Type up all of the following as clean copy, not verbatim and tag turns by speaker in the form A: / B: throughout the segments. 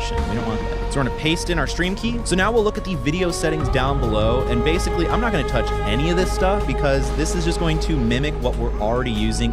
A: position. We don't want that. So we're gonna paste in our stream key. So now we'll look at the video settings down below, and basically I'm not gonna touch any of this stuff because this is just going to mimic what we're already using.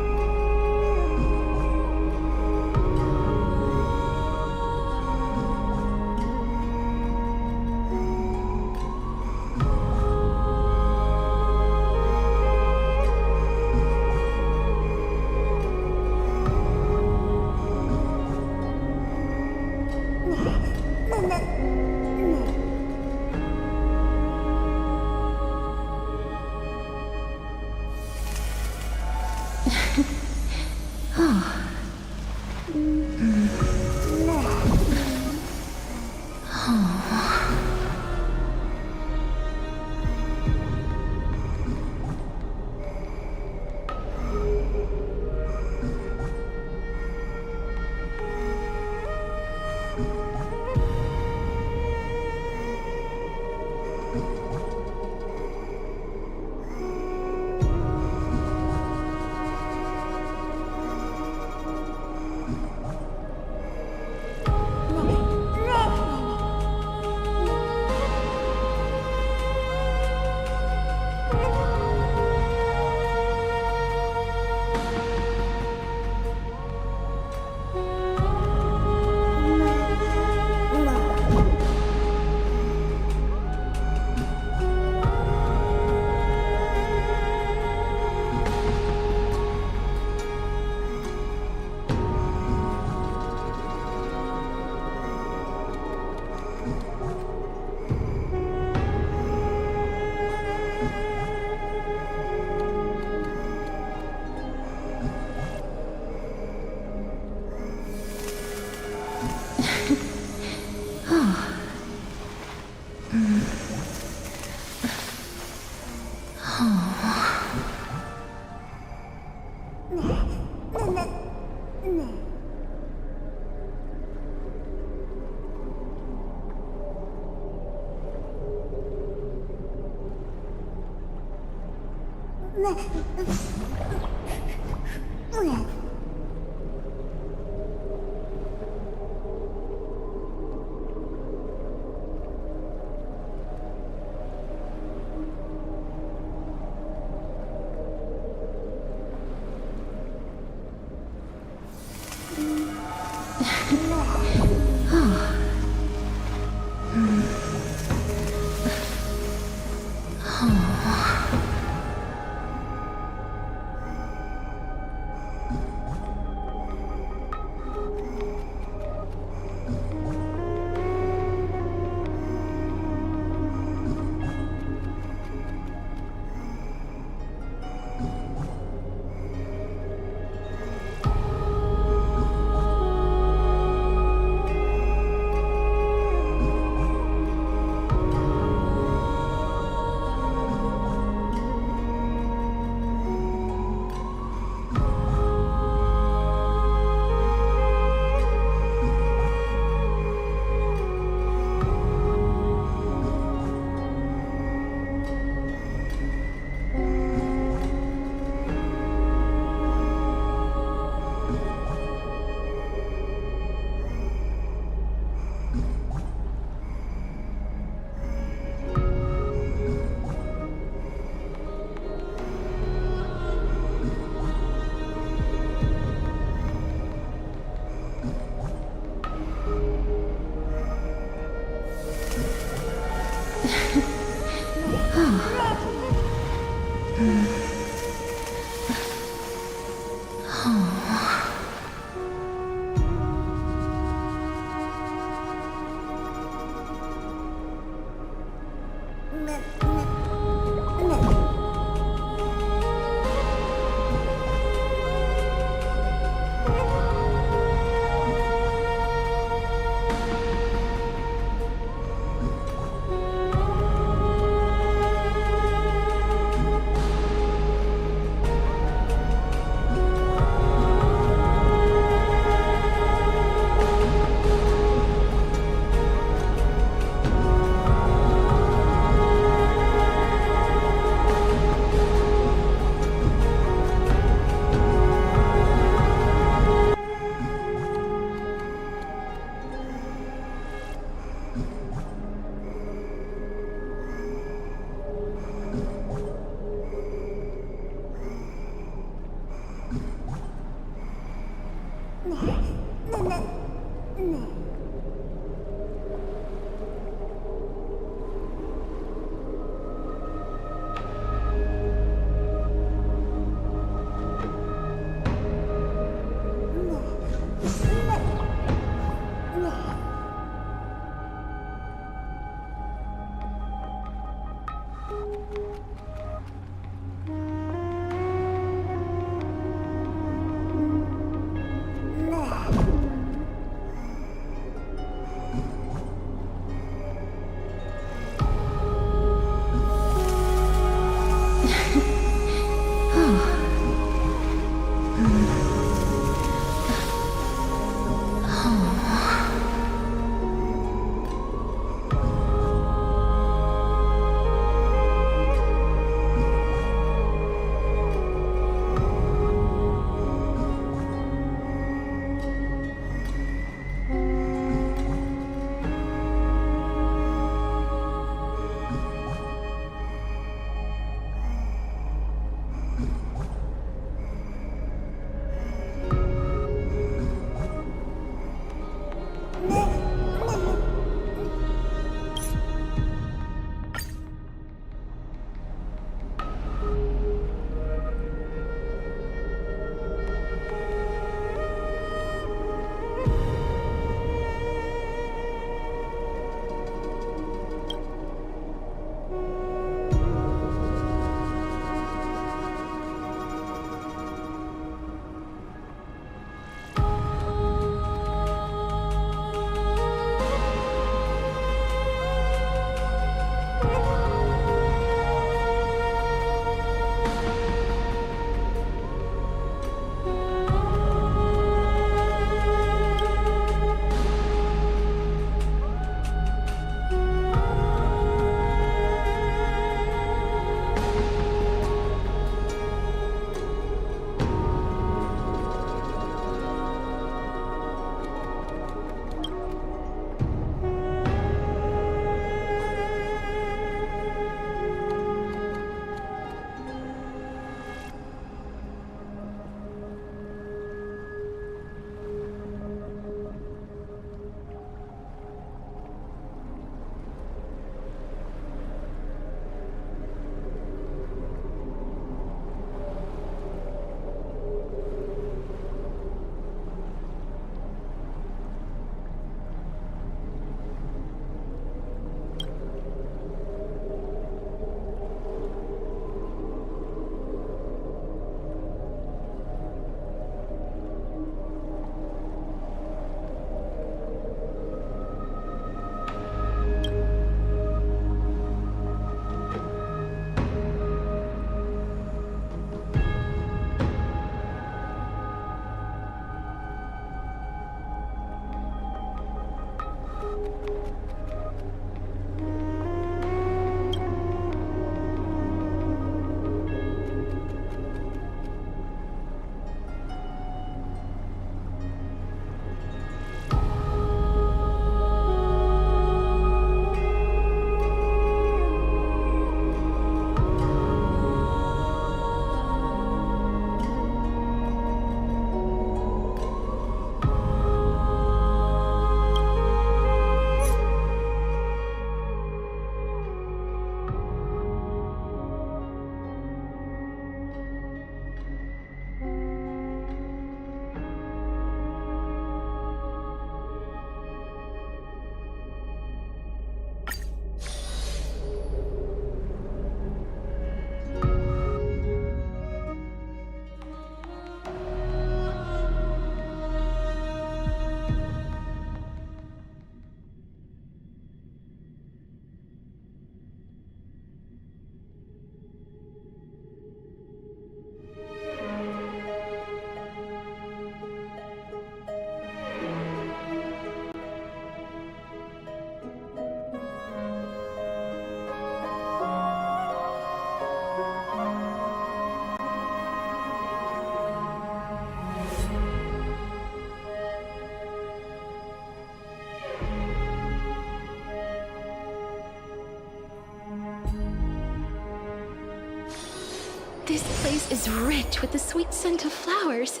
B: This place is rich with the sweet scent of flowers.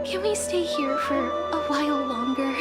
B: Can we stay here for a while longer?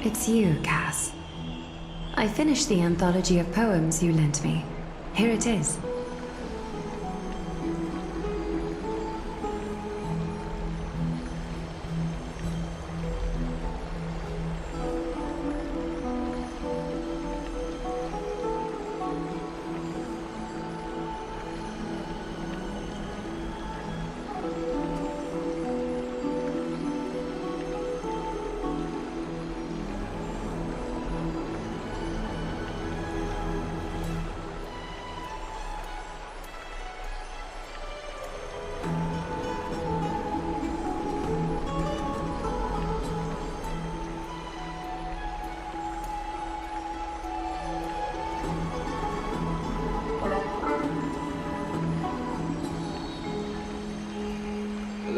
C: It's you, Cass. I finished the anthology of poems you lent me. Here it is.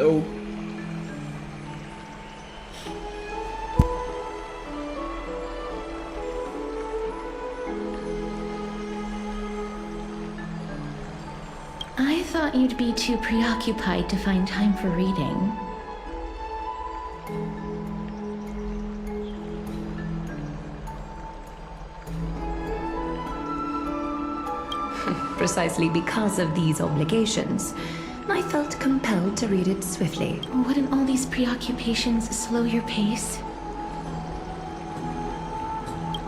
D: Hello?
B: I thought you'd be too preoccupied to find time for reading.
C: Precisely because of these obligations, I felt compelled to read it swiftly.
B: Wouldn't all these preoccupations slow your pace?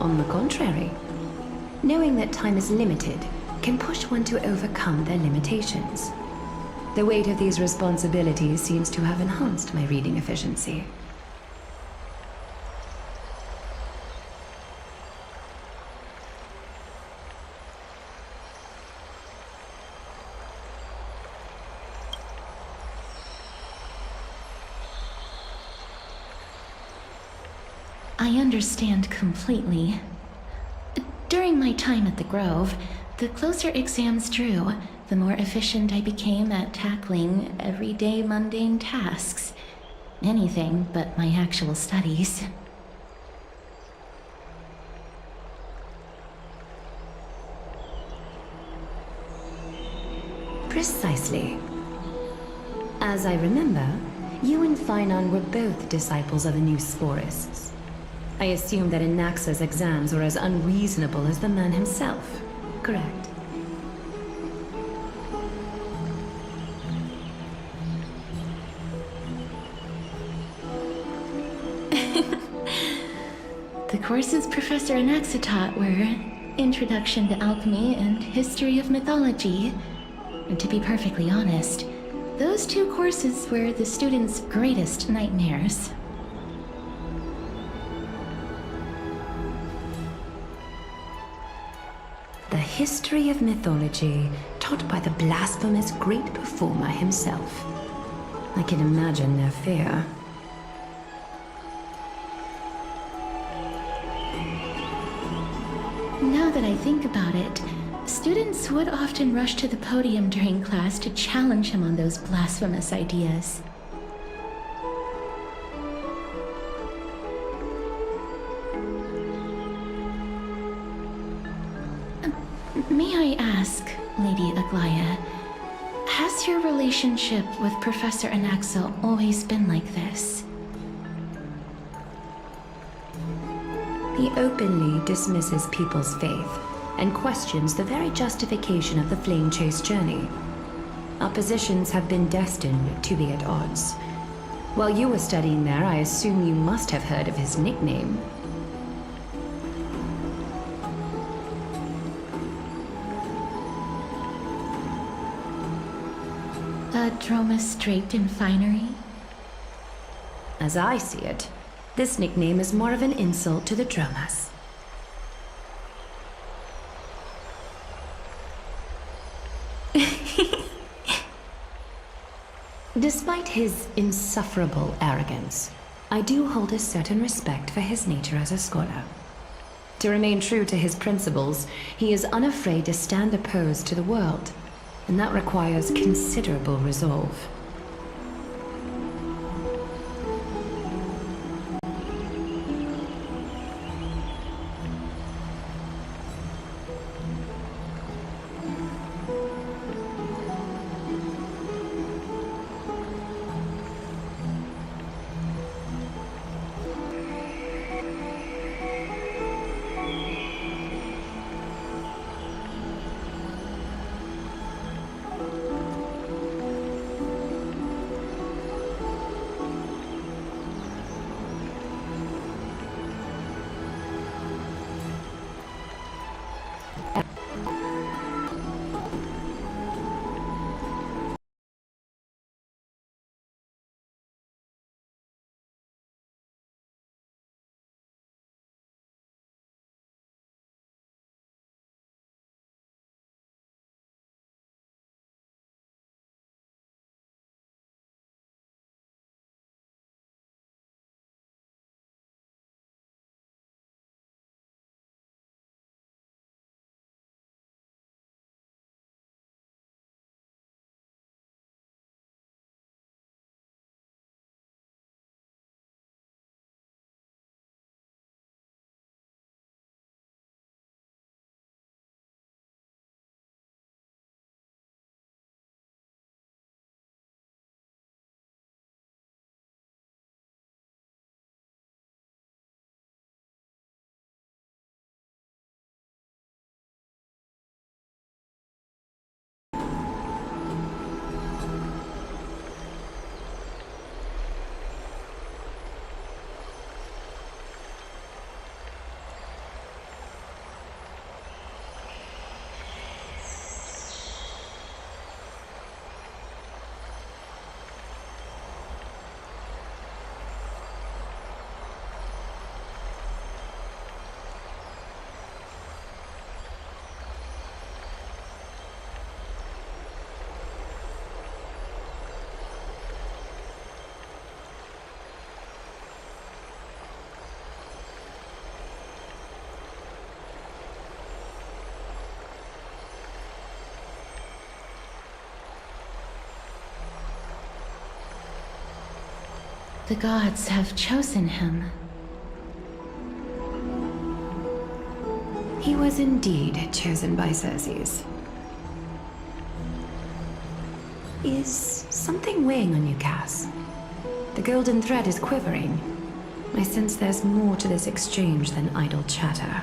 C: On the contrary, knowing that time is limited can push one to overcome their limitations. The weight of these responsibilities seems to have enhanced my reading efficiency.
B: I understand completely. During my time at the Grove, the closer exams drew, the more efficient I became at tackling everyday mundane tasks. Anything but my actual studies.
C: Precisely. As I remember, you and Finon were both disciples of the new Sporists. I assume that Inaxa's exams were as unreasonable as the man himself, correct?
B: The courses Professor Inaxa taught were Introduction to Alchemy and History of Mythology. And to be perfectly honest, those two courses were the students' greatest nightmares.
C: The history of mythology, taught by the blasphemous great performer himself. I can imagine their fear.
B: Now that I think about it, students would often rush to the podium during class to challenge him on those blasphemous ideas. May I ask, Lady Aglaya, has your relationship with Professor Anaxo always been like this?
C: He openly dismisses people's faith and questions the very justification of the Flame Chase journey. Our positions have been destined to be at odds. While you were studying there, I assume you must have heard of his nickname.
B: A Dromus draped in finery?
C: As I see it, this nickname is more of an insult to the Dromas. Despite his insufferable arrogance, I do hold a certain respect for his nature as a scholar. To remain true to his principles, he is unafraid to stand opposed to the world, and that requires considerable resolve.
B: The gods have chosen him.
C: He was indeed chosen by Xerxes. Is something weighing on you, Cass? The golden thread is quivering. I sense there's more to this exchange than idle chatter.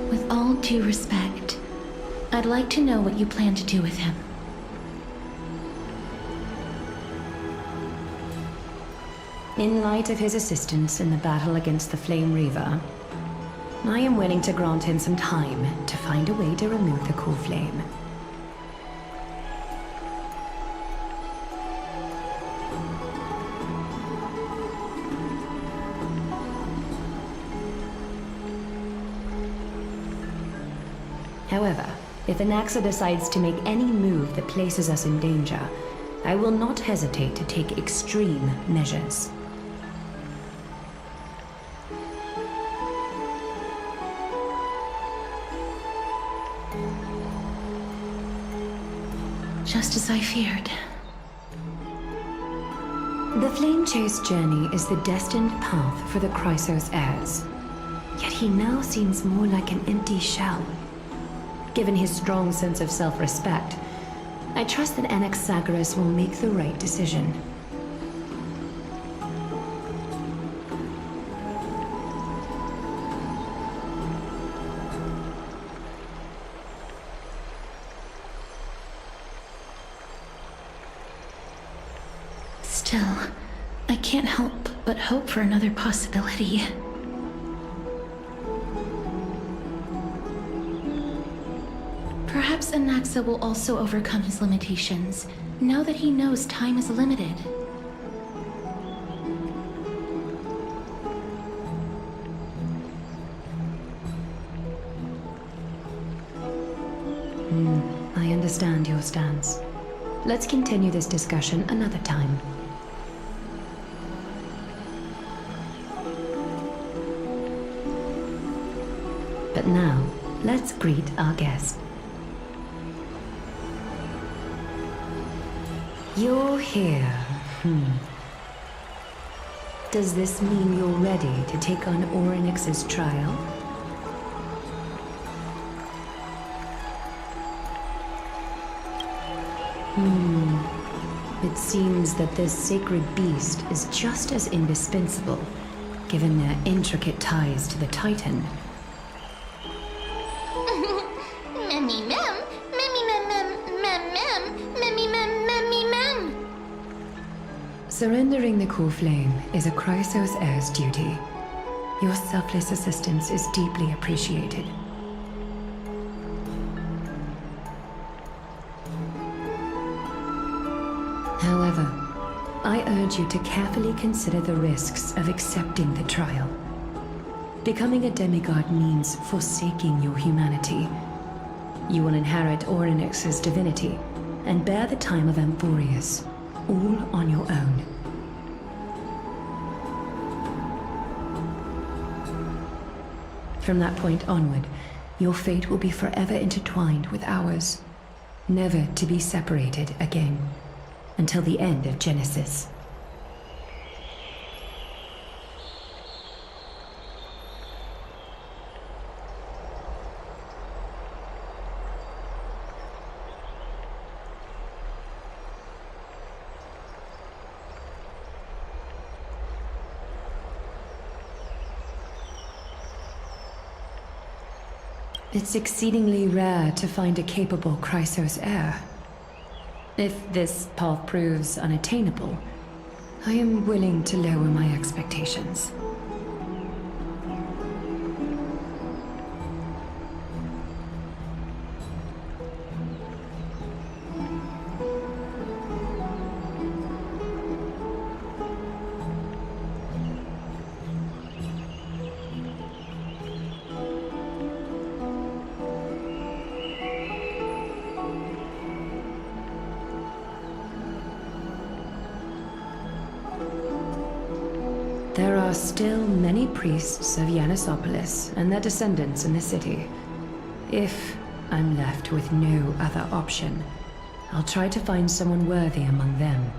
B: With all due respect, I'd like to know what you plan to do with him.
C: In light of his assistance in the battle against the Flame Reaver, I am willing to grant him some time to find a way to remove the core flame. However, if Anaxa decides to make any move that places us in danger, I will not hesitate to take extreme measures.
B: Just as I feared.
C: The Flame Chase journey is the destined path for the Chrysos heirs. Yet he now seems more like an empty shell. Given his strong sense of self-respect, I trust that Anaxagoras will make the right decision.
B: Still, I can't help but hope for another possibility. Perhaps Anaxa will also overcome his limitations, now that he knows time is limited.
C: I understand your stance. Let's continue this discussion another time. But now, let's greet our guest. You're here. Does this mean you're ready to take on Orynyx's trial? It seems that this sacred beast is just as indispensable, given their intricate ties to the Titan.
E: Memmy mem, memmy mem mem mem mem, memmy mem memmy mem.
C: Surrendering the core flame is a Chrysos heir's duty. Your selfless assistance is deeply appreciated. However, I urge you to carefully consider the risks of accepting the trial. Becoming a demigod means forsaking your humanity. You will inherit Orynyx's divinity and bear the time of Amphorius, all on your own. From that point onward, your fate will be forever intertwined with ours, never to be separated again, until the end of Genesis. It's exceedingly rare to find a capable Chrysos heir. If this path proves unattainable, I am willing to lower my expectations. There are still many priests of Yanissopolis and their descendants in the city. If I'm left with no other option, I'll try to find someone worthy among them.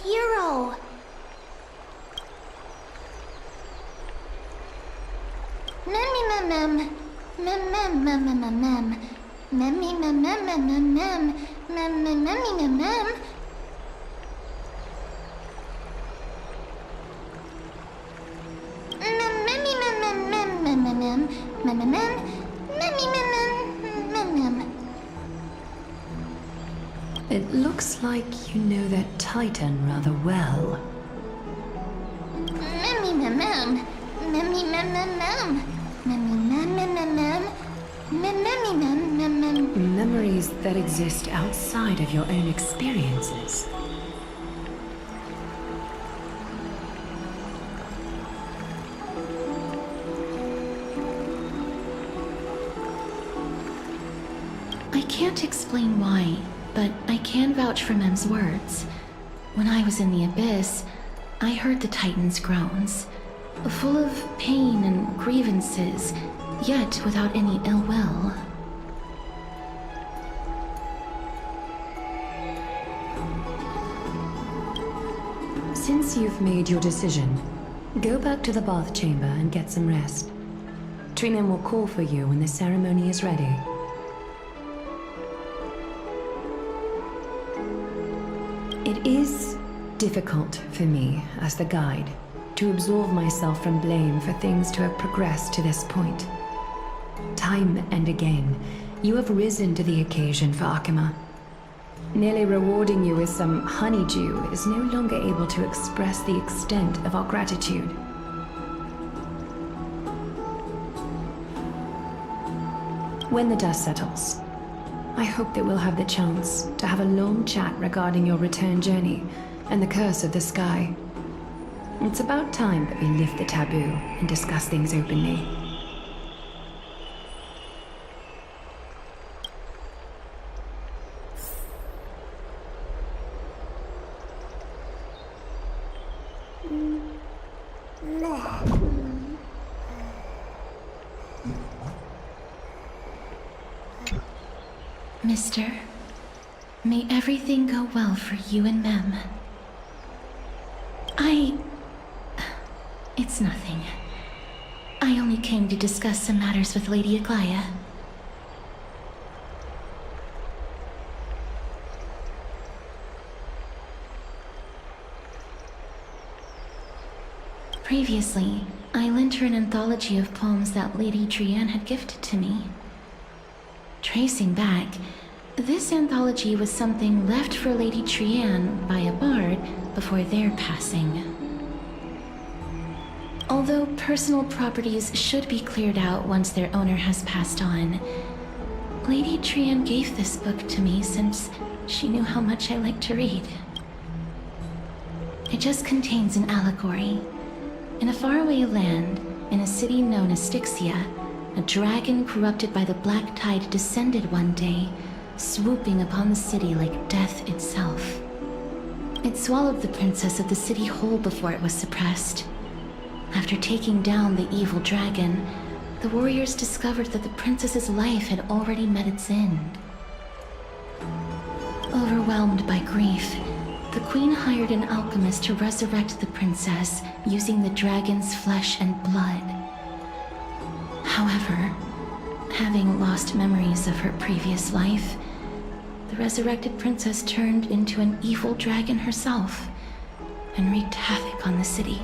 E: hero.
C: It looks like you know that Titan rather well. Memories that exist outside of your own experiences.
B: I can't explain why, but I can vouch for Mem's words. When I was in the abyss, I heard the Titan's groans, full of pain and grievances, yet without any ill will.
C: Since you've made your decision, go back to the bath chamber and get some rest. Trina will call for you when the ceremony is ready. It is difficult for me, as the guide, to absolve myself from blame for things to have progressed to this point. Time and again, you have risen to the occasion for Akima. Nearly rewarding you with some honeydew is no longer able to express the extent of our gratitude. When the dust settles, I hope that we'll have the chance to have a long chat regarding your return journey and the curse of the sky. It's about time that we lift the taboo and discuss things openly.
B: Mister, may everything go well for you and Mem. It's nothing. I only came to discuss some matters with Lady Aglaya. Previously, I lent her an anthology of poems that Lady Trianne had gifted to me. Tracing back, this anthology was something left for Lady Trianne by a bard before their passing. Although personal properties should be cleared out once their owner has passed on, Lady Trianne gave this book to me since she knew how much I liked to read. It just contains an allegory. In a faraway land, in a city known as Styxia, a dragon corrupted by the black tide descended one day, swooping upon the city like death itself. It swallowed the princess of the city whole before it was suppressed. After taking down the evil dragon, the warriors discovered that the princess's life had already met its end. Overwhelmed by grief, the queen hired an alchemist to resurrect the princess using the dragon's flesh and blood. However, having lost memories of her previous life, the resurrected princess turned into an evil dragon herself and wreaked havoc on the city.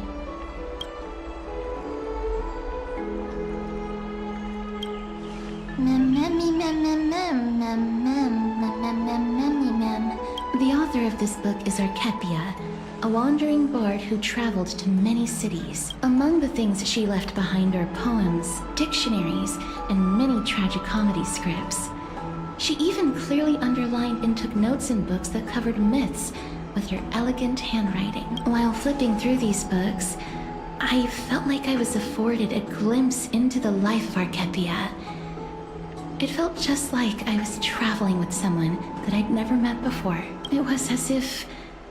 B: The author of this book is Archepia, a wandering bard who traveled to many cities. Among the things she left behind are poems, dictionaries, and many tragicomedy scripts. She even clearly underlined and took notes in books that covered myths with her elegant handwriting. While flipping through these books, I felt like I was afforded a glimpse into the life of Archepia. It felt just like I was traveling with someone that I'd never met before. It was as if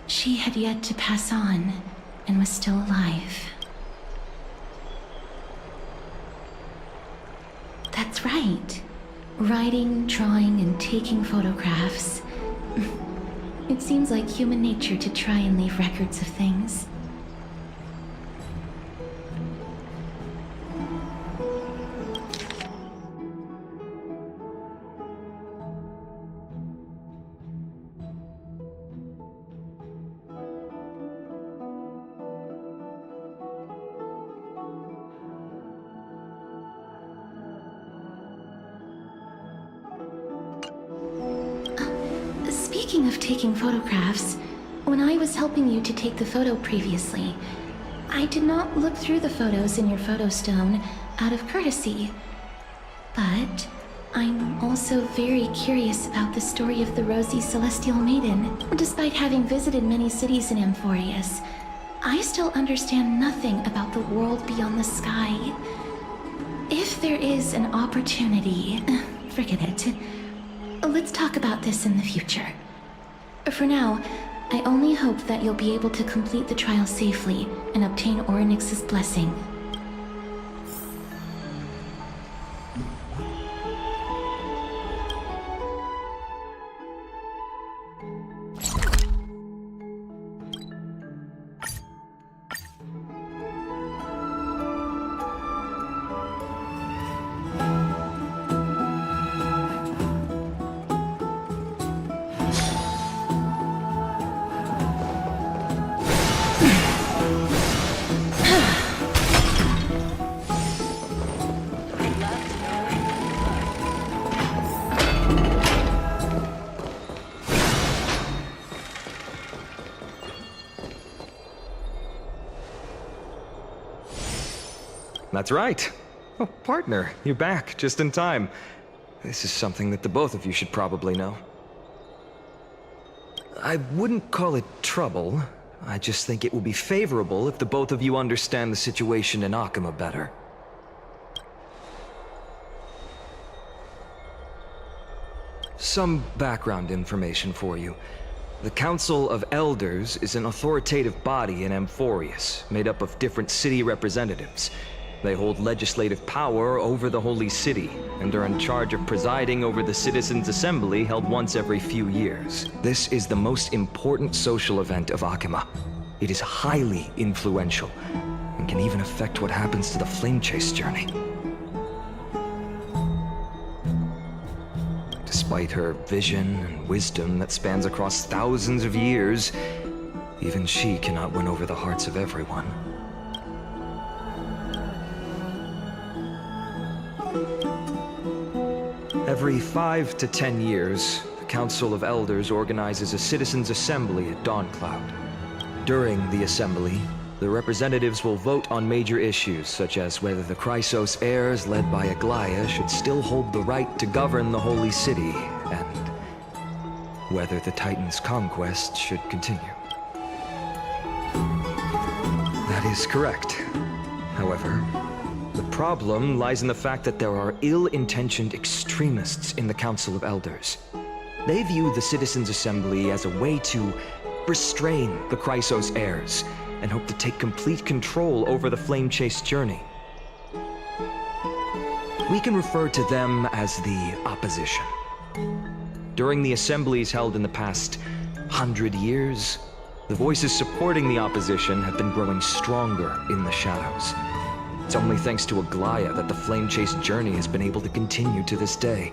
B: she had yet to pass on and was still alive. That's right. Writing, drawing, and taking photographs. It seems like human nature to try and leave records of things. Speaking of taking photographs, when I was helping you to take the photo previously, I did not look through the photos in your photo stone out of courtesy. But I'm also very curious about the story of the Rosy Celestial Maiden. Despite having visited many cities in Amphorius, I still understand nothing about the world beyond the sky. If there is an opportunity, forget it. Let's talk about this in the future. For now, I only hope that you'll be able to complete the trial safely and obtain Orynyx's blessing.
F: That's right. Oh, partner, you're back just in time. This is something that the both of you should probably know. I wouldn't call it trouble. I just think it will be favorable if the both of you understand the situation in Akima better. Some background information for you. The Council of Elders is an authoritative body in Amphorius, made up of different city representatives. They hold legislative power over the Holy City, and are in charge of presiding over the Citizens' Assembly held once every few years. This is the most important social event of Akima. It is highly influential, and can even affect what happens to the Flame Chase journey. Despite her vision and wisdom that spans across thousands of years, even she cannot win over the hearts of everyone. Every 5 to 10 years, the Council of Elders organizes a Citizens' Assembly at Dawncloud. During the assembly, the representatives will vote on major issues, such as whether the Chrysos heirs led by Aglaia should still hold the right to govern the Holy City, and whether the Titan's conquest should continue. That is correct. However, the problem lies in the fact that there are ill-intentioned extremists in the Council of Elders. They view the Citizens' Assembly as a way to restrain the Chrysos heirs, and hope to take complete control over the Flame Chase journey. We can refer to them as the opposition. During the assemblies held in the past 100 years, the voices supporting the opposition have been growing stronger in the shadows. It's only thanks to Aglaia that the Flame Chase journey has been able to continue to this day.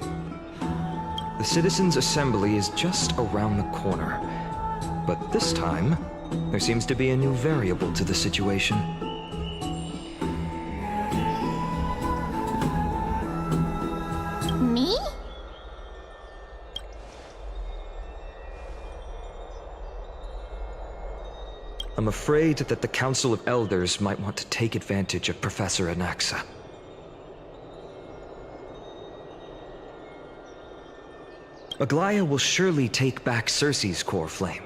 F: The Citizens' Assembly is just around the corner, but this time, there seems to be a new variable to the situation.
E: Me?
F: I'm afraid that the Council of Elders might want to take advantage of Professor Anaxa. Aglaia will surely take back Circe's core flame.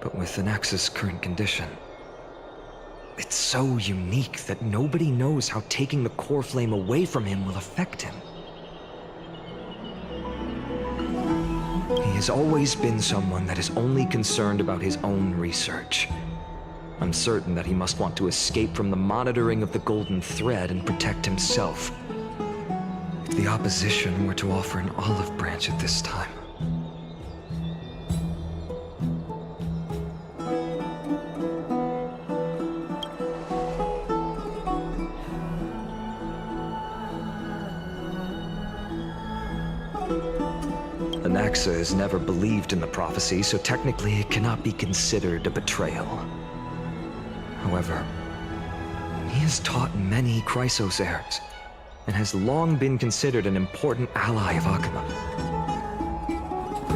F: But with Anaxa's current condition, it's so unique that nobody knows how taking the core flame away from him will affect him. He has always been someone that is only concerned about his own research. I'm certain that he must want to escape from the monitoring of the Golden Thread and protect himself. if the opposition were to offer an olive branch at this time. Anaxa has never believed in the prophecy, so technically it cannot be considered a betrayal. However, he has taught many Chrysos heirs, and has long been considered an important ally of Akima.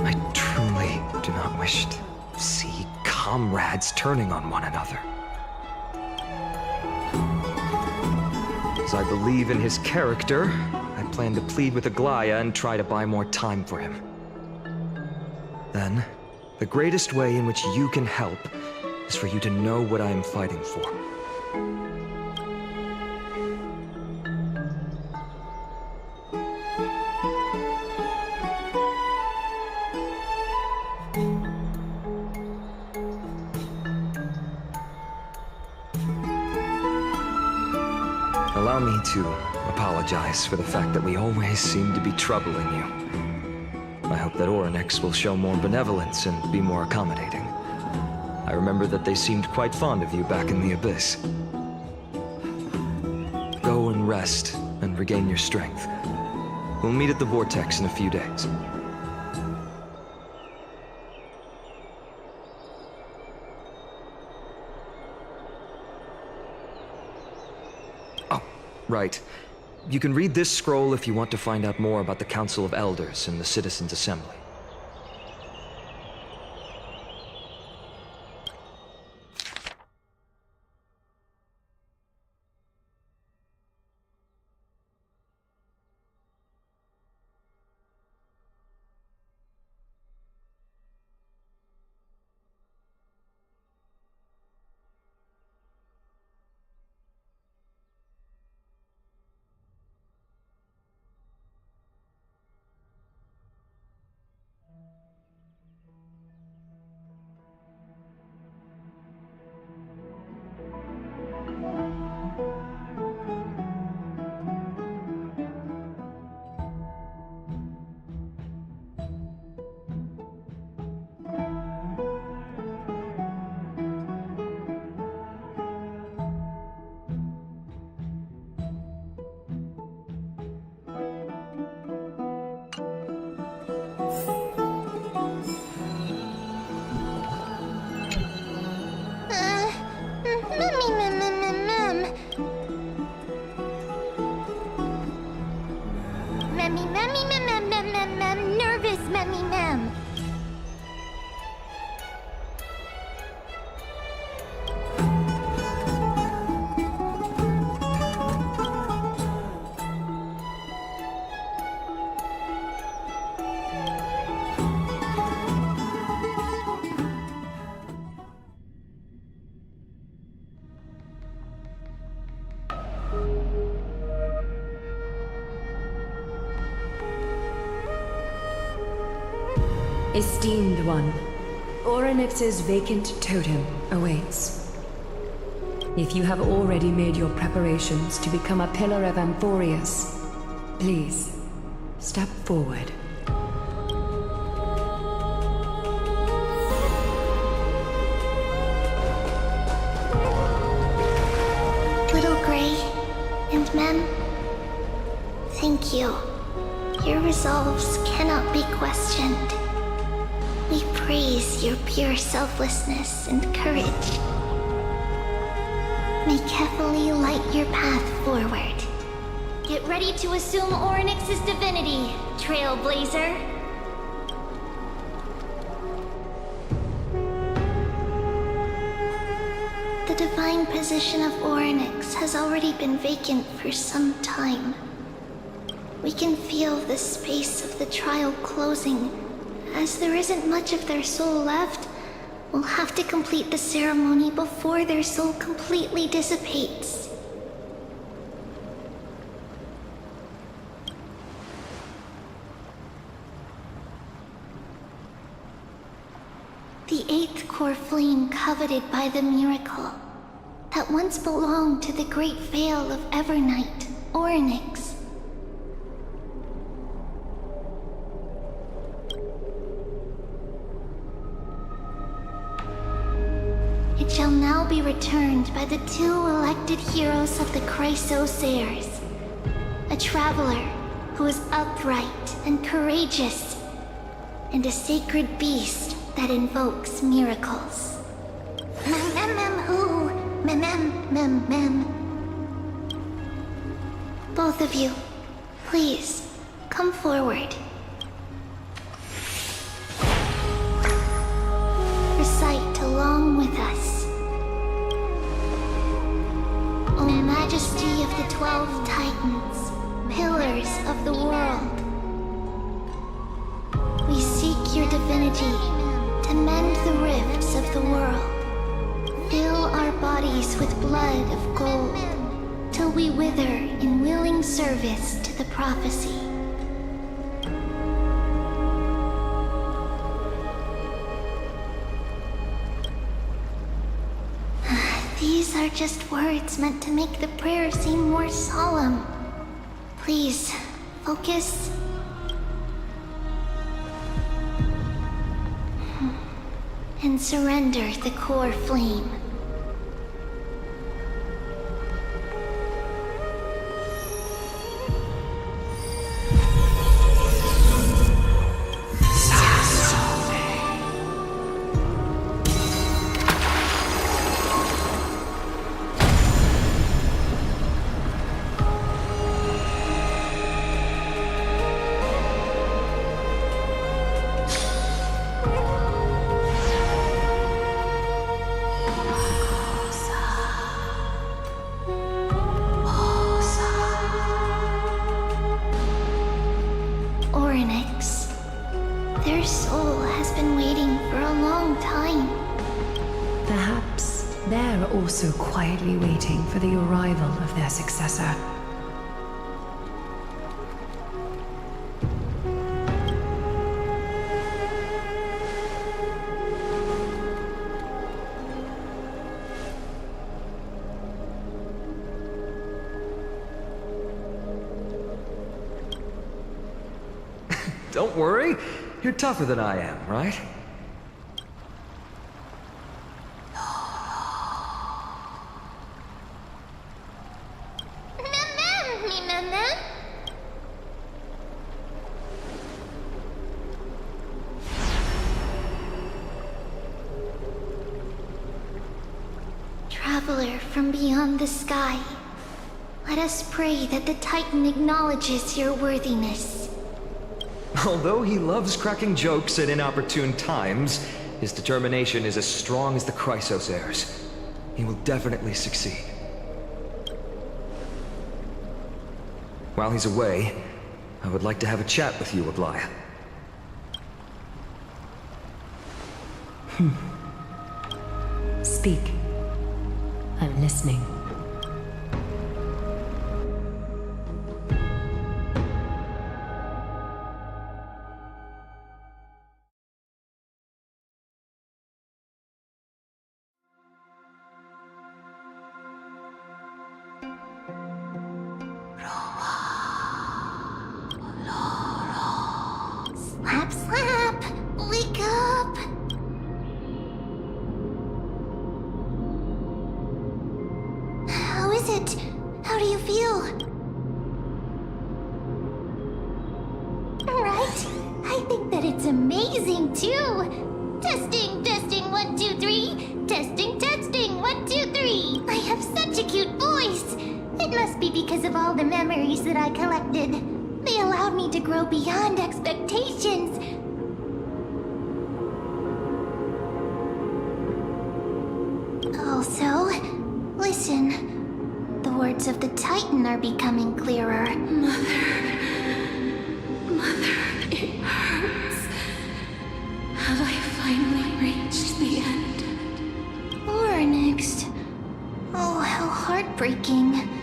F: I truly do not wish to see comrades turning on one another. As I believe in his character, I plan to plead with Aglaya and try to buy more time for him. Then, the greatest way in which you can help is for you to know what I am fighting for. Allow me to apologize for the fact that we always seem to be troubling you. I hope that Orynyx will show more benevolence and be more accommodating. I remember that they seemed quite fond of you back in the Abyss. Go and rest and regain your strength. We'll meet at the Vortex in a few days. Oh, right. You can read this scroll if you want to find out more about the Council of Elders and the Citizens' Assembly.
E: Nervous Memmy Mem.
C: Esteemed one, Orynyx's vacant totem awaits. If you have already made your preparations to become a pillar of Amphorius, please, step forward.
E: Little Gray and Mem, thank you. Your resolves cannot be questioned. We praise your pure selflessness and courage. May Kephali light your path forward. Get ready to assume Orynyx's divinity, Trailblazer. The divine position of Orynyx has already been vacant for some time. We can feel the space of the trial closing. As there isn't much of their soul left, we'll have to complete the ceremony before their soul completely dissipates. The eighth core flame coveted by the miracle, that once belonged to the great veil of Evernight, Orynyx. returned by the 2 elected heroes of the Chrysosairs. A traveler who is upright and courageous, and a sacred beast that invokes miracles. Who? Both of you, please, come forward. Recite along with us. O Majesty of the 12 Titans, pillars of the world, we seek your divinity to mend the rifts of the world. Fill our bodies with blood of gold, till we wither in willing service to the prophecy. These are just words meant to make the prayer seem more solemn. Please, focus. And surrender the core flame. Their soul has been waiting for a long time.
C: Perhaps they're also quietly waiting for the arrival of their successor.
F: Don't worry. You're tougher than I am, right?
E: Traveler from beyond the sky, let us pray that the Titan acknowledges your worthiness.
F: Although he loves cracking jokes at inopportune times, his determination is as strong as the Chrysosairs. He will definitely succeed. While he's away, I would like to have a chat with you, Aglaya.
C: Speak. I'm listening.
E: Slap, slap! Wake up! How is it? How do you feel? Right? I think that it's amazing, too! Testing, testing, 1, 2, 3! Testing, testing, 1, 2, 3! I have such a cute voice! It must be because of all the memories that I collected. They allowed me to grow beyond expectations. Also, listen. The words of the Titan are becoming clearer.
B: Mother, it hurts. Have I finally reached the end?
E: Or next. Oh, how heartbreaking.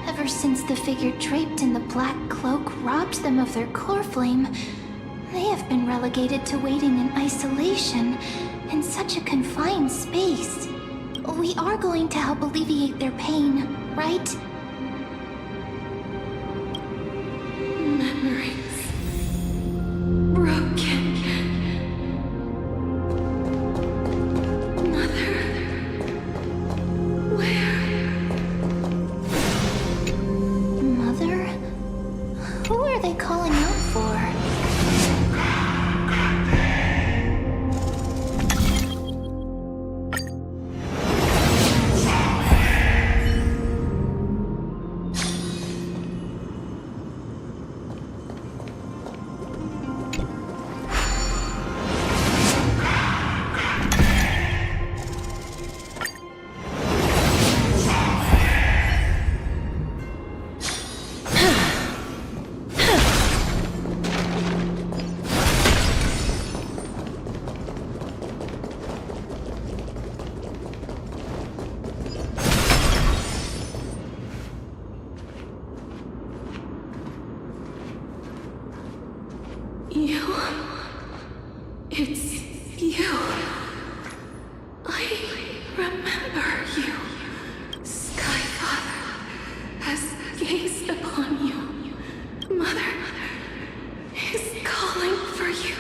E: Ever since the figure draped in the black cloak robbed them of their core flame, they have been relegated to waiting in isolation in such a confined space. We are going to help alleviate their pain, right?
B: Memories broken. You. It's you. I remember you. Sky Father has gazed upon you. Mother is calling for you.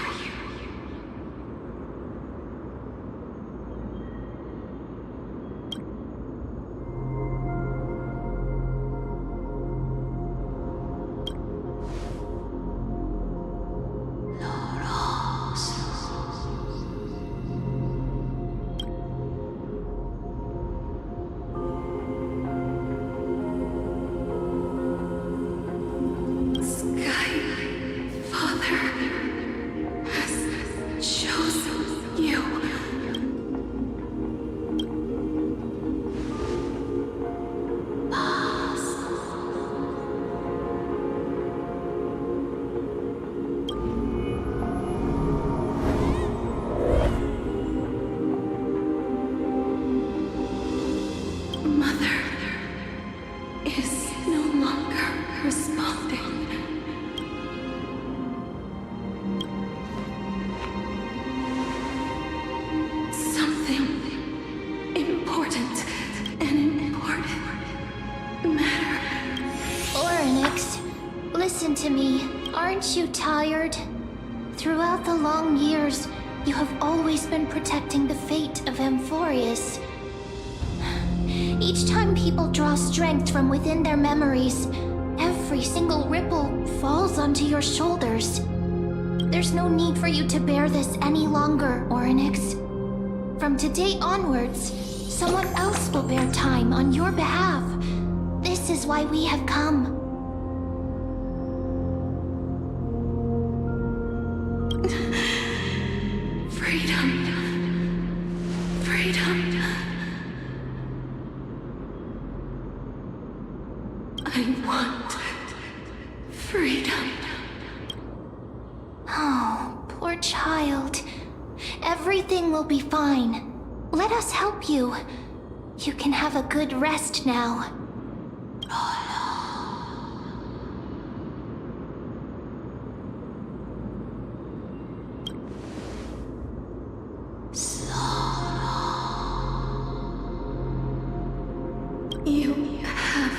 B: Mother is no longer responding. Something important matter.
E: Oryx, listen to me. Aren't you tired? Throughout the long years, you have always been protecting the fate of Amphorius. Each time people draw strength from within their memories, every single ripple falls onto your shoulders. There's no need for you to bear this any longer, Oryx. From today onwards, someone else will bear time on your behalf. This is why we have come.
B: Freedom. I want freedom.
E: Oh, poor child. Everything will be fine. Let us help you. You can have a good rest now.
B: You have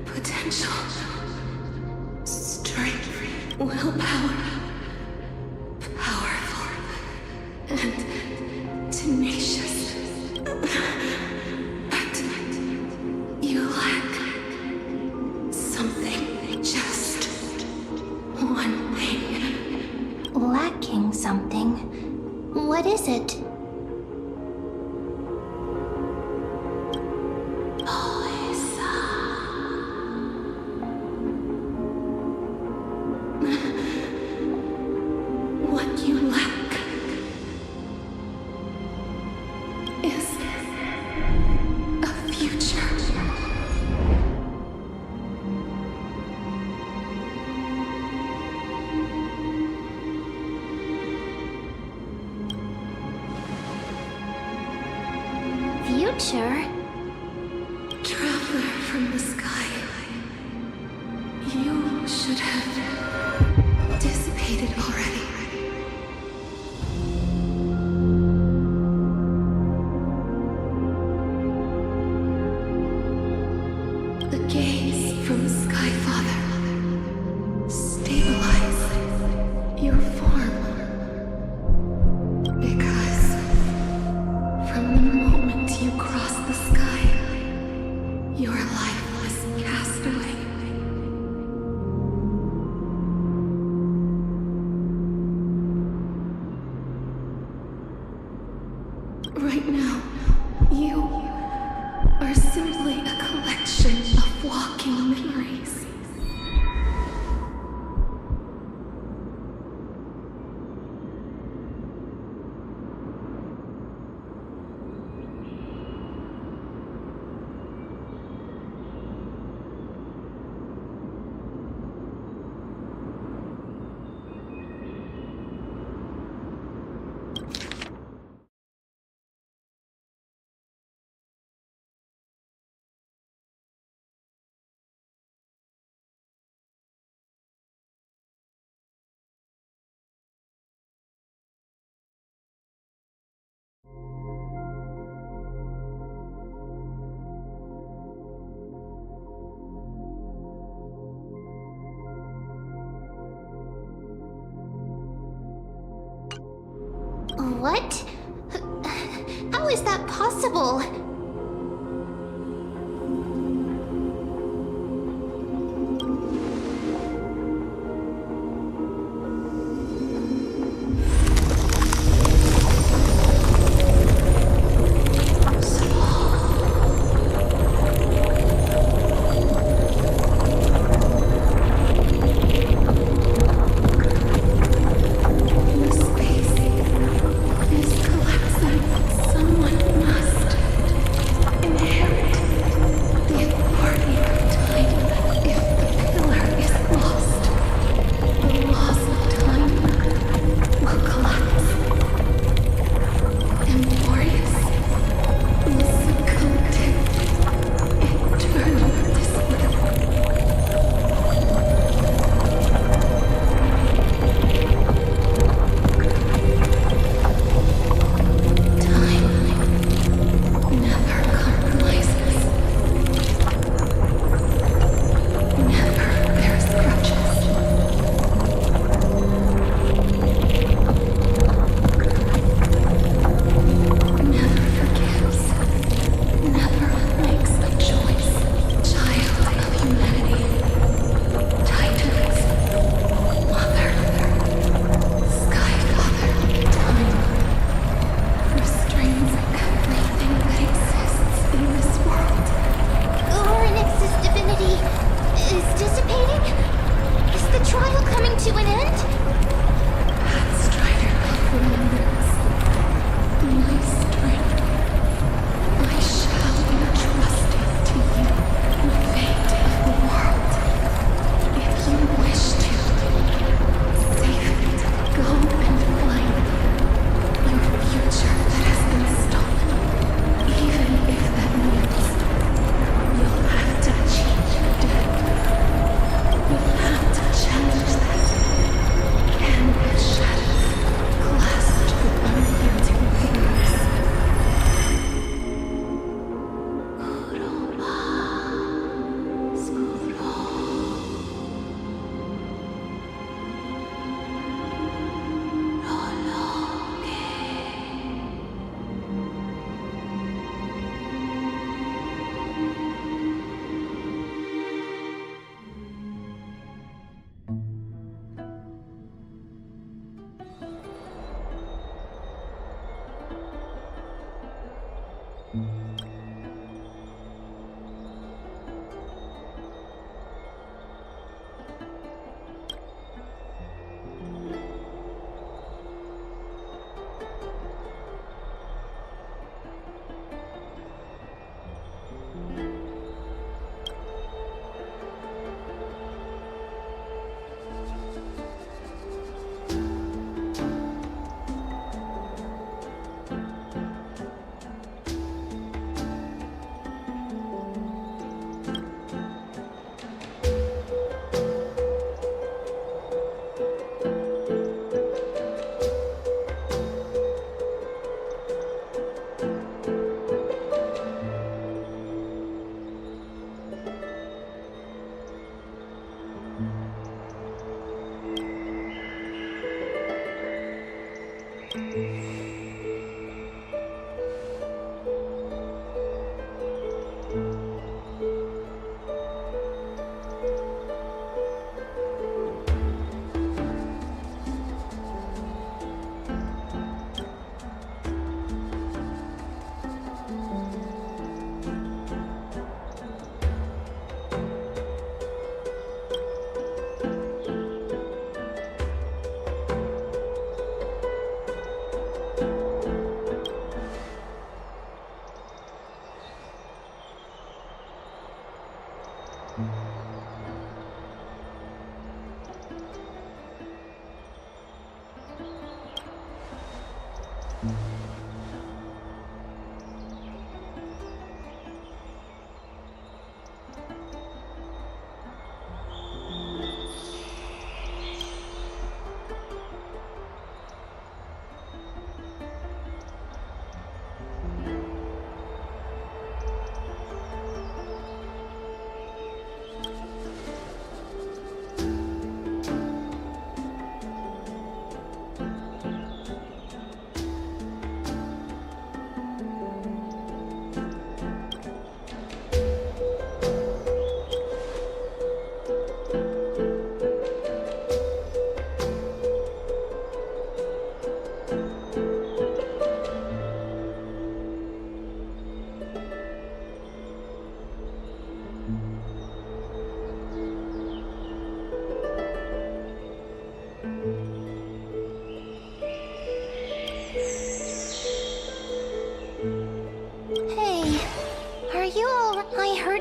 B: potential, strength, willpower, powerful, and tenacious. But you lack something, just one thing.
E: Lacking something? What is it?
B: What you lack is a future.
E: Future?
B: Traveler from the sky, you should have dissipated already. The gaze from Sky Father stabilize your form. Because from the moment you crossed the sky, your life was cast away. Right now, you are simply a collection of walking memories.
E: What? How is that possible?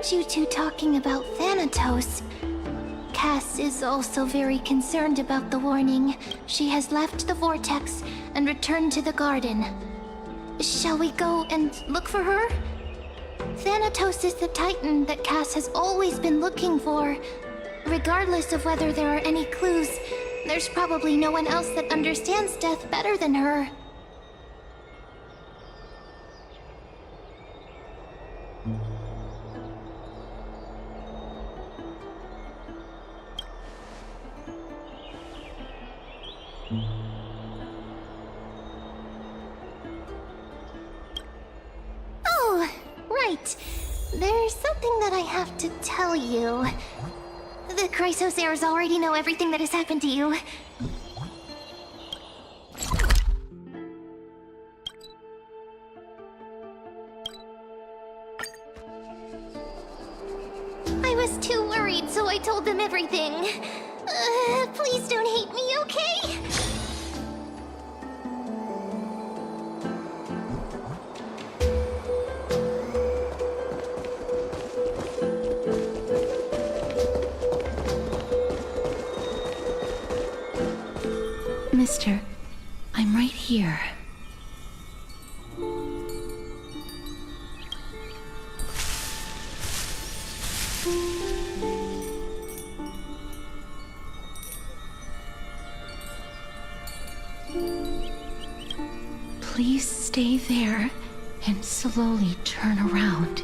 E: heard you two talking about Thanatos. Cass is also very concerned about the warning. She has left the vortex and returned to the garden. Shall we go and look for her? Thanatos is the Titan that Cass has always been looking for. Regardless of whether there are any clues, there's probably no one else that understands death better than her. Oh, right. There's something that I have to tell you. The Chrysosaurs already know everything that has happened to you. I was too worried, so I told them everything. Please don't hate me, okay?
B: Mister, I'm right here. Please stay there and slowly turn around.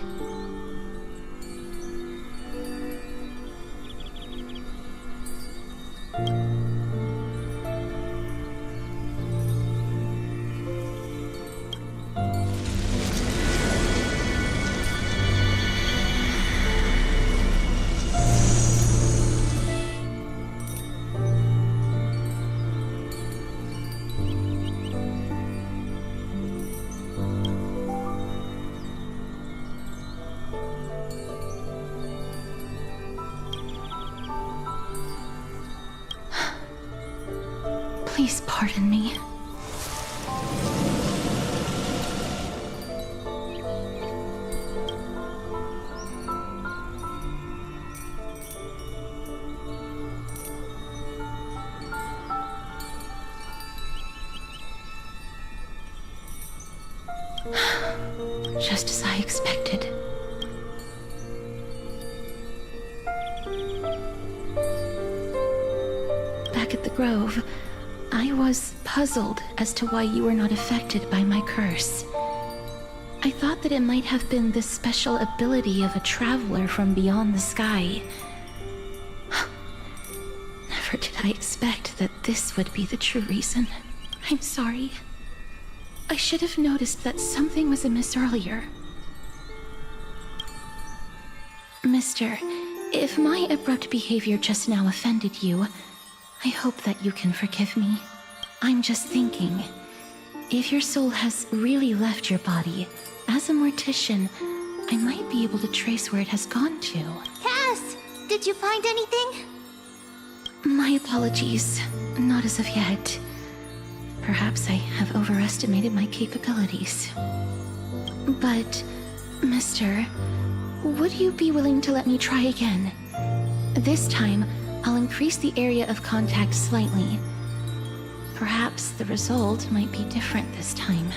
B: Please pardon me. Just as I expected. Back at the Grove, I was puzzled as to why you were not affected by my curse. I thought that it might have been the special ability of a traveler from beyond the sky. Never did I expect that this would be the true reason. I'm sorry. I should have noticed that something was amiss earlier. Mister, if my abrupt behavior just now offended you, I hope that you can forgive me. I'm just thinking, if your soul has really left your body, as a mortician, I might be able to trace where it has gone to.
E: Cass! Did you find anything?
B: My apologies. Not as of yet. Perhaps I have overestimated my capabilities. But, Mister, would you be willing to let me try again? This time, I'll increase the area of contact slightly. Perhaps the result might be different this time.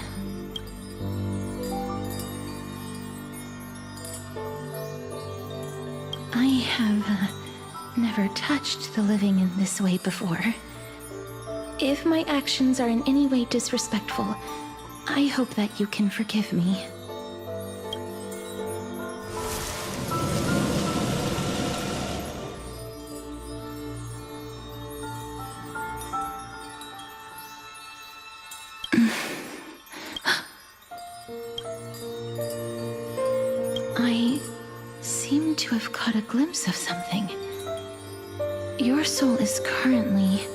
B: I have never touched the living in this way before. If my actions are in any way disrespectful, I hope that you can forgive me. I seem to have caught a glimpse of something. Your soul is currently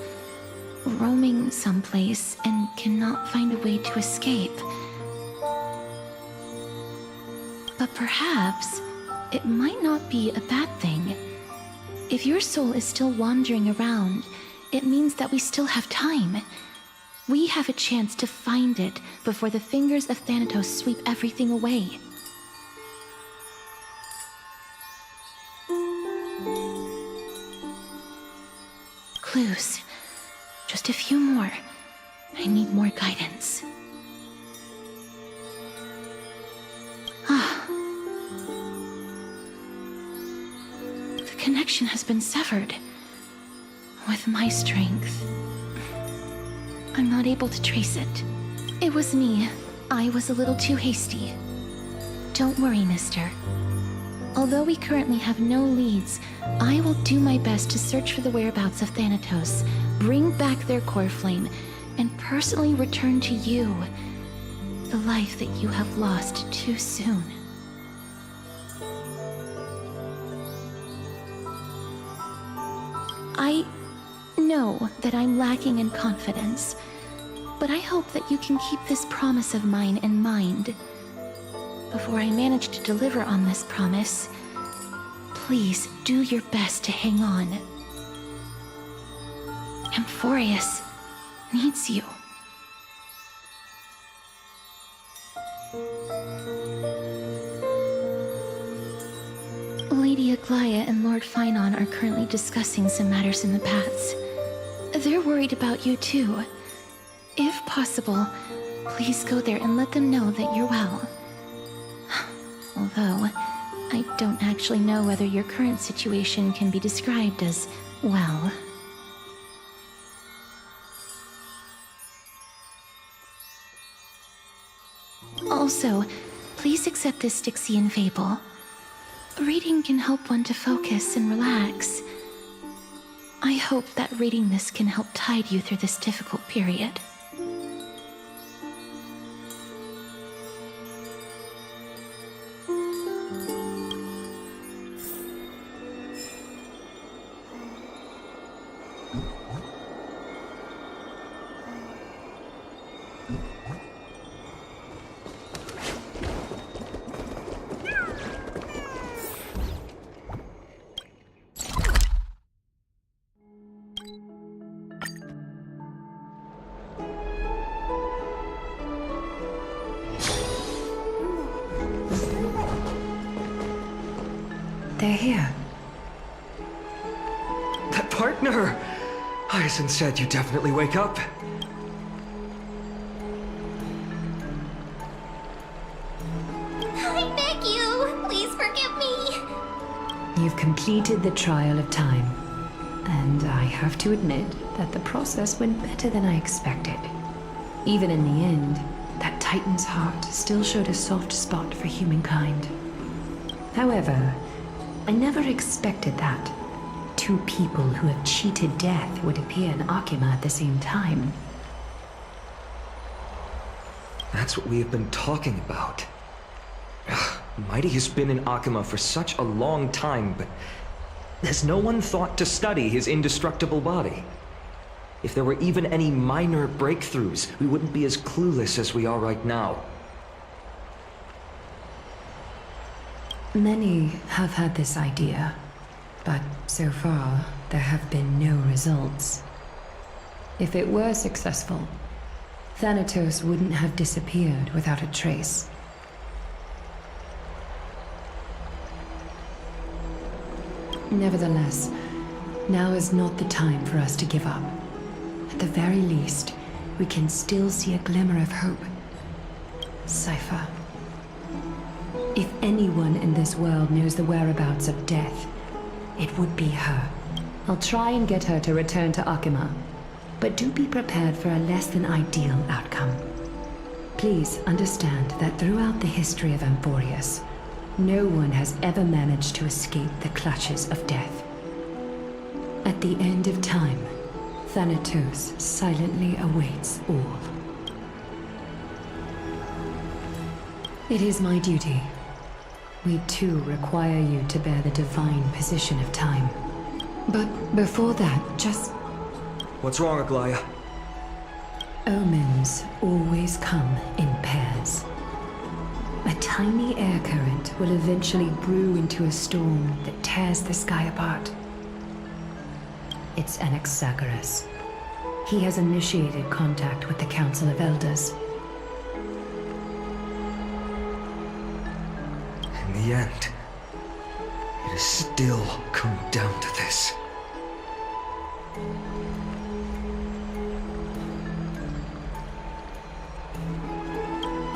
B: roaming someplace and cannot find a way to escape. But perhaps it might not be a bad thing. If your soul is still wandering around, it means that we still have time. We have a chance to find it before the fingers of Thanatos sweep everything away. Clues. Just a few more. I need more guidance. Ah. The connection has been severed. With my strength, I'm not able to trace it. It was me. I was a little too hasty. Don't worry, mister. Although we currently have no leads, I will do my best to search for the whereabouts of Thanatos, bring back their core flame, and personally return to you the life that you have lost too soon. I know that I'm lacking in confidence, but I hope that you can keep this promise of mine in mind. Before I manage to deliver on this promise, please do your best to hang on. Amphorius needs you. Lady Aglaya and Lord Finon are currently discussing some matters in the paths. They're worried about you too. If possible, please go there and let them know that you're well. Although, I don't actually know whether your current situation can be described as well. Also, please accept this Styxian fable. Reading can help one to focus and relax. I hope that reading this can help tide you through this difficult period.
C: They're here.
F: That partner! Hyacinth said you definitely wake up.
E: I beg you, please forgive me.
C: You've completed the trial of time. And I have to admit that the process went better than I expected. Even in the end, that Titan's heart still showed a soft spot for humankind. However, I never expected that two people who have cheated death would appear in Akima at the same time.
F: That's what we have been talking about. Mighty has been in Akima for such a long time, but has no one thought to study his indestructible body? If there were even any minor breakthroughs, we wouldn't be as clueless as we are right now.
C: Many have had this idea, but so far there have been no results. If it were successful, Thanatos wouldn't have disappeared without a trace. Nevertheless, now is not the time for us to give up. At the very least, we can still see a glimmer of hope. Cypher. If anyone in this world knows the whereabouts of death, it would be her. I'll try and get her to return to Akima, but do be prepared for a less than ideal outcome. Please understand that throughout the history of Amphorius, no one has ever managed to escape the clutches of death. At the end of time, Thanatos silently awaits all. It is my duty. We too require you to bear the divine position of time. But before that, just...
F: What's wrong, Aglaya?
C: Omens always come in pairs. A tiny air current will eventually brew into a storm that tears the sky apart. It's Anaxagoras. He has initiated contact with the Council of Elders.
F: In the end, it it has still come down to this.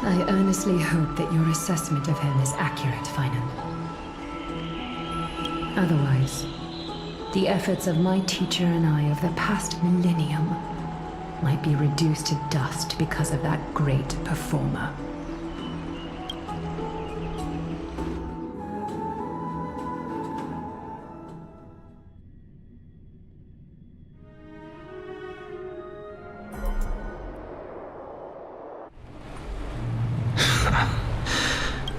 C: I earnestly hope that your assessment of him is accurate, Finan. Otherwise, the efforts of my teacher and I of the past millennium might be reduced to dust because of that great performer.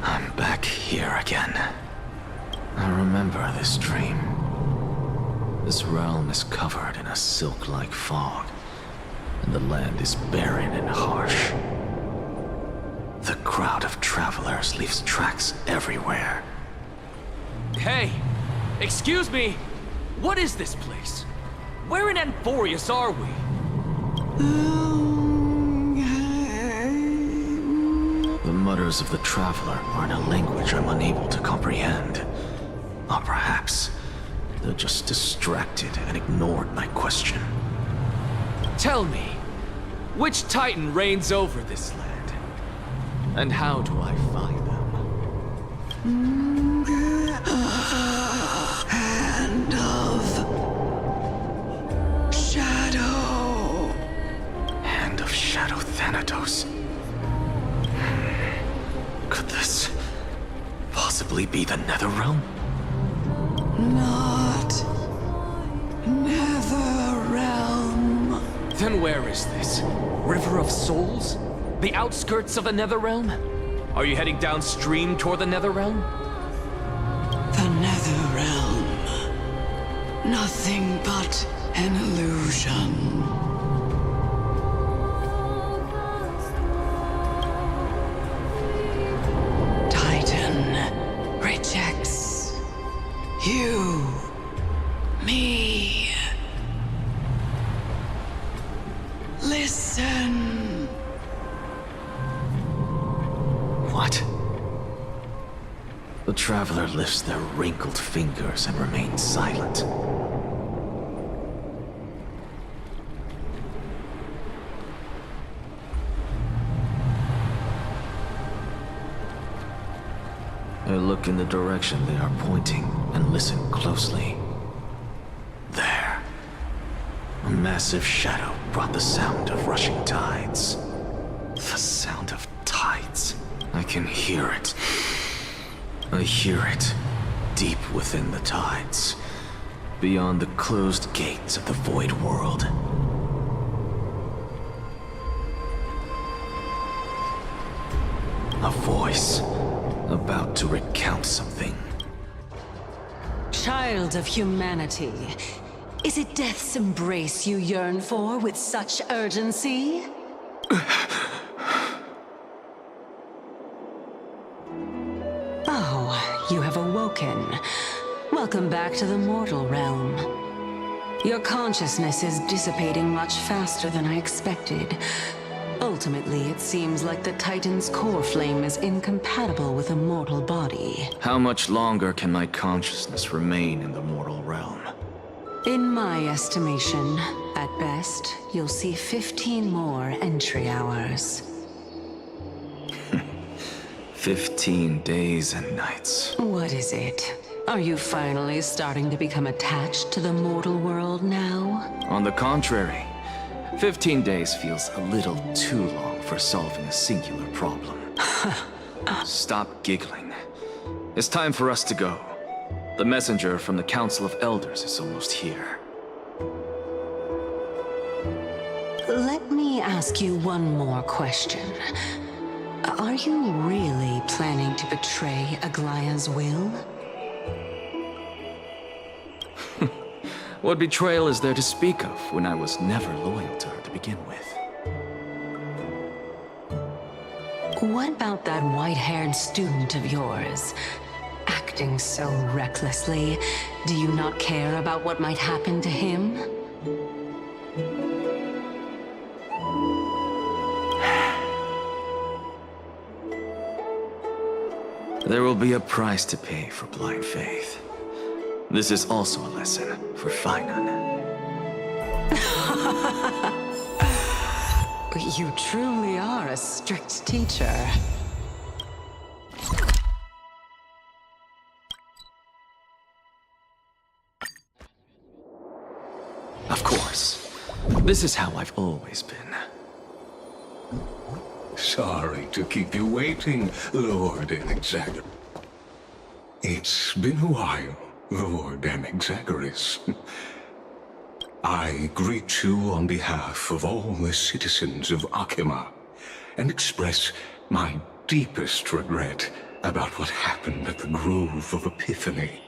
G: I'm back here again. I remember this dream. This realm is covered in a silk-like fog, and the land is barren and harsh. The crowd of travelers leaves tracks everywhere.
H: Hey! Excuse me! What is this place? Where in Amphorius are we?
G: The mutters of the traveler are in a language I'm unable to comprehend. Or perhaps they're just distracted and ignored my question.
H: Tell me, which Titan reigns over this land? And how do I find them?
I: Hand of Shadow.
G: Hand of Shadow Thanatos. Could this possibly be the Netherrealm?
I: Not Netherrealm.
H: Then where is this? River of Souls? The outskirts of the Netherrealm? Are you heading downstream toward the Netherrealm?
I: The Netherrealm. Nothing but an illusion. Titan rejects you, me. Listen.
G: What? The traveler lifts their wrinkled fingers and remains silent. I look in the direction they are pointing and listen closely. There. A massive shadow brought the sound of rushing tides. The sound of tides. I can hear it. I hear it deep within the tides, beyond the closed gates of the void world. A voice about to recount something.
J: Child of humanity, is it death's embrace you yearn for with such urgency? Oh, you have awoken. Welcome back to the mortal realm. Your consciousness is dissipating much faster than I expected. Ultimately, it seems like the Titan's core flame is incompatible with a mortal body.
G: How much longer can my consciousness remain in the mortal realm?
J: In my estimation, at best, you'll see 15 more entry hours.
G: 15 days and nights.
J: What is it? Are you finally starting to become attached to the mortal world now?
G: On the contrary, 15 days feels a little too long for solving a singular problem. Stop giggling. It's time for us to go. The messenger from the Council of Elders is almost here.
J: Let me ask you one more question. Are you really planning to betray Aglaya's will?
G: What betrayal is there to speak of when I was never loyal to her to begin with?
J: What about that white-haired student of yours? Acting so recklessly, do you not care about what might happen to him?
G: There will be a price to pay for blind faith. This is also a lesson for Finan.
J: You truly are a strict teacher.
G: Of course. This is how I've always been.
K: Sorry to keep you waiting, Lord Enexagoras. It's been a while, Lord Enexagoras. I greet you on behalf of all the citizens of Akima, and express my deepest regret about what happened at the Grove of Epiphany.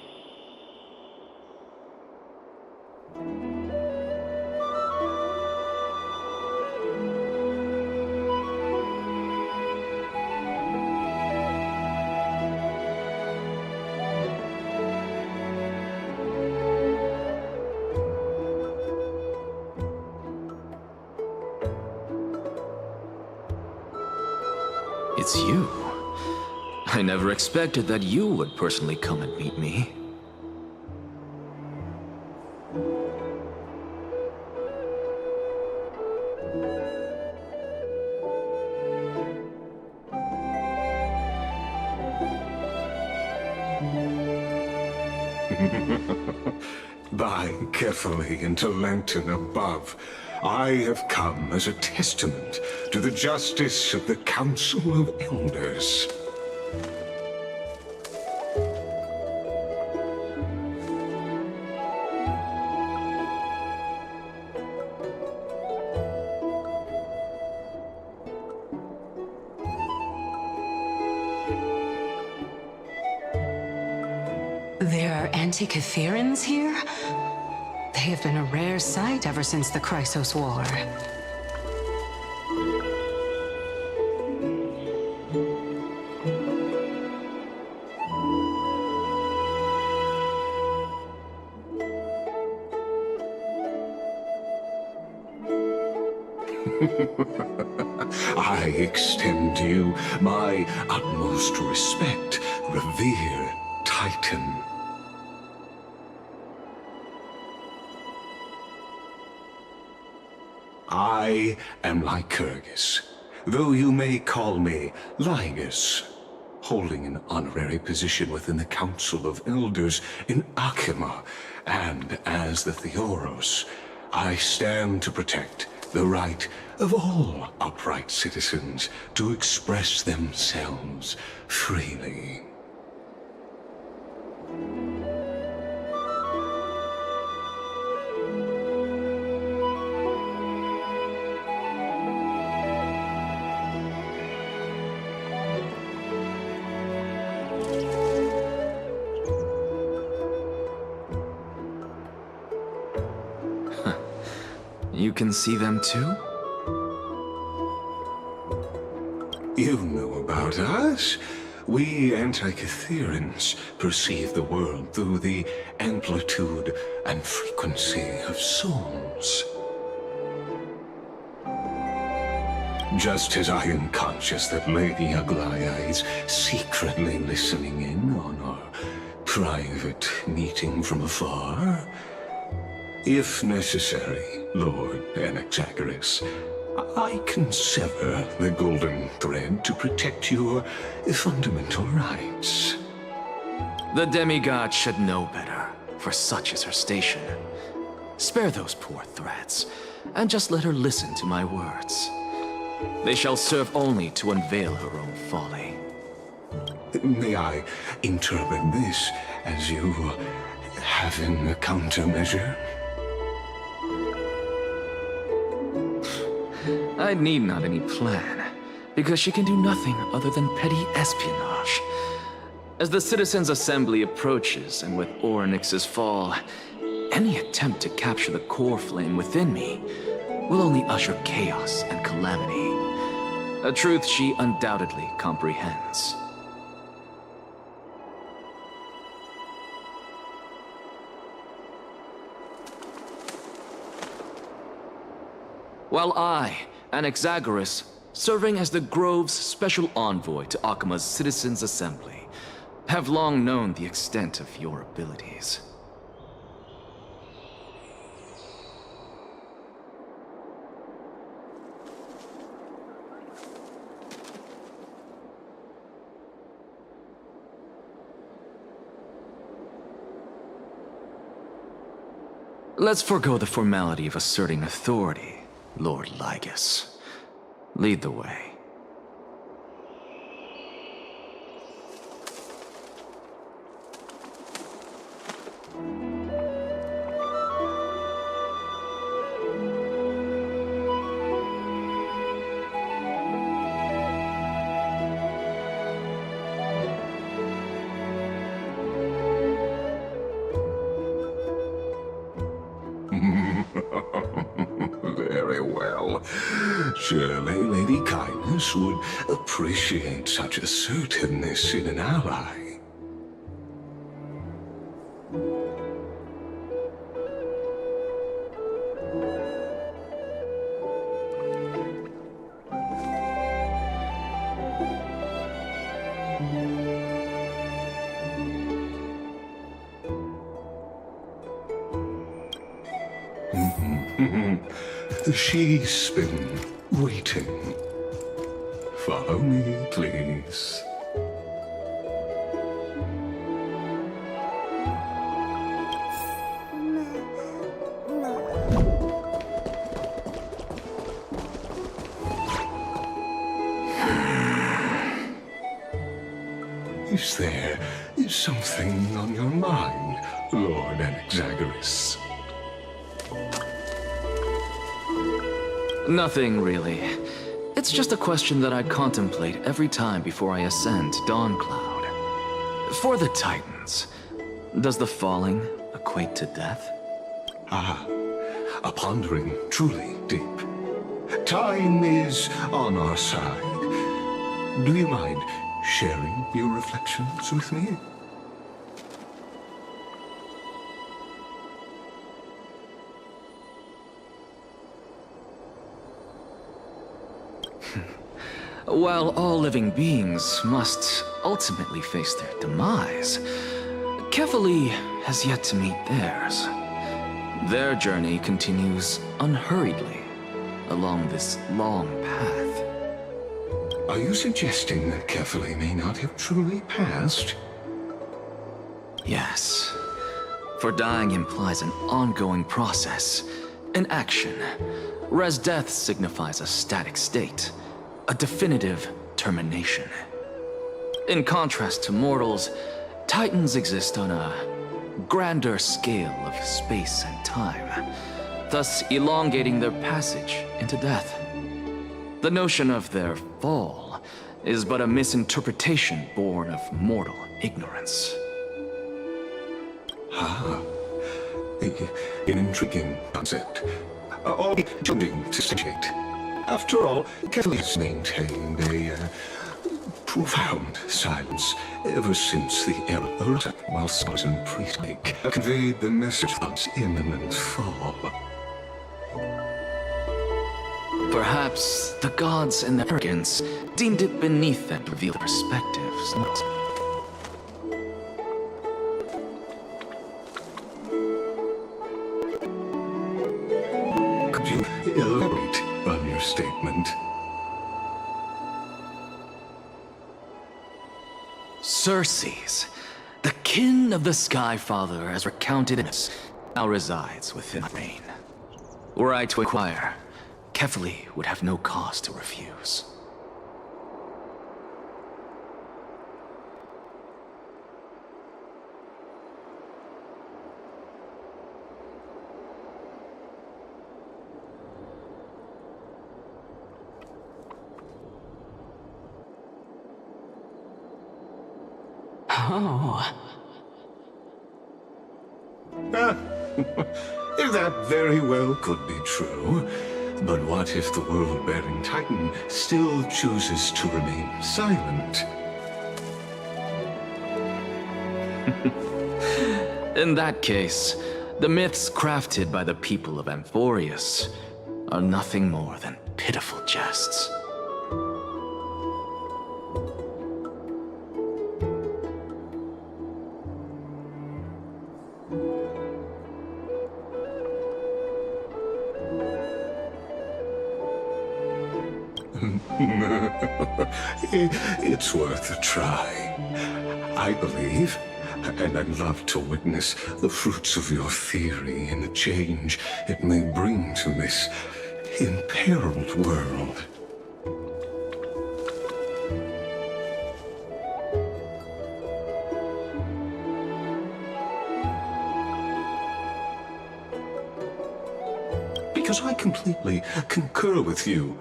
G: It's you. I never expected that you would personally come and meet me.
K: By carefully into lantern above, I have come as a testament to the justice of the Council of Elders.
J: There are Antikytherans here? They have been a rare sight ever since the Chrysos War.
K: I extend to you my utmost respect, revered Titan. I am Lycurgus, though you may call me Lygus, holding an honorary position within the Council of Elders in Akima, and as the Theoros, I stand to protect the right of all upright citizens to express themselves freely.
G: You can see them too?
K: You know about us. We Antikytherans perceive the world through the amplitude and frequency of souls. Just as I am conscious that Lady Aglaya is secretly listening in on our private meeting from afar, if necessary, Lord Enexagoras, I can sever the golden thread to protect your fundamental rights.
G: The demigod should know better, for such is her station. Spare those poor threats, and just let her listen to my words. They shall serve only to unveil her own folly.
K: May I interpret this as you having a countermeasure?
G: I need not any plan, because she can do nothing other than petty espionage. As the Citizens' Assembly approaches, and with Orynyx's fall, any attempt to capture the core flame within me will only usher chaos and calamity. A truth she undoubtedly comprehends. While I, Enexagoras, serving as the Grove's special envoy to Akima's Citizens' Assembly, have long known the extent of your abilities. Let's forego the formality of asserting authority, Lord Lygus. Lead the way.
K: Very well. Surely Lady Kindness would appreciate such assertiveness in an ally. She's been waiting. Follow me, please. Is there something on your mind, Lord Anaxagoras?
G: Nothing, really. It's just a question that I contemplate every time before I ascend Dawncloud. For the Titans, does the falling equate to death?
K: Ah, a pondering truly deep. Time is on our side. Do you mind sharing your reflections with me?
G: While all living beings must ultimately face their demise, Kefali has yet to meet theirs. Their journey continues unhurriedly along this long path.
K: Are you suggesting that Kefali may not have truly passed?
G: Yes. For dying implies an ongoing process, an action, whereas death signifies a static state, a definitive termination. In contrast to mortals, Titans exist on a grander scale of space and time, thus elongating their passage into death. The notion of their fall is but a misinterpretation born of mortal ignorance.
K: Ah, an intriguing concept. All challenging to subject. After all, Kefali's maintained a profound silence ever since the era arose, while scholars and priests conveyed the message of its imminent fall.
G: Perhaps the gods in their arrogance deemed it beneath them to reveal their perspectives.
K: Could you elaborate on your statement?
G: Circes, the kin of the Skyfather, as recounted in us, now resides within my reign. Were I to inquire, Kefali would have no cause to refuse.
I: Oh.
K: That very well could be true. But what if the world-bearing Titan still chooses to remain silent?
G: In that case, the myths crafted by the people of Amphorius are nothing more than pitiful jests.
K: It's worth a try. I believe and I'd love to witness the fruits of your theory and the change it may bring to this imperiled world. Because I completely concur with you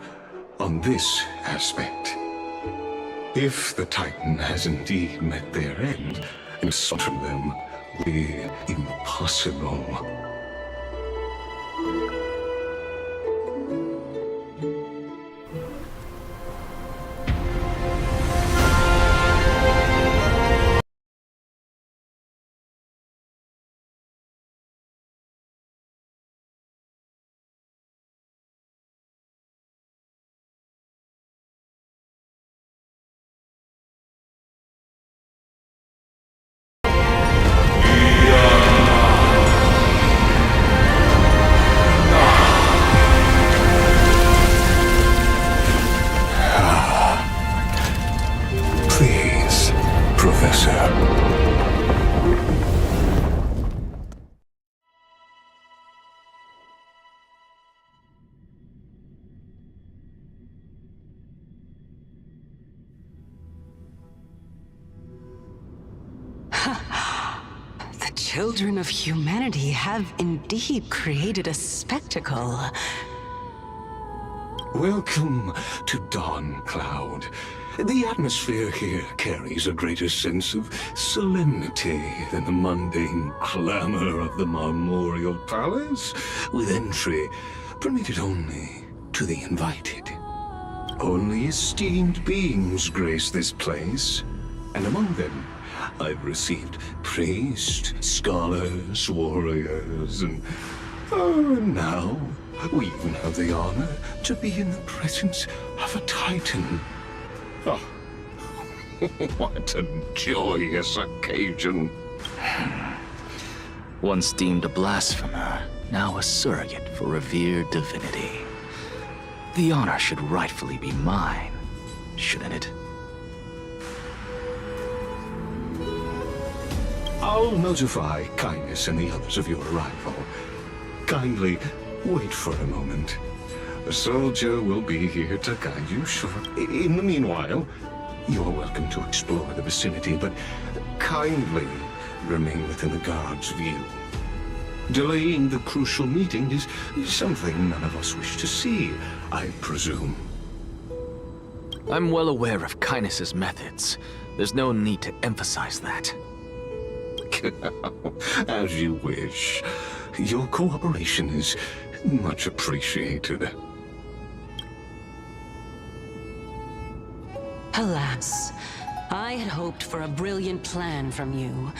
K: on this aspect. If the Titan has indeed met their end, and slaughter them would be impossible. Please, Professor.
J: The children of humanity have indeed created a spectacle.
K: Welcome to Dawn Cloud. The atmosphere here carries a greater sense of solemnity than the mundane clamor of the Marmorial Palace, with entry permitted only to the invited. Only esteemed beings grace this place, and among them I've received priests, scholars, warriors, and now we even have the honor to be in the presence of a Titan. Oh, what a joyous occasion.
G: Once deemed a blasphemer, now a surrogate for revered divinity. The honor should rightfully be mine, shouldn't it?
K: I'll notify Kindness and the others of your arrival. Kindly wait for a moment. A soldier will be here to guide you shortly. In the meanwhile, you are welcome to explore the vicinity, but kindly remain within the guard's view. Delaying the crucial meeting is something none of us wish to see, I presume.
G: I'm well aware of Kindness's methods. There's no need to emphasize that.
K: As you wish. Your cooperation is much appreciated.
J: Alas, I had hoped for a brilliant plan from you,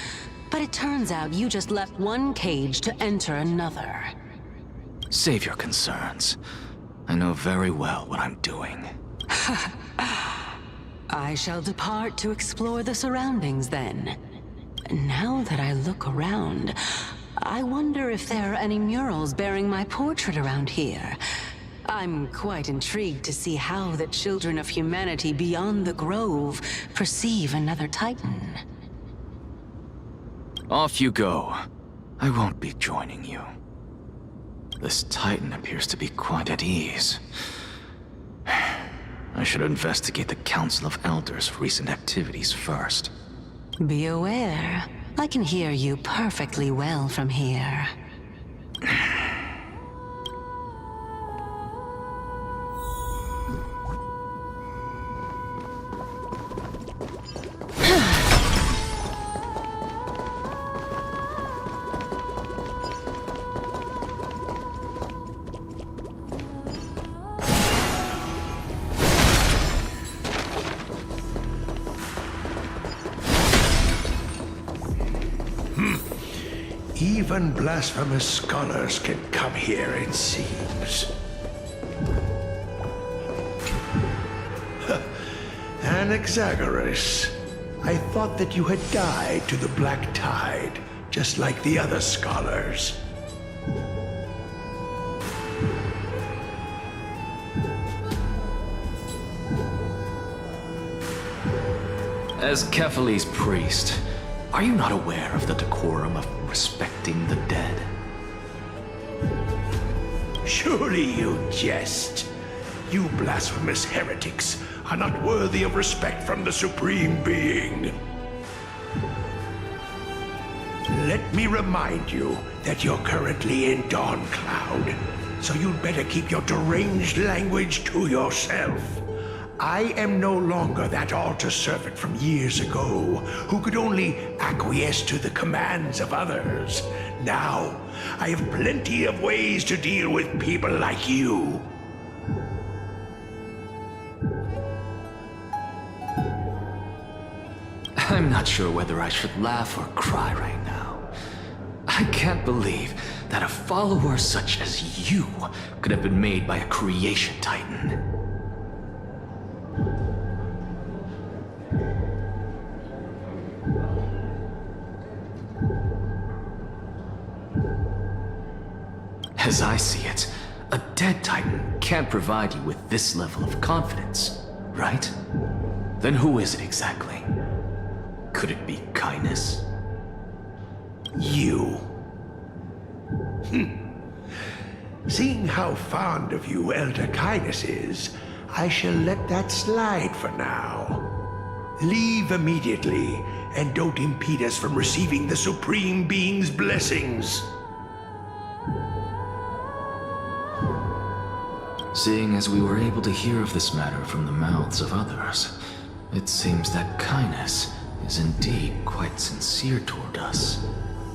J: but it turns out you just left one cage to enter another.
G: Save your concerns. I know very well what I'm doing.
J: I shall depart to explore the surroundings then. Now that I look around, I wonder if there are any murals bearing my portrait around here. I'm quite intrigued to see how the children of humanity beyond the Grove perceive another Titan.
G: Off you go. I won't be joining you. This Titan appears to be quite at ease. I should investigate the Council of Elders' recent activities first.
J: Be aware, I can hear you perfectly well from here.
L: Even blasphemous scholars can come here, it seems. Anaxagoras, I thought that you had died to the Black Tide, just like the other scholars.
G: As Kephales's priest, Are you not aware of the decorum of respecting the dead?
L: Surely you jest. You blasphemous heretics are not worthy of respect from the Supreme Being. Let me remind you that you're currently in Dawn Cloud, so you'd better keep your deranged language to yourself. I am no longer that altar servant from years ago who could only acquiesce to the commands of others. Now, I have plenty of ways to deal with people like you.
G: I'm not sure whether I should laugh or cry right now. I can't believe that a follower such as you could have been made by a creation titan. As I see it, a dead titan can't provide you with this level of confidence, right? Then who is it exactly? Could it be kindness?
L: You. Seeing how fond of you Elder Kindness is, I shall let that slide for now. Leave immediately, and don't impede us from receiving the Supreme Being's blessings.
G: Seeing as we were able to hear of this matter from the mouths of others, it seems that kindness is indeed quite sincere toward us.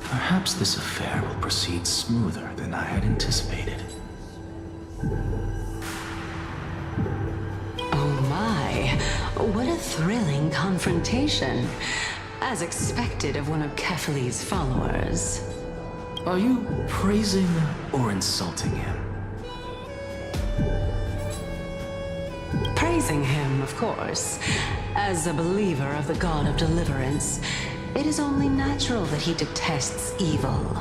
G: Perhaps this affair will proceed smoother than I had anticipated.
J: Oh my, what a thrilling confrontation. As expected of one of Kefali's followers.
G: Are you praising or insulting him?
J: Praising him, of course. As a believer of the God of Deliverance, it is only natural that he detests evil.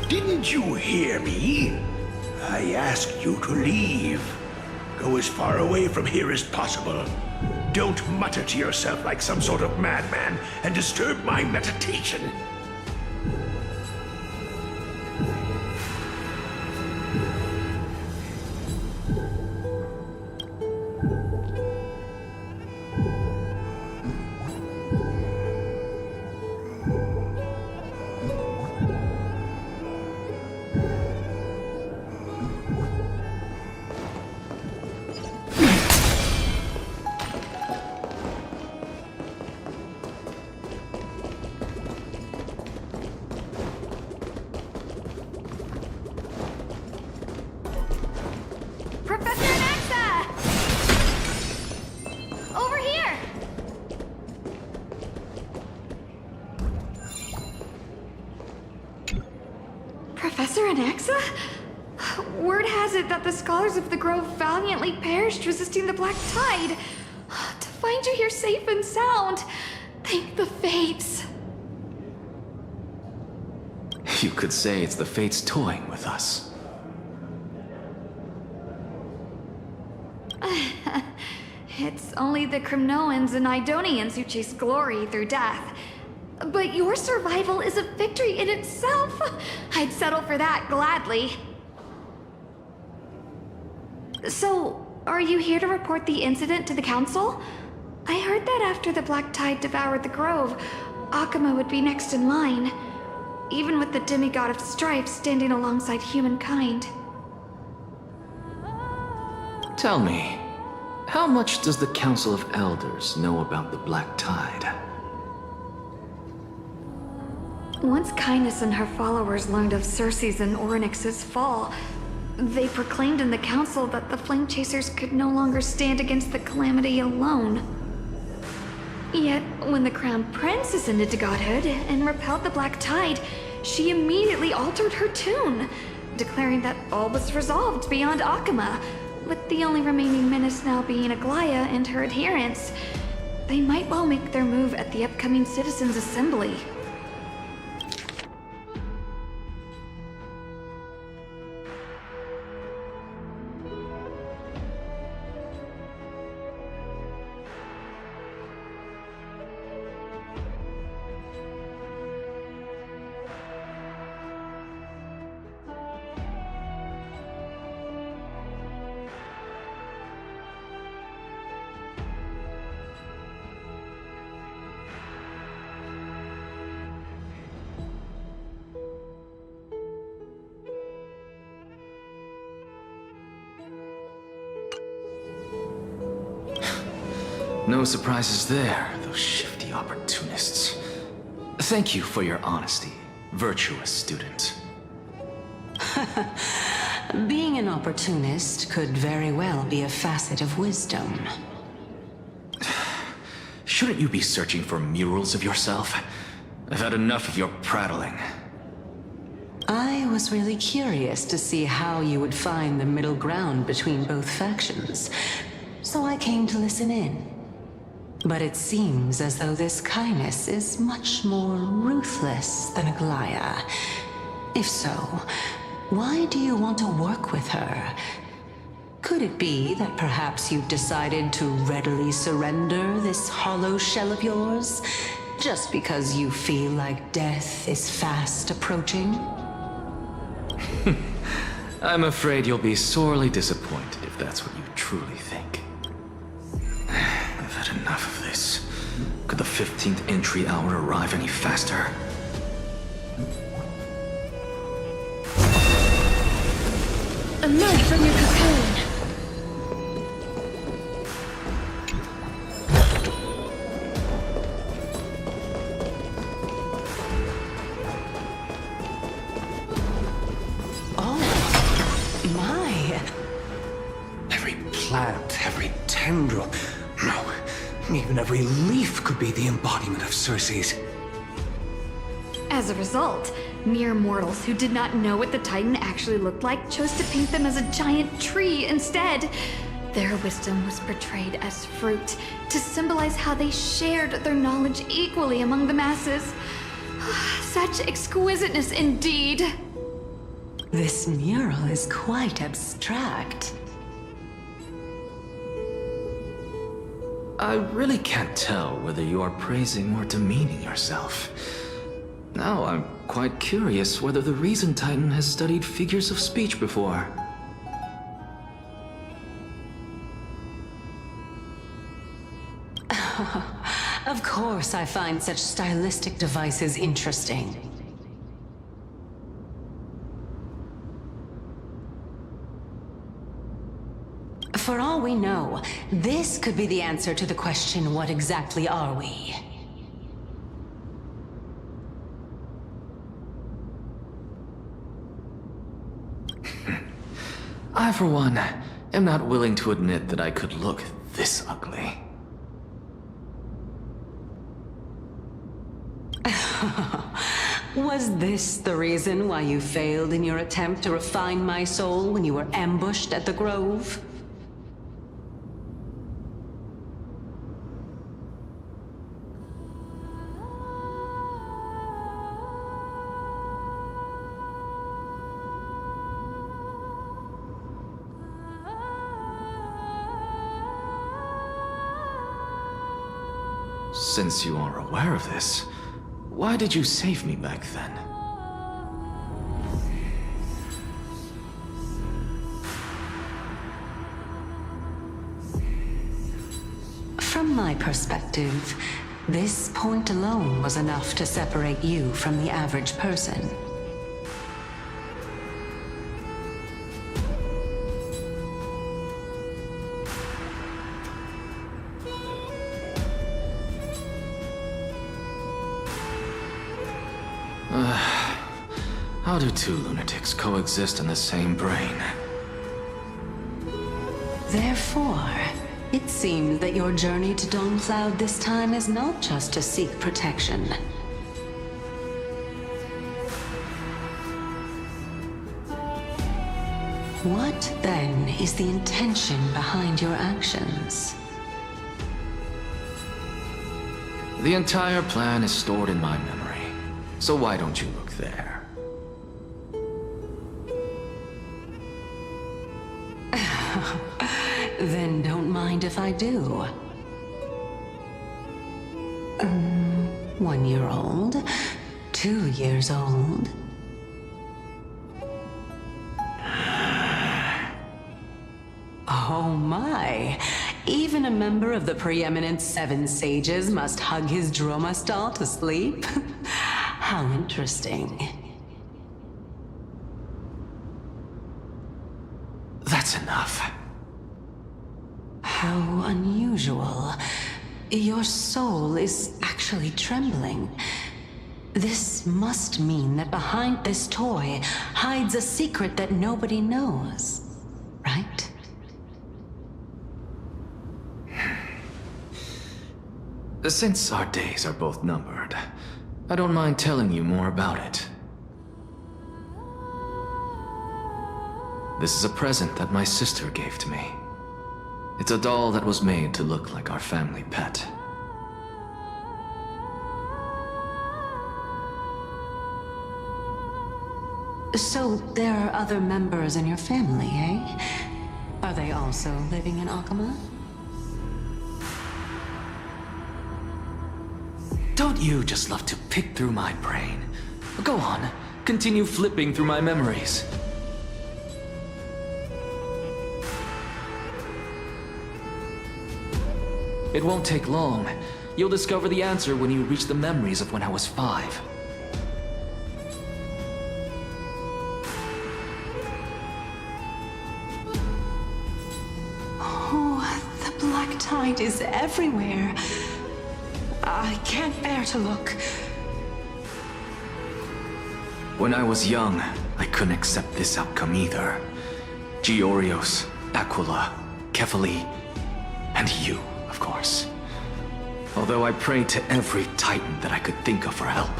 L: Didn't you hear me? I asked you to leave. Go as far away from here as possible. Don't mutter to yourself like some sort of madman and disturb my meditation.
M: Professor Anaxa? Word has it that the scholars of the Grove valiantly perished resisting the Black Tide. To find you here safe and sound, thank the Fates.
G: You could say it's the Fates toying with us.
M: It's only the Cremnoans and Idonians who chase glory through death. But your survival is a victory in itself. I'd settle for that gladly. So, are you here to report the incident to the Council? I heard that after the Black Tide devoured the Grove, Akama would be next in line, even with the demigod of strife standing alongside humankind.
G: Tell me, how much does the Council of Elders know about the Black Tide?
M: Once Kindness and her followers learned of Cersei's and Orynyx's fall, they proclaimed in the council that the Flame Chasers could no longer stand against the calamity alone. Yet, when the Crown Prince ascended to godhood and repelled the Black Tide, she immediately altered her tune, declaring that all was resolved beyond Akama, with the only remaining menace now being Aglaya and her adherents. They might well make their move at the upcoming Citizens' Assembly.
G: No surprises there, those shifty opportunists. Thank you for your honesty, virtuous student.
J: Being an opportunist could very well be a facet of wisdom.
G: Shouldn't you be searching for murals of yourself? I've had enough of your prattling.
J: I was really curious to see how you would find the middle ground between both factions, so I came to listen in. But it seems as though this kindness is much more ruthless than Aglaya. If so, why do you want to work with her? Could it be that perhaps you've decided to readily surrender this hollow shell of yours, just because you feel like death is fast approaching?
G: I'm afraid you'll be sorely disappointed if that's what you truly think. I've had enough of this. Could the 15th entry hour arrive any faster?
B: Emerge from your cocoon.
L: Every plant, every tendril, no, even every leaf could be the embodiment of Circe's.
M: As a result, mere mortals who did not know what the Titan actually looked like chose to paint them as a giant tree instead. Their wisdom was portrayed as fruit, to symbolize how they shared their knowledge equally among the masses. Such exquisiteness indeed.
J: This mural is quite abstract.
G: I really can't tell whether you are praising or demeaning yourself. Now I'm quite curious whether the Reason Titan has studied figures of speech before.
J: Of course I find such stylistic devices interesting. For all we know, this could be the answer to the question, what exactly are we?
G: I, for one, am not willing to admit that I could look this ugly.
J: Was this the reason why you failed in your attempt to refine my soul when you were ambushed at the Grove?
G: Since you are aware of this, why did you save me back then?
J: From my perspective, this point alone was enough to separate you from the average person.
G: How do two lunatics coexist in the same brain?
J: Therefore, it seems that your journey to Dawn-Cloud this time is not just to seek protection. What, then, is the intention behind your actions?
G: The entire plan is stored in my memory, so why don't you look there?
J: Then don't mind if I do. 1 year old, 2 years old. Oh my! Even a member of the preeminent 7 sages must hug his Dromas doll to sleep? How interesting.
G: That's enough.
J: How unusual. Your soul is actually trembling. This must mean that behind this toy hides a secret that nobody knows, right?
G: Since our days are both numbered, I don't mind telling you more about it. This is a present that my sister gave to me. It's a doll that was made to look like our family pet.
J: So there are other members in your family, eh? Are they also living in Akama?
G: Don't you just love to pick through my brain? Go on, continue flipping through my memories. It won't take long. You'll discover the answer when you reach the memories of when I was 5.
J: Oh, the black tide is everywhere. I can't bear to look.
G: When I was young, I couldn't accept this outcome either. Georios, Aquila, Kefali, and you, of course. Although I prayed to every titan that I could think of for help,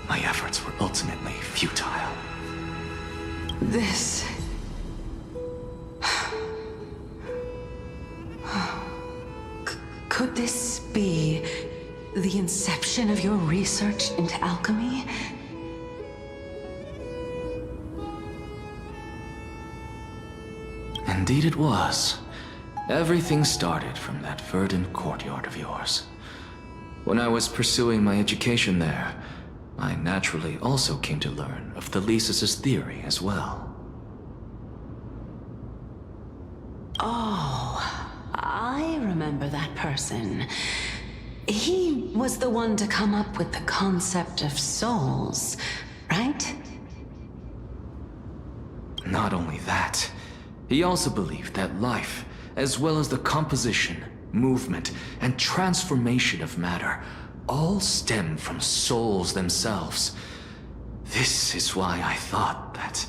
G: my efforts were ultimately futile.
J: This... Could this be the inception of your research into alchemy?
G: Indeed it was. Everything started from that verdant courtyard of yours. When I was pursuing my education there, I naturally also came to learn of Thelesis' theory as well.
J: Oh, I remember that person. He was the one to come up with the concept of souls, right?
G: Not only that, he also believed that life, as well as the composition, movement, and transformation of matter, all stem from souls themselves. This is why I thought that,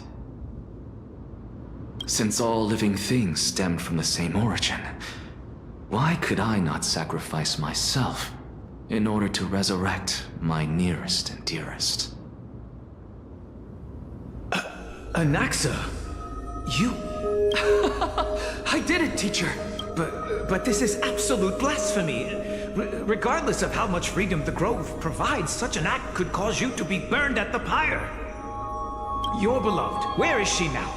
G: since all living things stemmed from the same origin, why could I not sacrifice myself in order to resurrect my nearest and dearest?
N: Anaxa, you...
G: I did it, teacher!
N: But this is absolute blasphemy. Regardless of how much freedom the Grove provides, such an act could cause you to be burned at the pyre. Your beloved, where is she now?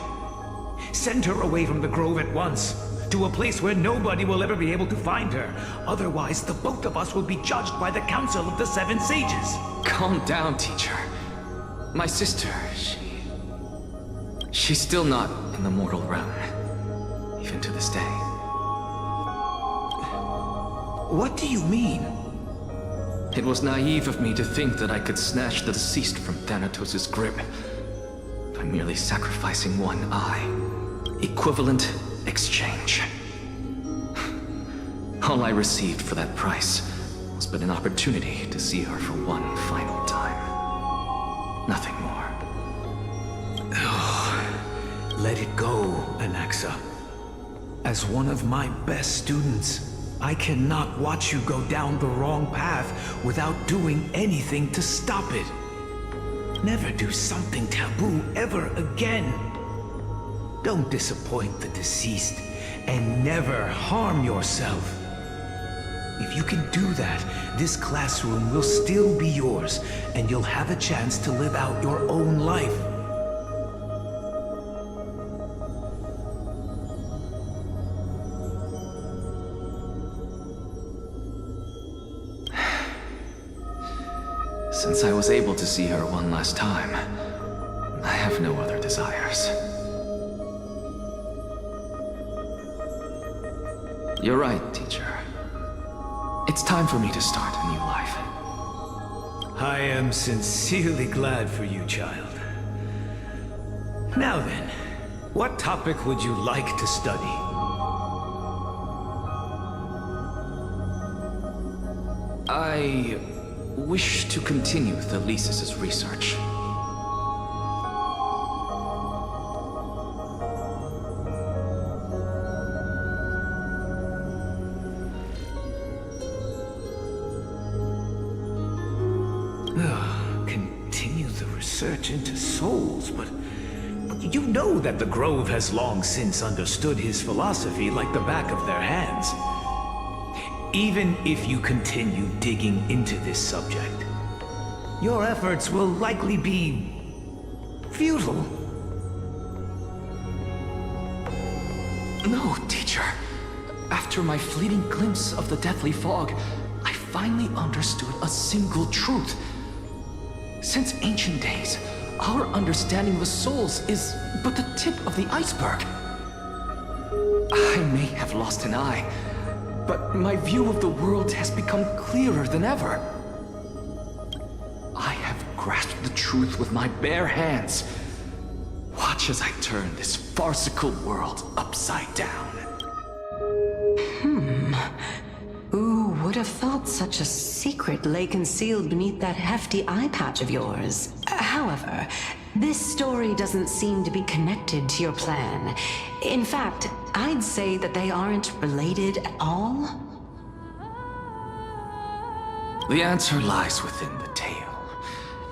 N: Send her away from the Grove at once, to a place where nobody will ever be able to find her. Otherwise, the both of us will be judged by the Council of the Seven Sages.
G: Calm down, teacher. My sister, she's still not in the mortal realm, even to this day.
N: What do you mean?
G: It was naive of me to think that I could snatch the deceased from Thanatos' grip by merely sacrificing one eye. Equivalent exchange. All I received for that price was but an opportunity to see her for one final time. Nothing more.
N: Oh, let it go, Anaxa. As one of my best students, I cannot watch you go down the wrong path without doing anything to stop it. Never do something taboo ever again. Don't disappoint the deceased, and never harm yourself. If you can do that, this classroom will still be yours, and you'll have a chance to live out your own life.
G: Since I was able to see her one last time, I have no other desires. You're right, teacher. It's time for me to start a new life.
N: I am sincerely glad for you, child. Now then, what topic would you like to study? I wish to continue Thelesis' research. Continue the research into souls, but you know that the Grove has long since understood his philosophy like the back of their hands. Even if you continue digging into this subject, your efforts will likely be futile. No, teacher. After my fleeting glimpse of the deathly fog, I finally understood a single truth. Since ancient days, our understanding of the souls is but the tip of the iceberg. I may have lost an eye, but my view of the world has become clearer than ever. I have grasped the truth with my bare hands. Watch as I turn this farcical world upside down.
J: Who would have thought such a secret lay concealed beneath that hefty eye patch of yours? However, this story doesn't seem to be connected to your plan. In fact, I'd say that they aren't related at all.
N: The answer lies within the tale.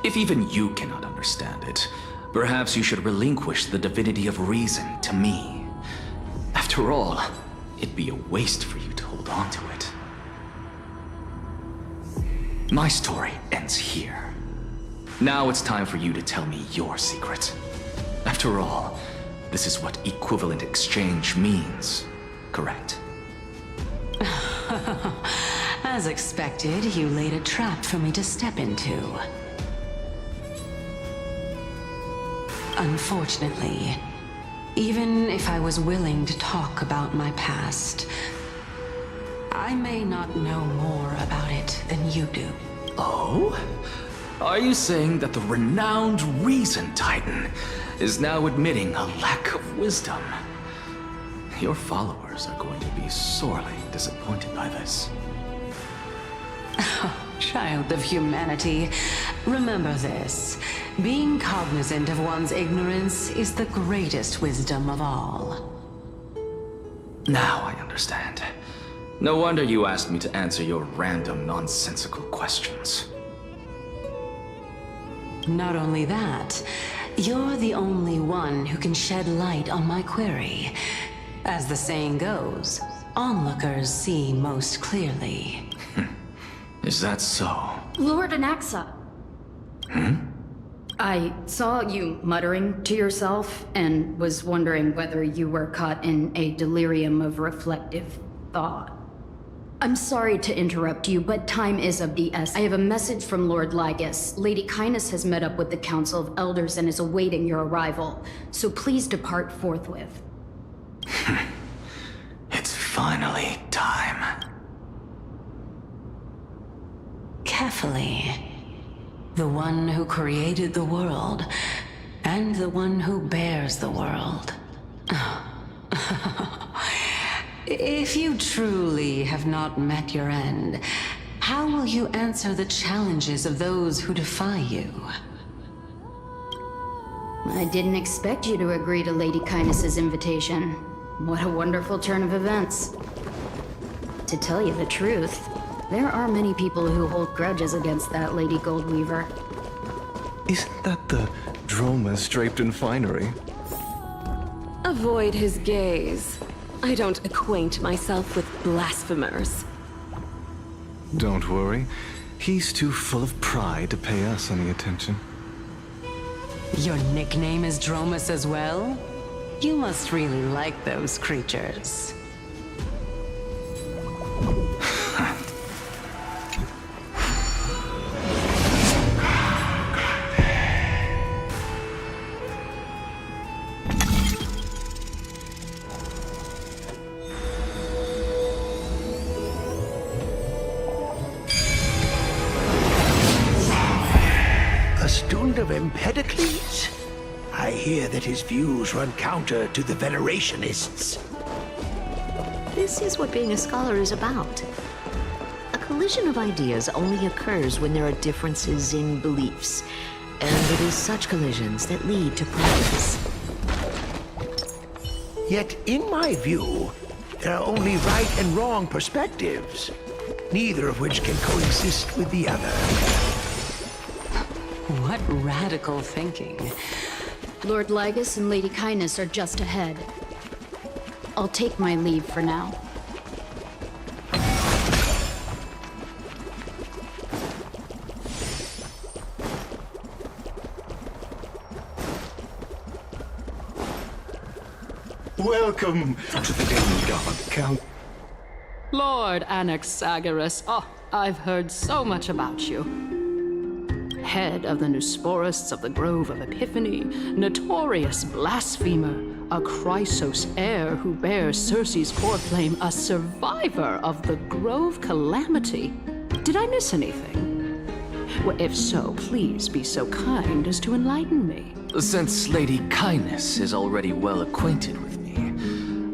N: If even you cannot understand it, perhaps you should relinquish the divinity of reason to me. After all, it'd be a waste for you to hold on to it. My story ends here. Now it's time for you to tell me your secret. After all, this is what equivalent exchange means, correct?
J: As expected, you laid a trap for me to step into. Unfortunately, even if I was willing to talk about my past, I may not know more about it than you do.
N: Oh? Are you saying that the renowned Reason Titan is now admitting a lack of wisdom? Your followers are going to be sorely disappointed by this.
J: Child of humanity, remember this. Being cognizant of one's ignorance is the greatest wisdom of all.
N: Now I understand. No wonder you asked me to answer your random, nonsensical questions.
J: Not only that, you're the only one who can shed light on my query. As the saying goes, onlookers see most clearly.
N: Is that so?
O: Lord Anaxa. I saw you muttering to yourself and was wondering whether you were caught in a delirium of reflective thought. I'm sorry to interrupt you, but time is of the essence. I have a message from Lord Lygus. Lady Kindness has met up with the Council of Elders and is awaiting your arrival, so please depart forthwith.
N: It's finally time.
J: Carefully. The one who created the world, and the one who bears the world. If you truly have not met your end, how will you answer the challenges of those who defy you?
O: I didn't expect you to agree to Lady Kindness's invitation. What a wonderful turn of events. To tell you the truth, there are many people who hold grudges against that Lady Goldweaver.
P: Isn't that the Dromas draped in finery?
Q: Avoid his gaze. I don't acquaint myself with blasphemers.
P: Don't worry. He's too full of pride to pay us any attention.
J: Your nickname is Dromas as well? You must really like those creatures.
L: A student of Empedocles? I hear that his views run counter to the Venerationists.
R: This is what being a scholar is about. A collision collision of ideas only occurs when there are differences in beliefs. And it is such collisions that lead to problems.
L: Yet, in my view, there are only right and wrong perspectives, neither of which can coexist with the other.
Q: What radical thinking.
O: Lord Lygus and Lady Kindness are just ahead. I'll take my leave for now.
K: Welcome to the demigod, Count.
S: Lord Anaxagoras. Oh, I've heard so much about you. Head of the Nusporists of the Grove of Epiphany, notorious blasphemer, a Chrysos heir who bears Circe's core flame, a survivor of the Grove calamity. Did I miss anything? Well, if so, please be so kind as to enlighten me.
F: Since Lady Kindness is already well acquainted with me,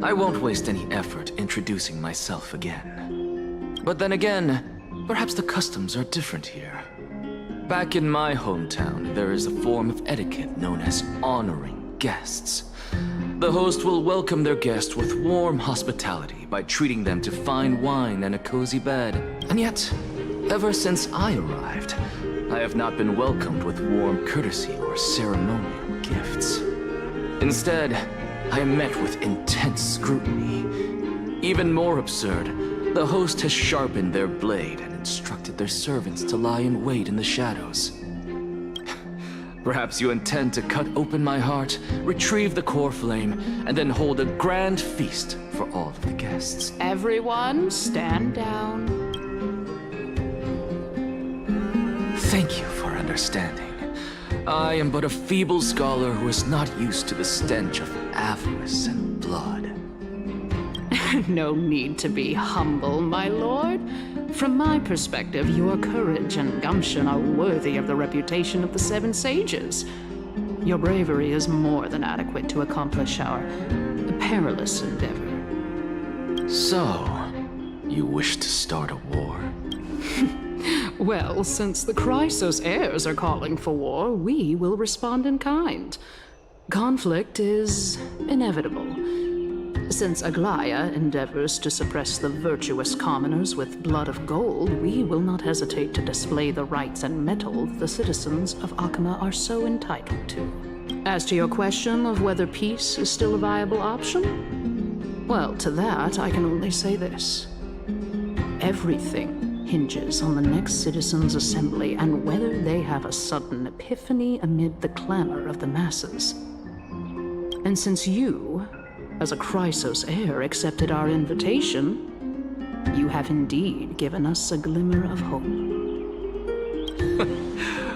F: I won't waste any effort introducing myself again. But then again, perhaps the customs are different here. Back in my hometown, there is a form of etiquette known as honoring guests. The host will welcome their guest with warm hospitality by treating them to fine wine and a cozy bed. And yet, ever since I arrived, I have not been welcomed with warm courtesy or ceremonial gifts. Instead, I am met with intense scrutiny. Even more absurd, the host has sharpened their blade and instructed their servants to lie in wait in the shadows. Perhaps you intend to cut open my heart, retrieve the core flame, and then hold a grand feast for all of the guests.
S: Everyone, stand down.
F: Thank you for understanding. I am but a feeble scholar who is not used to the stench of avarice and blood.
S: No need to be humble, my lord. From my perspective, your courage and gumption are worthy of the reputation of the Seven Sages. Your bravery is more than adequate to accomplish our perilous endeavor.
F: So, you wish to start a war?
S: Well, since the Chrysos heirs are calling for war, we will respond in kind. Conflict is inevitable. Since Aglaya endeavors to suppress the virtuous commoners with blood of gold, we will not hesitate to display the rights and mettle the citizens of Akima are so entitled to. As to your question of whether peace is still a viable option, well, to that I can only say this. Everything hinges on the next citizens' assembly and whether they have a sudden epiphany amid the clamor of the masses. And since you, as a Chrysos heir, accepted our invitation, you have indeed given us a glimmer of hope.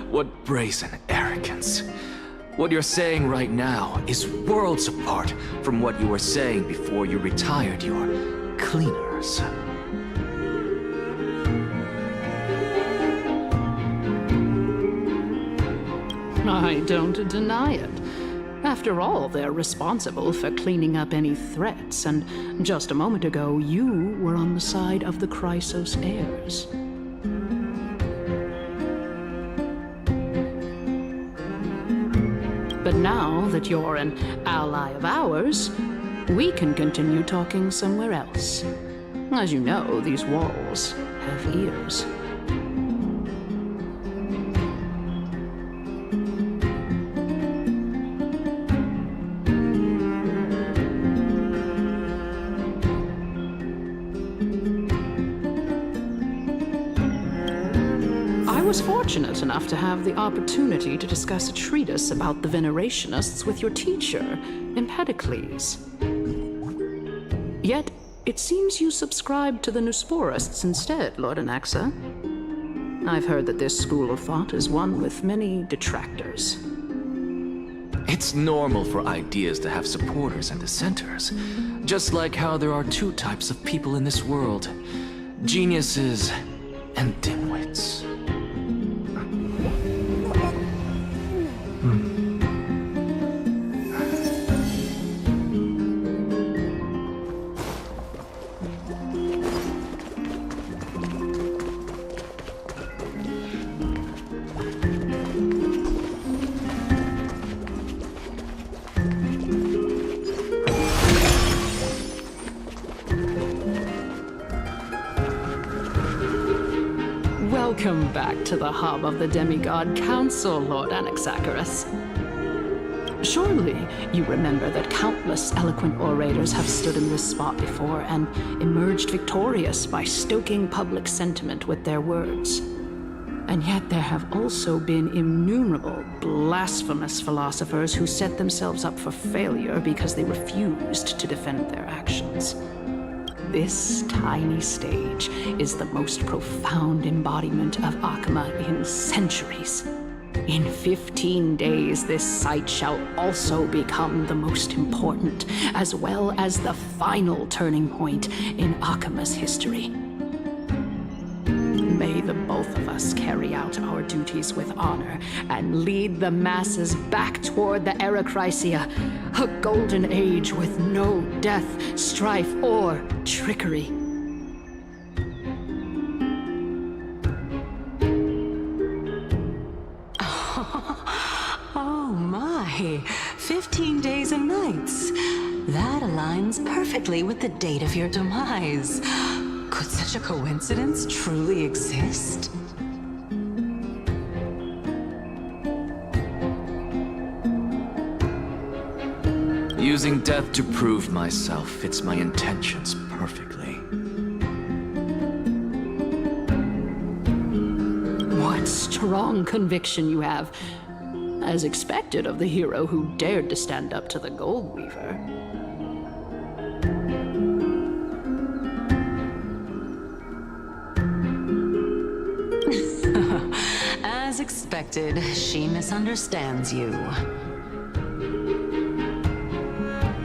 F: What brazen arrogance. What you're saying right now is worlds apart from what you were saying before you retired your cleaners.
S: I don't deny it. After all, they're responsible for cleaning up any threats, and just a moment ago, you were on the side of the Chrysos heirs. But now that you're an ally of ours, we can continue talking somewhere else. As you know, these walls have ears. I was fortunate enough to have the opportunity to discuss a treatise about the Venerationists with your teacher, Empedocles. Yet, it seems you subscribe to the Nusporists instead, Lord Anaxa. I've heard that this school of thought is one with many detractors.
F: It's normal for ideas to have supporters and dissenters, just like how there are two types of people in this world: geniuses and dimwits.
S: Welcome back to the hub of the Demigod Council, Lord Anaxagoras. Surely you remember that countless eloquent orators have stood in this spot before and emerged victorious by stoking public sentiment with their words. And yet there have also been innumerable blasphemous philosophers who set themselves up for failure because they refused to defend their actions. This tiny stage is the most profound embodiment of Akama in centuries. In 15 days, this site shall also become the most important, as well as the final turning point in Akama's history. May the both of us carry out our duties with honor and lead the masses back toward the Erechrysia, a golden age with no death, strife, or trickery.
J: Oh my, 15 days and nights. That aligns perfectly with the date of your demise. Could such a coincidence truly exist?
H: Using death to prove myself fits my intentions perfectly.
S: What strong conviction you have, as expected of the hero who dared to stand up to the Gold Weaver.
J: As expected, she misunderstands you.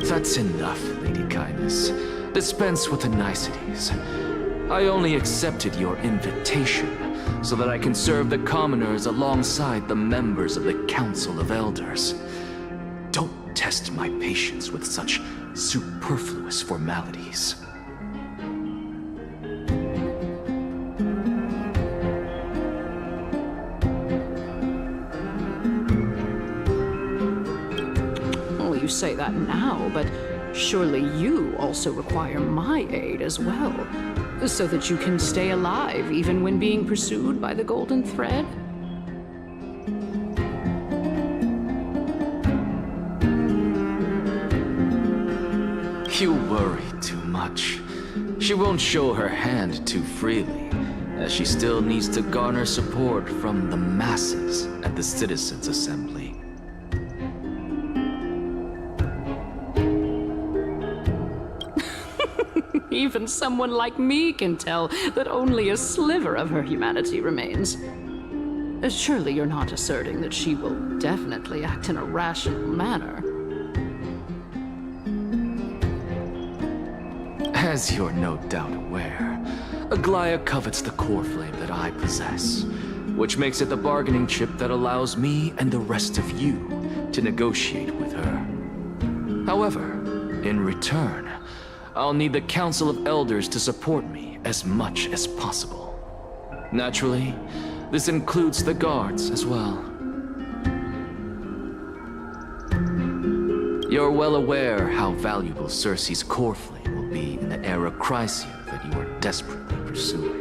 H: That's enough, Lady Kindness. Dispense with the niceties. I only accepted your invitation so that I can serve the commoners alongside the members of the Council of Elders. Don't test my patience with such superfluous formalities.
S: Well, you say that now, but surely you also require my aid as well, so that you can stay alive even when being pursued by the Golden Thread?
H: You worry too much. She won't show her hand too freely, as she still needs to garner support from the masses at the Citizens' Assembly.
S: Even someone like me can tell that only a sliver of her humanity remains. Surely you're not asserting that she will definitely act in a rational manner.
H: As you're no doubt aware, Aglaya covets the core flame that I possess, which makes it the bargaining chip that allows me and the rest of you to negotiate with her. However, in return, I'll need the Council of Elders to support me as much as possible. Naturally, this includes the guards as well. You're well aware how valuable Cersei's core flame will be in the Erechrysia that you are desperately pursuing.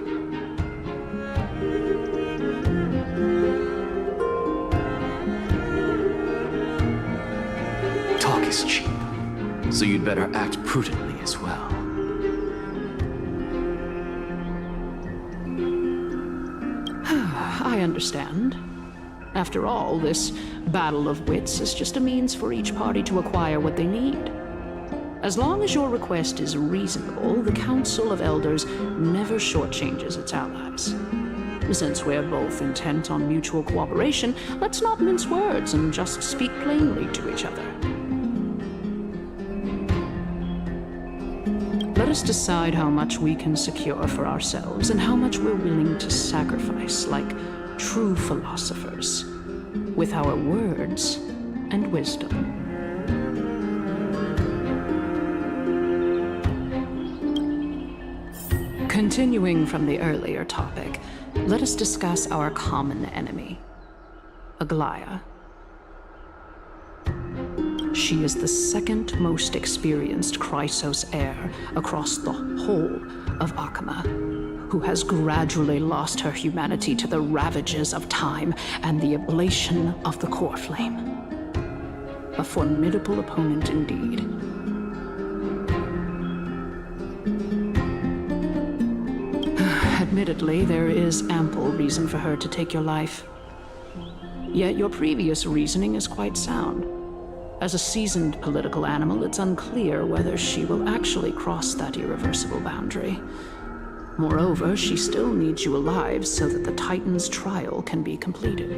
H: Talk is cheap, so you'd better act prudently as well.
S: I understand. After all, this battle of wits is just a means for each party to acquire what they need. As long as your request is reasonable, the Council of Elders never shortchanges its allies. Since we're both intent on mutual cooperation, let's not mince words and just speak plainly to each other. Let us decide how much we can secure for ourselves and how much we're willing to sacrifice, like true philosophers, with our words and wisdom. Continuing from the earlier topic, let us discuss our common enemy, Aglaya. She is the second most experienced Chrysos heir across the whole of Akama, who has gradually lost her humanity to the ravages of time and the ablation of the core flame. A formidable opponent indeed. Admittedly, there is ample reason for her to take your life. Yet your previous reasoning is quite sound. As a seasoned political animal, it's unclear whether she will actually cross that irreversible boundary. Moreover, she still needs you alive so that the Titan's trial can be completed.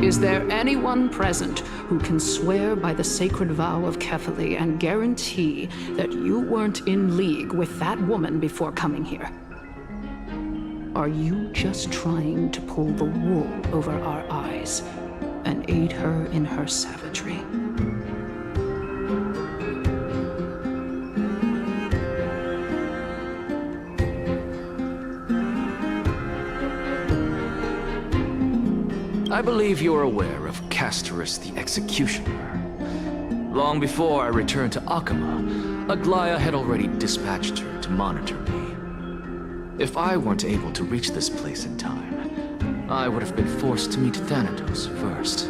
S: Is there anyone present who can swear by the sacred vow of Kefali and guarantee that you weren't in league with that woman before coming here? Are you just trying to pull the wool over our eyes and aid her in her savagery?
H: I believe you're aware of Castorus the Executioner. Long before I returned to Akama, Aglaya had already dispatched her to monitor me. If I weren't able to reach this place in time, I would have been forced to meet Thanatos first.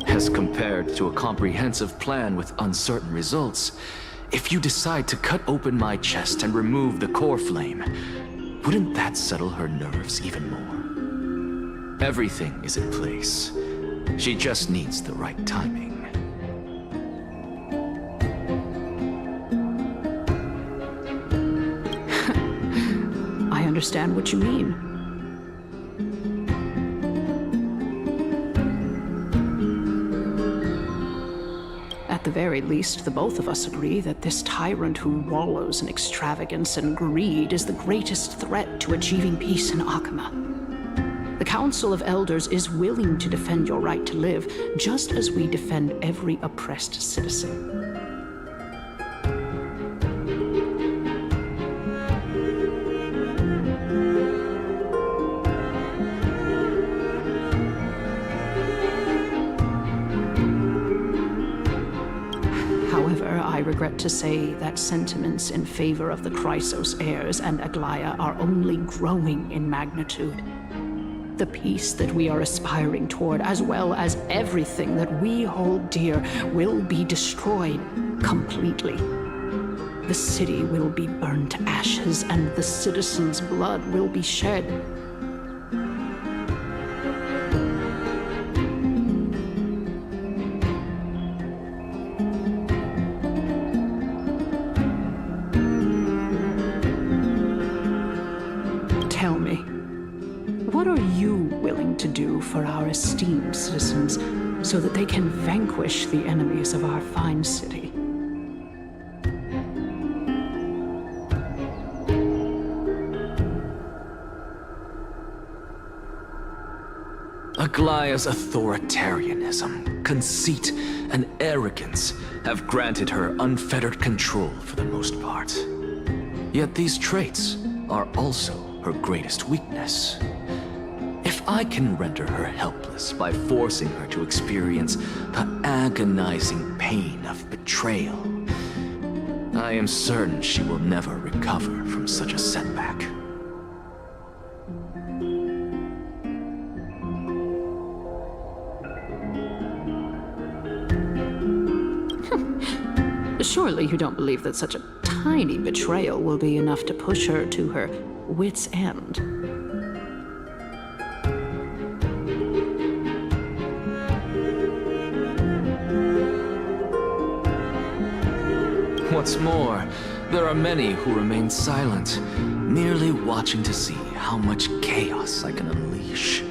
H: As compared to a comprehensive plan with uncertain results, if you decide to cut open my chest and remove the core flame, wouldn't that settle her nerves even more? Everything is in place. She just needs the right timing.
S: I understand what you mean. At the very least, the both of us agree that this tyrant who wallows in extravagance and greed is the greatest threat to achieving peace in Akama. The Council of Elders is willing to defend your right to live, just as we defend every oppressed citizen. However, I regret to say that sentiments in favor of the Chrysos heirs and Aglaya are only growing in magnitude. The peace that we are aspiring toward, as well as everything that we hold dear, will be destroyed completely. The city will be burned to ashes, and the citizens' blood will be shed. Tell me, what are you willing to do for our esteemed citizens so that they can vanquish the enemies of our fine city?
H: Aglaya's authoritarianism, conceit, and arrogance have granted her unfettered control for the most part. Yet these traits are also her greatest weakness. If I can render her helpless by forcing her to experience the agonizing pain of betrayal, I am certain she will never recover from such a setback.
S: Surely you don't believe that such a tiny betrayal will be enough to push her to her wit's end.
H: What's more, there are many who remain silent, merely watching to see how much chaos I can unleash.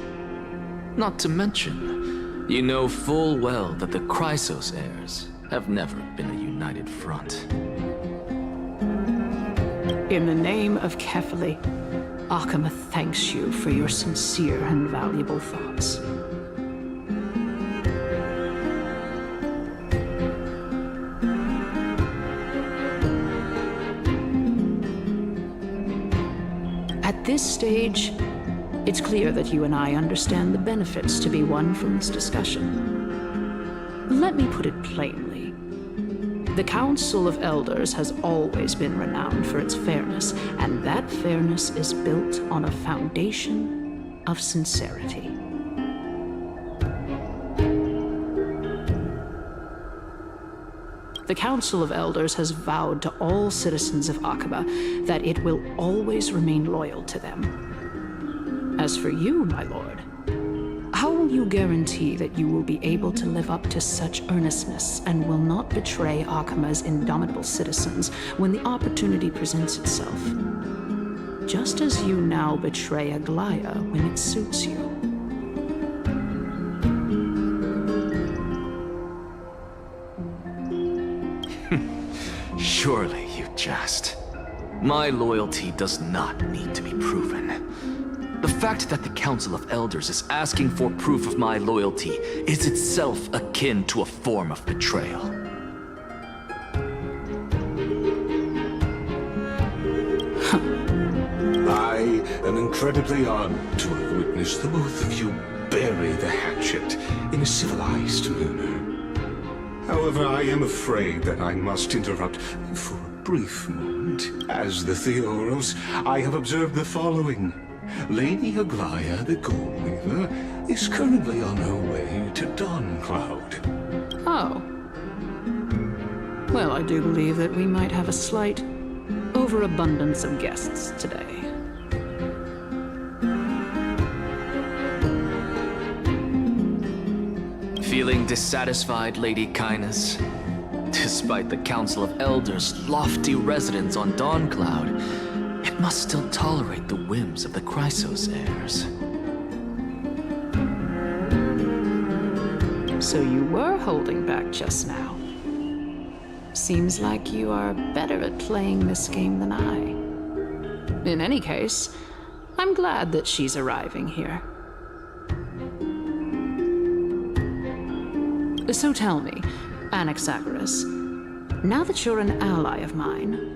H: Not to mention, you know full well that the Chrysos heirs have never been a united front.
S: In the name of Kefali, Akama thanks you for your sincere and valuable thoughts. At this stage, it's clear that you and I understand the benefits to be won from this discussion. Let me put it plainly. The Council of Elders has always been renowned for its fairness, and that fairness is built on a foundation of sincerity. The Council of Elders has vowed to all citizens of Akaba that it will always remain loyal to them. As for you, my lord, how will you guarantee that you will be able to live up to such earnestness and will not betray Akama's indomitable citizens when the opportunity presents itself? Just as you now betray Aglaya when it suits you.
H: Surely you jest. My loyalty does not need to be proven. The fact that the Council of Elders is asking for proof of my loyalty is itself akin to a form of betrayal.
K: I am incredibly honored to have witnessed the both of you bury the hatchet in a civilized manner. However, I am afraid that I must interrupt for a brief moment. As the Theoros, I have observed the following. Lady Aglaya, the Goldweaver, is currently on her way to Dawncloud.
S: Oh. Well, I do believe that we might have a slight overabundance of guests today.
H: Feeling dissatisfied, Lady Kindness? Despite the Council of Elders' lofty residence on Dawncloud, it must still tolerate the whims of the Chrysos heirs.
S: So you were holding back just now. Seems like you are better at playing this game than I. In any case, I'm glad that she's arriving here. So tell me, Anaxagoras, now that you're an ally of mine,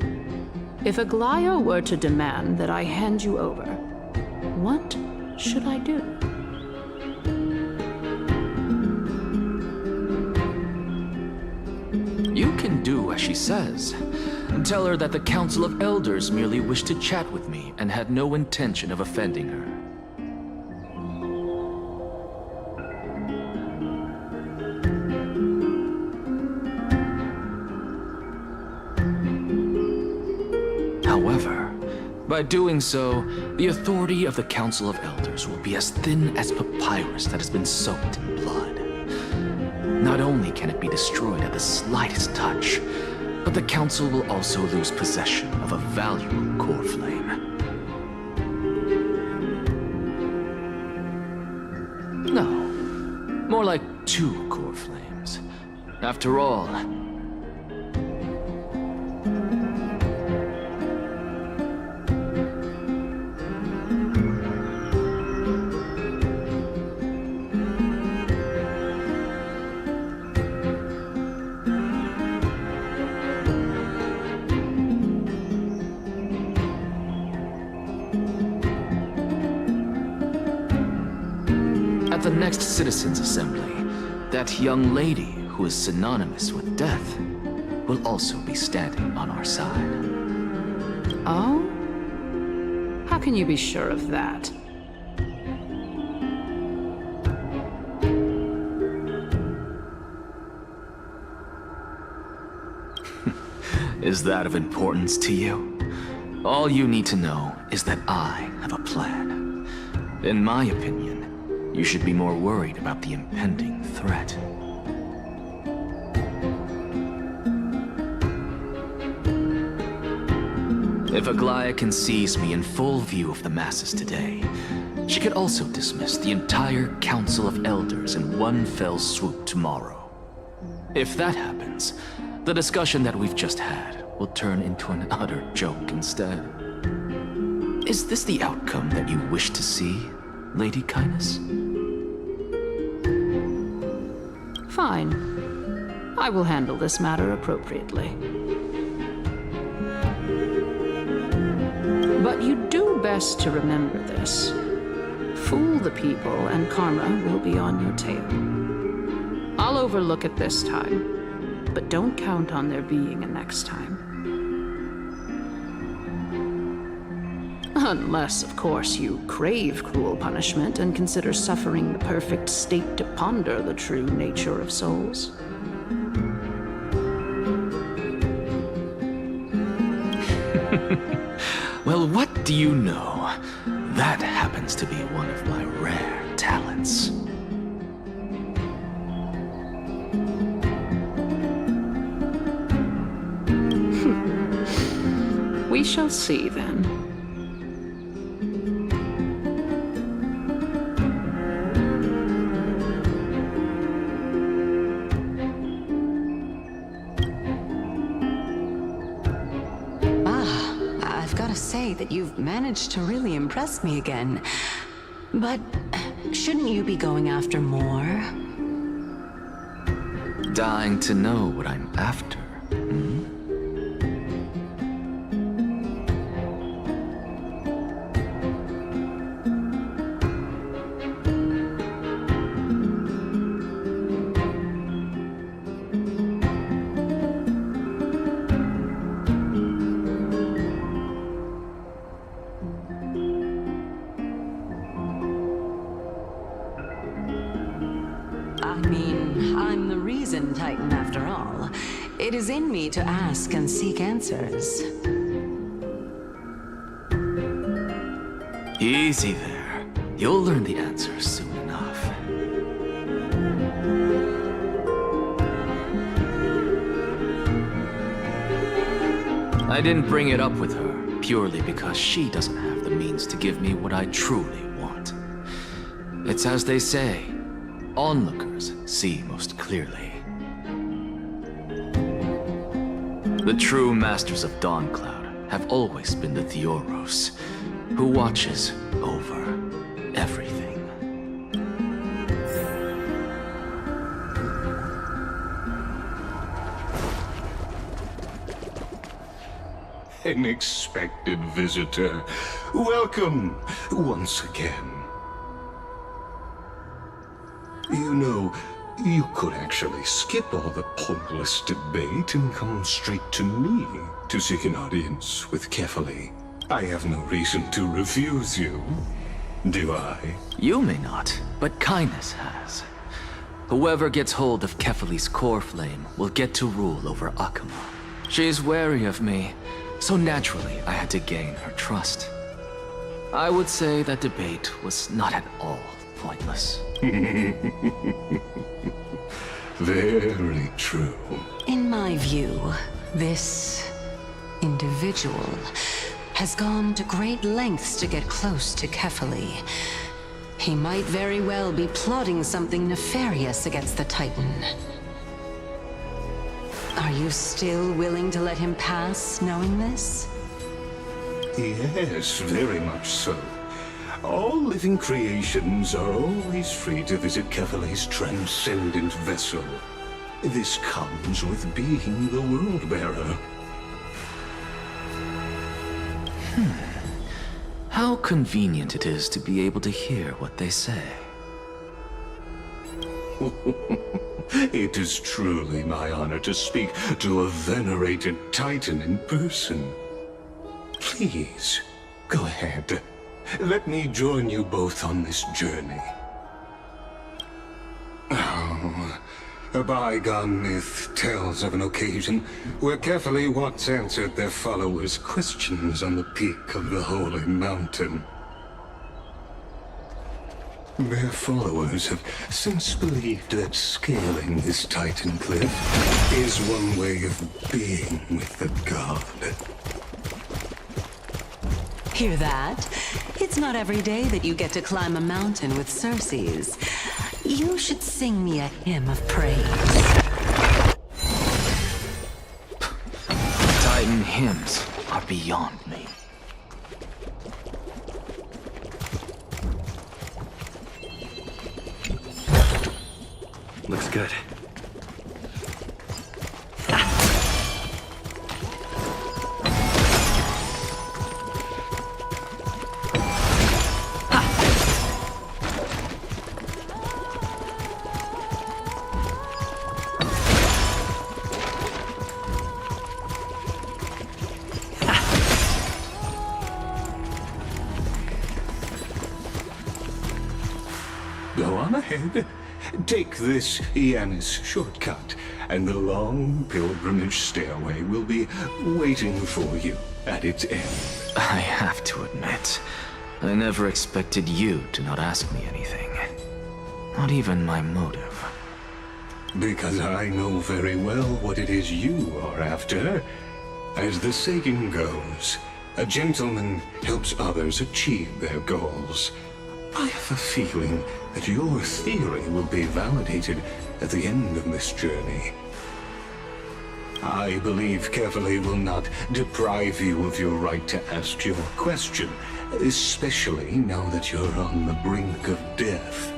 S: if Aglaya were to demand that I hand you over, what should I do?
H: You can do as she says. Tell her that the Council of Elders merely wished to chat with me and had no intention of offending her. However, by doing so, the authority of the Council of Elders will be as thin as papyrus that has been soaked in blood. Not only can it be destroyed at the slightest touch, but the Council will also lose possession of a valuable core flame. No, more like 2 core flames. After all, at the next Citizens' Assembly, that young lady who is synonymous with death will also be standing on our side.
S: Oh? How can you be sure of that?
H: Is that of importance to you? All you need to know is that I have a plan. In my opinion, you should be more worried about the impending threat. If Aglaya sees me in full view of the masses today, she could also dismiss the entire Council of Elders in one fell swoop tomorrow. If that happens, the discussion that we've just had will turn into an utter joke instead. Is this the outcome that you wish to see, Lady Kindness?
S: Fine. I will handle this matter appropriately. But you do best to remember this. Fool the people, and karma will be on your tail. I'll overlook it this time, but don't count on there being a next time. Unless, of course, you crave cruel punishment and consider suffering the perfect state to ponder the true nature of souls.
H: Well, what do you know? That happens to be one of my rare talents.
S: We shall see then.
J: That you've managed to really impress me again. But shouldn't you be going after more?
H: Dying to know what I'm after, hmm?
J: I'm the reason, Titan, after all. It is in me to ask and seek answers.
H: Easy there. You'll learn the answers soon enough. I didn't bring it up with her purely because she doesn't have the means to give me what I truly want. It's as they say, onlookers see most clearly. The true masters of Dawncloud have always been the Theoros, who watches over everything.
K: An expected visitor. Welcome once again. You know, you could actually skip all the pointless debate and come straight to me to seek an audience with Kefali. I have no reason to refuse you, do I?
H: You may not, but kindness has. Whoever gets hold of Kefali's core flame will get to rule over Akuma. She's wary of me, so naturally I had to gain her trust. I would say that debate was not at all pointless.
K: Very true.
J: In my view, this individual has gone to great lengths to get close to Kefali. He might very well be plotting something nefarious against the Titan. Are you still willing to let him pass, knowing this?
K: Yes, very much so. All living creations are always free to visit Kefali's transcendent vessel. This comes with being the World-Bearer.
H: How convenient it is to be able to hear what they say.
K: It is truly my honor to speak to a venerated Titan in person. Please, go ahead. Let me join you both on this journey. Oh, a bygone myth tells of an occasion where Kefali once answered their followers' questions on the peak of the holy mountain. Their followers have since believed that scaling this Titan cliff is one way of being with the god.
J: Hear that? It's not every day that you get to climb a mountain with Circes. You should sing me a hymn of praise.
H: Titan hymns are beyond me.
N: Looks good.
K: Go on ahead. Take this Yanis shortcut, and the long pilgrimage stairway will be waiting for you at its end.
G: I have to admit, I never expected you to not ask me anything. Not even my motive.
K: Because I know very well what it is you are after. As the saying goes, a gentleman helps others achieve their goals. I have a feeling that your theory will be validated at the end of this journey. I believe Kefali will not deprive you of your right to ask your question, especially now that you're on the brink of death.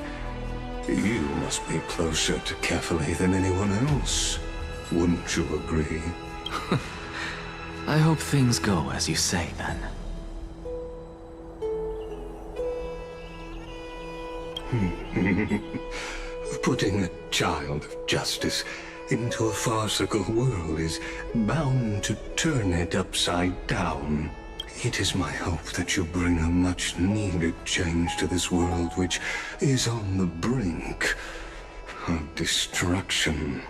K: You must be closer to Kefali than anyone else. Wouldn't you agree?
G: I hope things go as you say, then.
K: Putting a child of justice into a farcical world is bound to turn it upside down. It is my hope that you bring a much-needed change to this world which is on the brink of destruction.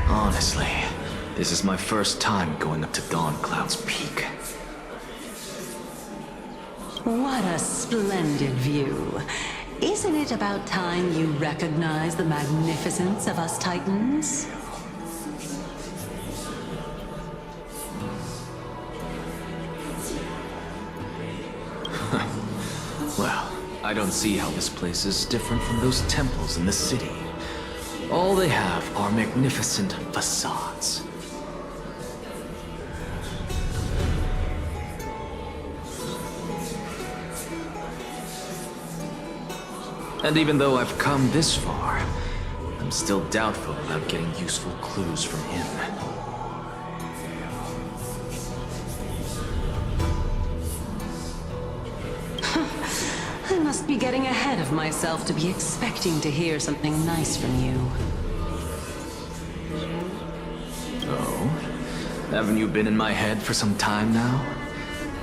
G: Honestly, this is my first time going up to Dawn Cloud's peak.
J: What a splendid view. Isn't it about time you recognize the magnificence of us Titans?
G: Well, I don't see how this place is different from those temples in the city. All they have are magnificent facades. And even though I've come this far, I'm still doubtful about getting useful clues from him.
J: I must be getting ahead of myself to be expecting to hear something nice from you.
G: Oh? Haven't you been in my head for some time now?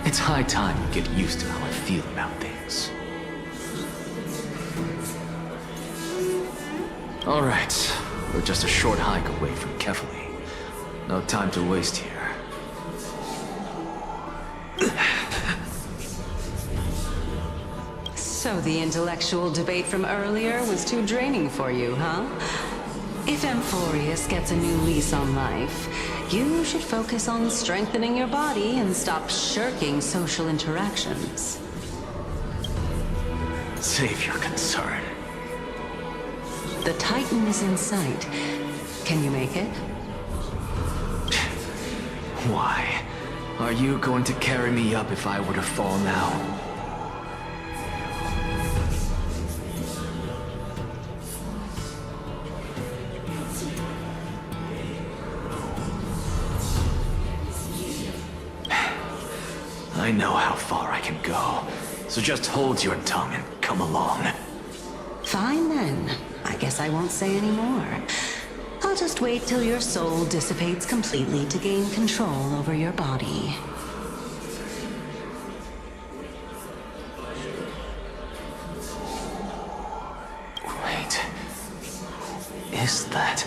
G: It's high time you get used to how I feel about things. Alright, we're just a short hike away from Kefali. No time to waste here.
J: So the intellectual debate from earlier was too draining for you, huh? If Amphorius gets a new lease on life, you should focus on strengthening your body and stop shirking social interactions.
G: Save your concern.
J: The Titan is in sight. Can you make it?
G: Why? Are you going to carry me up if I were to fall now? I know how far I can go, so just hold your tongue and come along.
J: Fine then. I guess I won't say any more. I'll just wait till your soul dissipates completely to gain control over your body.
G: Wait. Is that...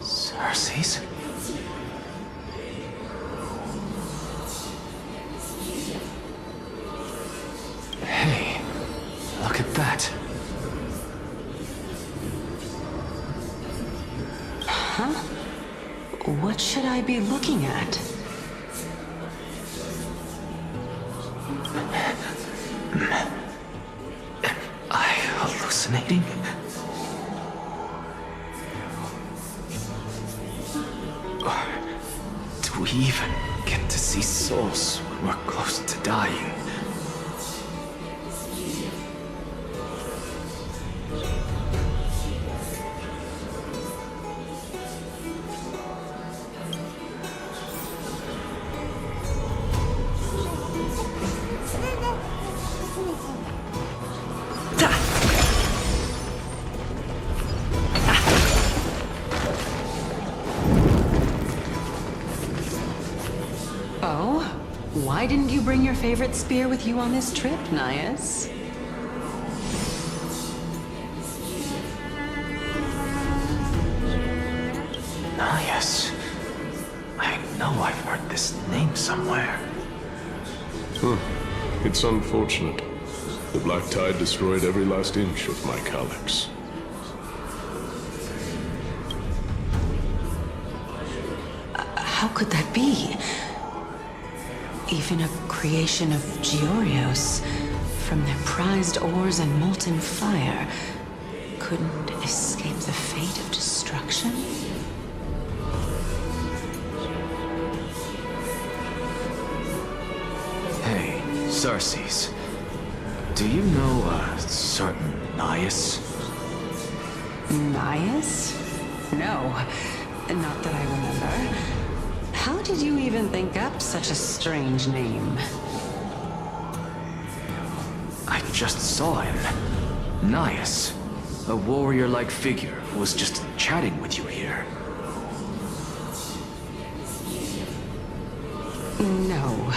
G: Cersei's? Hey, look at that.
J: Huh? What should I be looking at?
N: Am I hallucinating? Or do we even get to see souls when we're close to dying?
J: Oh? Why didn't you bring your favorite spear with you on this trip, Nias?
N: Nias. I know I've heard this name somewhere.
T: It's unfortunate. The Black Tide destroyed every last inch of my calyx.
J: How could that be? Even a creation of Georios, from their prized ores and molten fire, couldn't escape the fate of destruction?
N: Hey, Xerxes. Do you know a certain Nias?
J: Nias? No, not that I remember. How did you even think up such a strange name?
N: I just saw him. Nias. A warrior-like figure who was just chatting with you here.
J: No,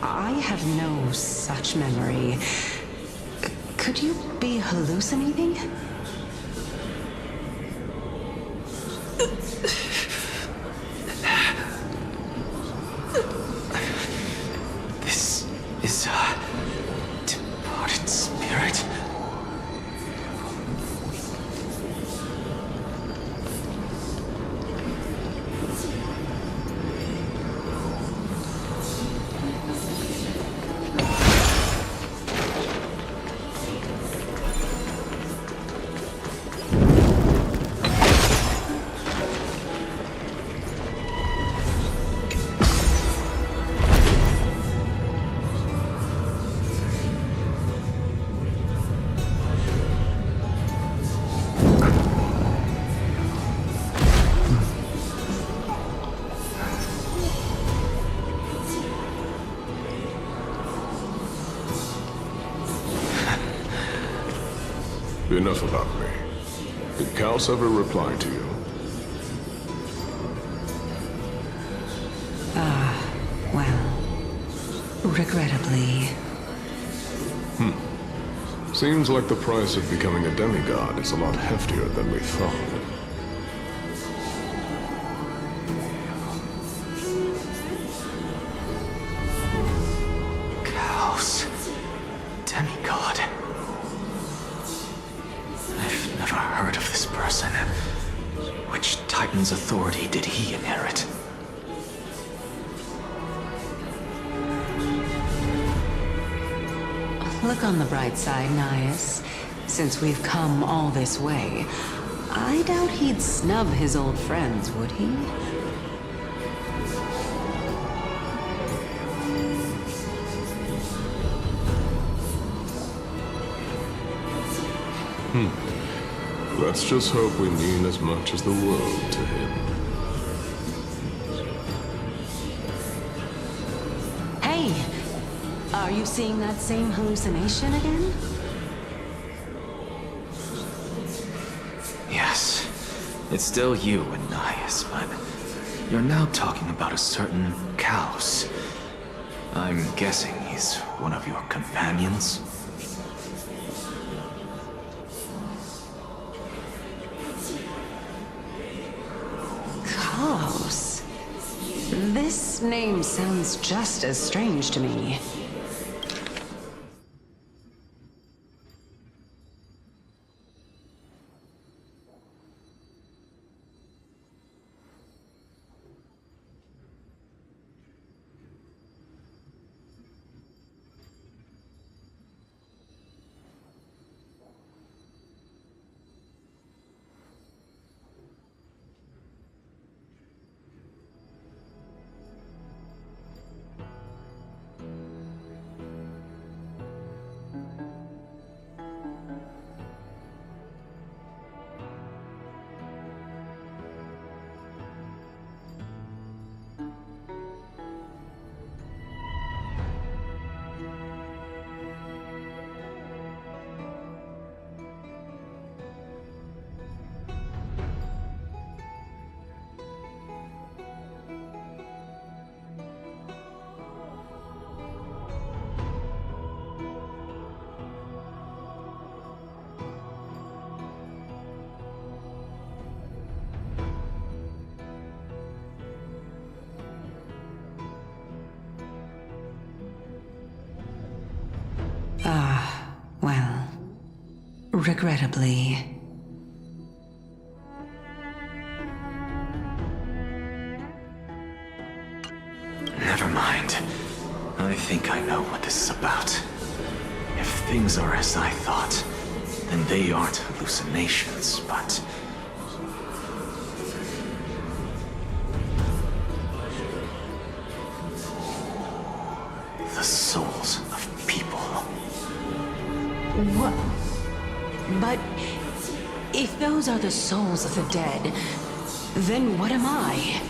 J: I have no such memory. Could you be hallucinating?
N: This is a departed spirit.
T: Enough about me. Did Kaos ever reply to you?
J: Well, regrettably.
T: Seems like the price of becoming a demigod is a lot heftier than we thought.
N: Kaos. Demigod. I've never heard of this person. Which Titan's authority did he inherit?
J: Look on the bright side, Nias. Since we've come all this way, I doubt he'd snub his old friends, would he?
T: Let's just hope we mean as much as the world to him.
J: Hey! Are you seeing that same hallucination again?
N: Yes. It's still you and Nias, but you're now talking about a certain Kaos. I'm guessing he's one of your companions?
J: Kaos? This name sounds just as strange to me. Regrettably.
G: Never mind. I think I know what this is about. If things are as I thought, then they aren't hallucinations, but... the souls of people.
J: What? But if those are the souls of the dead, then what am I?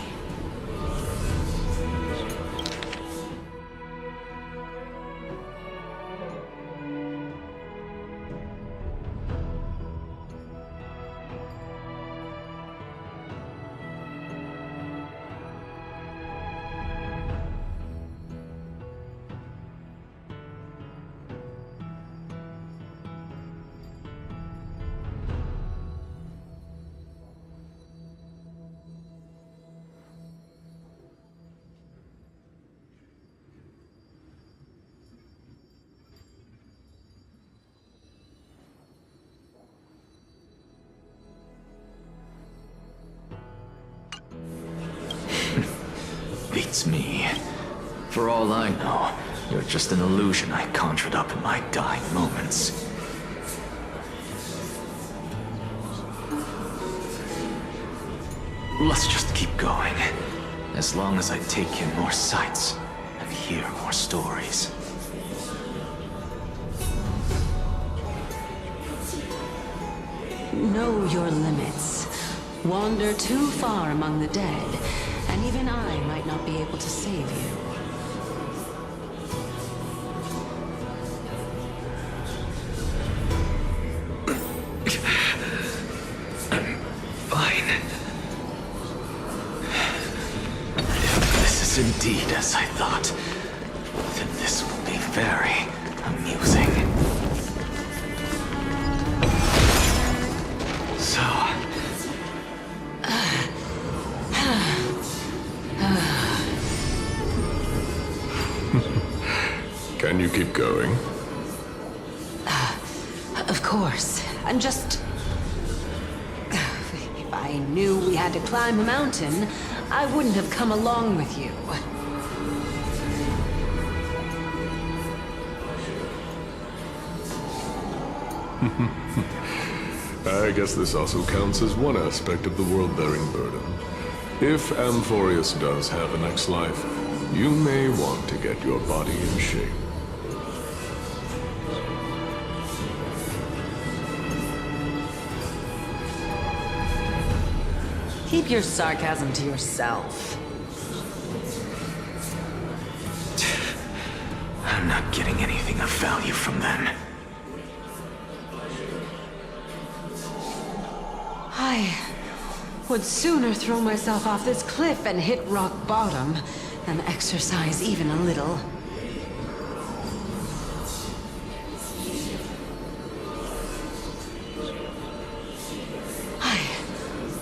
G: Beats me. For all I know, you're just an illusion I conjured up in my dying moments. Let's just keep going. As long as I take in more sights and hear more stories.
J: Know your limits. Wander too far among the dead, and even I might not be able to save you.
G: Fine. If this is indeed as I thought, then this will be very amusing. So...
T: Can you keep going?
J: Of course. I'm just... If I knew we had to climb a mountain, I wouldn't have come along with you.
T: I guess this also counts as one aspect of the world-bearing burden. If Amphorius does have a next life, you may want to get your body in shape.
J: Keep your sarcasm to yourself.
G: I'm not getting anything of value from them.
J: I would sooner throw myself off this cliff and hit rock bottom than exercise even a little.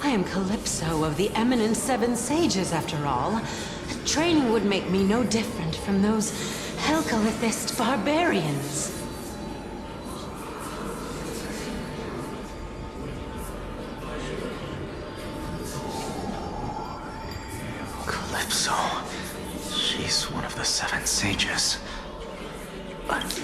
J: I am Calypso of the eminent Seven Sages, after all. Training would make me no different from those Helcalithist barbarians.
G: Calypso. She's one of the Seven Sages. But...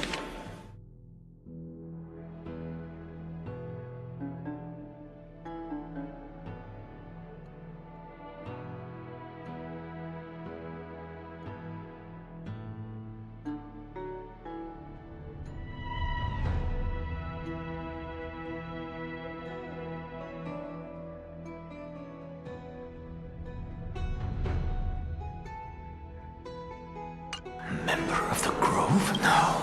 G: member of the Grove? No,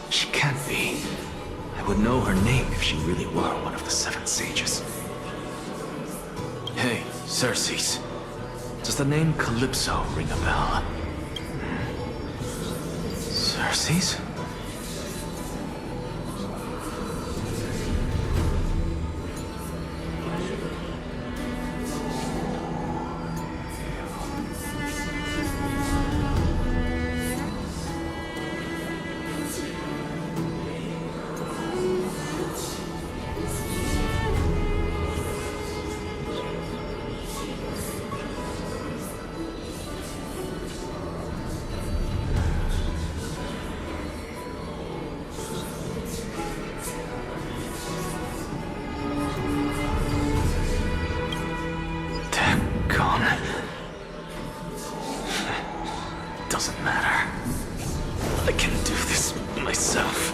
G: she can't be. I would know her name if she really were one of the Seven Sages. Hey, Circes. Does the name Calypso ring a bell? Circes? I can do this myself.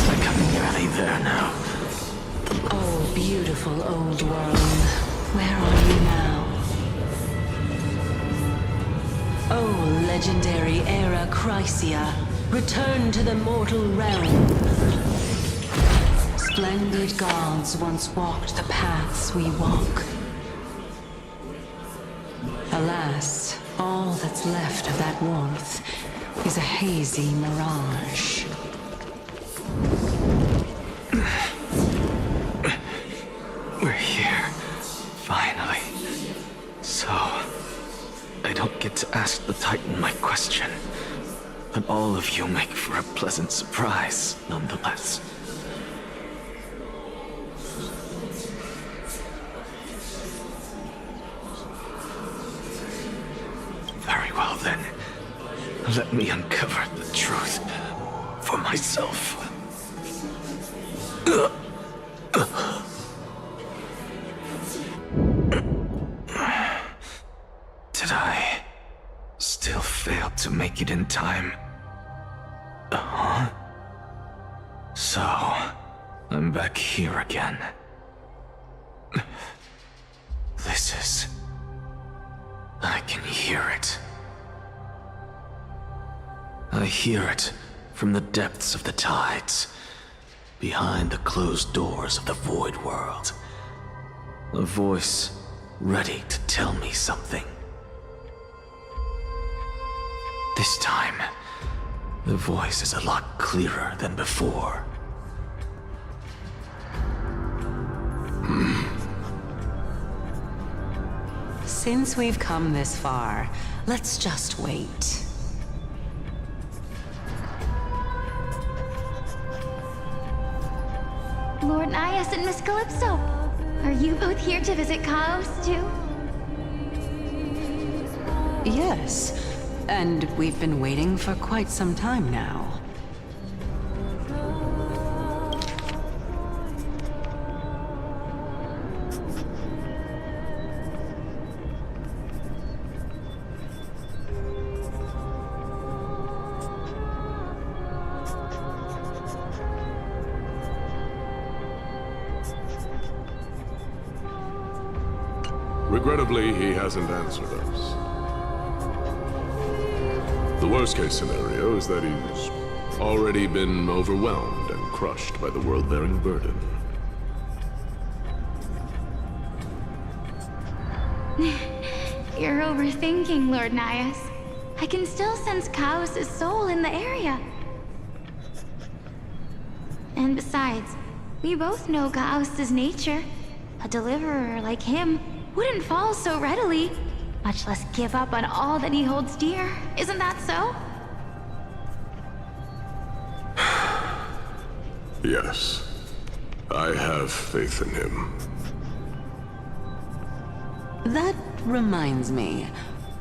G: Like I'm nearly there now.
J: Oh, beautiful old world. Where are you now? Oh, legendary era Chrysia. Return to the mortal realm. Splendid gods once walked the paths we walk. Alas, all that's left of that warmth is a hazy mirage.
G: We're here. Finally. So, I don't get to ask the Titan my question. But all of you make for a pleasant surprise, nonetheless. Very well then. Let me uncover the truth for myself. Did I still fail to make it in time? So, I'm back here again. This is... I can hear it. I hear it from the depths of the tides, behind the closed doors of the void world. A voice ready to tell me something. This time, the voice is a lot clearer than before.
J: Since we've come this far, let's just wait.
M: Lord Nias and Miss Calypso, are you both here to visit Chaos too?
J: Yes, and we've been waiting for quite some time now.
T: Regrettably, he hasn't answered us. The worst-case scenario is that he's already been overwhelmed and crushed by the world-bearing burden.
M: You're overthinking, Lord Nias. I can still sense Chaos' soul in the area. And besides, we both know Chaos' nature. A deliverer like him wouldn't fall so readily, much less give up on all that he holds dear. Isn't that so?
T: Yes. I have faith in him.
J: That reminds me.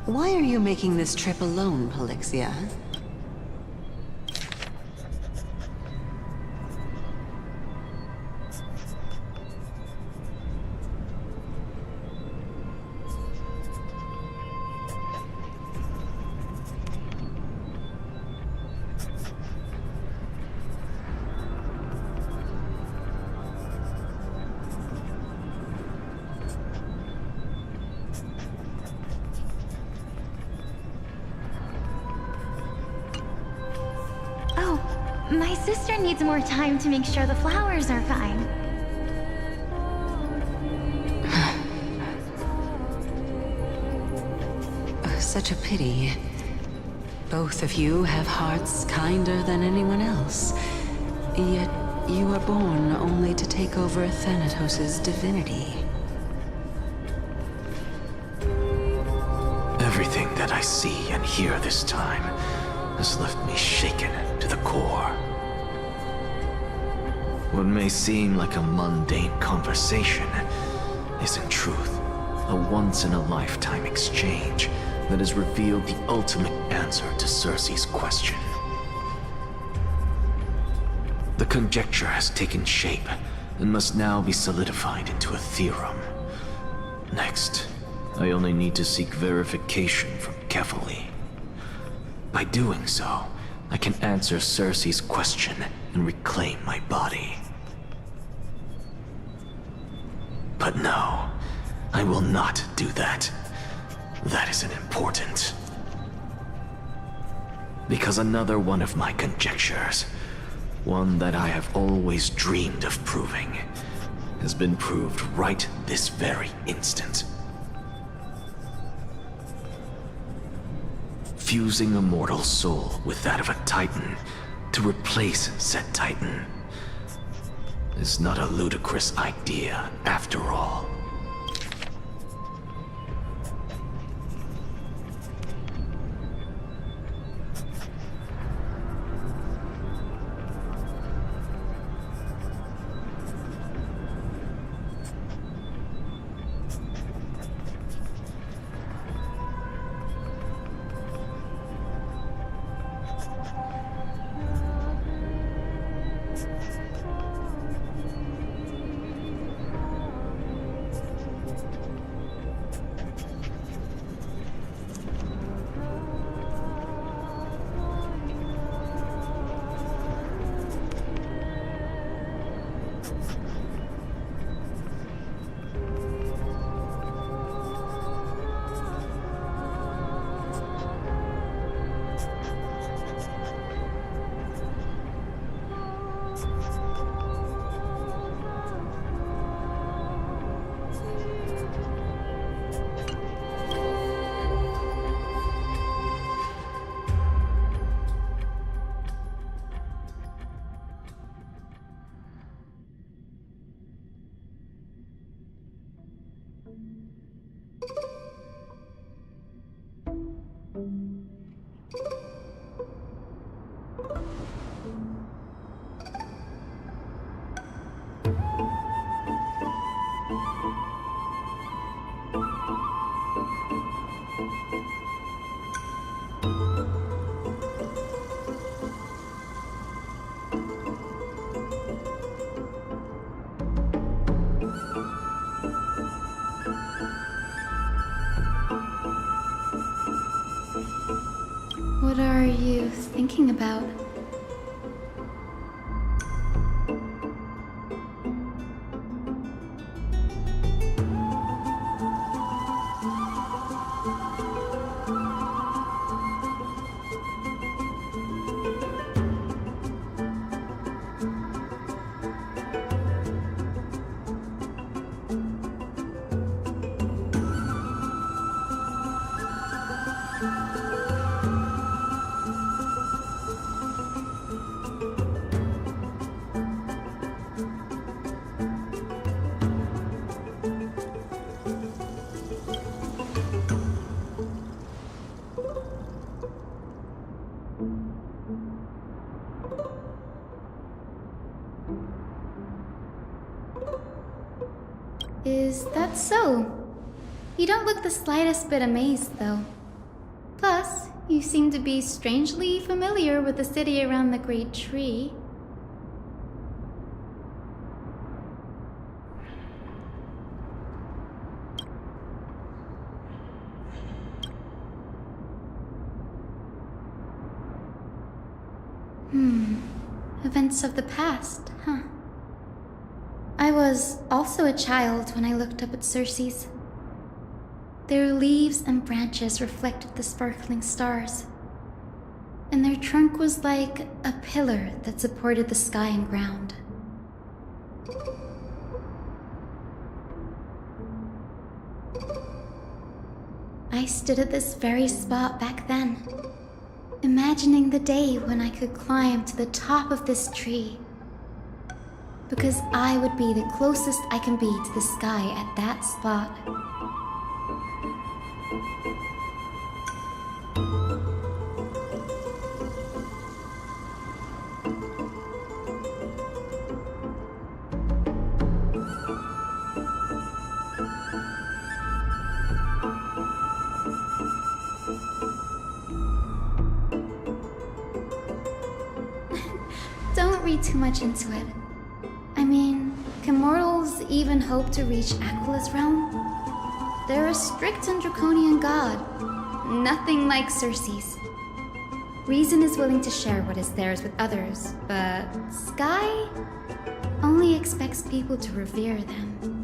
J: Why are you making this trip alone, Polixia?
M: My sister needs more time to make sure the flowers are fine.
J: Such a pity. Both of you have hearts kinder than anyone else. Yet you were born only to take over Thanatos' divinity.
G: Everything that I see and hear this time has left me shaken to the core. What may seem like a mundane conversation is in truth a once-in-a-lifetime exchange that has revealed the ultimate answer to Cersei's question. The conjecture has taken shape and must now be solidified into a theorem. Next, I only need to seek verification from Kefali. By doing so, I can answer Cersei's question and reclaim my body. But no, I will not do that. That isn't important. Because another one of my conjectures, one that I have always dreamed of proving, has been proved right this very instant. Fusing a mortal soul with that of a Titan to replace said Titan is not a ludicrous idea after all.
M: What are you thinking about? Is that so? You don't look the slightest bit amazed, though. Plus, you seem to be strangely familiar with the city around the Great Tree. Events of the past, huh? I was also a child when I looked up at Cersei's. Their leaves and branches reflected the sparkling stars, and their trunk was like a pillar that supported the sky and ground. I stood at this very spot back then, imagining the day when I could climb to the top of this tree, because I would be the closest I can be to the sky at that spot. Don't read too much into it. I mean, can mortals even hope to reach Aquila's realm? They're a strict and draconian god. Nothing like Cersei's. Reason is willing to share what is theirs with others, but Sky only expects people to revere them.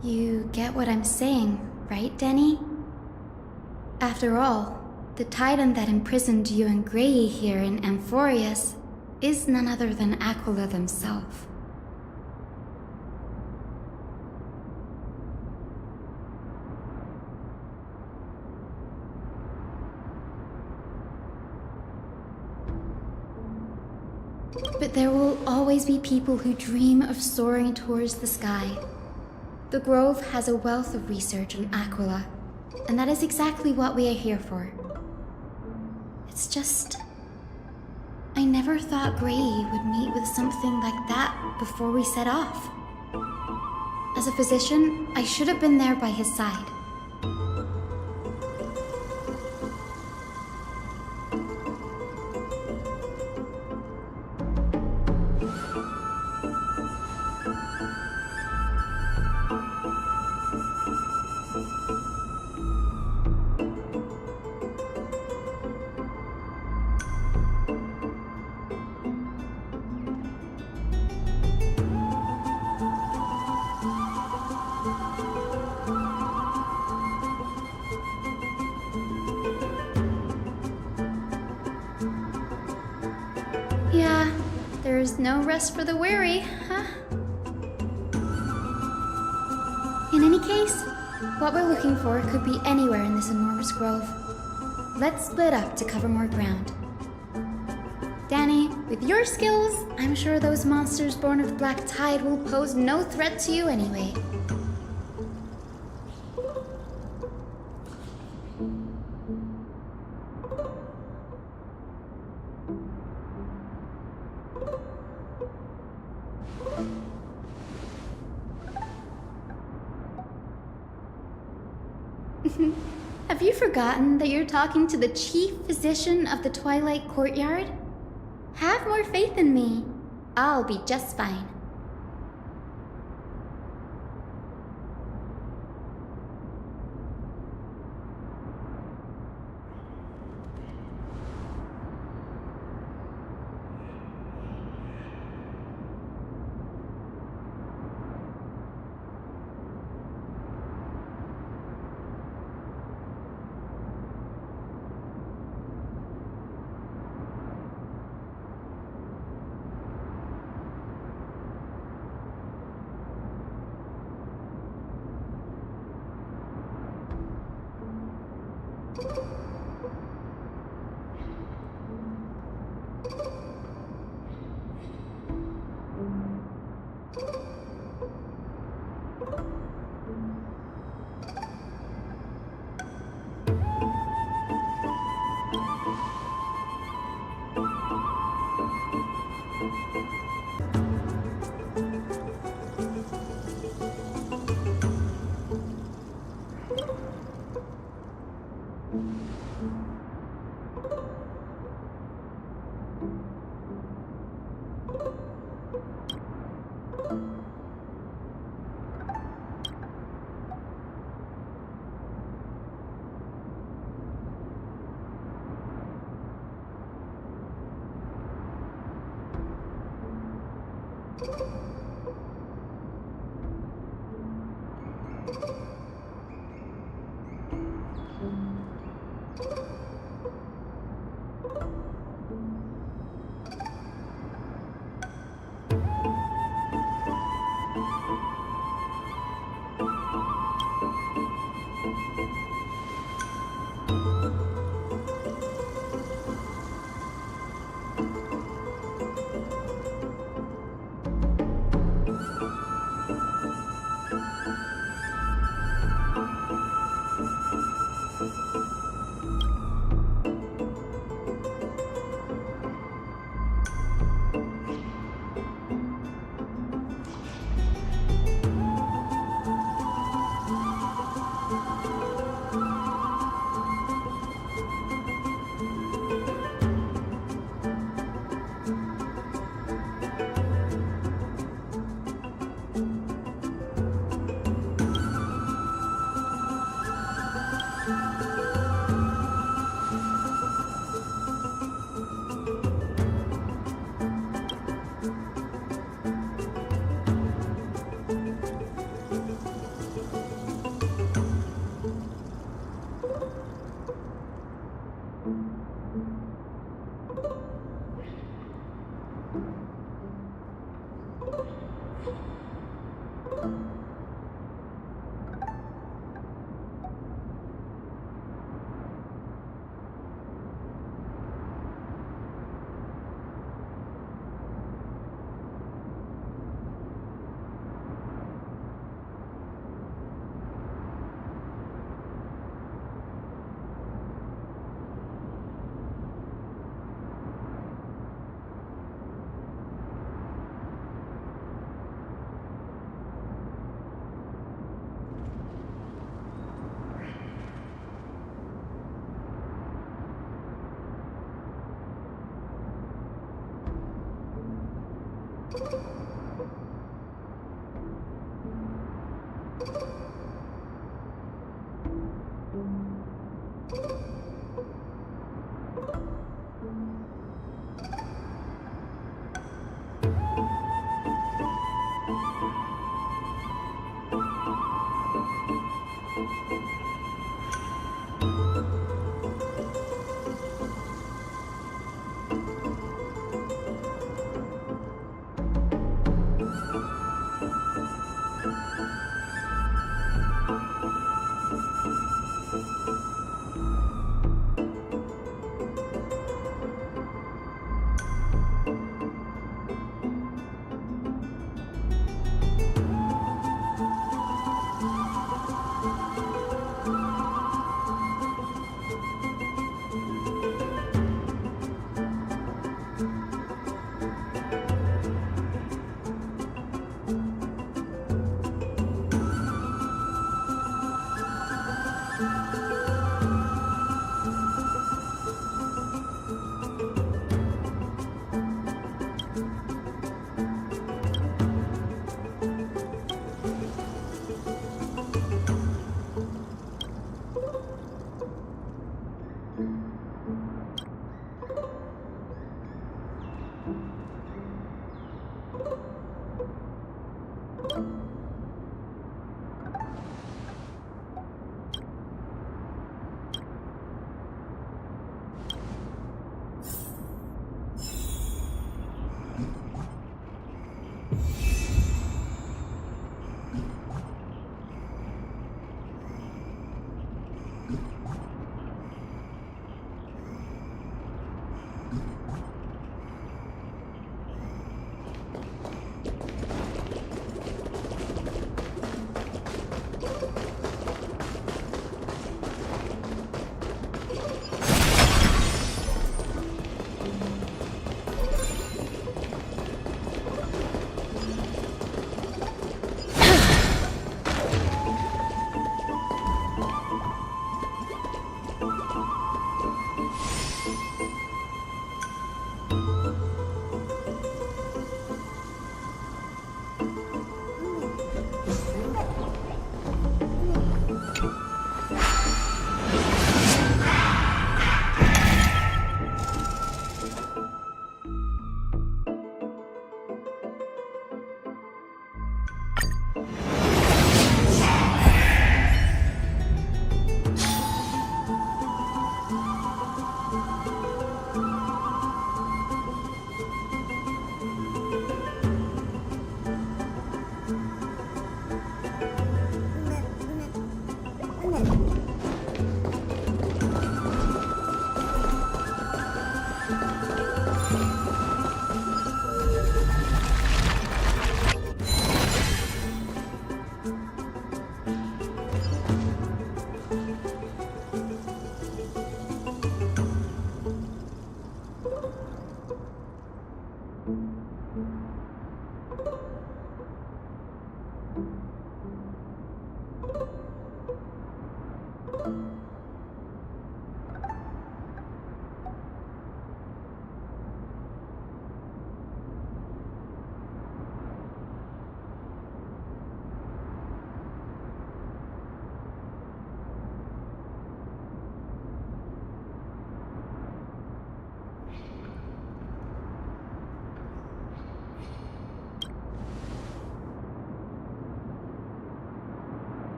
M: You get what I'm saying, right, Denny? After all, the Titan that imprisoned you and Grey here in Amphorius is none other than Aquila themselves. But there will always be people who dream of soaring towards the sky. The Grove has a wealth of research on Aquila, and that is exactly what we are here for. It's just... I never thought Grey would meet with something like that before we set off. As a physician, I should have been there by his side. Yeah, there's no rest for the weary, huh? In any case, what we're looking for could be anywhere in this enormous grove. Let's split up to cover more ground. Danny, with your skills, I'm sure those monsters born of the Black Tide will pose no threat to you anyway. Have you forgotten that you're talking to the chief physician of the Twilight Courtyard? Have more faith in me. I'll be just fine.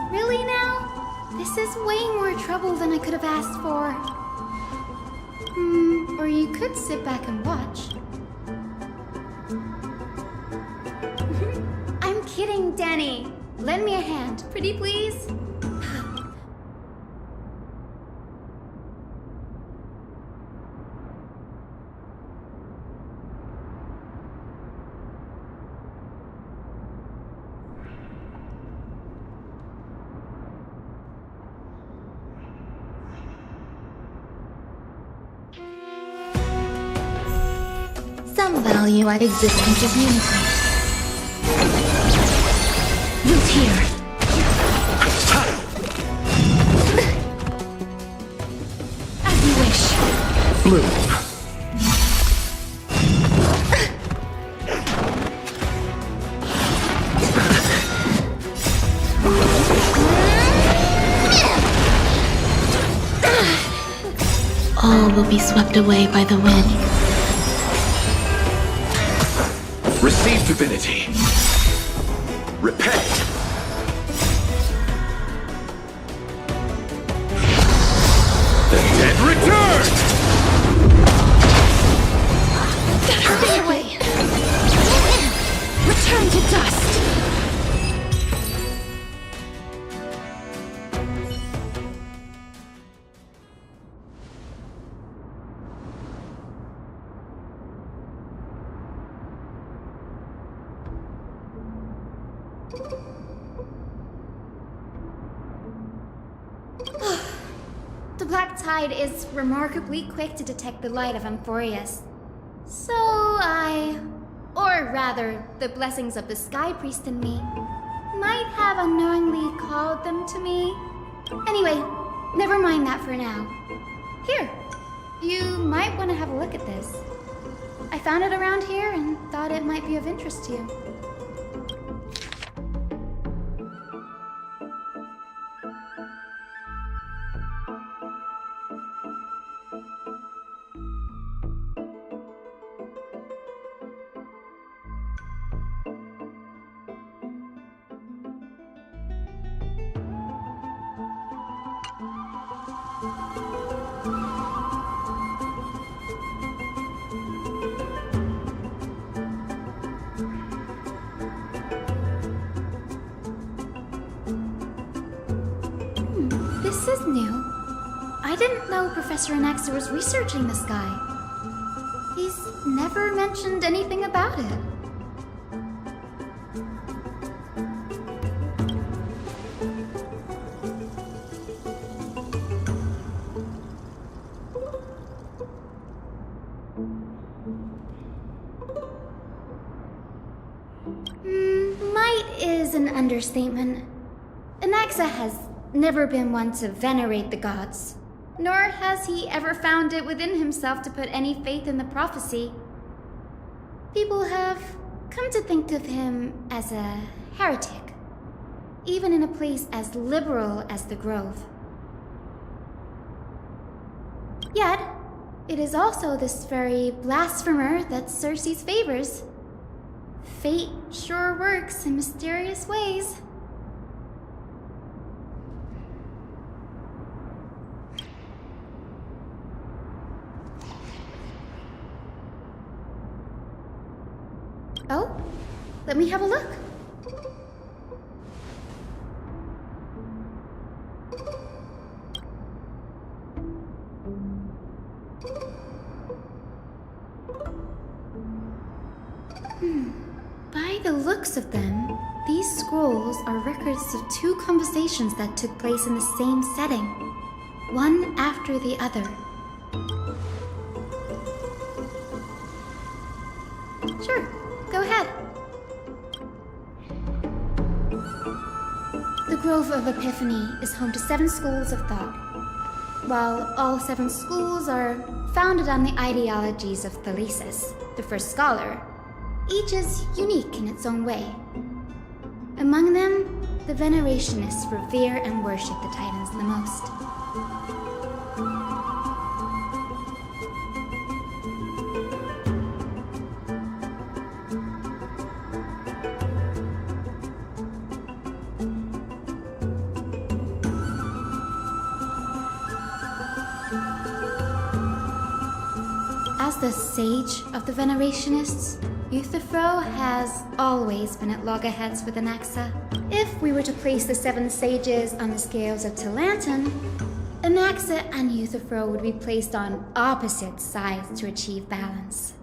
M: Really now? This is way more trouble than I could have asked for. Or you could sit back and watch. I'm kidding, Danny. Lend me a hand, pretty please.
B: Some value at existence is unique. Root here. As you wish.
K: Bloom.
B: All will be swept away by the wind.
K: Receive divinity. Repay. The dead return!
B: This way. Return to dust.
M: The Black Tide is remarkably quick to detect the light of Amphorius. So or rather, the blessings of the Sky Priest in me, might have unknowingly called them to me. Anyway, never mind that for now. Here, you might want to have a look at this. I found it around here and thought it might be of interest to you. This is new. I didn't know Professor Anaxa was researching the sky. He's never mentioned anything about it. Might is an understatement. Anaxa has never been one to venerate the gods, nor has he ever found it within himself to put any faith in the prophecy. People have come to think of him as a heretic, even in a place as liberal as the Grove. Yet, it is also this very blasphemer that Circe's favors. Fate sure works in mysterious ways. Oh, let me have a look. By
U: the looks of them, these scrolls are records of two conversations that took place in the same setting, one after the other. Sure, go ahead. The Grove of Epiphany is home to 7 schools of thought. While all 7 schools are founded on the ideologies of Thalesis, the first scholar, each is unique in its own way. Among them, the Venerationists revere and worship the Titans the most. As the sage of the Venerationists, Euthyphro has always been at loggerheads with Anaxa. If we were to place the 7 sages on the scales of Talanton, Anaxa and Euthyphro would be placed on opposite sides to achieve balance.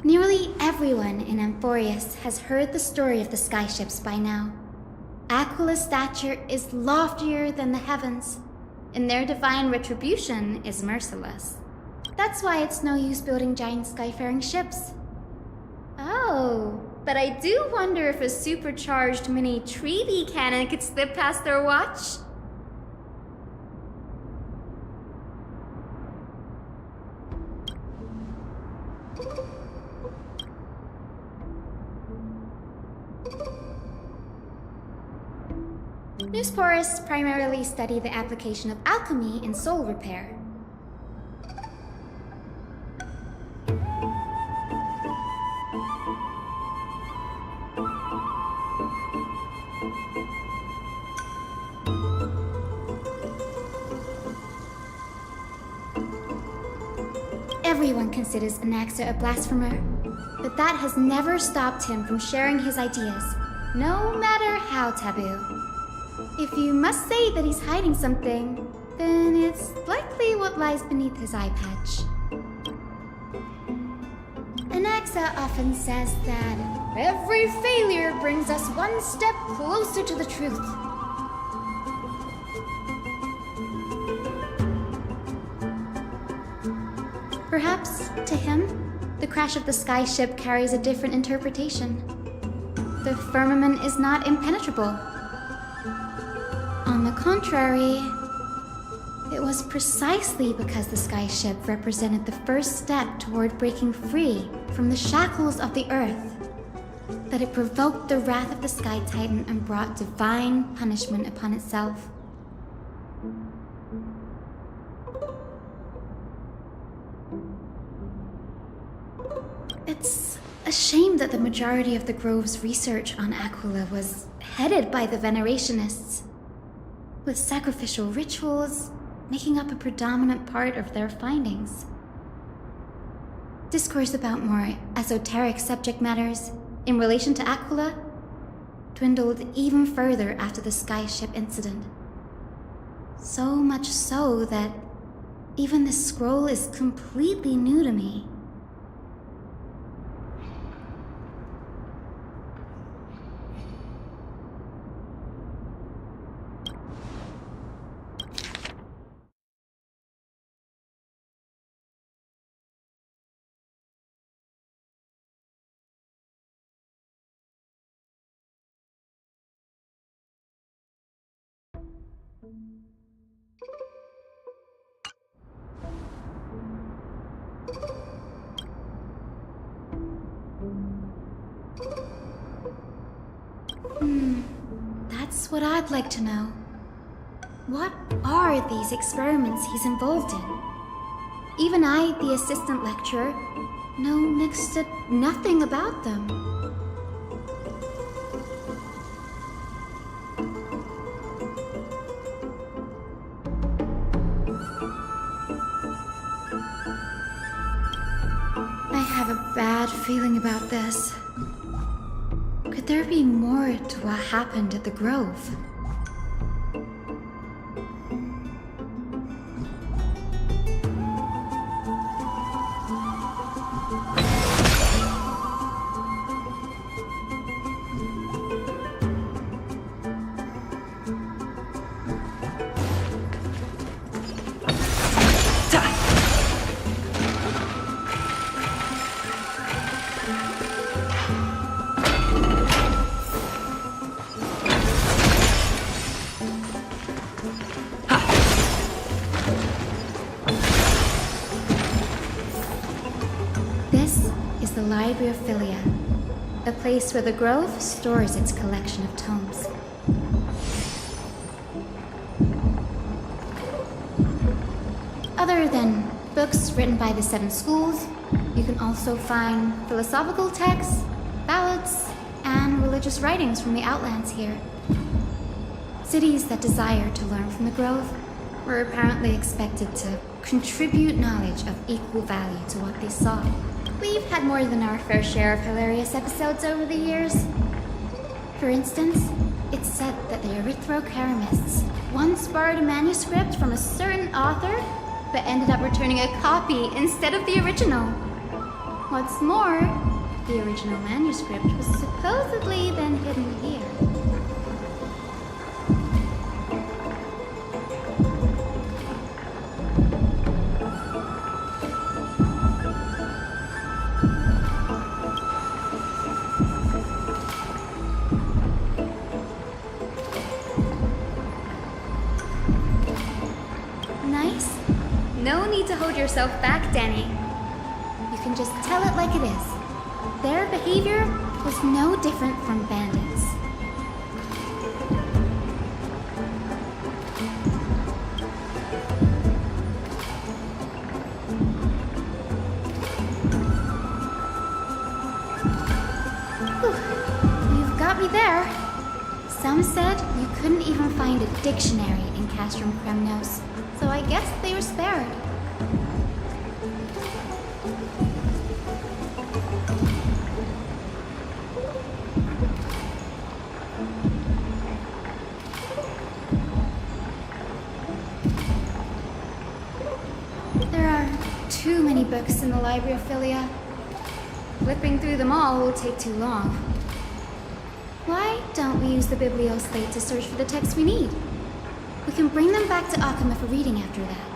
U: Nearly everyone in Amphorius has heard the story of the skyships by now. Aquila's stature is loftier than the heavens, and their divine retribution is merciless. That's why it's no use building giant skyfaring ships. Oh, but I do wonder if a supercharged mini treaty cannon could slip past their watch. Newsporists primarily study the application of alchemy in soul repair. Everyone considers Anaxa a blasphemer, but that has never stopped him from sharing his ideas, no matter how taboo. If you must say that he's hiding something, then it's likely what lies beneath his eye patch. Anaxa often says that every failure brings us one step closer to the truth. Perhaps, to him, the crash of the skyship carries a different interpretation. The firmament is not impenetrable. On the contrary, it was precisely because the skyship represented the first step toward breaking free from the shackles of the earth that it provoked the wrath of the Sky Titan and brought divine punishment upon itself. It's a shame that the majority of the Grove's research on Aquila was headed by the Venerationists, with sacrificial rituals making up a predominant part of their findings. Discourse about more esoteric subject matters in relation to Aquila dwindled even further after the skyship incident. So much so that even the scroll is completely new to me. That's what I'd like to know. What are these experiments he's involved in? Even I, the assistant lecturer, know next to nothing about them. I have a bad feeling about this. Could there be more to what happened at the Grove? This is the Library of Philia, a place where the Grove stores its collection of tomes. Other than books written by the seven schools, you can also find philosophical texts, ballads, and religious writings from the Outlands here. Cities that desire to learn from the Grove were apparently expected to contribute knowledge of equal value to what they saw. We've had more than our fair share of hilarious episodes over the years. For instance, it's said that the Erythrocheramists once borrowed a manuscript from a certain author, but ended up returning a copy instead of the original. What's more, the original manuscript was supposedly then hidden here. Nice. No need to hold yourself back, Danny. You can just tell it like it is. Their behavior was no different from bandits. Whew. You've got me there. Some said you couldn't even find a dictionary in Castrum Kremnos, so I guess they were spared. There are too many books in the Library of Philia. Flipping through them all will take too long. Why don't we use the biblioslate to search for the texts we need? We can bring them back to Akama for reading after that.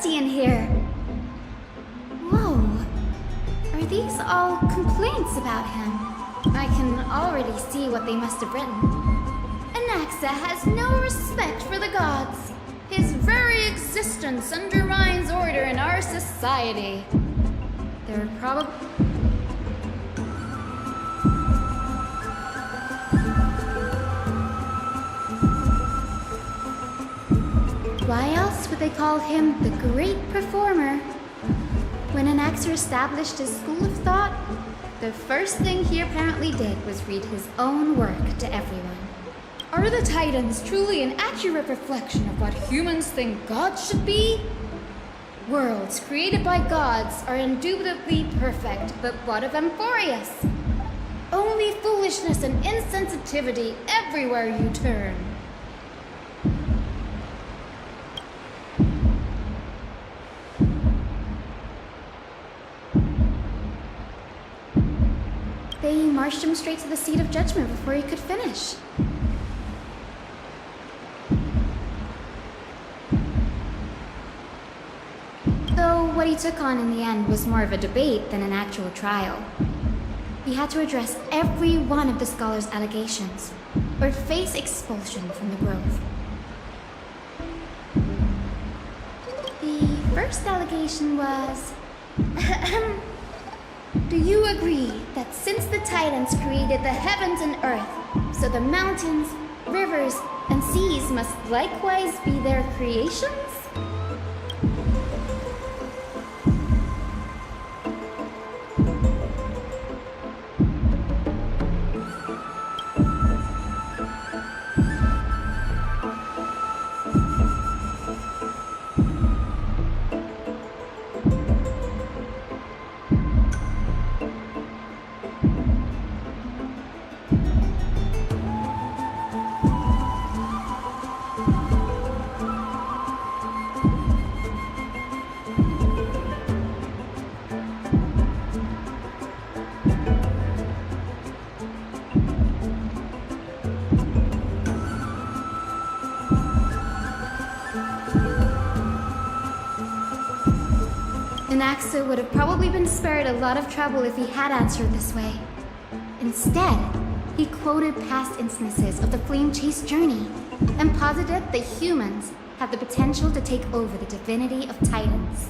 U: In here. Whoa. Are these all complaints about him? I can already see what they must have written. Anaxa has no respect for the gods. His very existence undermines order in our society. They're probably... Why else would they call him the Great Performer? When Anaxer established his school of thought, the first thing he apparently did was read his own work to everyone. Are the Titans truly an accurate reflection of what humans think gods should be? Worlds created by gods are indubitably perfect, but what of Amphorius? Only foolishness and insensitivity everywhere you turn. They marched him straight to the seat of judgment before he could finish. Though what he took on in the end was more of a debate than an actual trial. He had to address every one of the scholar's allegations, or face expulsion from the Grove. The first allegation was... Do you agree that since the Titans created the heavens and earth, so the mountains, rivers, and seas must likewise be their creations? Anaxa would have probably been spared a lot of trouble if he had answered this way. Instead, he quoted past instances of the Flame Chase journey and posited that humans have the potential to take over the divinity of Titans.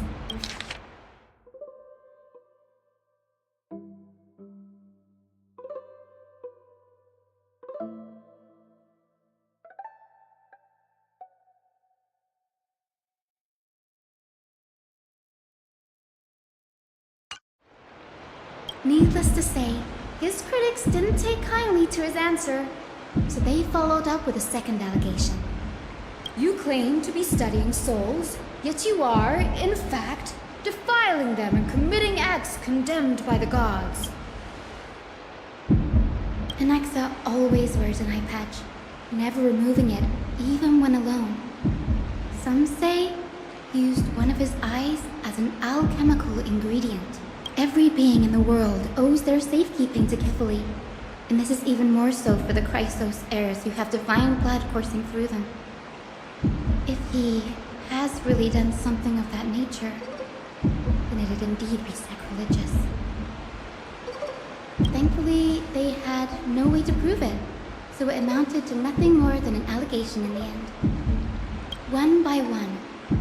U: Needless to say, his critics didn't take kindly to his answer, so they followed up with a second allegation. You claim to be studying souls, yet you are, in fact, defiling them and committing acts condemned by the gods. Anaxa always wears an eye patch, never removing it, even when alone. Some say he used one of his eyes as an alchemical ingredient. Every being in the world owes their safekeeping to Kifili, and this is even more so for the Chrysos heirs who have divine blood coursing through them. If he has really done something of that nature, then it'd indeed be sacrilegious. Thankfully, they had no way to prove it, so it amounted to nothing more than an allegation in the end. One by one,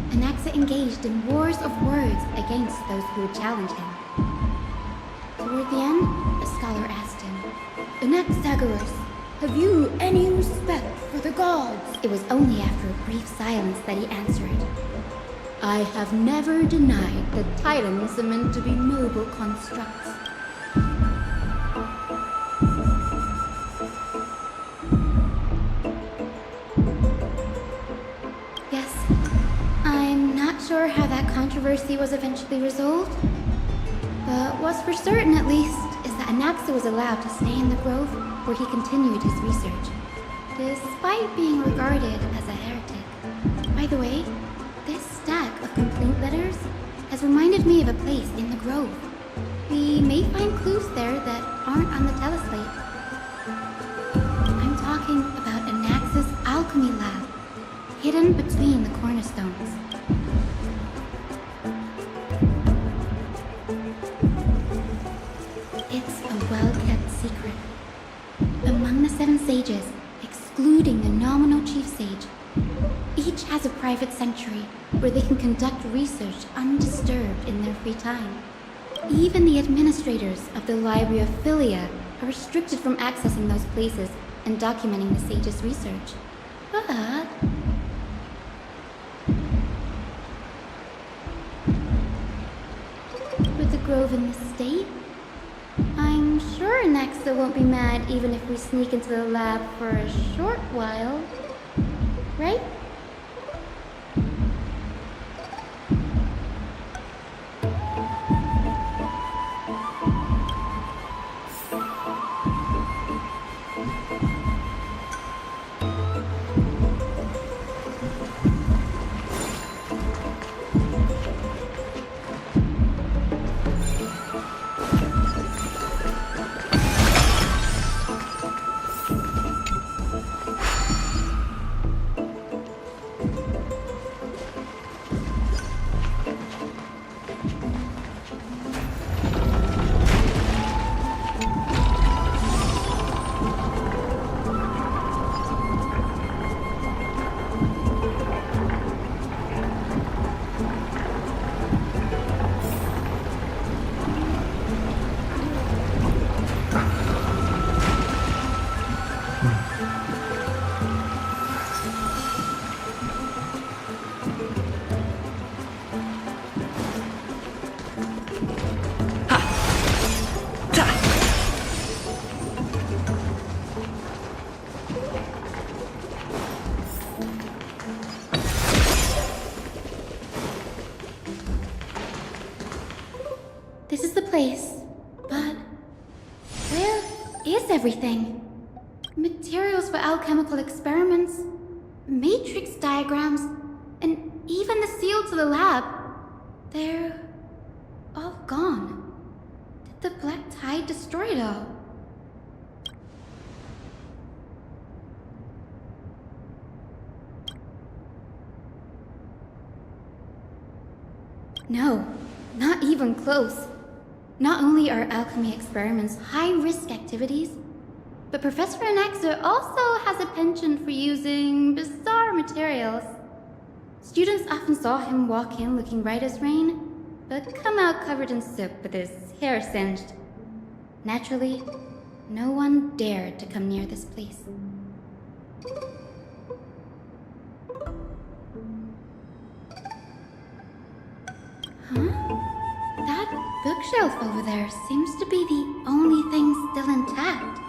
U: Anaxa engaged in wars of words against those who would challenge him. Toward the end, the scholar asked him, Anaxagoras, have you any respect for the gods? It was only after a brief silence that he answered, I have never denied that Titans are meant to be noble constructs. Yes, I'm not sure how that controversy was eventually resolved. But what's for certain, at least, is that Anaxa was allowed to stay in the Grove where he continued his research, despite being regarded as a heretic. By the way, this stack of complaint letters has reminded me of a place in the Grove. We may find clues there that aren't on the teleslate. I'm talking about Anaxa's alchemy lab, hidden between the cornerstones. It's a well-kept secret. Among the 7 sages, excluding the nominal chief sage, each has a private sanctuary where they can conduct research undisturbed in their free time. Even the administrators of the Library of Philia are restricted from accessing those places and documenting the sage's research. But with the Grove in this state, I'm sure Anaxa won't be mad even if we sneak into the lab for a short while. Right? is everything. Materials for alchemical experiments, matrix diagrams, and even the seal to the lab. They're all gone. Did the black tide destroy it all? No, not even close. Not only are alchemy experiments high-risk activities, but Professor Anaxa also has a penchant for using bizarre materials. Students often saw him walk in looking right as rain, but come out covered in soot with his hair singed. Naturally, no one dared to come near this place. Huh? That bookshelf over there seems to be the only thing still intact.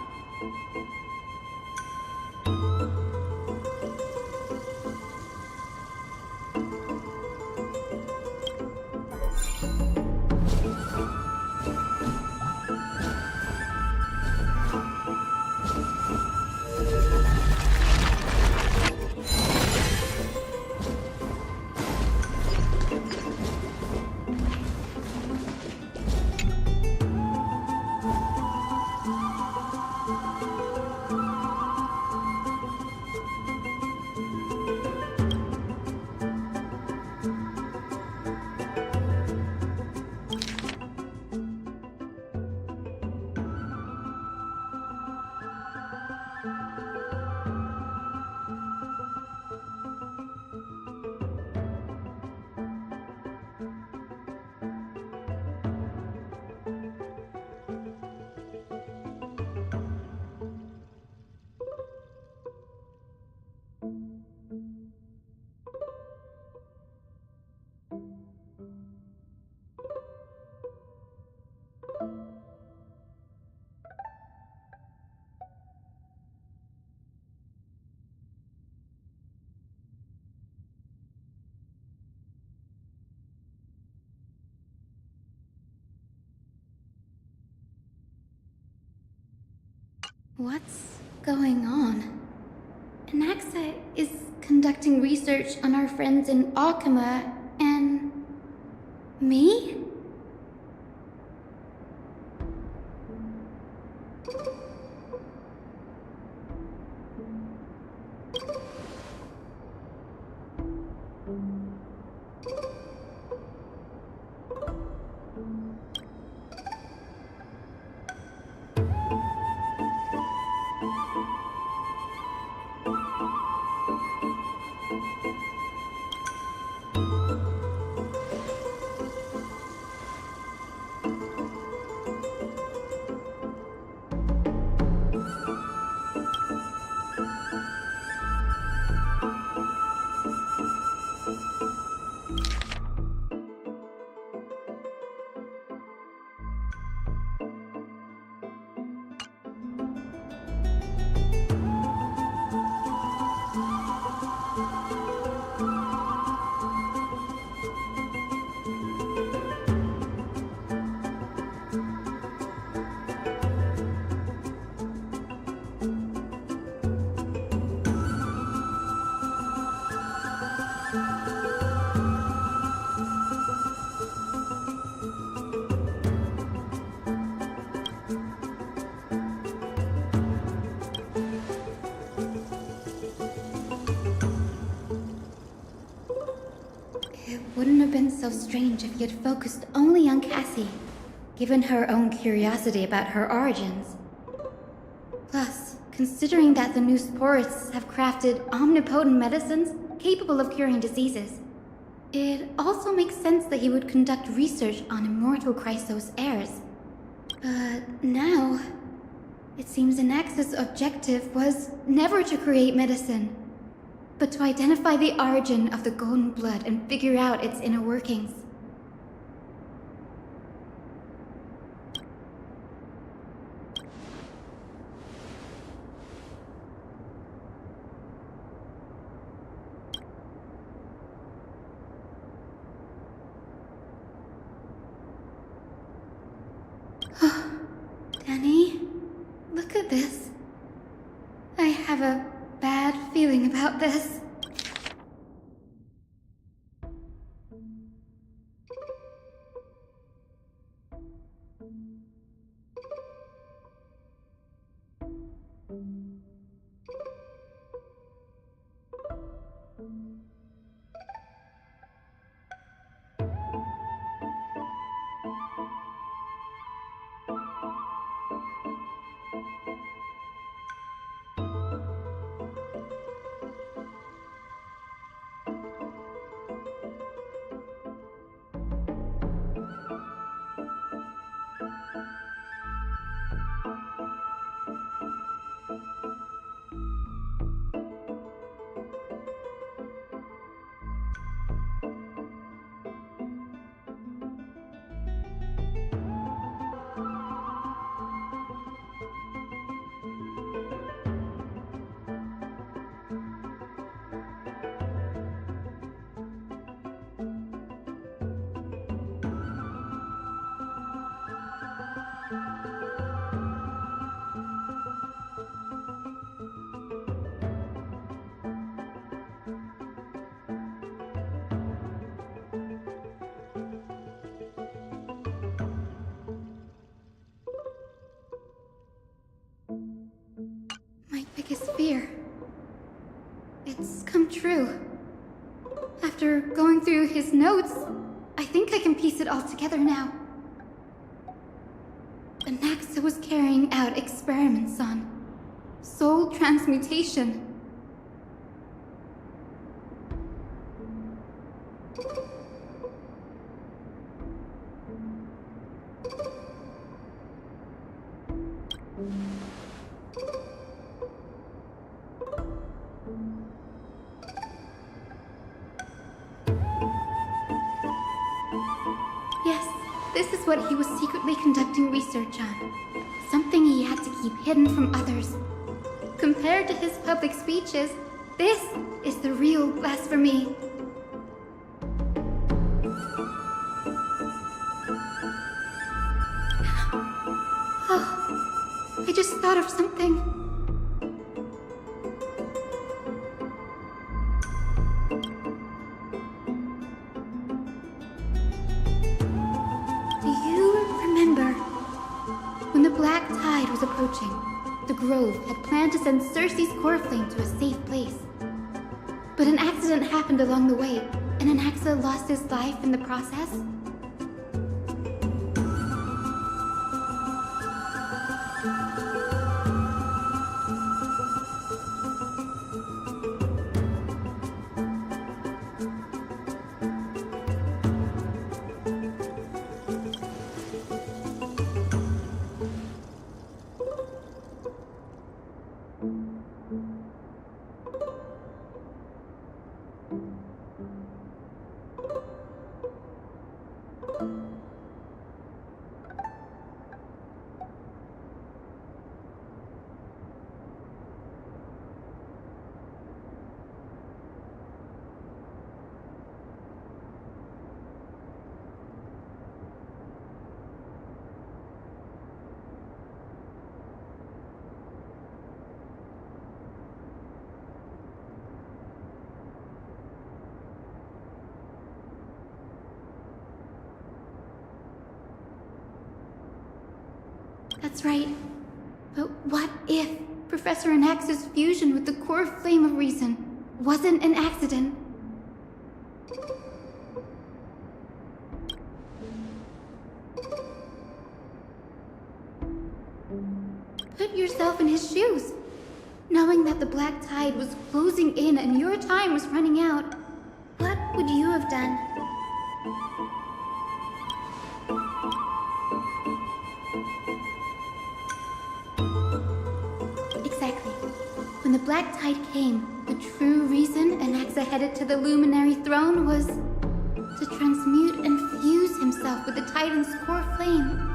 U: What's going on? Anaxa is conducting research on our friends in Alchema and... me? Wouldn't have been so strange if he had focused only on Cassie, given her own curiosity about her origins. Plus, considering that the new sporists have crafted omnipotent medicines capable of curing diseases, it also makes sense that he would conduct research on immortal Chrysos heirs. But now, it seems Anaxa's objective was never to create medicine, but to identify the origin of the golden blood and figure out its inner workings. Danny, look
M: at this. I have a bad feeling about this. My biggest fear. It's come true. After going through his notes, I think I can piece it all together now. Anaxa was carrying out experiments on soul transmutation. Yes, this is what he was secretly conducting research on. Something he had to keep hidden from others. Compared to his public speeches, this is the real blasphemy. Oh, I just thought of something. Do you remember when the black tide was approaching? The Grove had planned to send Cersei's core flame to a safe place. But an accident happened along the way, and Anaxa lost his life in the process. That's right. But what if Professor Anaxa's fusion with the core flame of reason wasn't an accident? Put yourself in his shoes. Knowing that the black tide was closing in and your time was running out, what would you have done? Exactly. When the black tide came, the true reason Anaxa headed to the luminary throne was to transmute and fuse himself with the Titan's core flame.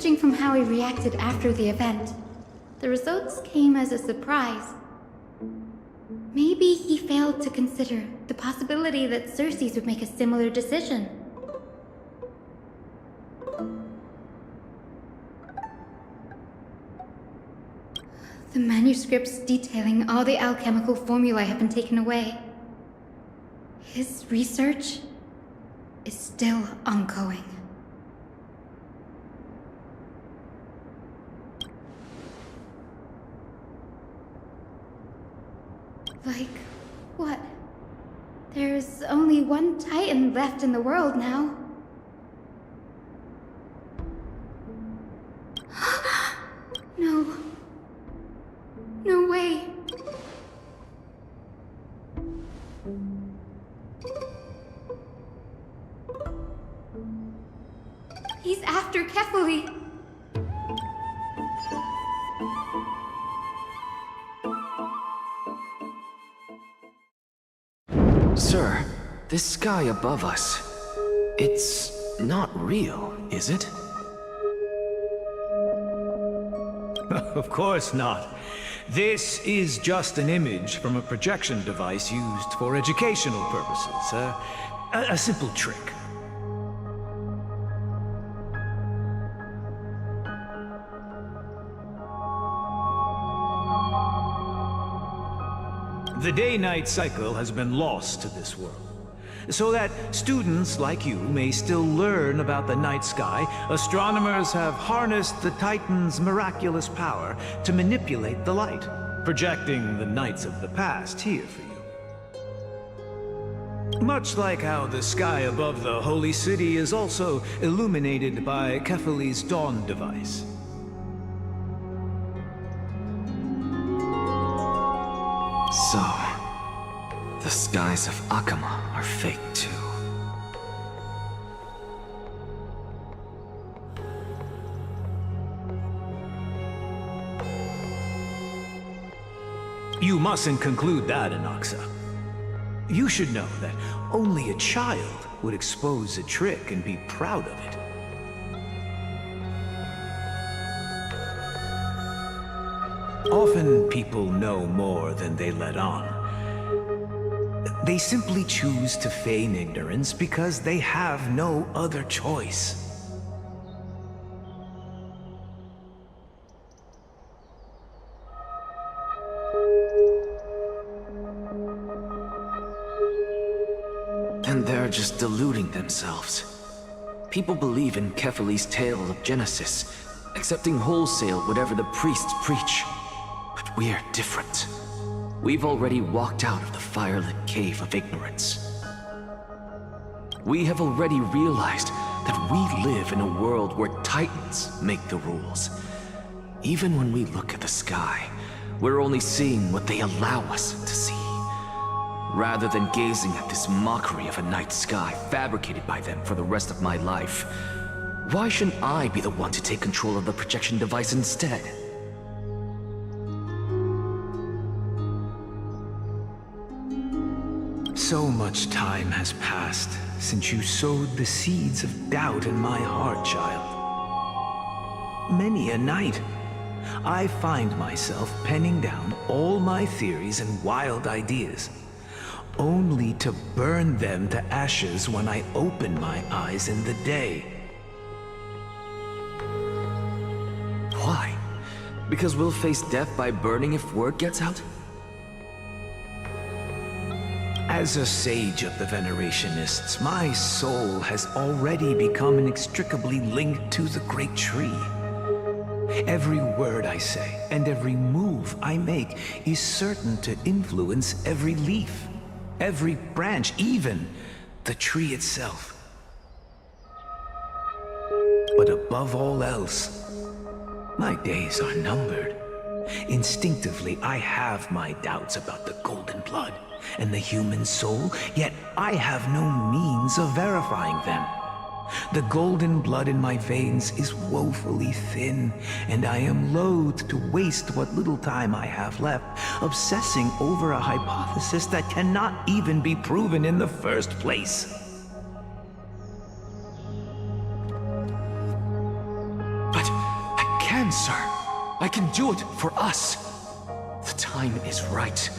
U: judging from how he reacted after the event, the results came as a surprise. Maybe he failed to consider the possibility that Cersei's would make a similar decision. The manuscripts detailing all the alchemical formulae have been taken away. His research is still ongoing. Like, what? There's only one Titan left in the world now. No. No way. He's after Kefali.
H: Sir, this sky above us, it's not real, is it?
N: Of course not. This is just an image from a projection device used for educational purposes. A simple trick. The day-night cycle has been lost to this world, so that students like you may still learn about the night sky. Astronomers have harnessed the Titan's miraculous power to manipulate the light, projecting the nights of the past here for you. Much like how the sky above the holy city is also illuminated by Kefali's dawn device.
H: So, the skies of Akama are fake too.
N: You mustn't conclude that, Anaxa. You should know that only a child would expose a trick and be proud of it. Often people know more than they let on. They simply choose to feign ignorance because they have no other choice.
H: And they're just deluding themselves. People believe in Kefali's tale of Genesis, accepting wholesale whatever the priests preach. But we're different. We've already walked out of the firelit cave of ignorance. We have already realized that we live in a world where Titans make the rules. Even when we look at the sky, we're only seeing what they allow us to see. Rather than gazing at this mockery of a night sky fabricated by them for the rest of my life, why shouldn't I be the one to take control of the projection device instead?
N: So much time has passed since you sowed the seeds of doubt in my heart, child. Many a night, I find myself penning down all my theories and wild ideas, only to burn them to ashes when I open my eyes in the day.
H: Why? Because we'll face death by burning if word gets out?
N: As a sage of the Venerationists, my soul has already become inextricably linked to the great tree. Every word I say and every move I make is certain to influence every leaf, every branch, even the tree itself. But above all else, my days are numbered. Instinctively, I have my doubts about the golden blood and the human soul, yet I have no means of verifying them. The golden blood in my veins is woefully thin, and I am loath to waste what little time I have left obsessing over a hypothesis that cannot even be proven in the first place.
H: But can, sir. I can do it for us. The time is right.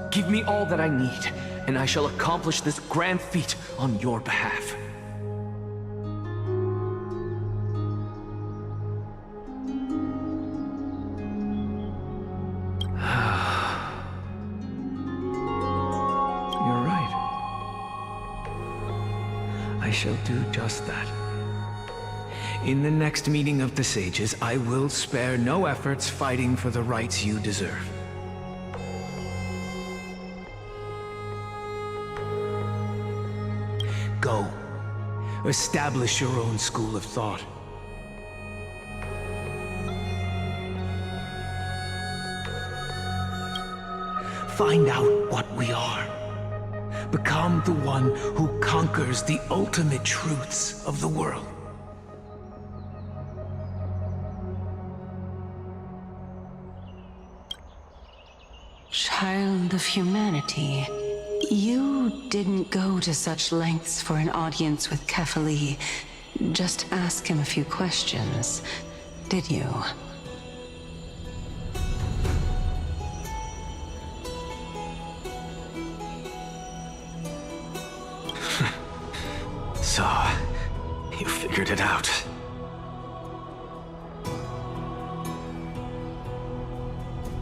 H: Give me all that I need, and I shall accomplish this grand feat on your behalf.
N: You're right. I shall do just that. In the next meeting of the sages, I will spare no efforts fighting for the rights you deserve. Go. Establish your own school of thought. Find out what we are. Become the one who conquers the ultimate truths of the world.
J: Child of humanity, you didn't go to such lengths for an audience with Kefali. Just ask him a few questions, did you?
G: So, you figured it out.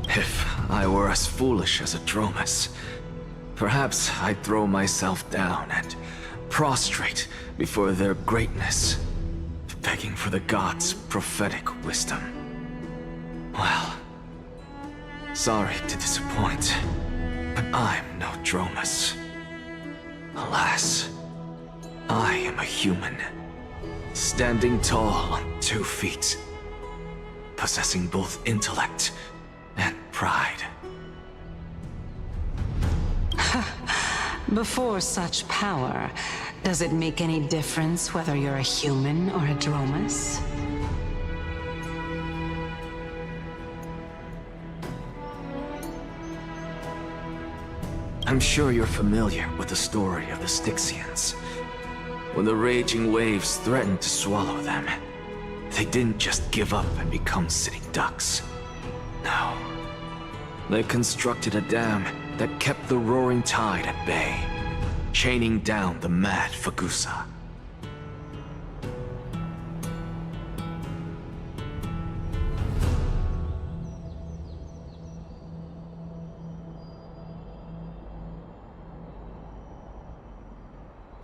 G: If I were as foolish as a Dromus, perhaps I'd throw myself down and prostrate before their greatness, begging for the gods' prophetic wisdom. Well, sorry to disappoint, but I'm no Dromus. Alas, I am a human, standing tall on 2 feet, possessing both intellect and pride.
J: Before such power, does it make any difference whether you're a human or a Dromus?
G: I'm sure you're familiar with the story of the Styxians. When the raging waves threatened to swallow them, they didn't just give up and become sitting ducks. No. They constructed a dam that kept the roaring tide at bay, chaining down the mad Fagusa.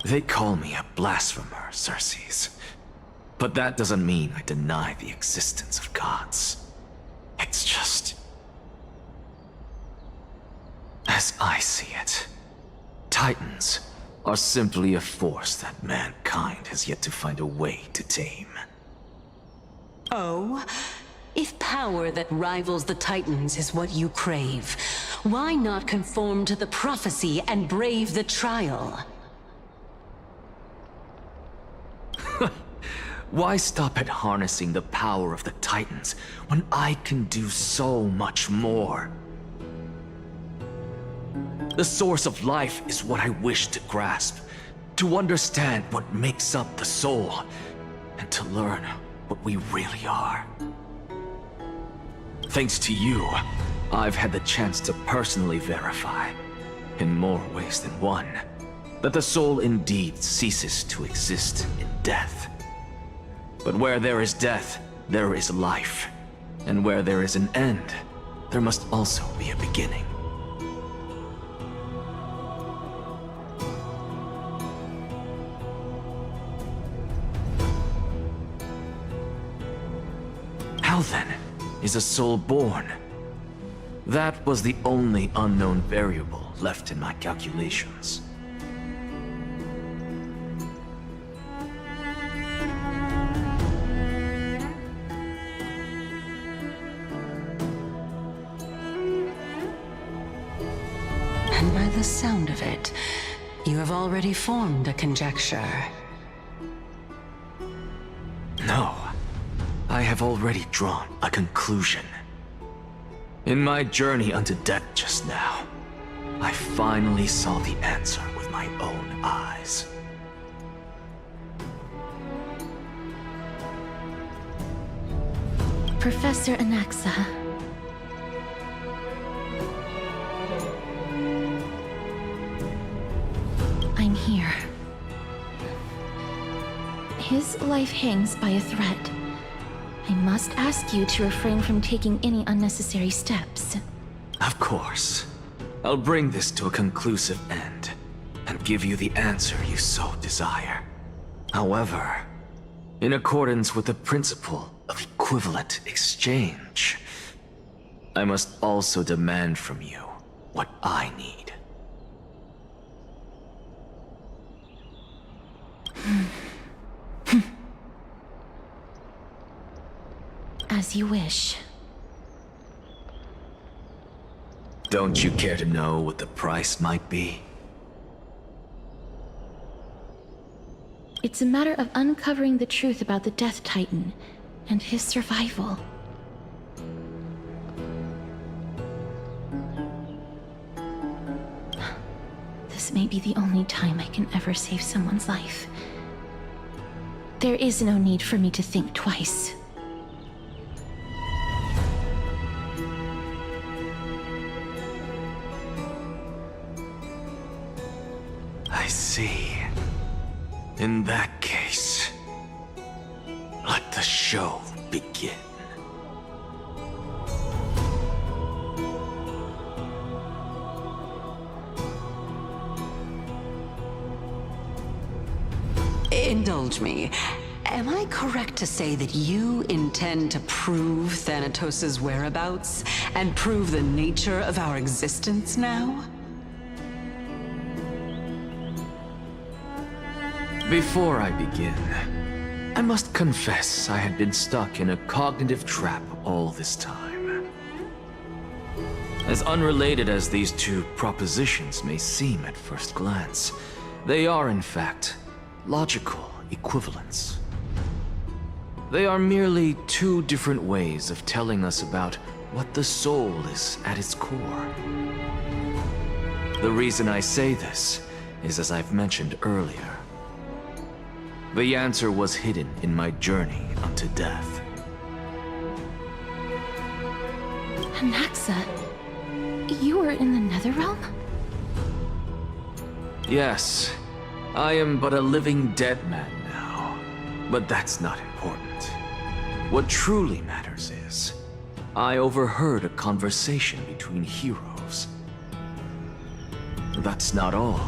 G: They call me a blasphemer, Xerxes. But that doesn't mean I deny the existence of gods. It's just... as I see it, Titans are simply a force that mankind has yet to find a way to tame.
J: Oh? If power that rivals the Titans is what you crave, why not conform to the prophecy and brave the trial?
G: Why stop at harnessing the power of the Titans when I can do so much more? The source of life is what I wish to grasp, to understand what makes up the soul, and to learn what we really are. Thanks to you, I've had the chance to personally verify, in more ways than one, that the soul indeed ceases to exist in death. But where there is death, there is life. And where there is an end, there must also be a beginning. How then is a soul born? That was the only unknown variable left in my calculations.
J: And by the sound of it, you have already formed a conjecture.
G: No, I have already drawn a conclusion. In my journey unto death just now, I finally saw the answer with my own eyes.
B: Professor Anaxa. I'm here. His life hangs by a thread. I must ask you to refrain from taking any unnecessary steps.
H: Of course. I'll bring this to a conclusive end, and give you the answer you so desire. However, in accordance with the principle of equivalent exchange, I must also demand from you what I need.
B: As you wish.
H: Don't you care to know what the price might be?
B: It's a matter of uncovering the truth about the Death Titan and his survival. This may be the only time I can ever save someone's life. There is no need for me to think twice.
H: I see. In that case, let the show begin.
J: Indulge me. Am I correct to say that you intend to prove Thanatos' whereabouts and prove the nature of our existence now?
H: Before I begin, I must confess I had been stuck in a cognitive trap all this time. As unrelated as these two propositions may seem at first glance, they are in fact logical equivalents. They are merely two different ways of telling us about what the soul is at its core. The reason I say this is, as I've mentioned earlier, the answer was hidden in my journey unto death.
B: Anaxa, you were in the Netherrealm?
H: Yes, I am but a living dead man now, but that's not important. What truly matters is, I overheard a conversation between heroes. That's not all.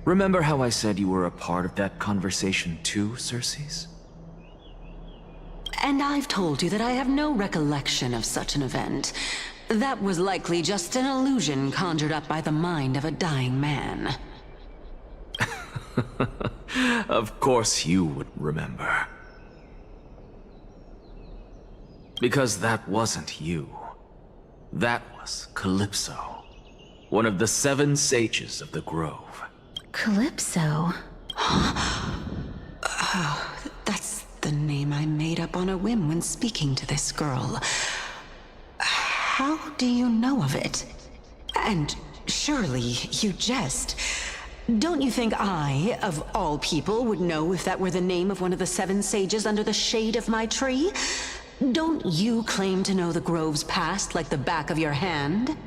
H: Remember how I said you were a part of that conversation too, Circes?
J: And I've told you that I have no recollection of such an event. That was likely just an illusion conjured up by the mind of a dying man.
H: Of course you would remember. Because that wasn't you. That was Calypso, one of the 7 sages of the Grove.
B: Calypso?
J: Oh, that's the name I made up on a whim when speaking to this girl. How do you know of it? And surely you jest. Don't you think I, of all people, would know if that were the name of one of the 7 sages under the shade of my tree? Don't you claim to know the Grove's past like the back of your hand?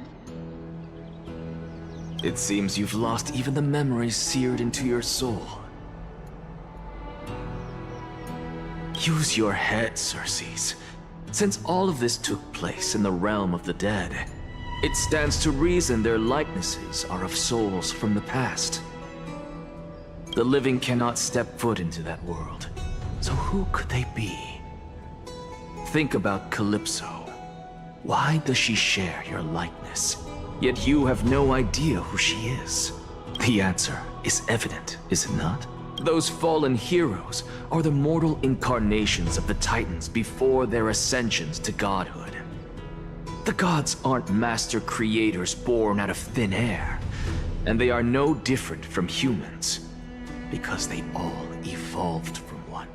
H: It seems you've lost even the memories seared into your soul. Use your head, Circes. Since all of this took place in the realm of the dead, it stands to reason their likenesses are of souls from the past. The living cannot step foot into that world, so who could they be? Think about Calypso. Why does she share your likeness? Yet you have no idea who she is. The answer is evident, is it not? Those fallen heroes are the mortal incarnations of the Titans before their ascensions to godhood. The gods aren't master creators born out of thin air, and they are no different from humans, because they all evolved from one.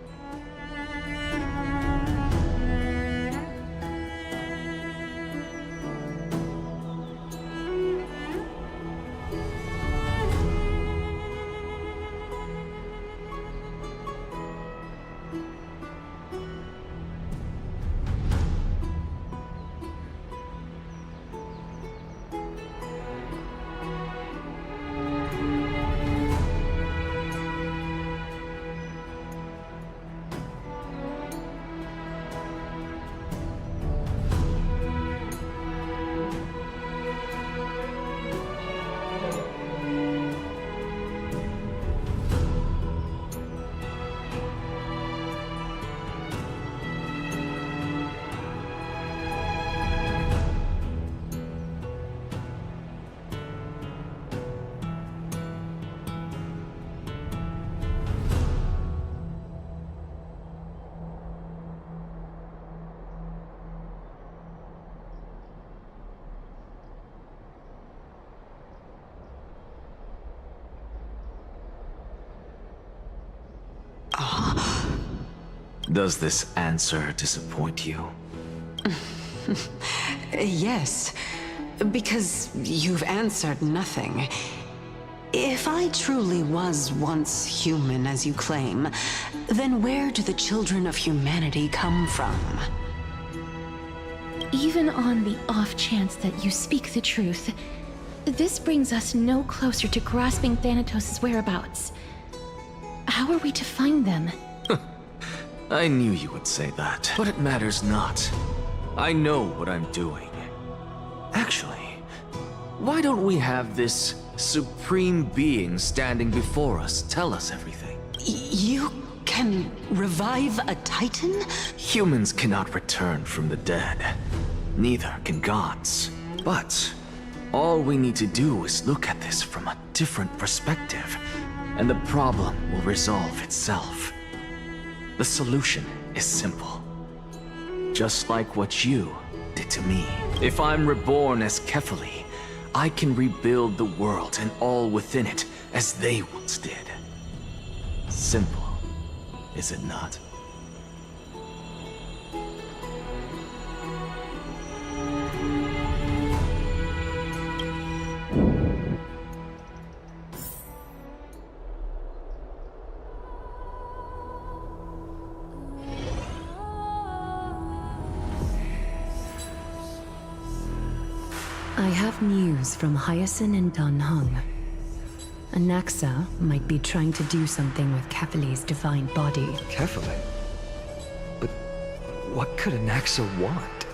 G: Does this answer disappoint you?
J: Yes, because you've answered nothing. If I truly was once human, as you claim, then where do the children of humanity come from?
B: Even on the off chance that you speak the truth, this brings us no closer to grasping Thanatos' whereabouts. How are we to find them?
G: I knew you would say that. But it matters not. I know what I'm doing. Actually, why don't we have this supreme being standing before us tell us everything?
J: You can revive a Titan?
G: Humans cannot return from the dead. Neither can gods. But all we need to do is look at this from a different perspective, and the problem will resolve itself. The solution is simple. Just like what you did to me. If I'm reborn as Kefali, I can rebuild the world and all within it as they once did. Simple, is it not?
C: I have news from Hyacinth and Danhung. Anaxa might be trying to do something with Kefali's divine body.
F: Kefali? But what could Anaxa want?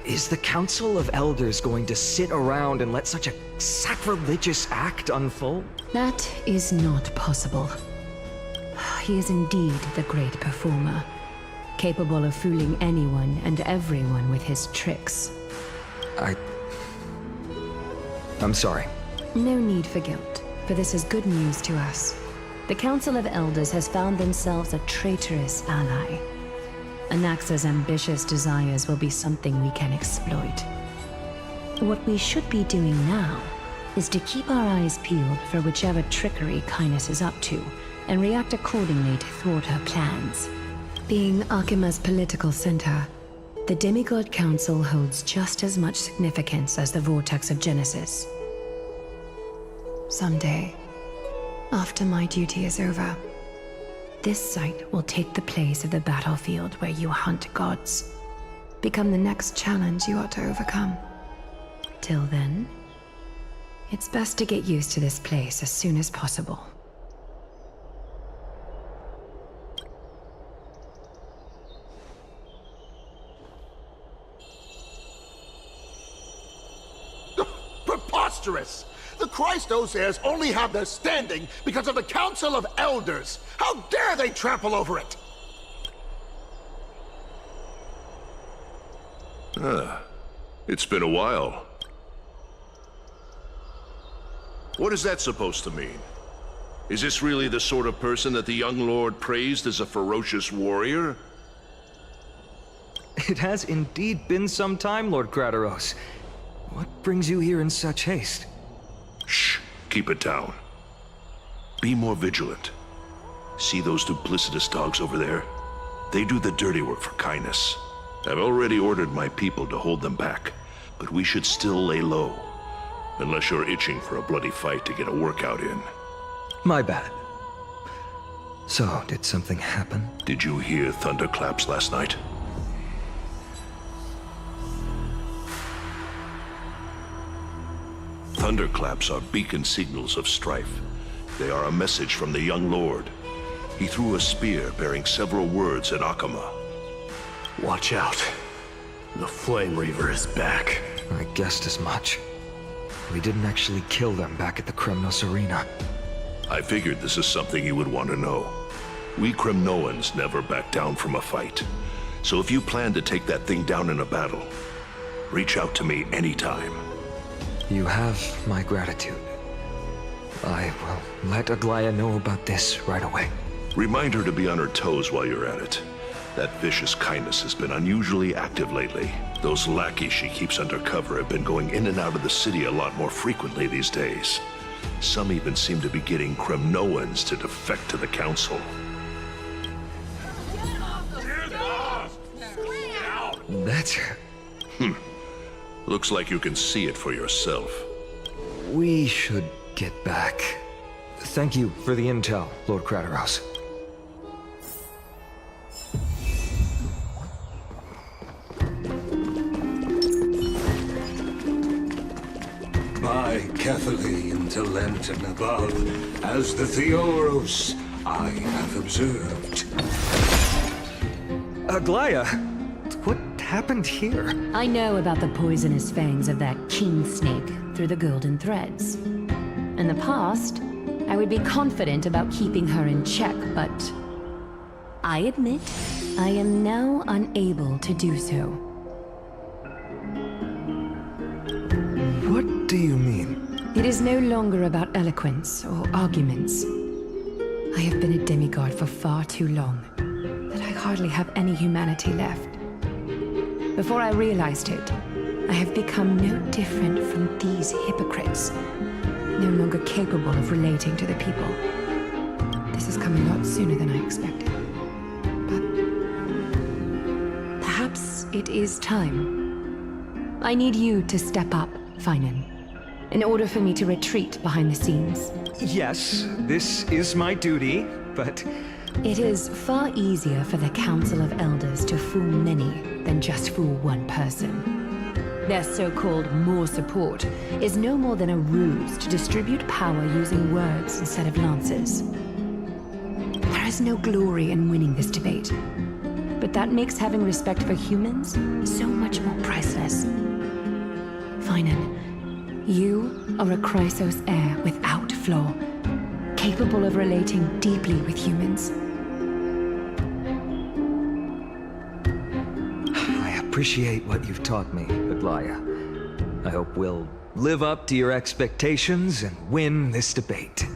F: Is the Council of Elders going to sit around and let such a sacrilegious act unfold?
C: That is not possible. He is indeed the great performer, capable of fooling anyone and everyone with his tricks.
F: I'm sorry.
C: No need for guilt, for this is good news to us. The Council of Elders has found themselves a traitorous ally. Anaxa's ambitious desires will be something we can exploit. What we should be doing now is to keep our eyes peeled for whichever trickery Kindness is up to, and react accordingly to thwart her plans. Being Akima's political center, the Demigod Council holds just as much significance as the Vortex of Genesis. Someday, after my duty is over, this site will take the place of the battlefield where you hunt gods. Become the next challenge you ought to overcome. Till then, it's best to get used to this place as soon as possible.
L: Preposterous! The Christos heirs only have their standing because of the Council of Elders. How dare they trample over it?
A: It's been a while. What is that supposed to mean? Is this really the sort of person that the young lord praised as a ferocious warrior?
F: It has indeed been some time, Lord Krateros. What brings you here in such haste?
A: Shh, keep it down. Be more vigilant. See those duplicitous dogs over there? They do the dirty work for Kindness. I've already ordered my people to hold them back, but we should still lay low. Unless you're itching for a bloody fight to get a workout in.
F: My bad. So, did something happen?
A: Did you hear thunderclaps last night? Thunderclaps are beacon signals of strife. They are a message from the young lord. He threw a spear bearing several words at Akama.
V: Watch out. The Flame Reaver is back.
F: I guessed as much. We didn't actually kill them back at the Kremnos Arena.
A: I figured this is something you would want to know. We Kremnoans never back down from a fight. So if you plan to take that thing down in a battle, reach out to me anytime.
F: You have my gratitude. I will let Aglaya know about this right away.
A: Remind her to be on her toes while you're at it. That vicious Kindness has been unusually active lately. Those lackeys she keeps under cover have been going in and out of the city a lot more frequently these days. Some even seem to be getting Kremnoans to defect to the Council.
W: Get off
F: That's...
A: Looks like you can see it for yourself.
F: We should get back. Thank you for the intel, Lord Crateros.
K: By carefully into Lantern above, as the Theoros I have observed.
F: Aglaya, what happened here?
C: I know about the poisonous fangs of that king snake through the golden threads. In the past, I would be confident about keeping her in check, but I admit I am now unable to do so.
F: What do you mean?
C: It is no longer about eloquence or arguments. I have been a demigod for far too long that I hardly have any humanity left. Before I realized it, I have become no different from these hypocrites, no longer capable of relating to the people. This has come a lot sooner than I expected. But perhaps it is time. I need you to step up, Finan, in order for me to retreat behind the scenes.
F: Yes, this is my duty, but...
C: It is far easier for the Council of Elders to fool many than just fool one person. Their so-called more support is no more than a ruse to distribute power using words instead of lances. There is no glory in winning this debate, but that makes having respect for humans so much more priceless. Finan, you are a Chrysos heir without flaw, capable of relating deeply with humans.
F: I appreciate what you've taught me, Aglaya. I hope we'll live up to your expectations and win this debate.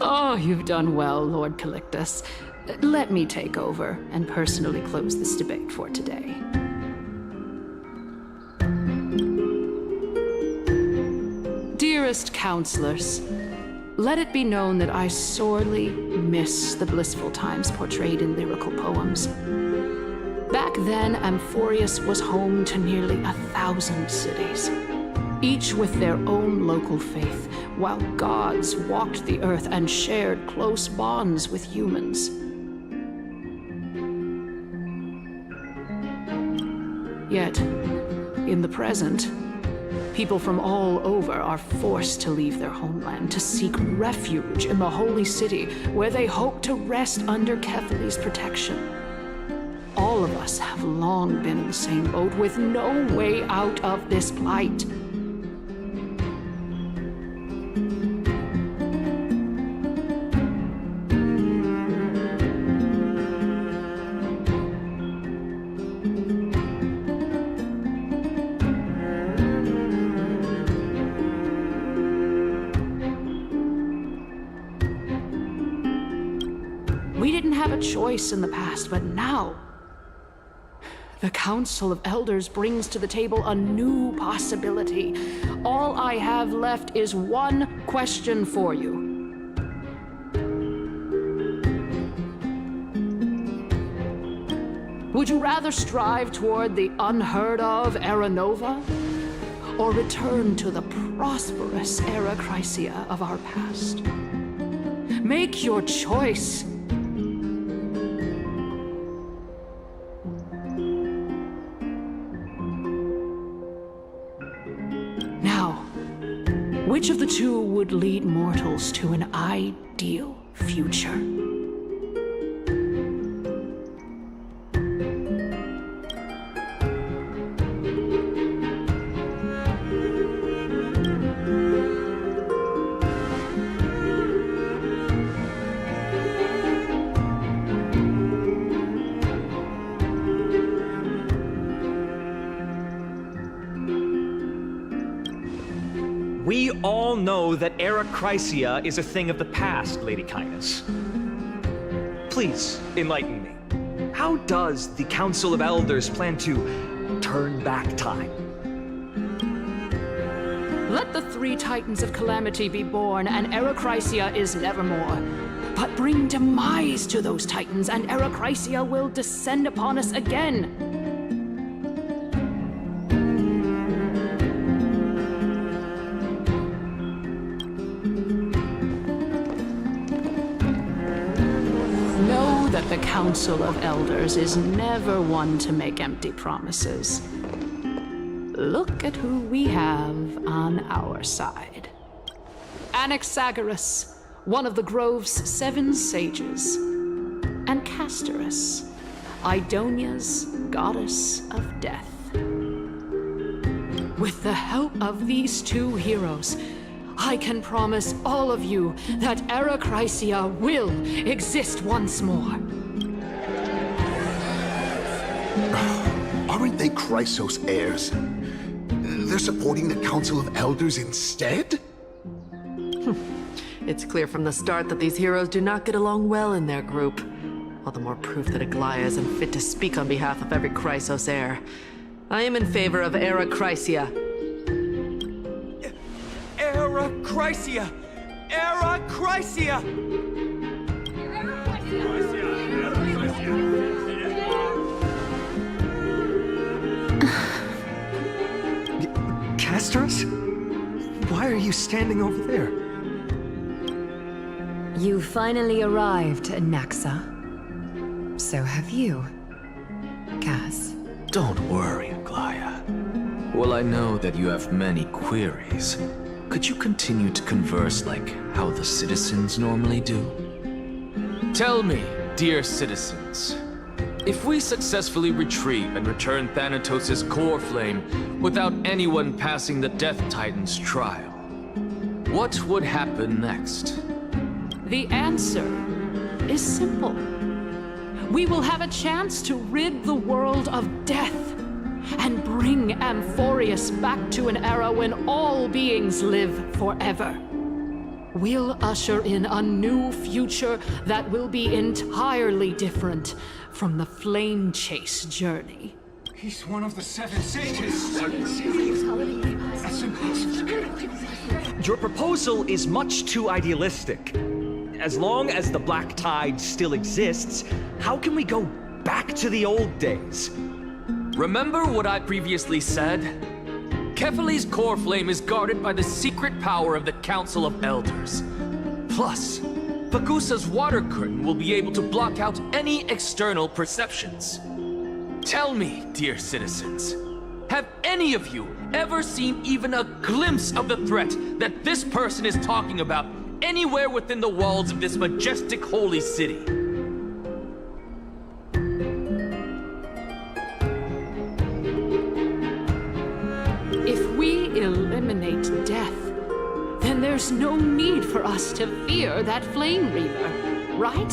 S: Oh, you've done well, Lord Calictus. Let me take over and personally close this debate for today. Dearest counselors, let it be known that I sorely miss the blissful times portrayed in lyrical poems. Back then, Amphorius was home to nearly 1,000 cities, each with their own local faith, while gods walked the earth and shared close bonds with humans. Yet, in the present, people from all over are forced to leave their homeland to seek refuge in the holy city, where they hope to rest under Kethali's protection. All of us have long been in the same boat, with no way out of this plight. We didn't have a choice in the past, but now, the Council of Elders brings to the table a new possibility. All I have left is one question for you. Would you rather strive toward the unheard of Era Nova, or return to the prosperous Era Chrysia of our past? Make your choice. Which of the two would lead mortals to an ideal future?
F: all know that Era Chrysia is a thing of the past, Lady Kindness. Please, enlighten me. How does the Council of Elders plan to turn back time?
S: Let the three Titans of Calamity be born, and Era Chrysia is nevermore. But bring demise to those Titans, and Era Chrysia will descend upon us again. Know that the Council of Elders is never one to make empty promises. Look at who we have on our side. Anaxagoras, one of the Grove's 7 sages, and Castorus, Idonia's goddess of death. With the help of these 2 heroes, I can promise all of you that Era Chrysia will exist once more.
D: Aren't they Chrysos heirs? They're supporting the Council of Elders instead?
E: It's clear from the start that these heroes do not get along well in their group. All the more proof that Aglaya isn't fit to speak on behalf of every Chrysos heir. I am in favor of Era Chrysia.
F: Era Chrysia! Era Chrysia! Castorus? Why are you standing over there?
C: You finally arrived, Naxa. So have you, Cass.
G: Don't worry, Aglaya. Well, I know that you have many queries. Could you continue to converse like how the citizens normally do?
H: Tell me, dear citizens, if we successfully retrieve and return Thanatos' core flame without anyone passing the Death Titan's trial, what would happen next?
S: The answer is simple. We will have a chance to rid the world of death and bring Amphorius back to an era when all beings live forever. We'll usher in a new future that will be entirely different from the flame chase journey.
W: He's one of the 7 sages. That's impossible.
F: Your proposal is much too idealistic. As long as the Black Tide still exists, how can we go back to the old days?
H: Remember what I previously said? Kephali's core flame is guarded by the secret power of the Council of Elders. Plus, Pagusa's water curtain will be able to block out any external perceptions. Tell me, dear citizens, have any of you ever seen even a glimpse of the threat that this person is talking about anywhere within the walls of this majestic holy city?
S: If we eliminate death, then there's no need for us to fear that flame reaver, right?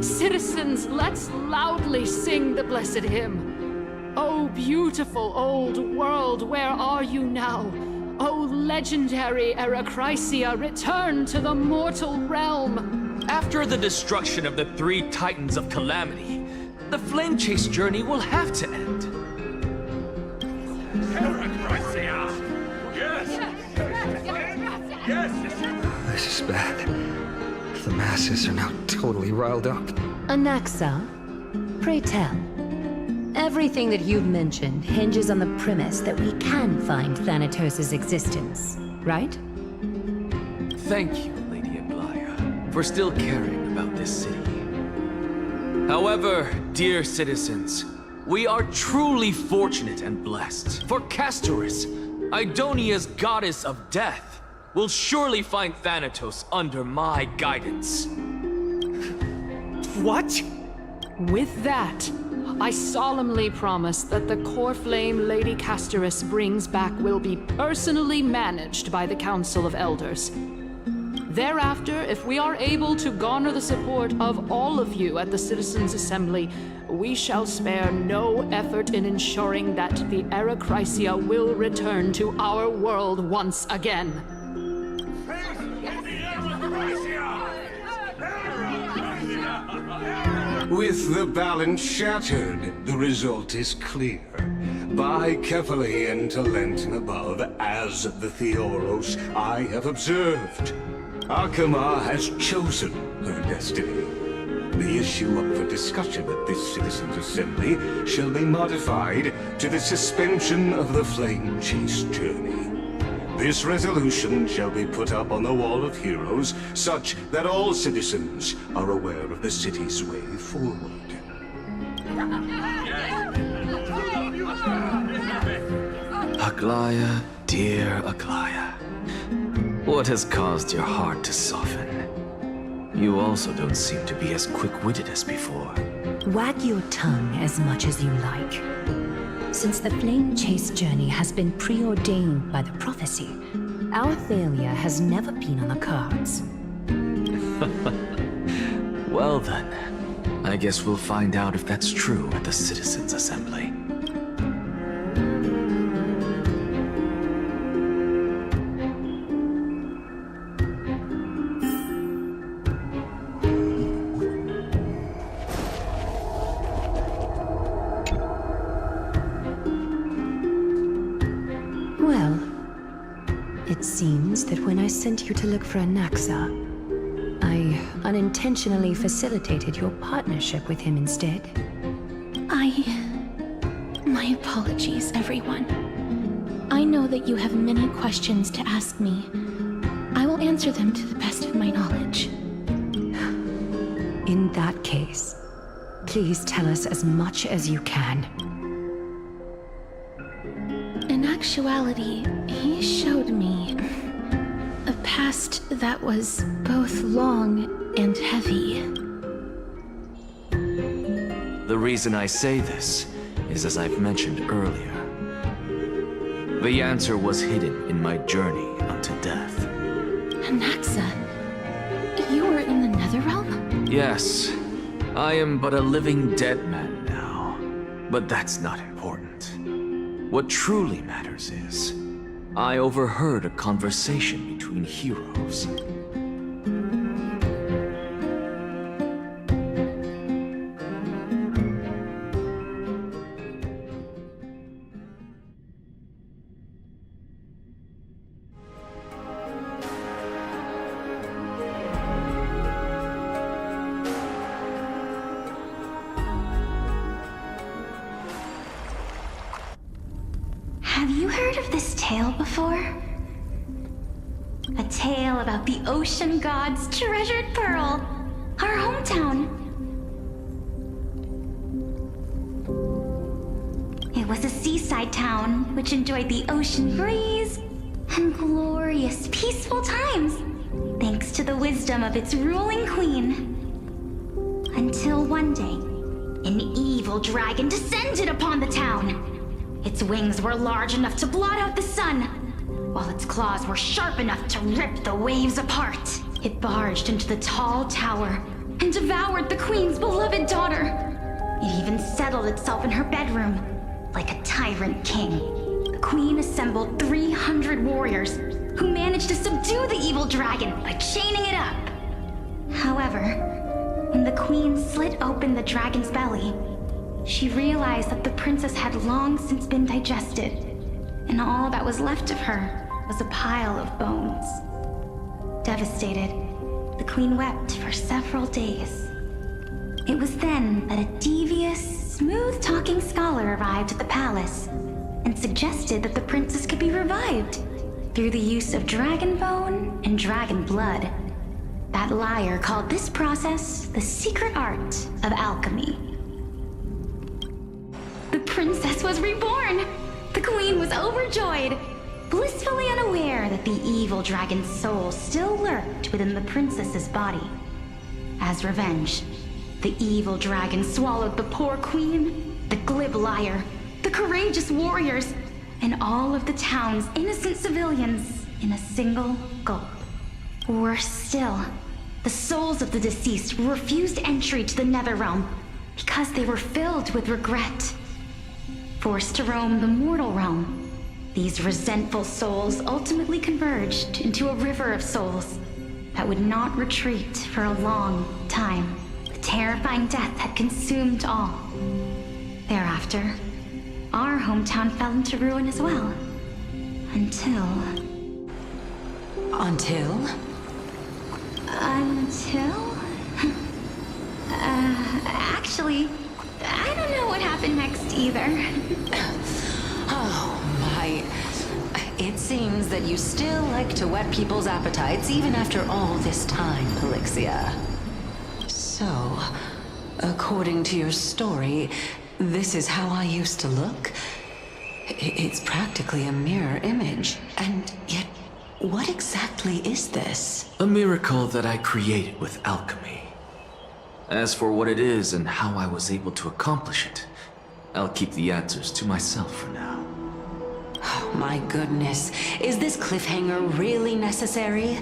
S: Citizens, let's loudly sing the blessed hymn. Oh, beautiful old world, where are you now? Oh, legendary Era Chrysia, return to the mortal realm.
H: After the destruction of the 3 Titans of Calamity, the flame chase journey will have to end.
L: Era Chrysia! Yes! Yes!
F: This is bad. The masses are now totally riled up.
C: Anaxa, pray tell. Everything that you've mentioned hinges on the premise that we can find Thanatos' existence, right?
H: Thank you, Lady Aglaya, for still caring about this city. However, dear citizens, we are truly fortunate and blessed. For Castorus, Idonia's goddess of death, will surely find Thanatos under my guidance.
S: What? With that, I solemnly promise that the core flame Lady Castorus brings back will be personally managed by the Council of Elders. Thereafter, if we are able to garner the support of all of you at the Citizens' Assembly, we shall spare no effort in ensuring that the Era Chrysia will return to our world once again.
K: With the balance shattered, the result is clear. Buy carefully into Lenten above, as the Theoros I have observed. Akama has chosen her destiny. The issue up for discussion at this citizens' assembly shall be modified to the suspension of the flame chase journey. This resolution shall be put up on the Wall of Heroes, such that all citizens are aware of the city's way forward.
G: Aglaya, dear Aglaya. What has caused your heart to soften? You also don't seem to be as quick-witted as before.
C: Wag your tongue as much as you like. Since the flame chase journey has been preordained by the prophecy, our failure has never been on the cards.
G: Well then, I guess we'll find out if that's true at the Citizens' Assembly.
C: Well, it seems that when I sent you to look for Anaxa, I unintentionally facilitated your partnership with him instead.
B: My apologies, everyone. I know that you have many questions to ask me. I will answer them to the best of my knowledge.
C: In that case, please tell us as much as you can.
B: In actuality, he showed me a past that was both long and heavy.
H: The reason I say this is as I've mentioned earlier. The answer was hidden in my journey unto death.
B: Anaxa, you were in the Netherrealm?
H: Yes, I am but a living dead man now. But that's not important. What truly matters is, I overheard a conversation between heroes.
U: Have you heard of this tale before? A tale about the ocean god's treasured pearl, our hometown. It was a seaside town which enjoyed the ocean breeze and glorious, peaceful times, thanks to the wisdom of its ruling queen. Until one day, an evil dragon descended upon the town. Its wings were large enough to blot out the sun, while its claws were sharp enough to rip the waves apart. It barged into the tall tower and devoured the queen's beloved daughter. It even settled itself in her bedroom, like a tyrant king. The queen assembled 300 warriors who managed to subdue the evil dragon by chaining it up. However, when the queen slit open the dragon's belly, she realized that the princess had long since been digested, and all that was left of her was a pile of bones. Devastated, the queen wept for several days. It was then that a devious, smooth-talking scholar arrived at the palace and suggested that the princess could be revived through the use of dragon bone and dragon blood. That liar called this process the secret art of alchemy. The princess was reborn! The queen was overjoyed, blissfully unaware that the evil dragon's soul still lurked within the princess's body. As revenge, the evil dragon swallowed the poor queen, the glib liar, the courageous warriors, and all of the town's innocent civilians in a single gulp. Worse still, the souls of the deceased refused entry to the Netherrealm because they were filled with regret. Forced to roam the mortal realm, these resentful souls ultimately converged into a river of souls that would not retreat for a long time. The
B: terrifying death had consumed all. Thereafter, our hometown fell into ruin as well. Until...
J: Until?
B: Actually, I don't know what happened next either.
J: Oh my... It seems that you still like to whet people's appetites even after all this time, Elixia. So, according to your story, this is how I used to look? It's practically a mirror image, and yet, what exactly is this?
H: A miracle that I created with alchemy. As for what it is and how I was able to accomplish it, I'll keep the answers to myself for now.
J: Oh, my goodness. Is this cliffhanger really necessary?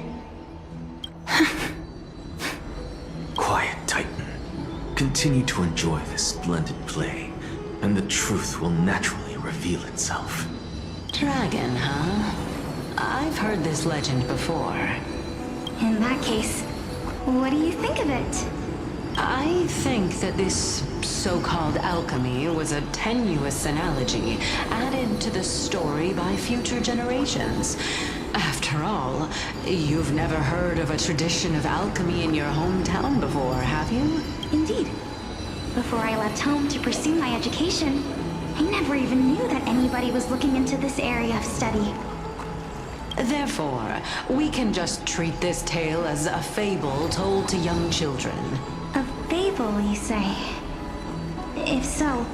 H: Quiet, Titan. Continue to enjoy this splendid play, and the truth will naturally reveal itself.
J: Dragon, huh? I've heard this legend before.
B: In that case, what do you think of it?
J: I think that this so-called alchemy was a tenuous analogy added to the story by future generations. After all, you've never heard of a tradition of alchemy in your hometown before, have you?
B: Indeed. Before I left home to pursue my education, I never even knew that anybody was looking into this area of study.
J: Therefore, we can just treat this tale as a fable told to young children.
B: A fable, you say? If so,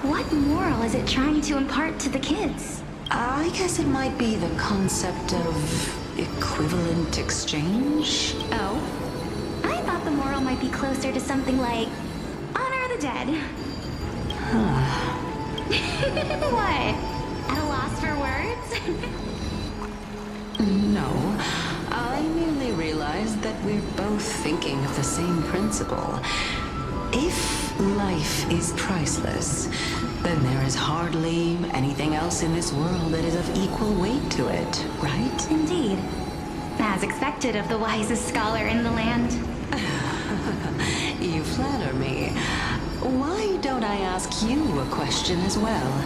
B: what moral is it trying to impart to the kids?
J: I guess it might be the concept of equivalent exchange?
B: Oh? I thought the moral might be closer to something like honor the dead. What? At a loss for words?
J: No, I merely realized that we're both thinking of the same principle. If life is priceless, then there is hardly anything else in this world that is of equal weight to it, right?
B: Indeed. As expected of the wisest scholar in the land.
J: You flatter me. Why don't I ask you a question as well,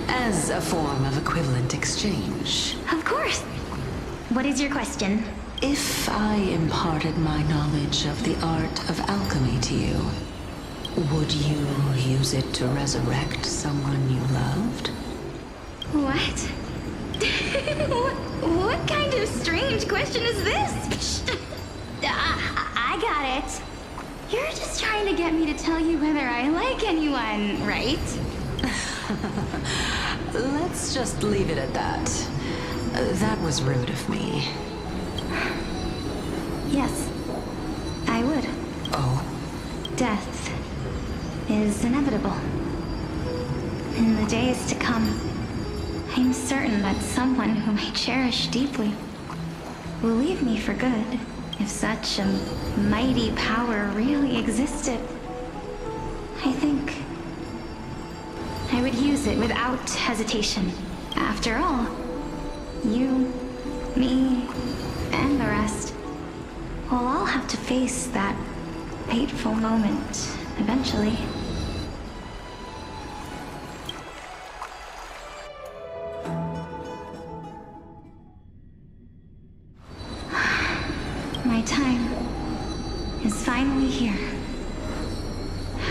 J: as a form of equivalent exchange?
B: Of course. What is your question?
J: If I imparted my knowledge of the art of alchemy to you, would you use it to resurrect someone you loved?
B: What? What kind of strange question is this? I got it. You're just trying to get me to tell you whether I like anyone, right?
J: Let's just leave it at that. That was rude of me.
B: Yes, I would.
J: Oh?
B: Death is inevitable. In the days to come, I'm certain that someone whom I cherish deeply will leave me for good, if such a mighty power really existed. I think I would use it without hesitation. After all, you, me, and the rest will all have to face that fateful moment eventually. My time is finally here.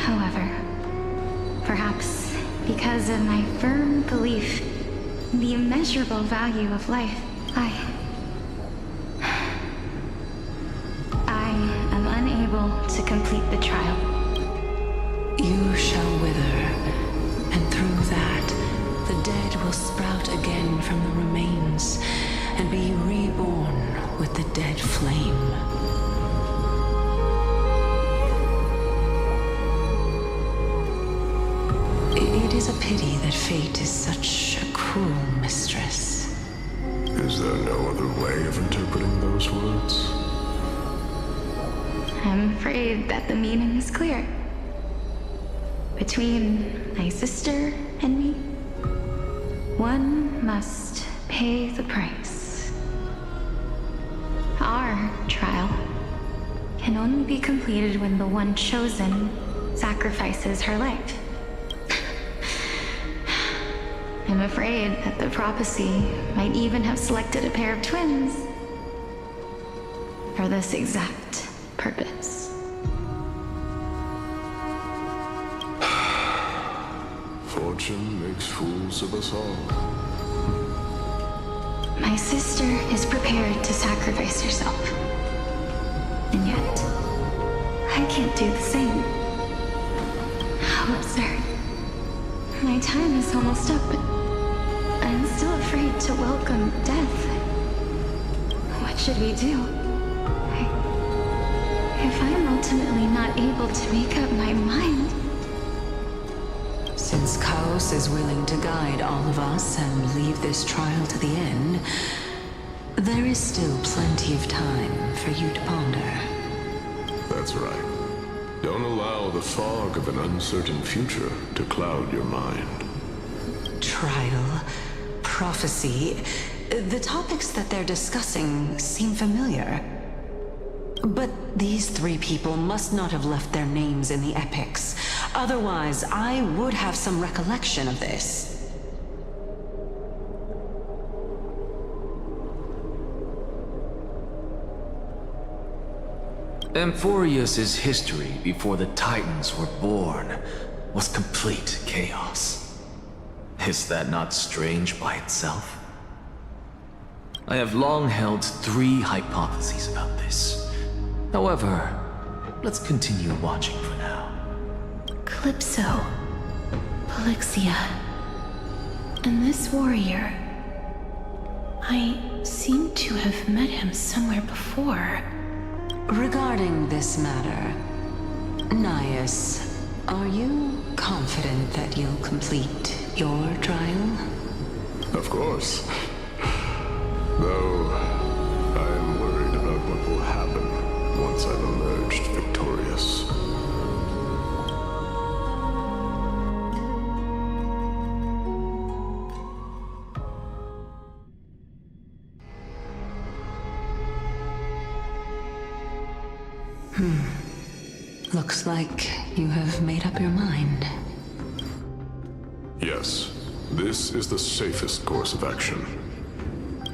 B: However, perhaps because of my firm belief in the immeasurable value of life, I am unable to complete the trial.
J: You shall wither, and through that, the dead will sprout again from the remains and be reborn with the dead flame. It is a pity that fate is such a cruel mistress.
T: Is there no other way of interpreting those words?
B: I'm afraid that the meaning is clear. Between my sister and me, one must pay the price. Our trial
M: can only be completed when the one chosen sacrifices her life. I'm afraid that the prophecy might even have selected a pair of twins for this exact purpose.
T: Fortune makes fools of us all.
M: My sister is prepared to sacrifice herself. And yet, I can't do the same. How absurd. My time is almost up, but I'm still afraid to welcome death. What should we do? If I am ultimately not able to make up my mind...
J: Since Chaos is willing to guide all of us and leave this trial to the end, there is still plenty of time for you to ponder.
T: That's right. Don't allow the fog of an uncertain future to cloud your mind.
J: Trial, prophecy, the topics that they're discussing seem familiar. But these three people must not have left their names in the epics. Otherwise, I would have some recollection of this.
H: Amphorius's history before the Titans were born was complete chaos. Is that not strange by itself? I have long held 3 hypotheses about this. However, let's continue watching for now.
B: Calypso, Polixia, and this warrior. I seem to have met him somewhere before.
J: Regarding this matter, Nias, are you confident that you'll complete your trial?
T: Of course. Though, I am worried about what will happen once I've emerged victorious.
J: Looks like you have made up your mind.
T: Yes, this is the safest course of action.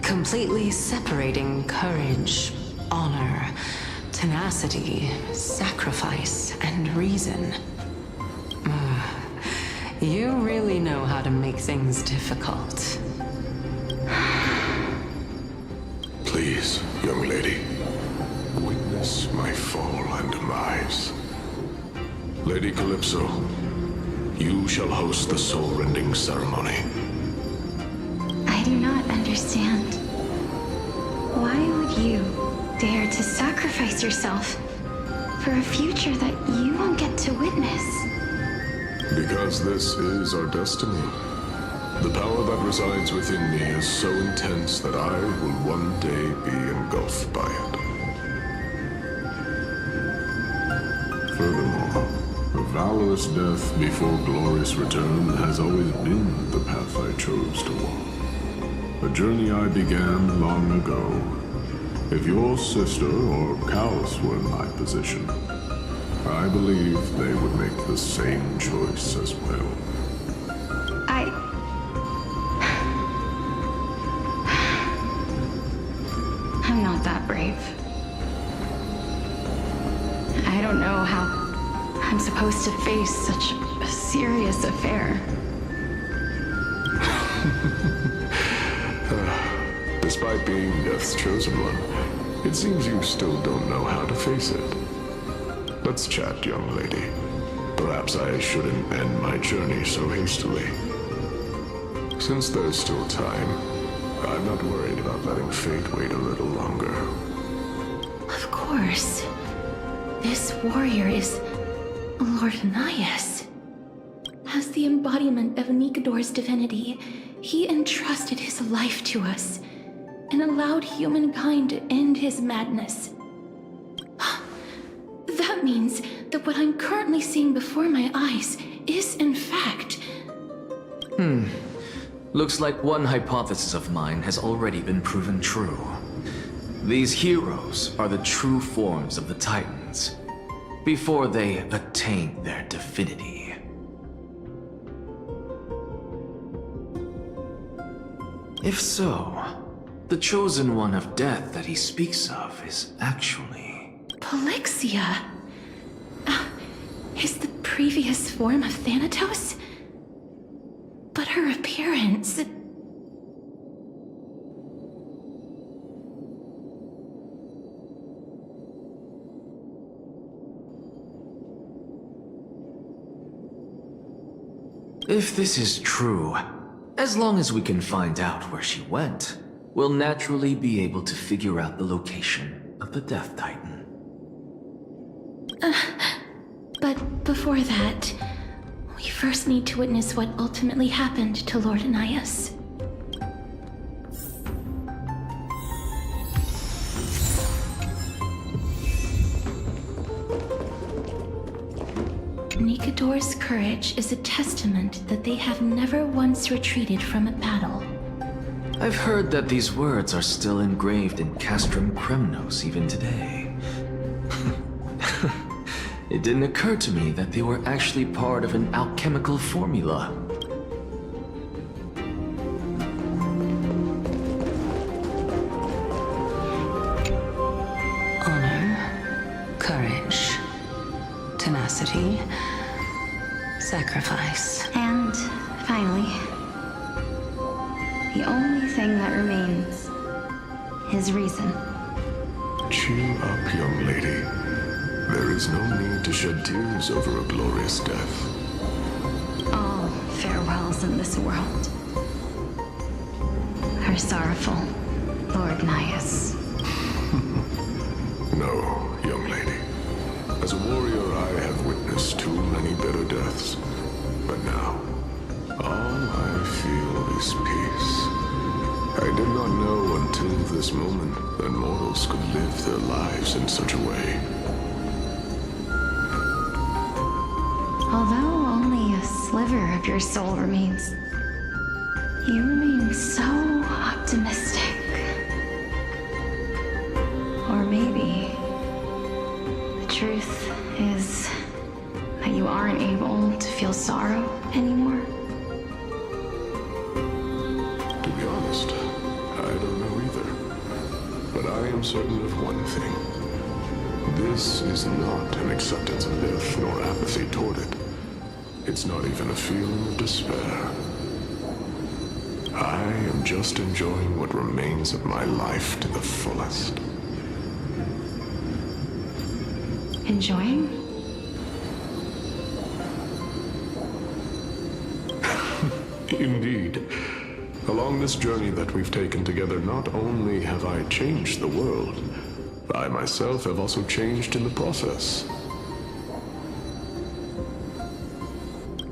J: Completely separating courage, honor, tenacity, sacrifice, and reason. You really know how to make things difficult.
T: Please, young lady, witness my fall and demise. Lady Calypso, you shall host the soul-rending ceremony.
M: I do not understand. Why would you dare to sacrifice yourself for a future that you won't get to witness?
T: Because this is our destiny. The power that resides within me is so intense that I will one day be engulfed by it. Furthermore, a valorous death before glorious return has always been the path I chose to walk. A journey I began long ago. If your sister or Kaos were in my position, I believe they would make the same choice as well.
M: I'm not that brave. I don't know how I'm supposed to face such a serious affair.
T: Despite being Death's chosen one, it seems you still don't know how to face it. Let's chat, young lady. Perhaps I shouldn't end my journey so hastily. Since there's still time, I'm not worried about letting fate wait a little longer.
B: Of course. This warrior is Lord Nias. As the embodiment of Nikador's divinity, he entrusted his life to us and allowed humankind to end his madness. That means that what I'm currently seeing before my eyes is, in fact...
H: Looks like one hypothesis of mine has already been proven true.
G: These heroes are the true forms of the Titans, before they attain their divinity. If so, the chosen one of death that he speaks of is actually...
B: Polixia? Is the previous form of Thanatos? But her appearance...
G: If this is true, as long as we can find out where she went, we'll naturally be able to figure out the location of the Death Titan.
B: But before that, we first need to witness what ultimately happened to Lord Anaias. Nikador's courage is a testament that they have never once retreated from a battle.
G: I've heard that these words are still engraved in Castrum Kremnos even today. It didn't occur to me that they were actually part of an alchemical formula.
J: Honor, courage, tenacity, sacrifice.
U: And finally, the only thing that remains is reason.
T: Cheer up, young lady. There is no need to shed tears over a glorious death.
U: All farewells in this world are sorrowful, Lord Naias.
T: No, young lady. As a warrior, I have witnessed too many bitter deaths. But now, all I feel is peace. I did not know until this moment that mortals could live their lives in such a way.
U: Although only a sliver of your soul remains, you remain so optimistic. Or maybe the truth is that you aren't able to feel sorrow anymore.
T: To be honest, I don't know either. But I am certain of one thing. This is not an acceptance of death nor apathy toward it. It's not even a feeling of despair. I am just enjoying what remains of my life to the fullest.
U: Enjoying?
T: Indeed. Along this journey that we've taken together, not only have I changed the world, I myself have also changed in the process.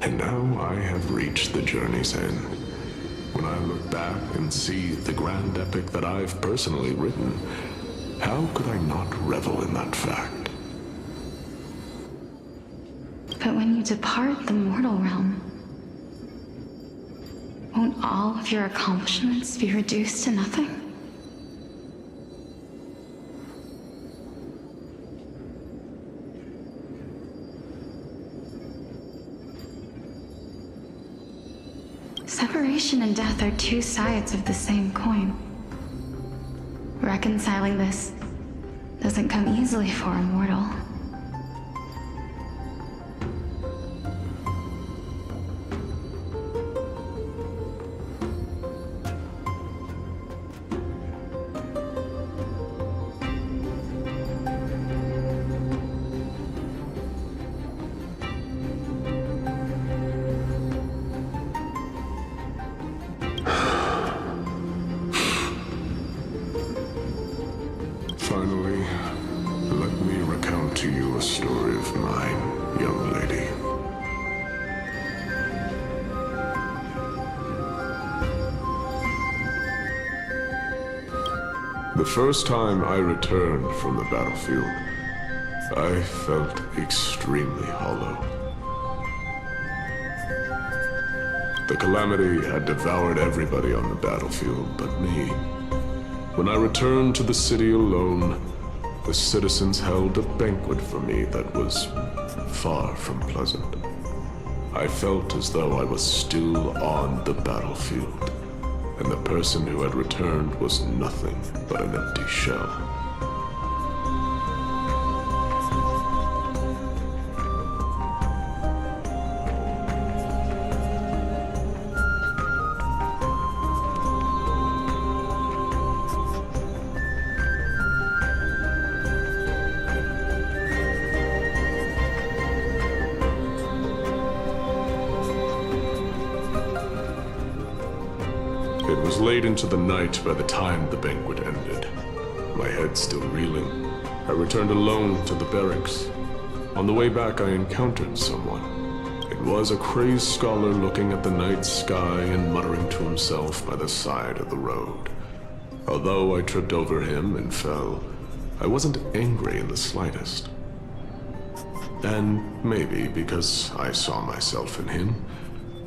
T: And now I have reached the journey's end. When I look back and see the grand epic that I've personally written, how could I not revel in that fact?
U: But when you depart the mortal realm, won't all of your accomplishments be reduced to nothing? Separation and death are two sides of the same coin. Reconciling this doesn't come easily for a mortal.
T: Finally, let me recount to you a story of mine, young lady. The first time I returned from the battlefield, I felt extremely hollow. The calamity had devoured everybody on the battlefield but me. When I returned to the city alone, the citizens held a banquet for me that was far from pleasant. I felt as though I was still on the battlefield, and the person who had returned was nothing but an empty shell. It was late into the night by the time the banquet ended. My head still reeling, I returned alone to the barracks. On the way back, I encountered someone. It was a crazed scholar looking at the night sky and muttering to himself by the side of the road. Although I tripped over him and fell, I wasn't angry in the slightest. And maybe because I saw myself in him,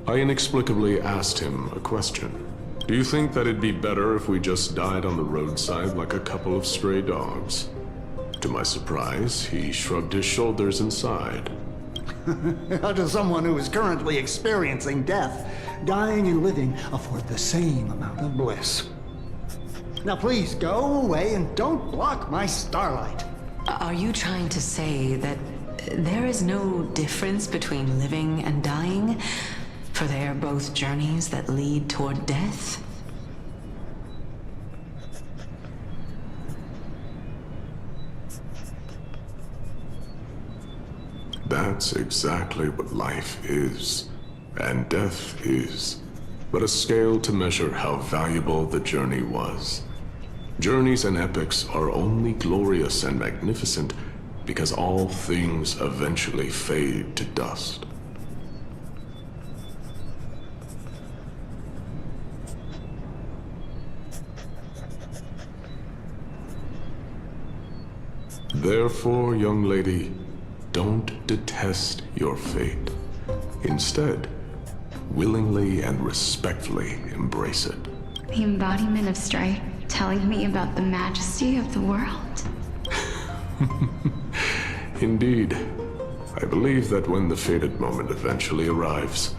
T: I inexplicably asked him a question. Do you think that it'd be better if we just died on the roadside like a couple of stray dogs? To my surprise, he shrugged his shoulders and sighed.
I: To someone who is currently experiencing death, dying and living afford the same amount of bliss. Now please go away and don't block my starlight.
Q: Are you trying to say that there is no difference between living and dying? For they are both journeys that lead toward death?
T: That's exactly what life is, and death is, but a scale to measure how valuable the journey was. Journeys and epics are only glorious and magnificent because all things eventually fade to dust. Therefore, young lady, don't detest your fate. Instead, willingly and respectfully embrace it.
M: The embodiment of strife telling me about the majesty of the world.
T: Indeed. I believe that when the fated moment eventually arrives,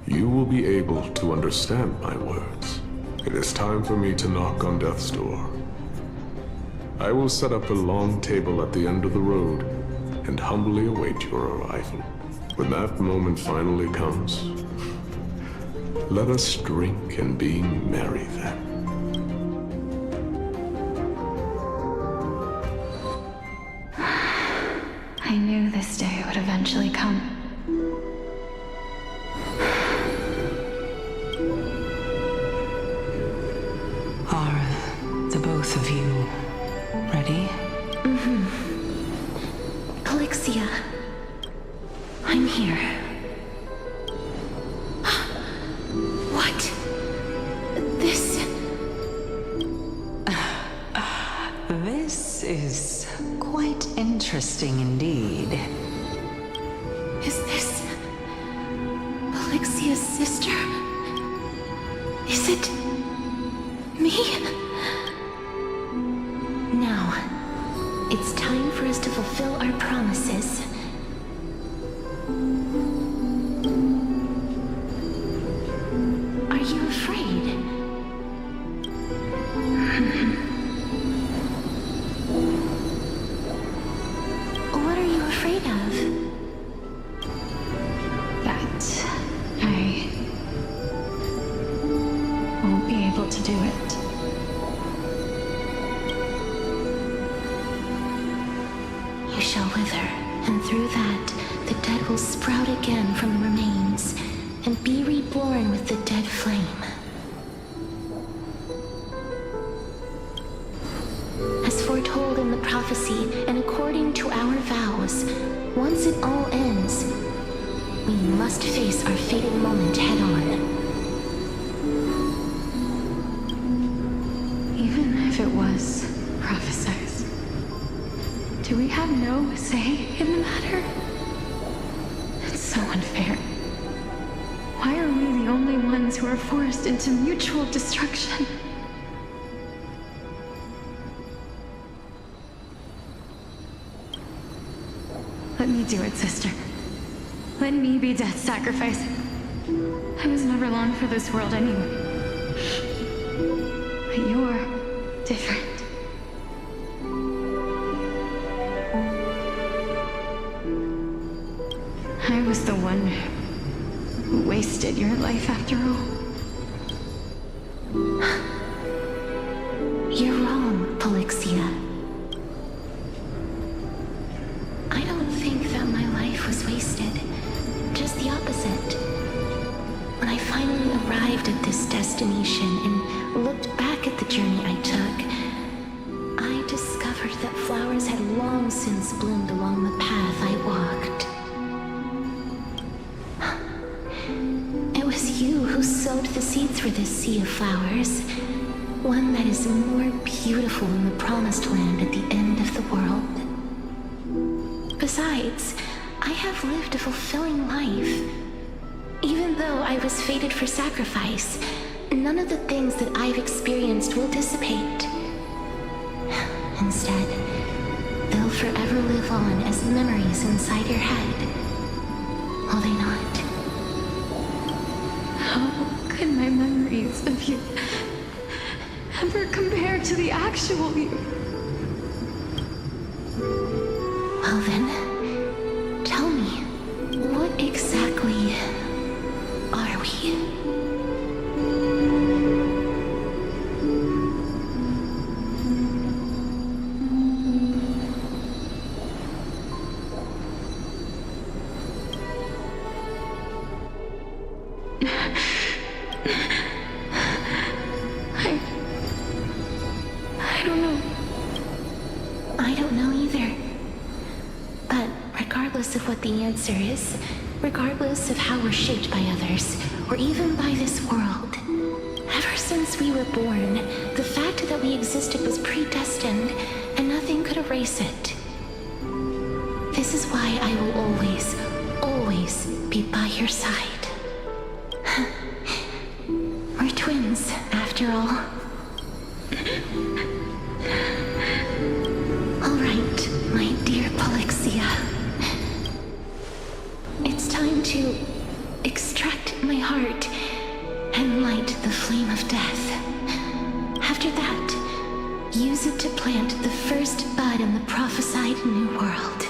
T: you will be able to understand my words. It is time for me to knock on death's door. I will set up a long table at the end of the road and humbly await your arrival. When that moment finally comes, let us drink and be merry then.
M: I knew this day would eventually come.
Q: Are the both of you ready?
B: Calixia, I'm here. What? This...
Q: This is quite interesting indeed.
B: Is this... Calixia's sister? Is it... me? Now, it's time for us to fulfill our promises. Are you afraid? What are you afraid of?
M: That I won't be able to do it.
B: You shall wither, and through that, the dead will sprout again from the remains, and be reborn with the dead flame. As foretold in the prophecy, and according to our vows, once it all ends, we must face our fated moment head-on.
M: Even if it was prophesied, do we have no say in the matter? It's so unfair. Why are we the only ones who are forced into mutual destruction? Let me do it, sister. Let me be death's sacrifice. I was never long for this world anyway. But you're different. I was the one who wasted your life after all.
B: You're wrong, Polixia. I don't think that my life was wasted. Just the opposite. When I finally arrived at this destination and looked back at the journey I took, I discovered that flowers had long since bloomed along the path I walked. It was you who sowed the seeds for this sea of flowers. One that is more beautiful than the promised land at the end of the world. Besides, I have lived a fulfilling life. Even though I was fated for sacrifice, none of the things that I've experienced will dissipate. Instead, they'll forever live on as memories inside your head. Will they not?
M: How could my memories of you ever compare to the actual you?
B: Well then, tell me, what exactly are we?
M: I don't know.
B: I don't know either. But regardless of what the answer is, regardless of how we're shaped by others, or even by this world, ever since we were born, the fact that we existed was predestined, and nothing could erase it. This is why I will always, always be by your side. We're twins, after all. All right, my dear Polixia. It's time to extract my heart and light the flame of death. After that, use it to plant the first bud in the prophesied new world.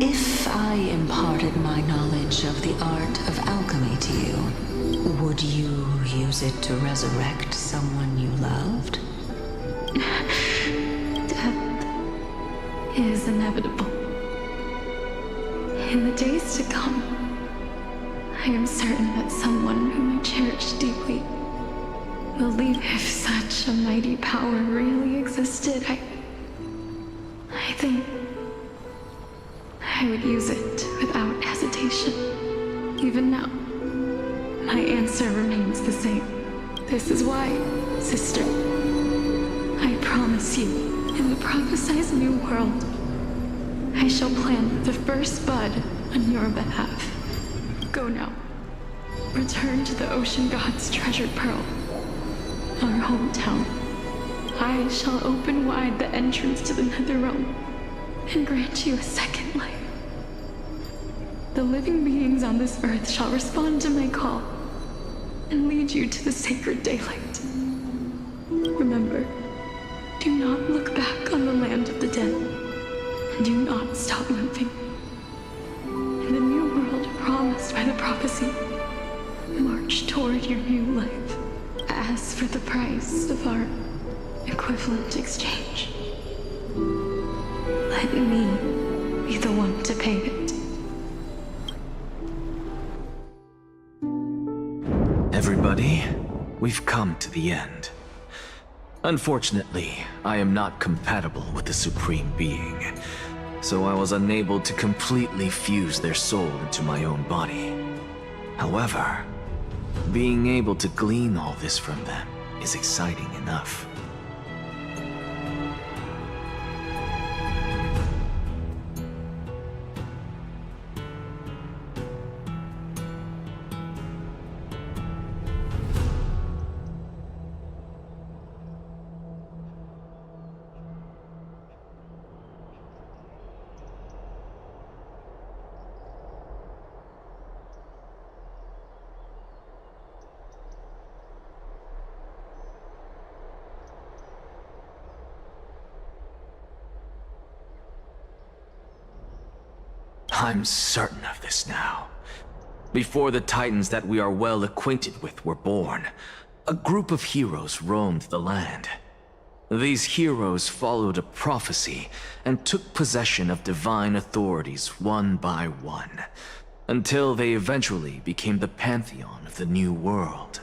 Q: If I imparted my knowledge of the art of alchemy to you, would you use it to resurrect someone you loved?
M: Death is inevitable. In the days to come, I am certain that someone whom I cherish deeply will leave. If such a mighty power really existed, I think I would use it without hesitation. Even now, my answer remains the same. This is why, sister, I promise you, in the prophesied new world, I shall plant the first bud on your behalf. Go now. Return to the ocean god's treasured pearl, our hometown. I shall open wide the entrance to the nether realm and grant you a second life. The living beings on this earth shall respond to my call and lead you to the sacred daylight. Remember, do not look back on the land of the dead, and do not stop moving. In the new world promised by the prophecy, march toward your new life. As for the price of our equivalent exchange, let me be the one to pay it.
G: Everybody, we've come to the end. Unfortunately, I am not compatible with the Supreme Being, so I was unable to completely fuse their soul into my own body. However, being able to glean all this from them is exciting enough.
H: I'm certain of this now. Before the Titans that we are well acquainted with were born, a group of heroes roamed the land. These heroes followed a prophecy and took possession of divine authorities one by one, until they eventually became the pantheon of the New World.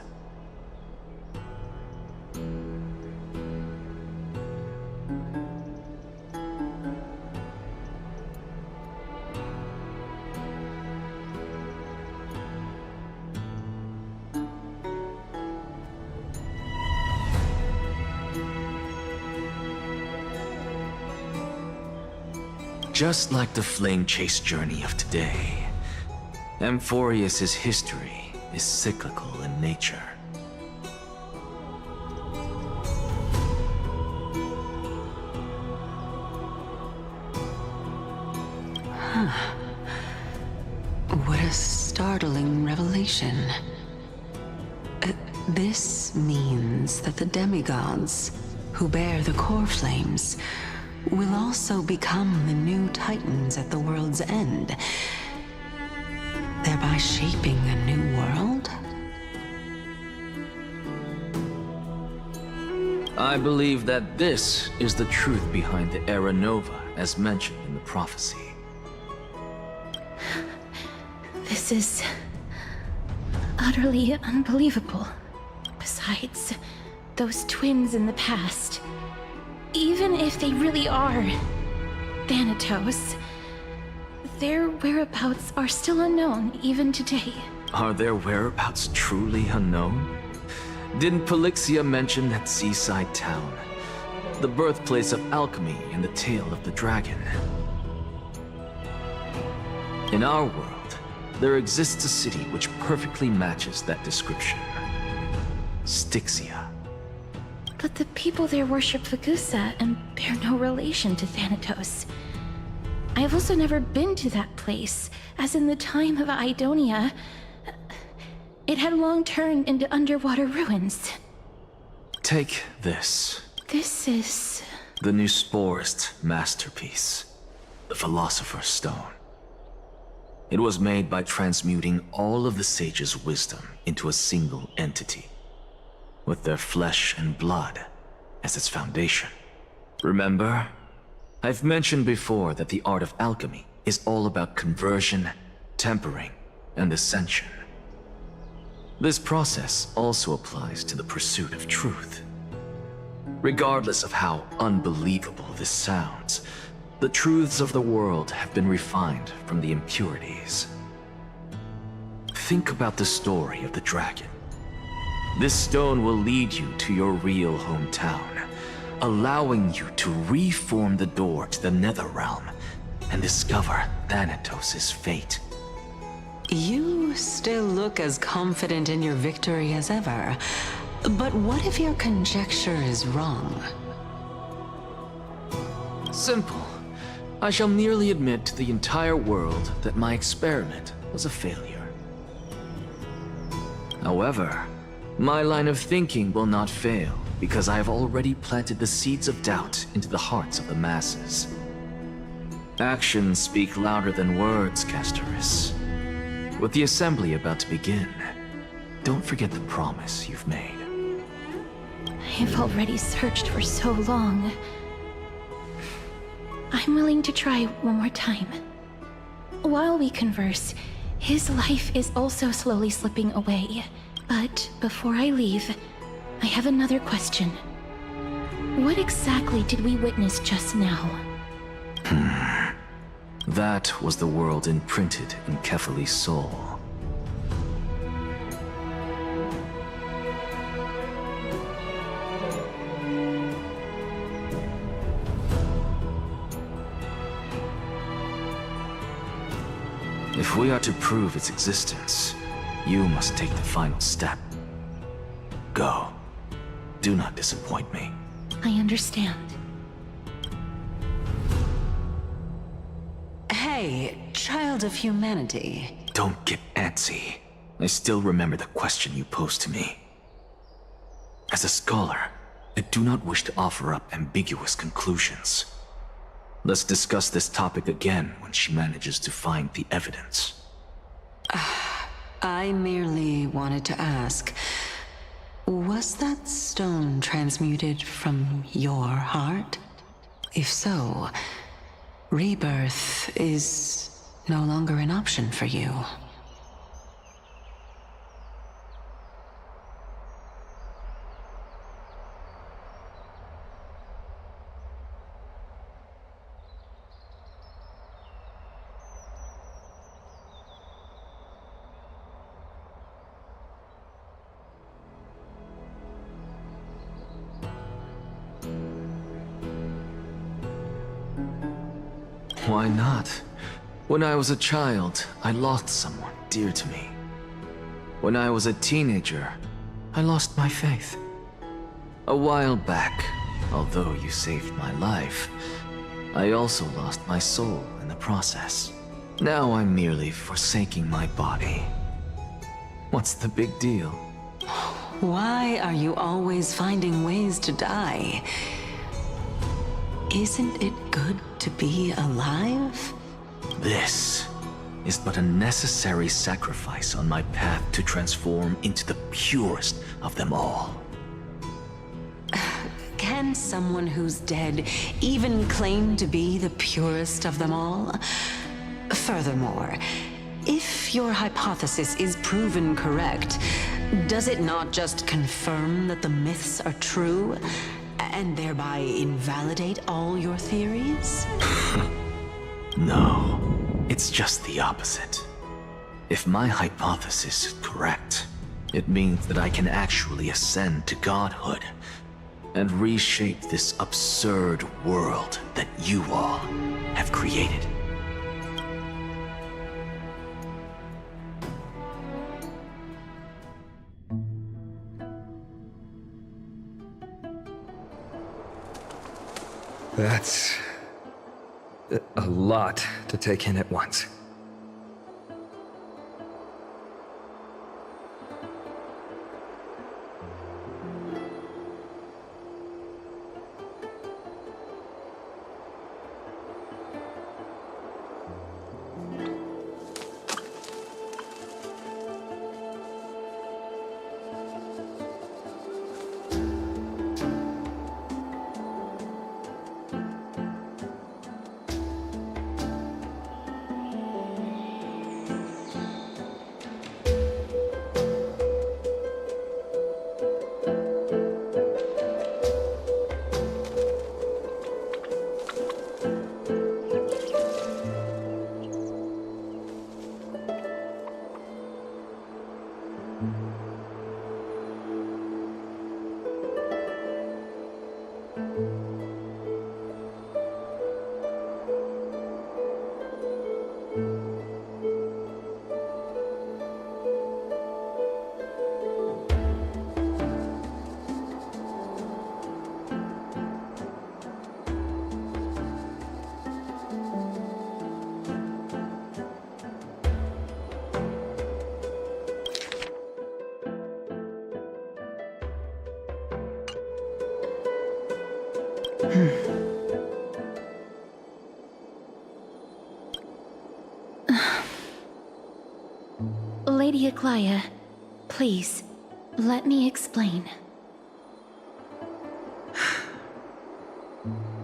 H: Just like the flame chase journey of today, Amphorius' history is cyclical in nature.
J: What a startling revelation. This means that the demigods, who bear the core flames, will also become the new Titans at the world's end, thereby shaping a new world?
H: I believe that this is the truth behind the Era Nova, as mentioned in the prophecy.
B: This is utterly unbelievable. Besides, those twins in the past, even if they really are Thanatos, their whereabouts are still unknown even today.
H: Are their whereabouts truly unknown? Didn't Polixia mention that seaside town, the birthplace of alchemy and the tale of the dragon? In our world, there exists a city which perfectly matches that description. Styxia.
B: But the people there worship Vagusa and bear no relation to Thanatos. I have also never been to that place, as in the time of Idonia, it had long turned into underwater ruins.
H: Take this.
B: This is...
H: the new Sporist masterpiece, the Philosopher's Stone. It was made by transmuting all of the sages' wisdom into a single entity, with their flesh and blood as its foundation. Remember? I've mentioned before that the art of alchemy is all about conversion, tempering, and ascension. This process also applies to the pursuit of truth. Regardless of how unbelievable this sounds, the truths of the world have been refined from the impurities. Think about the story of the dragon. This stone will lead you to your real hometown, allowing you to reform the door to the Netherrealm and discover Thanatos' fate.
J: You still look as confident in your victory as ever, but what if your conjecture is wrong?
H: Simple. I shall merely admit to the entire world that my experiment was a failure. However, my line of thinking will not fail, because I have already planted the seeds of doubt into the hearts of the masses. Actions speak louder than words, Castoris. With the assembly about to begin, don't forget the promise you've made.
B: I have already searched for so long. I'm willing to try one more time. While we converse, his life is also slowly slipping away. But before I leave, I have another question. What exactly did we witness just now?
H: That was the world imprinted in Kefali's soul. If we are to prove its existence, you must take the final step. Go. Do not disappoint me.
B: I understand.
J: Hey, child of humanity.
H: Don't get antsy. I still remember the question you posed to me. As a scholar, I do not wish to offer up ambiguous conclusions.
G: Let's discuss this topic again when she manages to find the evidence.
J: I merely wanted to ask, was that stone transmuted from your heart? If so, rebirth is no longer an option for you.
G: Why not? When I was a child, I lost someone dear to me. When I was a teenager, I lost my faith. A while back, although you saved my life, I also lost my soul in the process. Now I'm merely forsaking my body. What's the big deal?
J: Why are you always finding ways to die? Isn't it good to be alive?
G: This is but a necessary sacrifice on my path to transform into the purest of them all.
J: Can someone who's dead even claim to be the purest of them all? Furthermore, if your hypothesis is proven correct, does it not just confirm that the myths are true, and thereby invalidate all your theories?
G: No, it's just the opposite. If my hypothesis is correct, it means that I can actually ascend to godhood and reshape this absurd world that you all have created.
F: That's a lot to take in at once.
B: Lady Aglaya, please, let me explain.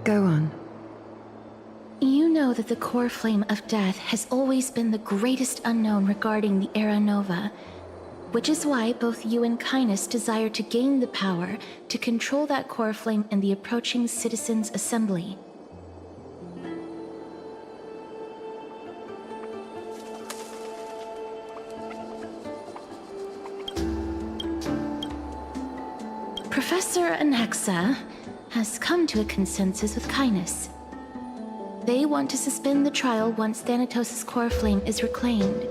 C: Go on.
B: You know that the core flame of death has always been the greatest unknown regarding the Era Nova, which is why both you and Kindness desire to gain the power to control that core flame in the approaching Citizens' Assembly. Professor Anaxa has come to a consensus with Kindness. They want to suspend the trial once Thanatos' core flame is reclaimed,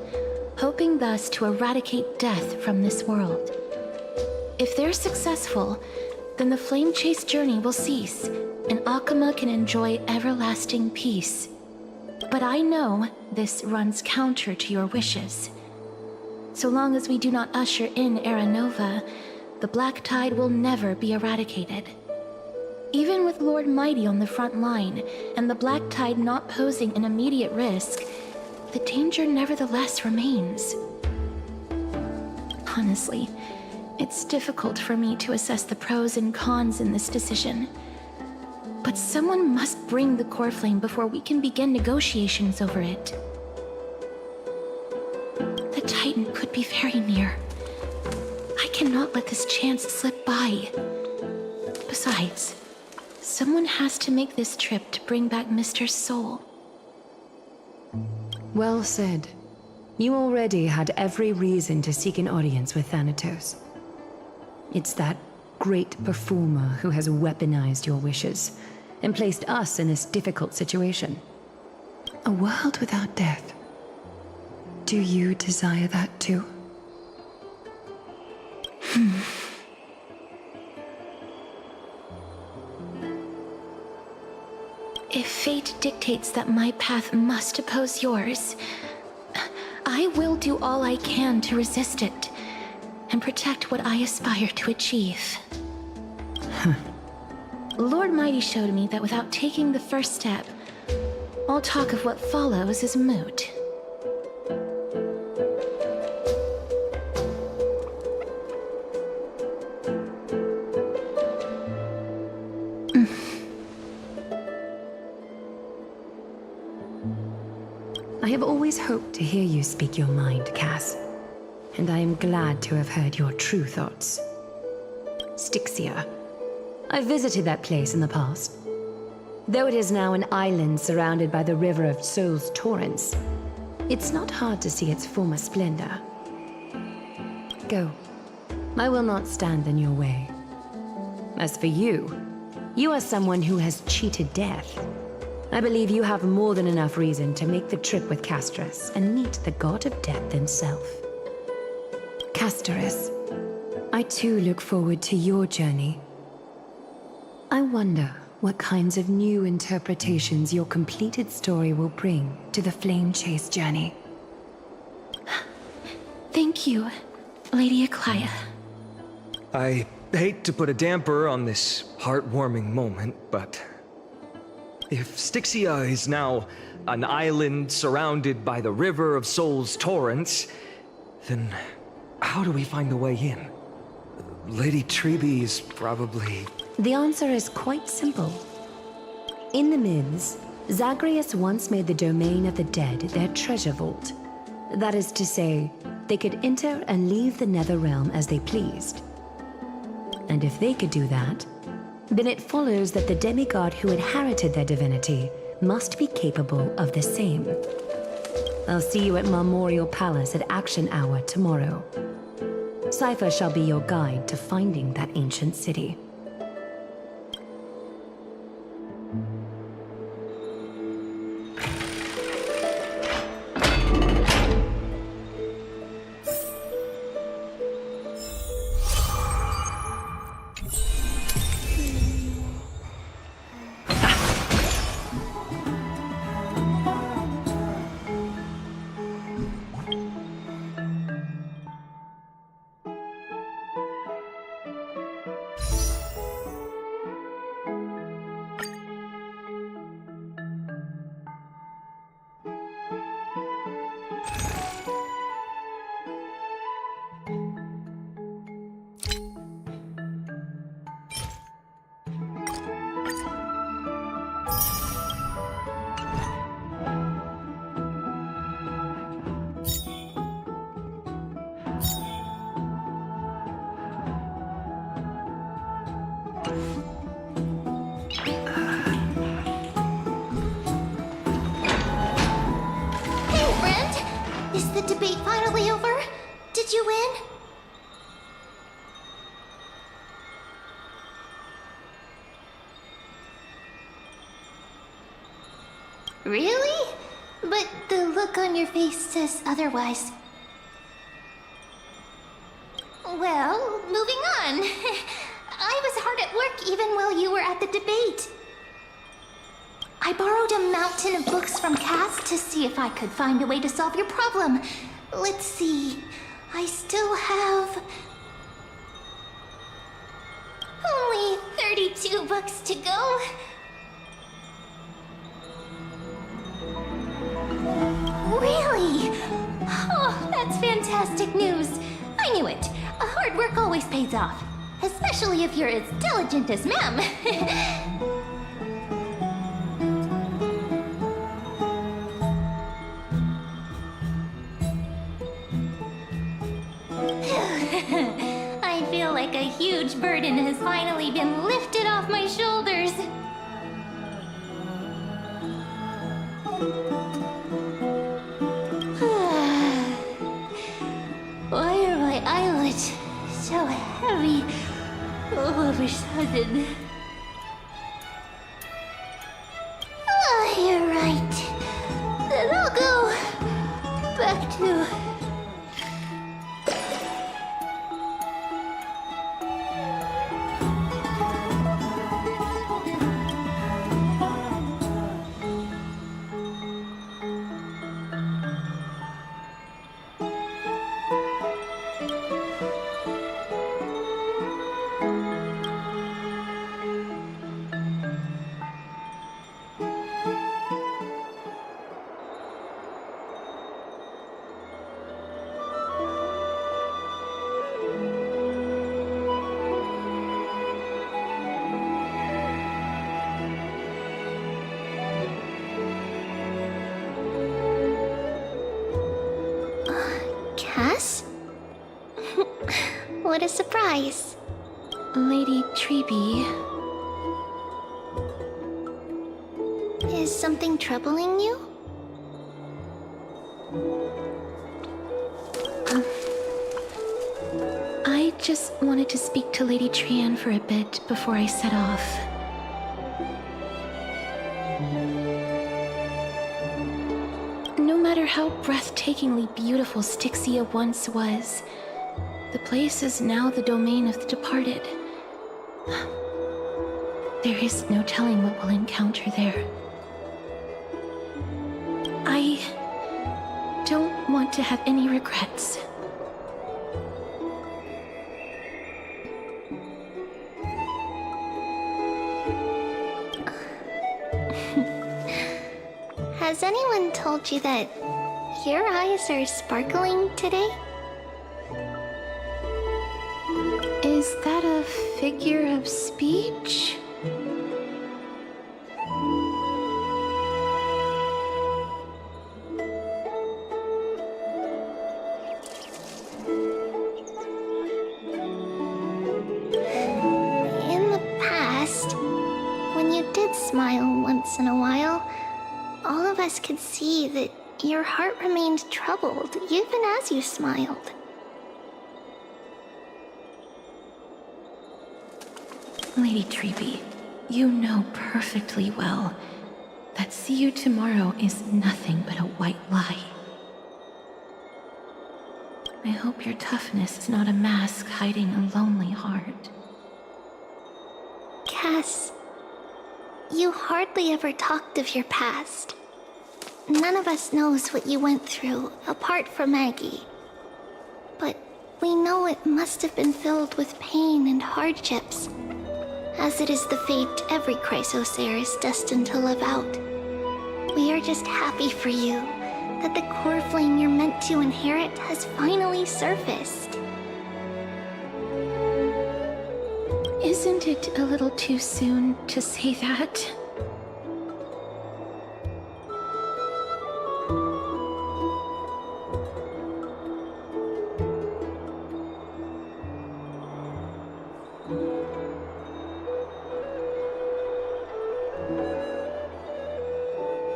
B: hoping thus to eradicate death from this world. If they're successful, then the flame chase journey will cease, and Akama can enjoy everlasting peace. But I know this runs counter to your wishes. So long as we do not usher in Era Nova, the Black Tide will never be eradicated. Even with Lord Mighty on the front line, and the Black Tide not posing an immediate risk, the danger nevertheless remains. Honestly, it's difficult for me to assess the pros and cons in this decision. But someone must bring the core flame before we can begin negotiations over it. The Titan could be very near. I cannot let this chance slip by. Besides, someone has to make this trip to bring back Mr. Soul.
C: Well said. You already had every reason to seek an audience with Thanatos. It's that great performer who has weaponized your wishes and placed us in this difficult situation. A world without death. Do you desire that too?
B: If fate dictates that my path must oppose yours, I will do all I can to resist it and protect what I aspire to achieve. Lord Mighty showed me that without taking the first step, all talk of what follows is moot.
C: I have always hoped to hear you speak your mind, Cass. And I am glad to have heard your true thoughts. Styxia. I visited that place in the past. Though it is now an island surrounded by the river of Soul's torrents, it's not hard to see its former splendor. Go. I will not stand in your way. As for you, you are someone who has cheated death. I believe you have more than enough reason to make the trip with Castris and meet the god of death himself. Castris, I too look forward to your journey. I wonder what kinds of new interpretations your completed story will bring to the Flame Chase journey.
B: Thank you, Lady Aglaya.
F: I hate to put a damper on this heartwarming moment, but if Styxia is now an island surrounded by the river of Soul's torrents, then how do we find a way in? Lady Treby is probably...
C: The answer is quite simple. In the Mids, Zagreus once made the domain of the dead their treasure vault. That is to say, they could enter and leave the Nether Realm as they pleased. And if they could do that, then it follows that the demigod who inherited their divinity must be capable of the same. I'll see you at Memorial Palace at Action Hour tomorrow. Cypher shall be your guide to finding that ancient city.
U: Really? But the look on your face says otherwise. Well, moving on. I was hard at work even while you were at the debate. I borrowed a mountain of books from Cass to see if I could find a way to solve your problem. Let's see. I still have only 32 books to go. Really? Oh, that's fantastic news. I knew it. Hard work always pays off. Especially if you're as diligent as Ma'am. I feel like a huge burden has finally been lifted off my shoulders. Why are my eyelids so heavy all of a sudden? You're right. Then I'll go back to... Cass? What a surprise.
B: Lady Treby.
U: Is something troubling you?
B: I just wanted to speak to Lady Trian for a bit before I set off. No matter how breathtakingly beautiful Styxia once was, the place is now the domain of the departed. There is no telling what we'll encounter there. I don't want to have any regrets.
U: Has anyone told you that your eyes are sparkling today?
B: Is that a figure of speech?
U: In the past, when you did smile once in a while, all of us could see that your heart remained troubled even as you smiled.
B: Lady Treby, you know perfectly well that see you tomorrow is nothing but a white lie. I hope your toughness is not a mask hiding a lonely heart.
U: Cass, you hardly ever talked of your past. None of us knows what you went through, apart from Maggie. But we know it must have been filled with pain and hardships, as it is the fate every Chrysosaur is destined to live out. We are just happy for you that the core flame you're meant to inherit has finally surfaced.
B: Isn't it a little too soon to say that?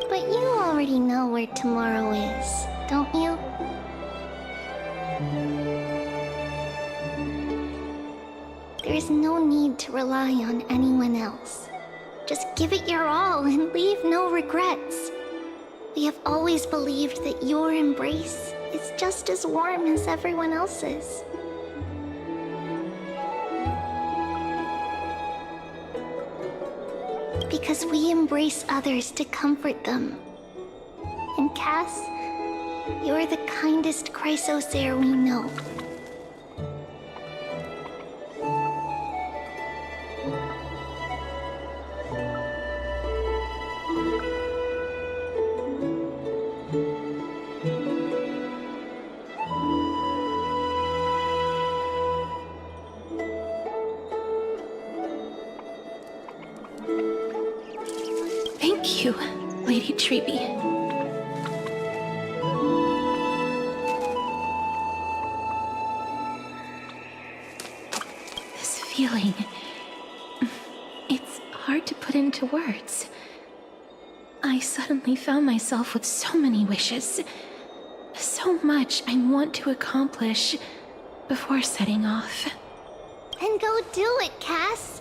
U: But you already know where tomorrow is, don't you? There is no need to rely on anyone else. Just give it your all and leave no regrets. We have always believed that your embrace is just as warm as everyone else's. Because we embrace others to comfort them. And Cass, you're the kindest Chrysosaur we know.
B: creepy. This feeling... it's hard to put into words. I suddenly found myself with so many wishes. So much I want to accomplish before setting off.
U: Then go do it, Cass.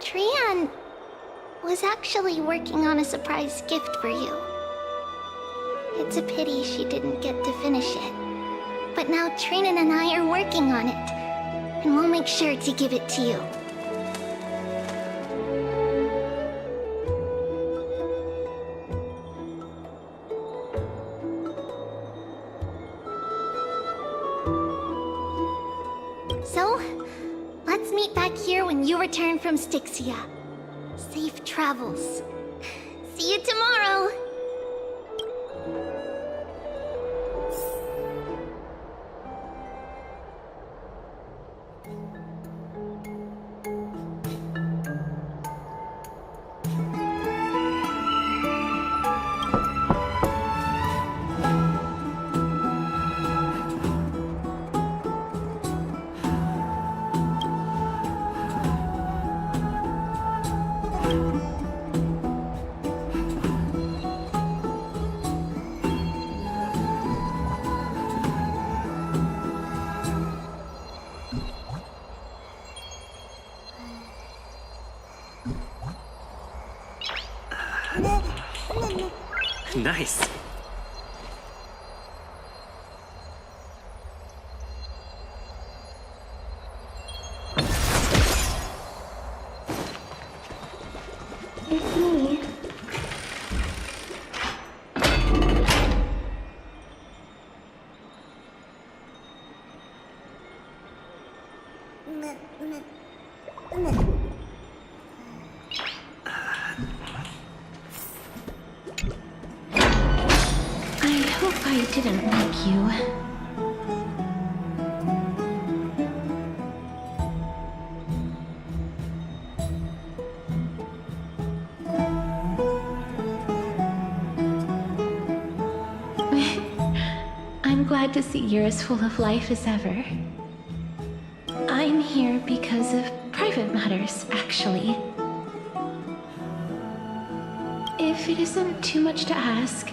U: Trian was actually working on a surprise gift for you. It's a pity she didn't get to finish it. But now Trinan and I are working on it, and we'll make sure to give it to you. So, let's meet back here when you return from Styxia. Safe travels. See you tomorrow!
O: Nice.
U: It's me.
B: I hope I didn't wake you. I'm glad to see you're as full of life as ever. I'm here because of private matters, actually. If it isn't too much to ask,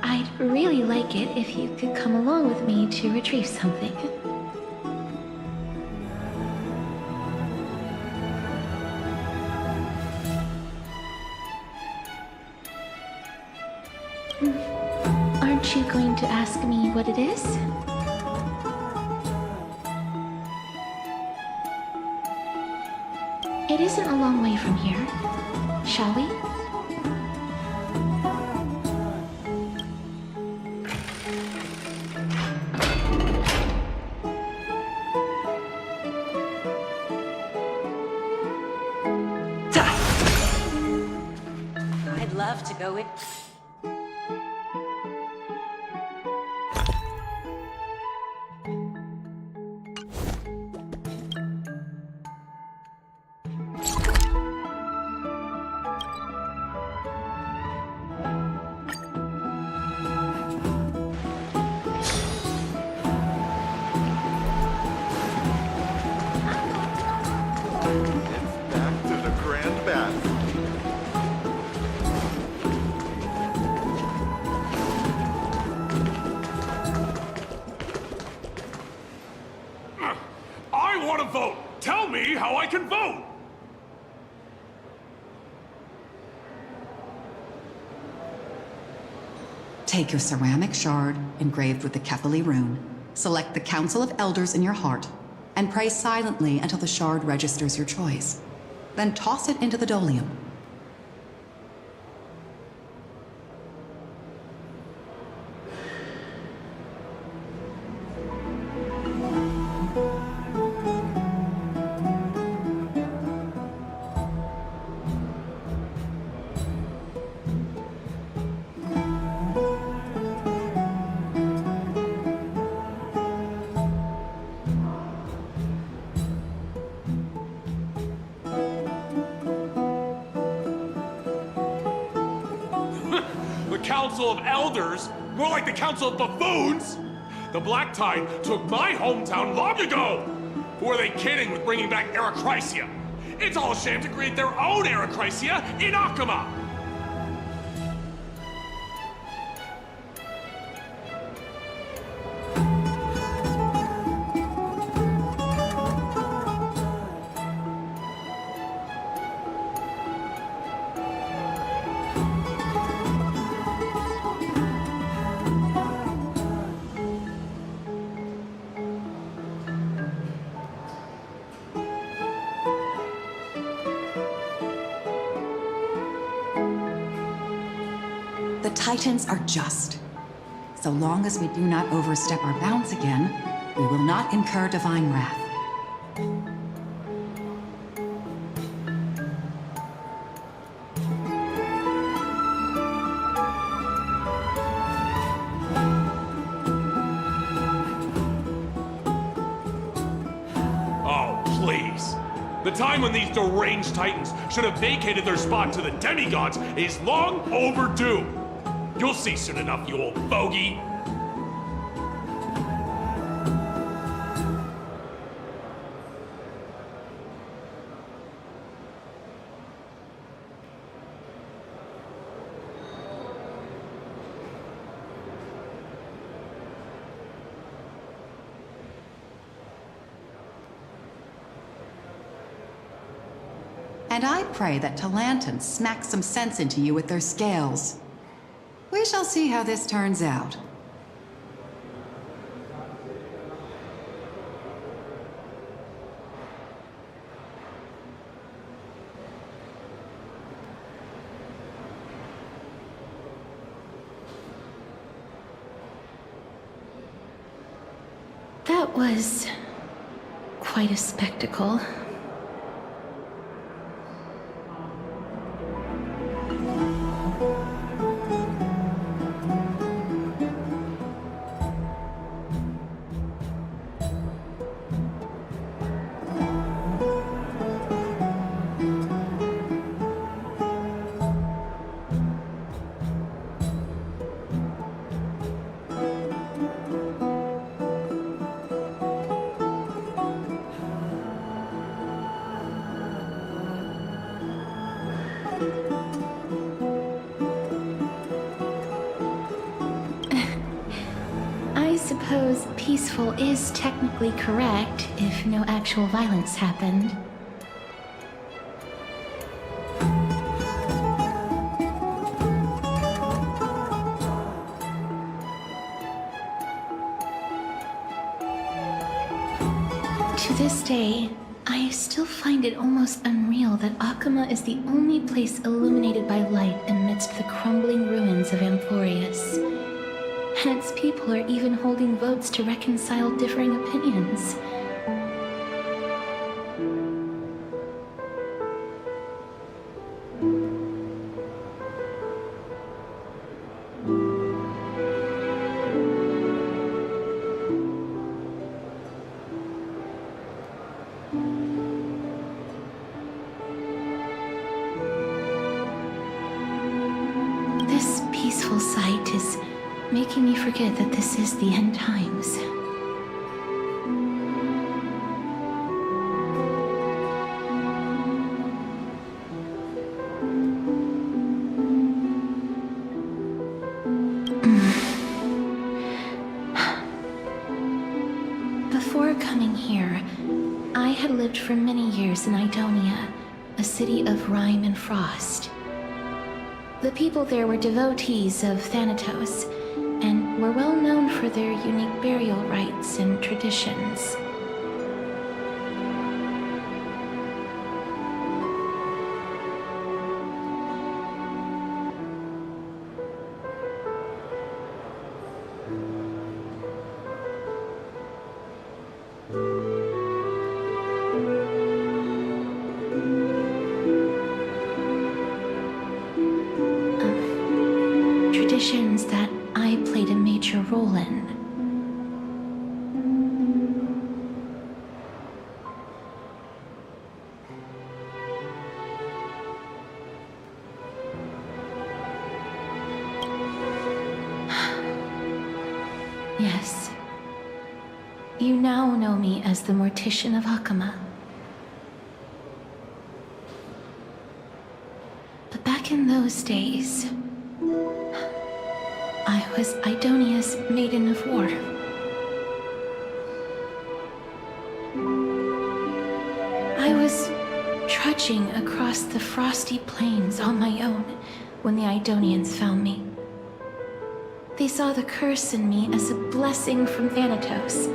B: I'd really like it if you could come along with me to retrieve something. Aren't you going to ask me what it is? It isn't a long way from here. Shall we?
Q: I'd love to go with...
P: Back to the Grand Bath.
R: I want to vote! Tell me how I can vote!
X: Take your ceramic shard engraved with the Kethali rune, select the Council of Elders in your heart, and pray silently until the shard registers your choice. Then toss it into the Dolium.
R: Council of Elders, more like the Council of Buffoons. The Black Tide took my hometown long ago. Who are they kidding with bringing back Eracrysia? It's all a sham to create their own Eracrysia in Akama.
X: The Titans are just. So long as we do not overstep our bounds again, we will not incur divine wrath.
R: Oh, please. The time when these deranged titans should have vacated their spot to the demigods is long overdue. You'll see soon enough, you old bogey.
X: And I pray that Talantans smack some sense into you with their scales. We shall see how this turns out.
B: That was quite a spectacle. I suppose peaceful is technically correct if no actual violence happened. To this day, I still find it almost unreal that Akama is the only place illuminated by light amidst the crumbling ruins of Amphorius. And its people are even holding votes to reconcile differing opinions. This peaceful sight is making me forget that this is the end times. Before coming here, I had lived for many years in Idonia, a city of rime and frost. The people there were devotees of Thanatos, and were well known for their unique burial rites and traditions. Traditions that I played a major role in. You now know me as the Mortician of Akama. But back in those days, I was Idonia's Maiden of War. I was trudging across the frosty plains on my own when the Idonians found me. They saw the curse in me as a blessing from Thanatos,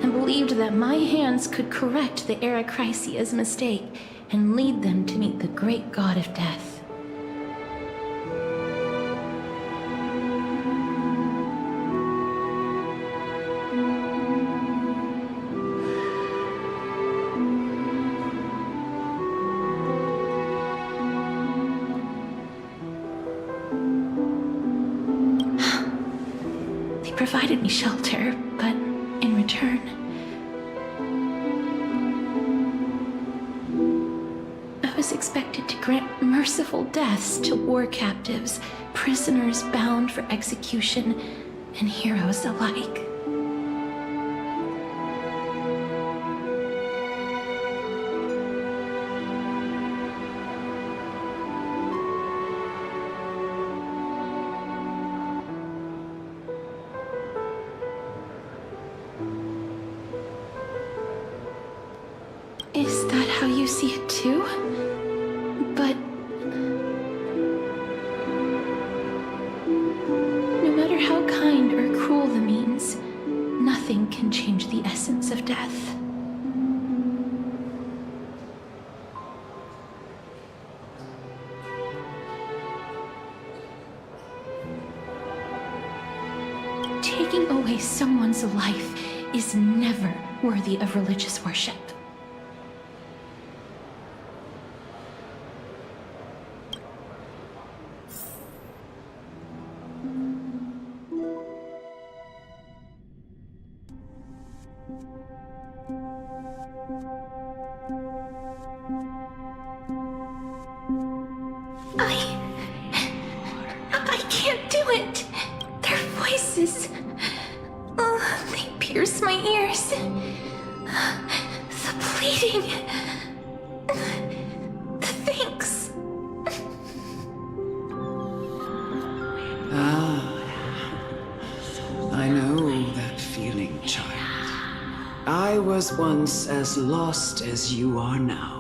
B: and believed that my hands could correct the Eracrisia's mistake and lead them to meet the great god of death. They provided me shelter, but in return, I was expected to grant merciful deaths to war captives, prisoners bound for execution, and heroes alike. Is that how you see it too? But no matter how kind or cruel the means, nothing can change the essence of death. Taking away someone's life is never worthy of religious worship. I can't do it. Their voices, they pierce my ears. The pleading, the thanks.
A: I know that feeling, child. I was once as lost as you are now.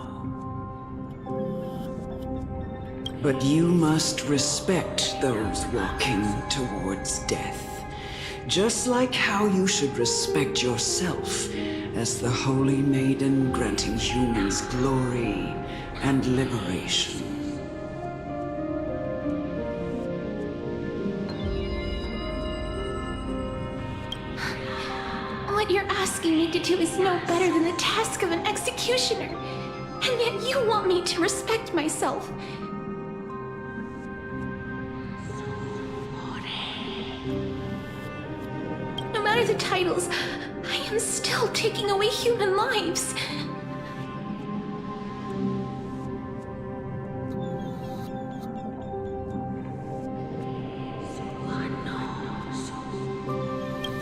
A: But you must respect those walking towards death, just like how you should respect yourself as the Holy Maiden granting humans glory and liberation.
B: What you're asking me to do is no better than the task of an executioner, and yet you want me to respect myself. No matter the titles, I am still taking away human lives.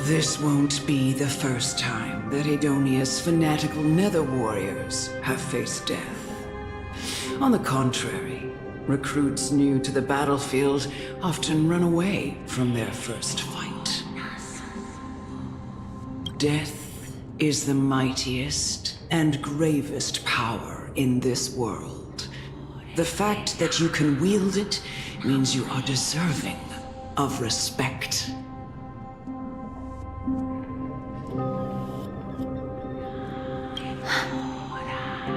A: This won't be the first time that Edonia's fanatical nether warriors have faced death. On the contrary, recruits new to the battlefield often run away from their first fight. Death is the mightiest and gravest power in this world. The fact that you can wield it means you are deserving of respect.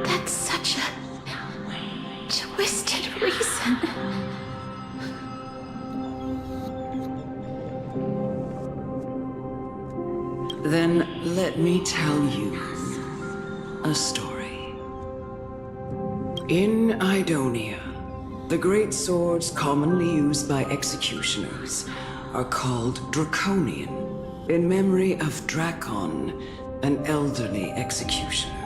B: That's such a twisted reason.
A: Then let me tell you a story. In Idonia, the great swords commonly used by executioners are called Draconian, in memory of Drakon, an elderly executioner.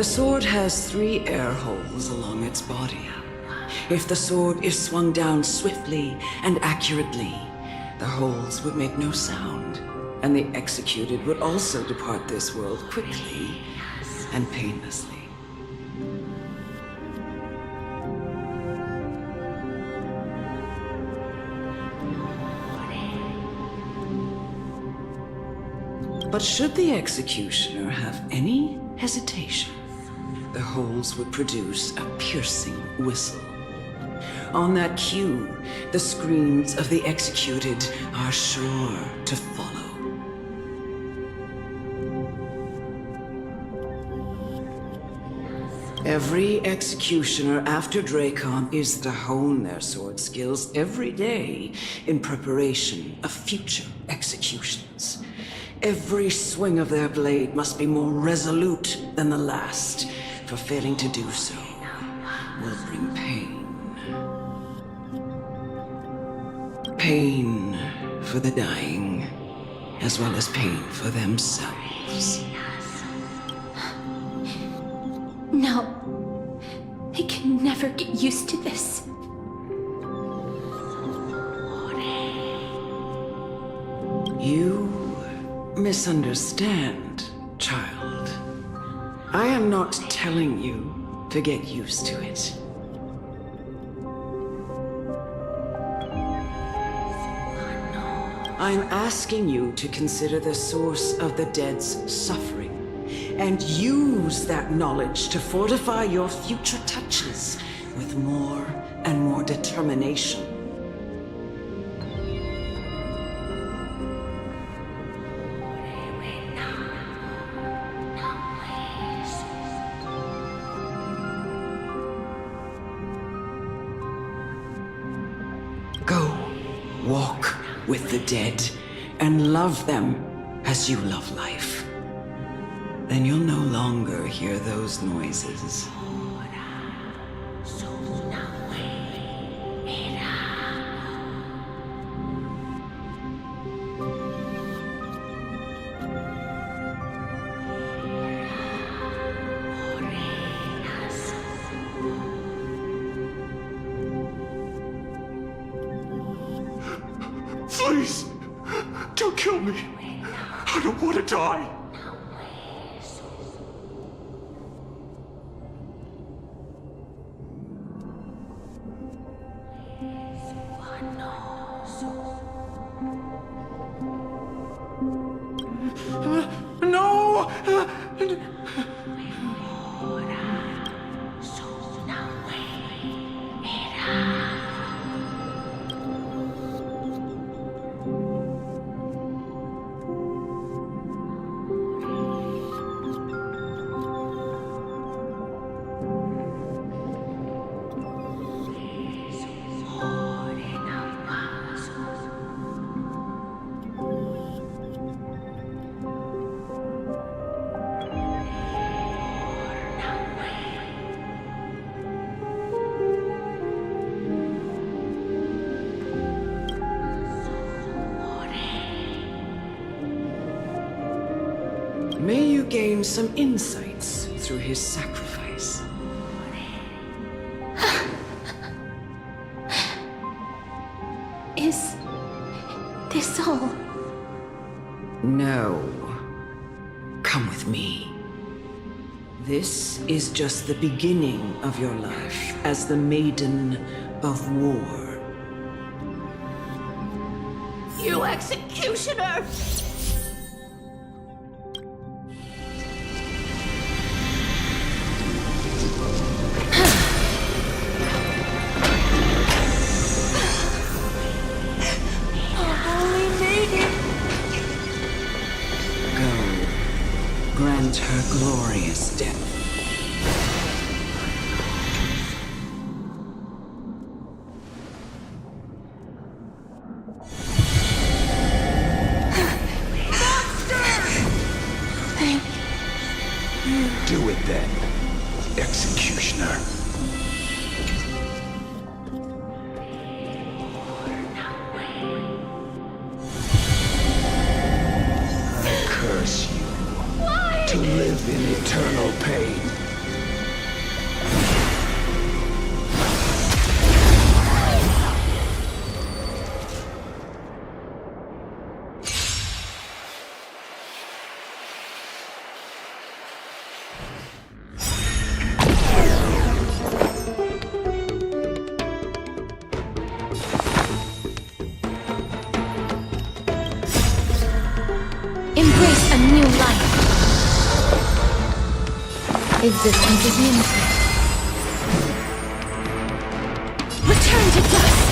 A: The sword has 3 air holes along its body. If the sword is swung down swiftly and accurately, the holes would make no sound, and the executed would also depart this world quickly and painlessly. But should the executioner have any hesitation, the holes would produce a piercing whistle. On that cue, the screams of the executed are sure to follow. Every executioner after Dracon is to hone their sword skills every day in preparation of future executions. Every swing of their blade must be more resolute than the last, for failing to do so will bring pain. Pain for the dying, as well as pain for themselves.
B: No. I can never get used to this.
A: You misunderstand, child. I am not telling you to get used to it. I'm asking you to consider the source of the dead's suffering and use that knowledge to fortify your future touches with more and more determination. Go, walk with the dead and love them as you love life. Then you'll no longer hear those noises.
R: Please, don't kill me. I don't want to die. No!
A: May you gain some insights through his sacrifice.
B: Is this all?
A: No. Come with me. This is just the beginning of your life as the Maiden of War.
B: You executioner!
A: Grant her glorious death.
L: Do it then, executioner. I curse you to live in eternal pain.
B: Existence is limited. Return to dust!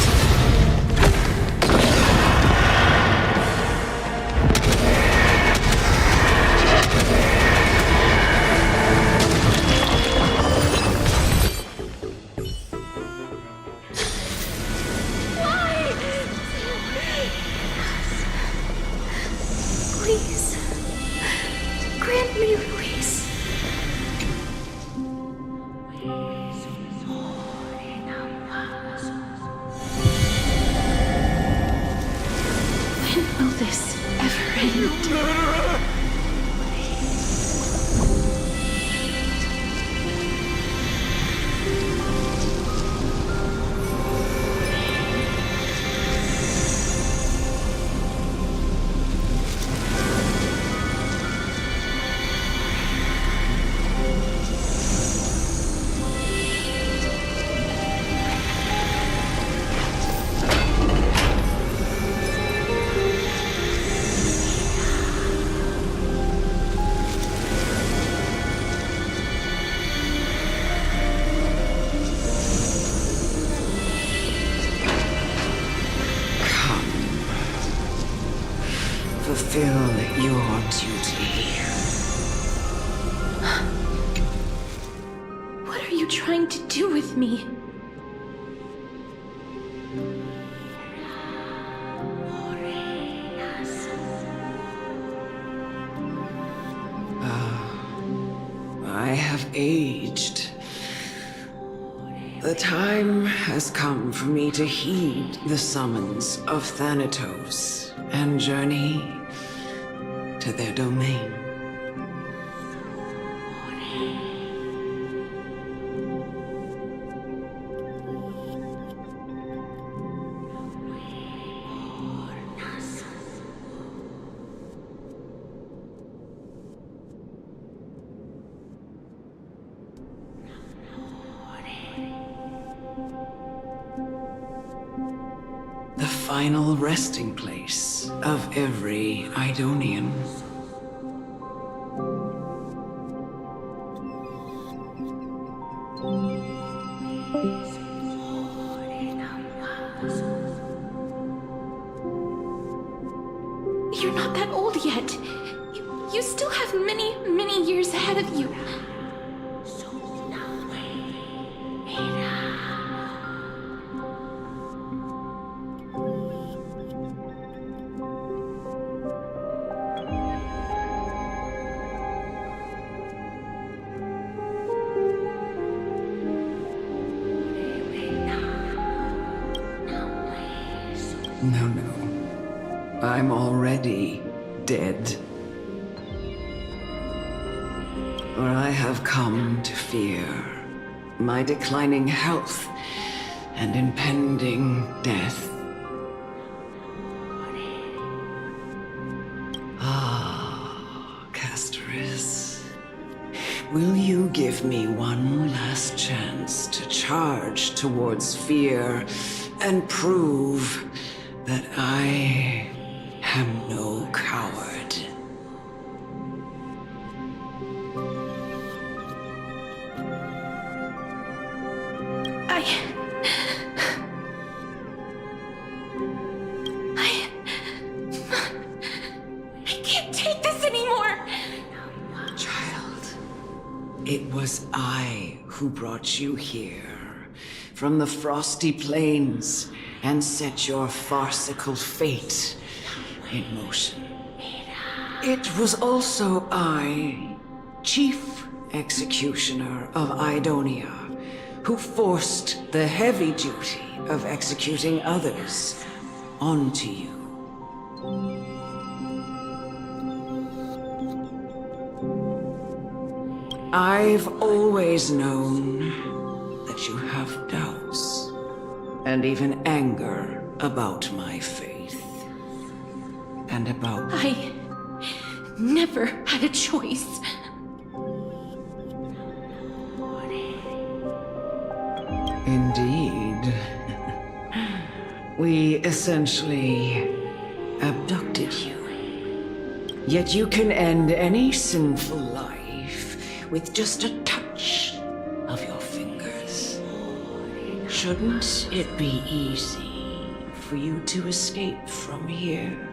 M: Please, grant me release.
B: When will this ever end?
A: Fulfill your duty.
B: What are you trying to do with me?
A: I have aged. The time has come for me to heed the summons of Thanatos and journey to their domain. The final resting place of every Idonian.
B: You're not that old yet. You still have many, many years ahead of you.
A: No. I'm already dead. For I have come to fear my declining health and impending death. Castorus, will you give me one last chance to charge towards fear and prove that I am no coward?
B: I can't take this anymore!
A: Child, it was I who brought you here from the frosty plains and set your farcical fate in motion. It was also I, Chief Executioner of Idonia, who forced the heavy duty of executing others onto you. I've always known that you have doubts and even anger about my faith and about...
B: I never had a choice.
A: Indeed. We essentially abducted you. Yet you can end any sinful life with just a touch touch of your fingers. Shouldn't it be easy for you to escape from here?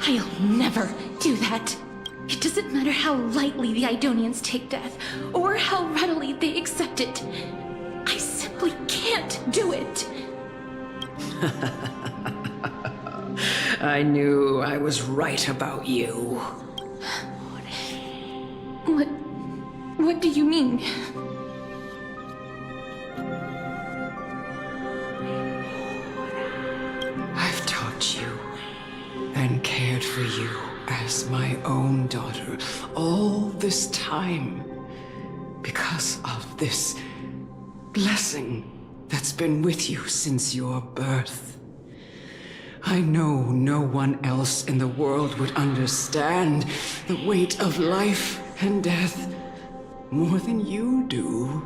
B: I'll never do that. It doesn't matter how lightly the Idonians take death, or how readily they accept it. I simply can't do it.
A: I knew I was right about you.
B: What do you mean?
A: I've taught you and cared for you as my own daughter all this time because of this blessing that's been with you since your birth. I know no one else in the world would understand the weight of life and death more than you do.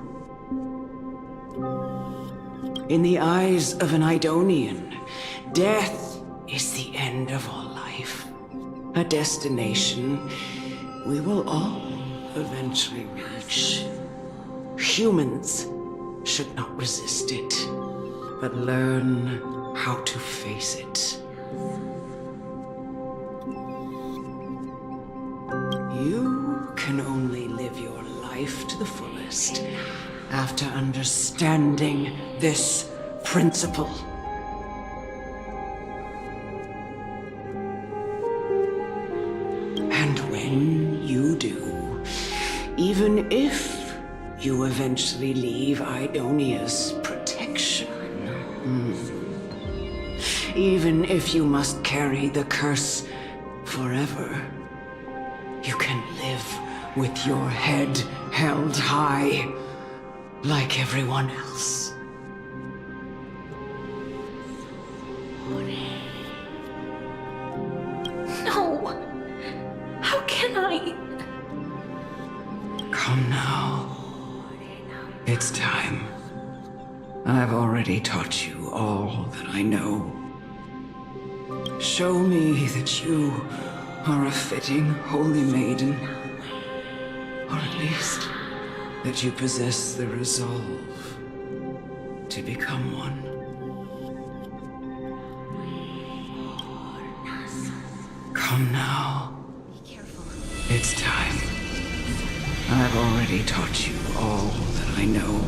A: In the eyes of an Idonian, death is the end of all life. A destination we will all eventually reach. Humans should not resist it, but learn how to face it. You can only live your life to the fullest after understanding this principle. And when you do, even if you eventually leave Idonia's protection, even if you must carry the curse forever, you can live with your head held high, like everyone else.
B: No! How can I?
A: Come now. It's time. I've already taught you all that I know. Show me that you are a fitting holy maiden, or at least that you possess the resolve to become one. Come now. It's time. I've already taught you all that I know.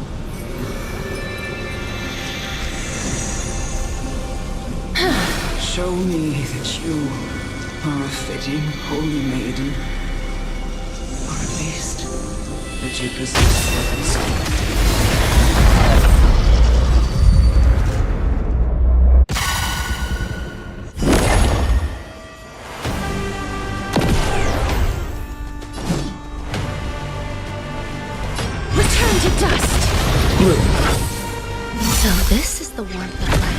A: Show me that you are a fitting holy maiden, or at least that you possess the resolve.
B: Return to dust! So this is the warmth of life.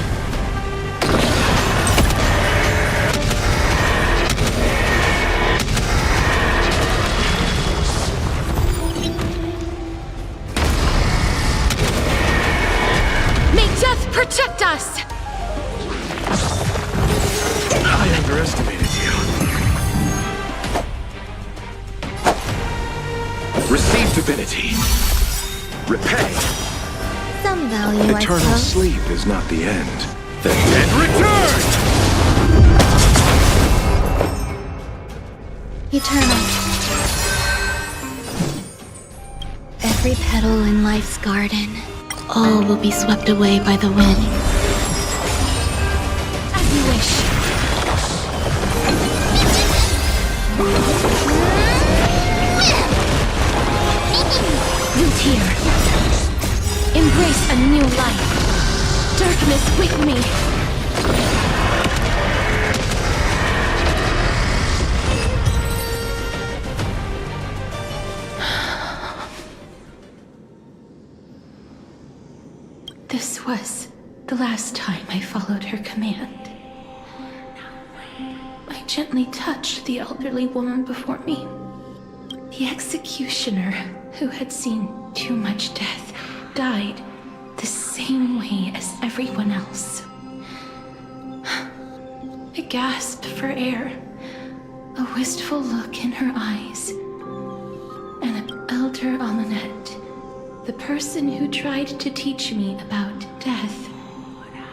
B: Protect us!
K: I underestimated you. Receive divinity. Repay.
U: Some value, I
K: Eternal
U: suppose.
K: sleep is not the end. The dead return!
U: Eternal. Every petal in life's garden, all will be swept away by the wind.
B: As you wish. Root here. Embrace a new life. Darkness with me. This was the last time I followed her command. I gently touched the elderly woman before me. The executioner, who had seen too much death, died the same way as everyone else. I gasped for air, a wistful look in her eyes, and an elder Amunet, the person who tried to teach me about death,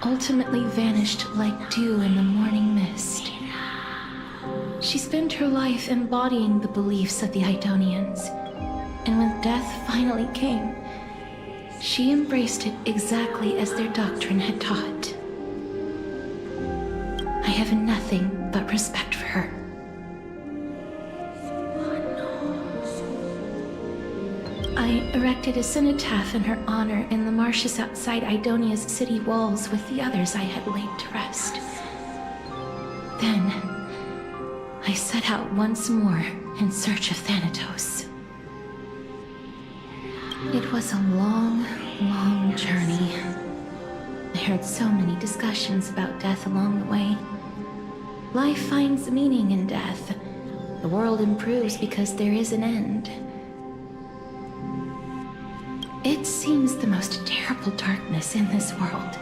B: ultimately vanished like dew in the morning mist. She spent her life embodying the beliefs of the Idonians, and when death finally came, she embraced it exactly as their doctrine had taught. I have nothing but respect for her. I erected a cenotaph in her honor in the marshes outside Idonia's city walls with the others I had laid to rest. Then, I set out once more in search of Thanatos. It was a long, long journey. I heard so many discussions about death along the way. Life finds meaning in death. The world improves because there is an end. It seems the most terrible darkness in this world.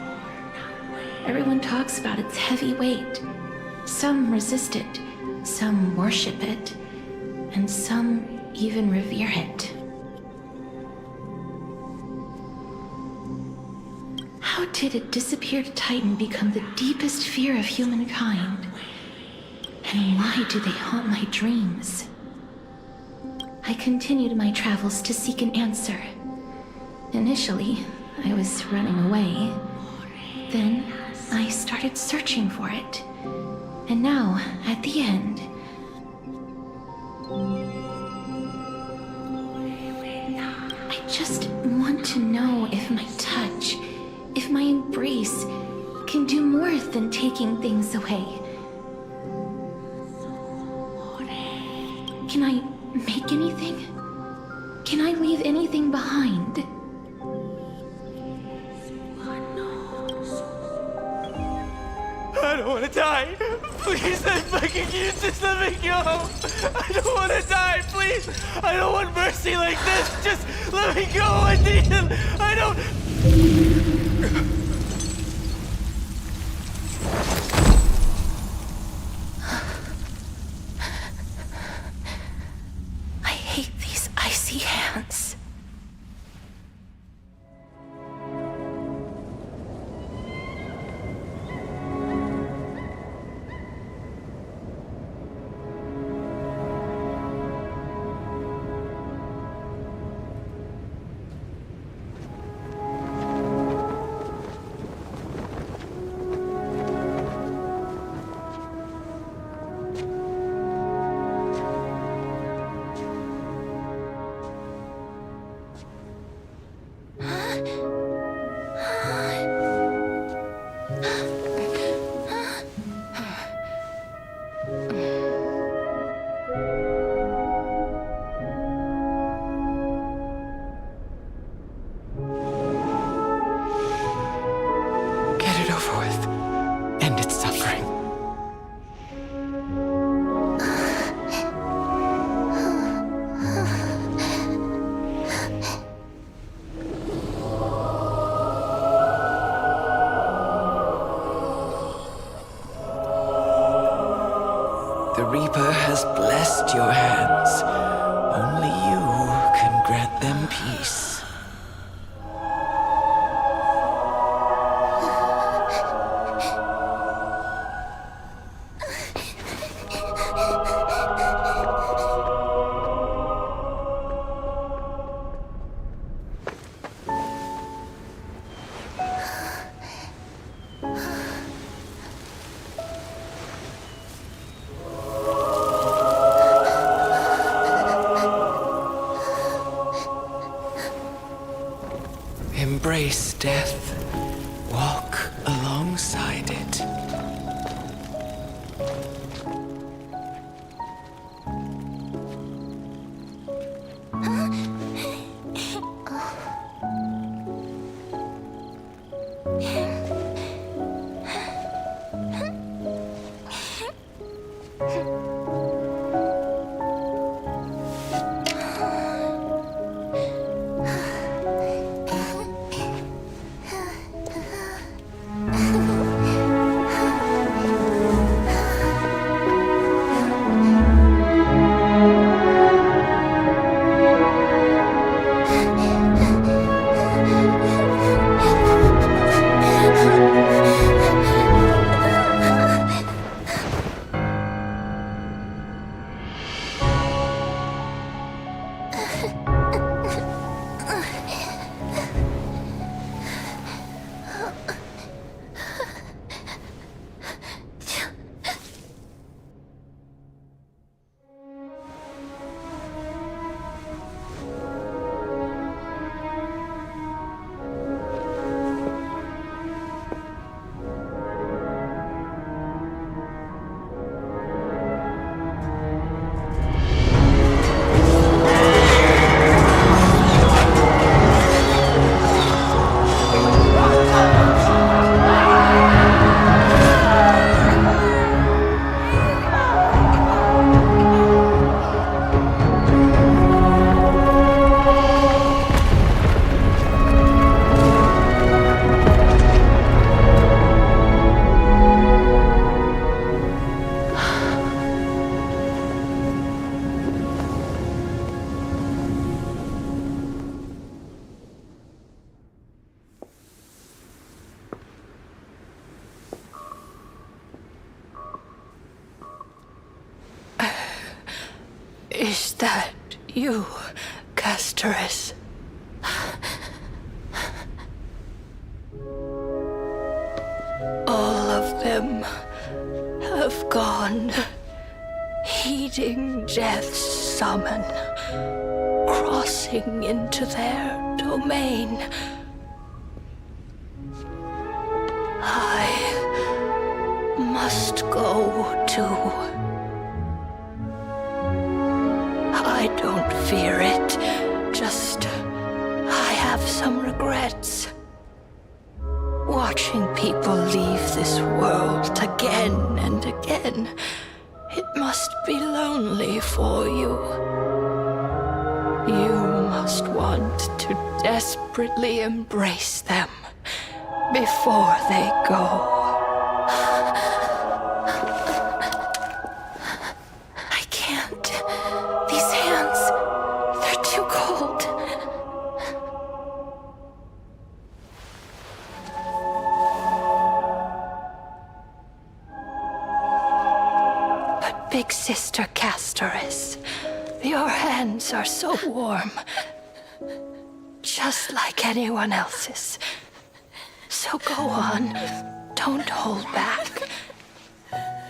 B: Everyone talks about its heavy weight. Some resist it, some worship it, and some even revere it. How did a disappeared titan become the deepest fear of humankind? And why do they haunt my dreams? I continued my travels to seek an answer. Initially, I was running away. Then, I started searching for it. And now, at the end... I just want to know if my touch, if my embrace, can do more than taking things away. Can I make anything? Can I leave anything behind?
D: I don't want to die. Please, I fucking you, just let me go. I don't want to die, please. I don't want mercy like this. Just let me go. I need it. I don't...
B: I hate these icy hands.
A: The Reaper has blessed your hands. Only you can grant them peace. Embrace death. Walk alongside it.
E: Is that you, Castorus? All of them have gone, heeding death's summon, crossing into their domain. I must go too. I don't fear it, just I have some regrets. Watching people leave this world again and again, it must be lonely for you. You must want to desperately embrace them before they go.
B: I can't. These hands, they're too cold.
E: But Big Sister Castorus, your hands are so warm. Just like anyone else's. So go on. Don't hold back.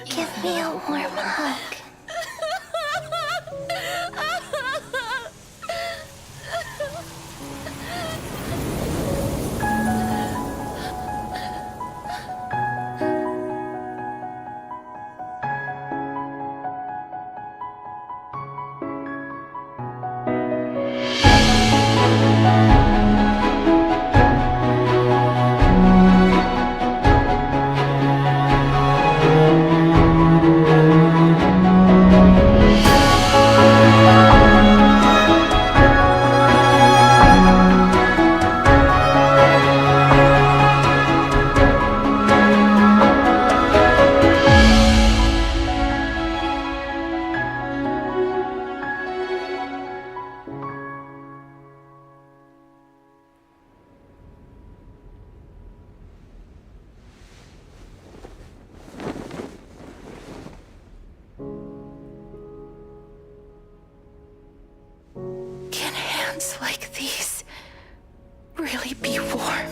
U: Give me a warm hug.
B: Can hands like these really be warm?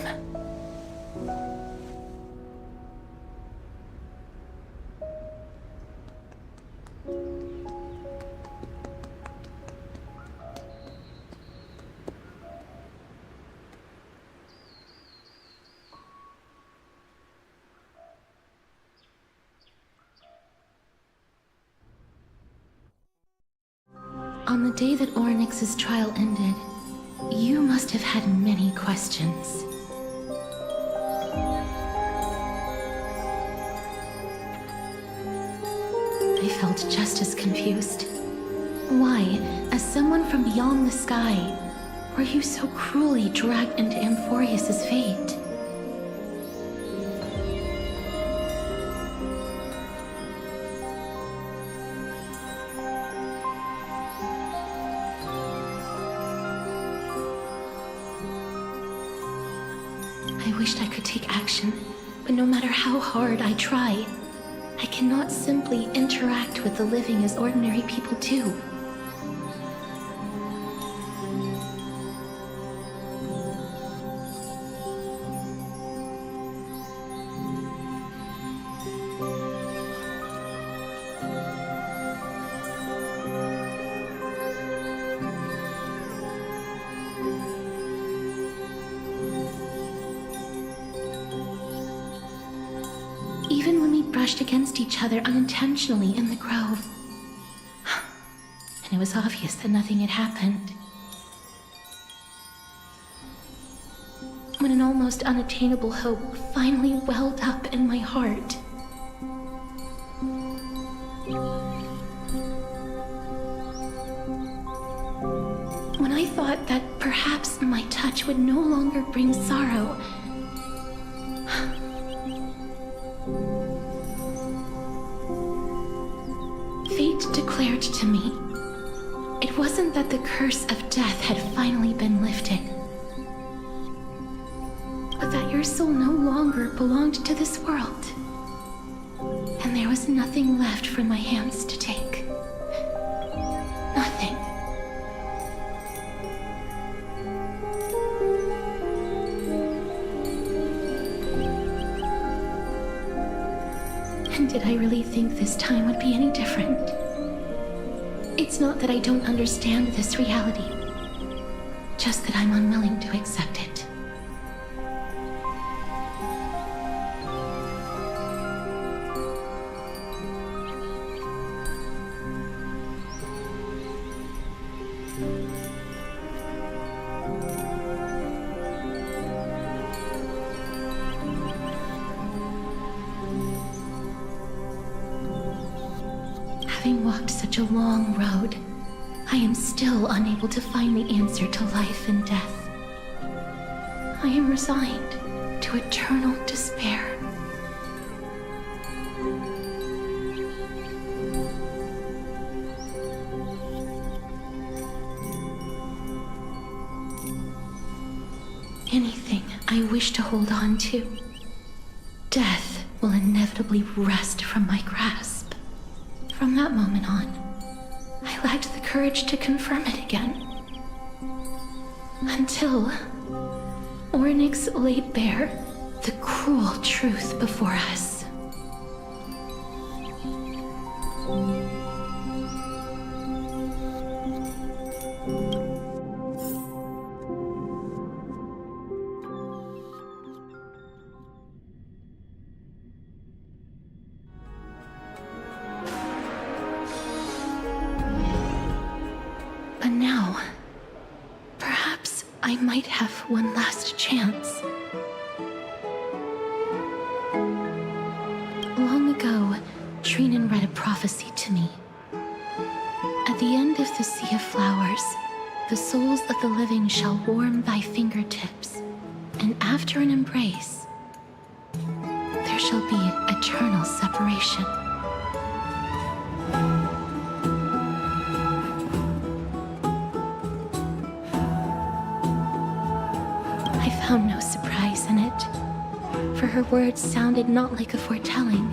B: On the day that Orynyx's trial ended, you must have had many questions. I felt just as confused. Why, as someone from beyond the sky, were you so cruelly dragged into Amphorius's fate? I wished I could take action, but no matter how hard I try, I cannot simply interact with the living as ordinary people do. brushed against each other unintentionally in the grove. And it was obvious that nothing had happened. When an almost unattainable hope finally welled up in my heart. When I thought that perhaps my touch would no longer bring sorrow. Fate declared to me, it wasn't that the curse of death had finally been lifted, but that your soul no longer belonged to this world, and there was nothing left for my hands to take. Nothing. And did I really think this time would be any different? It's not that I don't understand this reality, just that I'm unwilling to accept it. Having walked such a long road, I am still unable to find the answer to life and death. I am resigned to eternal despair. Anything I wish to hold on to, death will inevitably wrest from my grasp. From that moment on, I lacked the courage to confirm it again. Until Ornyx laid bare the cruel truth before us. But now, perhaps I might have one last chance. Long ago, Trinan read a prophecy to me. At the end of the Sea of Flowers, the souls of the living shall warm thy fingertips, and after an embrace, there shall be eternal separation. I found no surprise in it, for her words sounded not like a foretelling,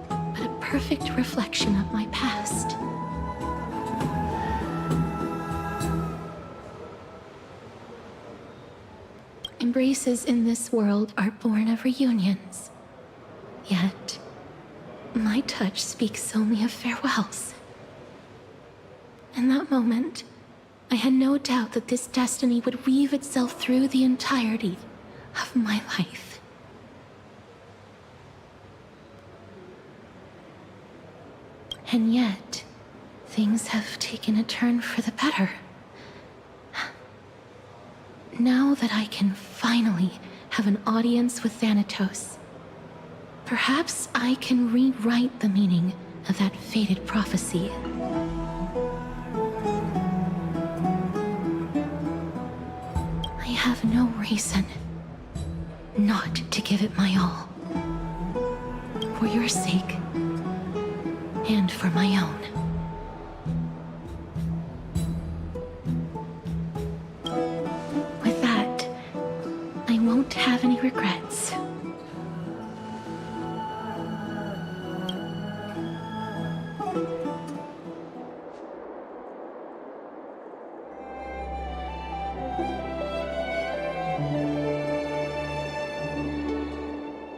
B: but a perfect reflection of my past. Embraces in this world are born of reunions, yet my touch speaks only of farewells. In that moment, I had no doubt that this destiny would weave itself through the entirety of my life. And yet, things have taken a turn for the better. Now that I can finally have an audience with Thanatos, perhaps I can rewrite the meaning of that fated prophecy. I have no reason not to give it my all. For your sake, and for my own. With that, I won't have any regrets.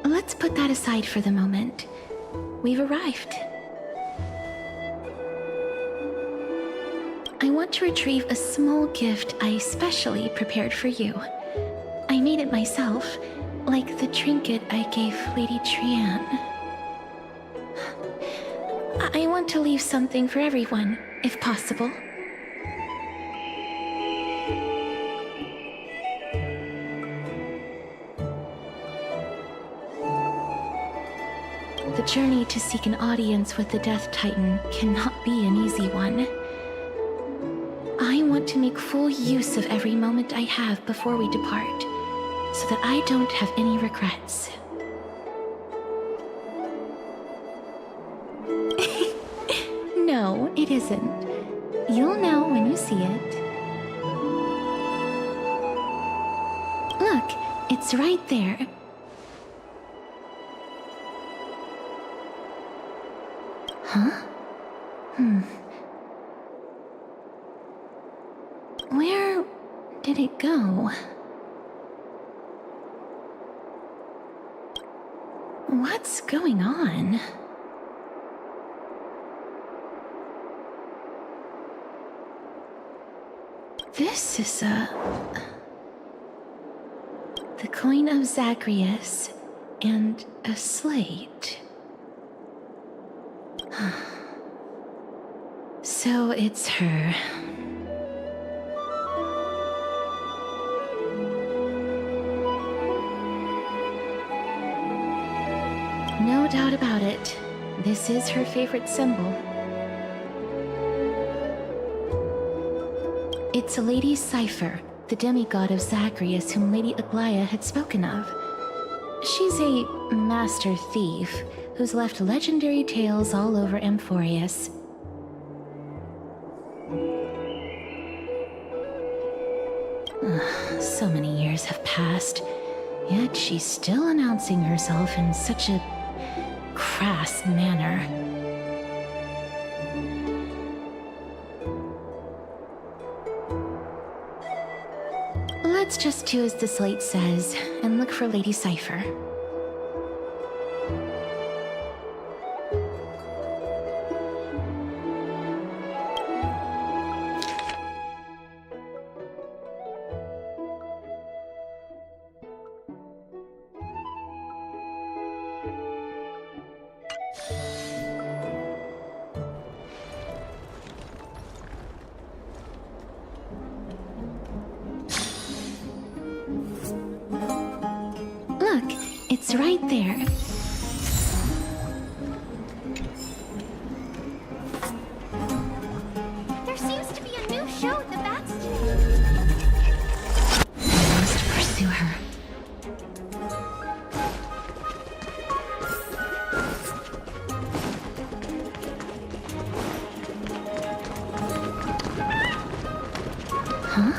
B: Let's put that aside for the moment. We've arrived. I want to retrieve a small gift I specially prepared for you. I made it myself, like the trinket I gave Lady Trian. I want to leave something for everyone, if possible. The journey to seek an audience with the Death Titan cannot be an easy one. I want to make full use of every moment I have before we depart, so that I don't have any regrets. No, it isn't. You'll know when you see it. Look, it's right there. Huh? Where did it go? What's going on? This is the coin of Zagreus and a slate. So it's her. No doubt about it. This is her favorite symbol. It's a Lady Cypher, the demigod of Zagreus whom Lady Aglaia had spoken of. She's a master thief who's left legendary tales all over Amphorius. So many years have passed, yet she's still announcing herself in such a crass manner. Let's just do as the slate says and look for Lady Cypher. Look, it's right there.
U: There seems to be a new show at the Backstreet.
B: I must pursue her. Huh?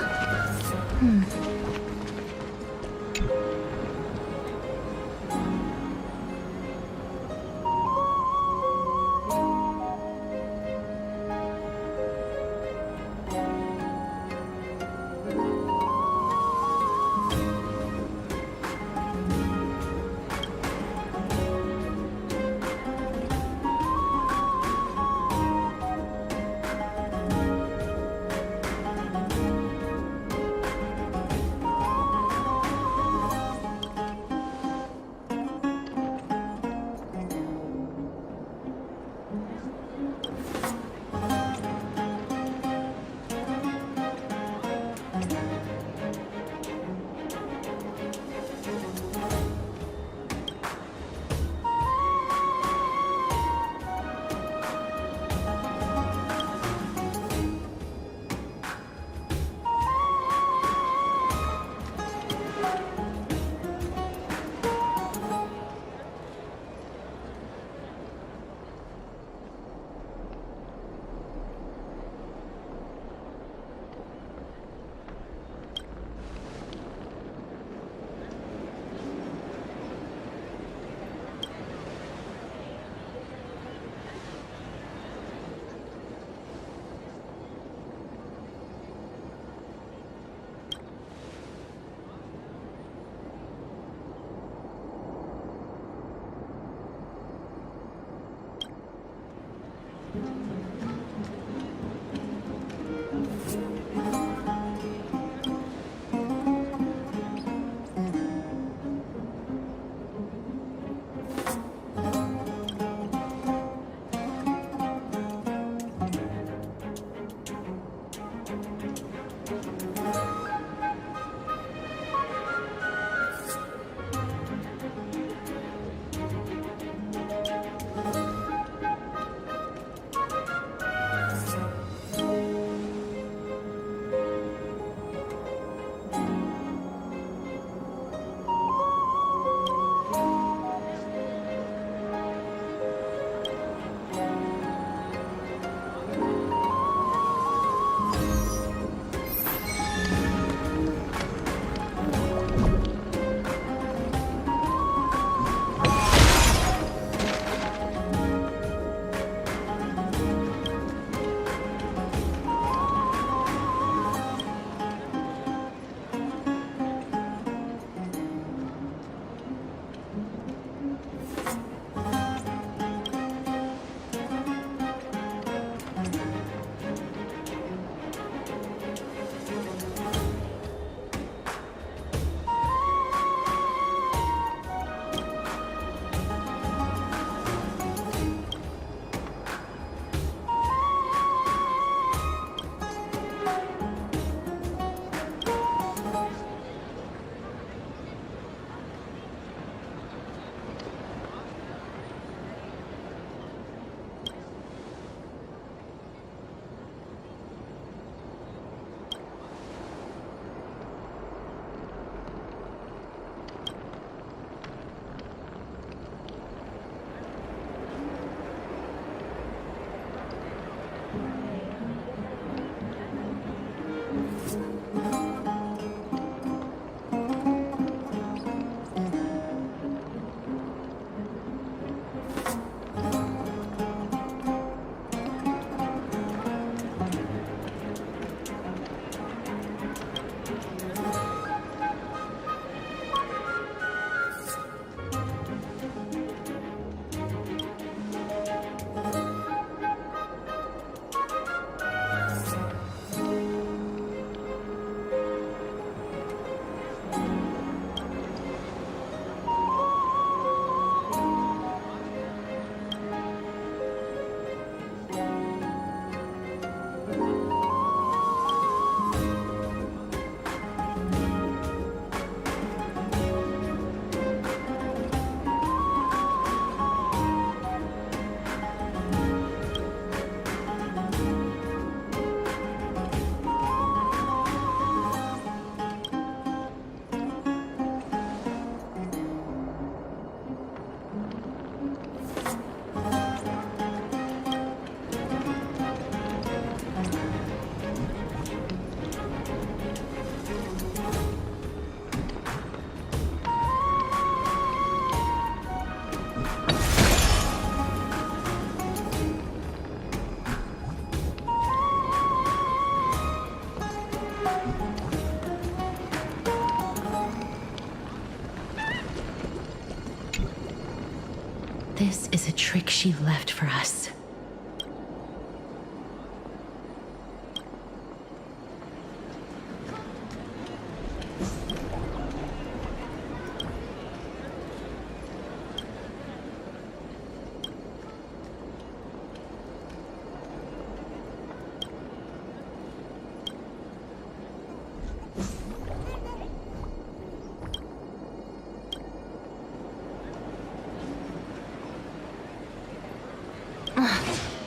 B: This is a trick she left for us.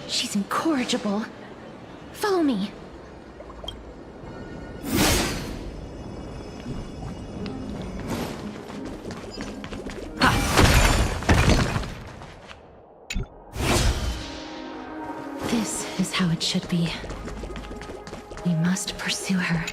B: She's incorrigible. Follow me. This is how it should be. We must pursue her.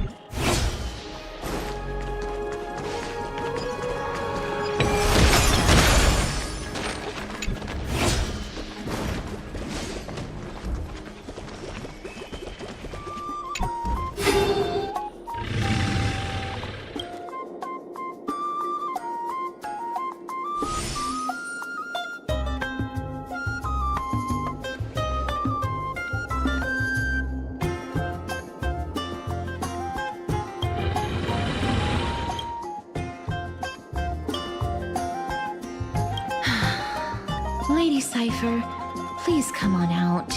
B: Lady Cypher, please come on out.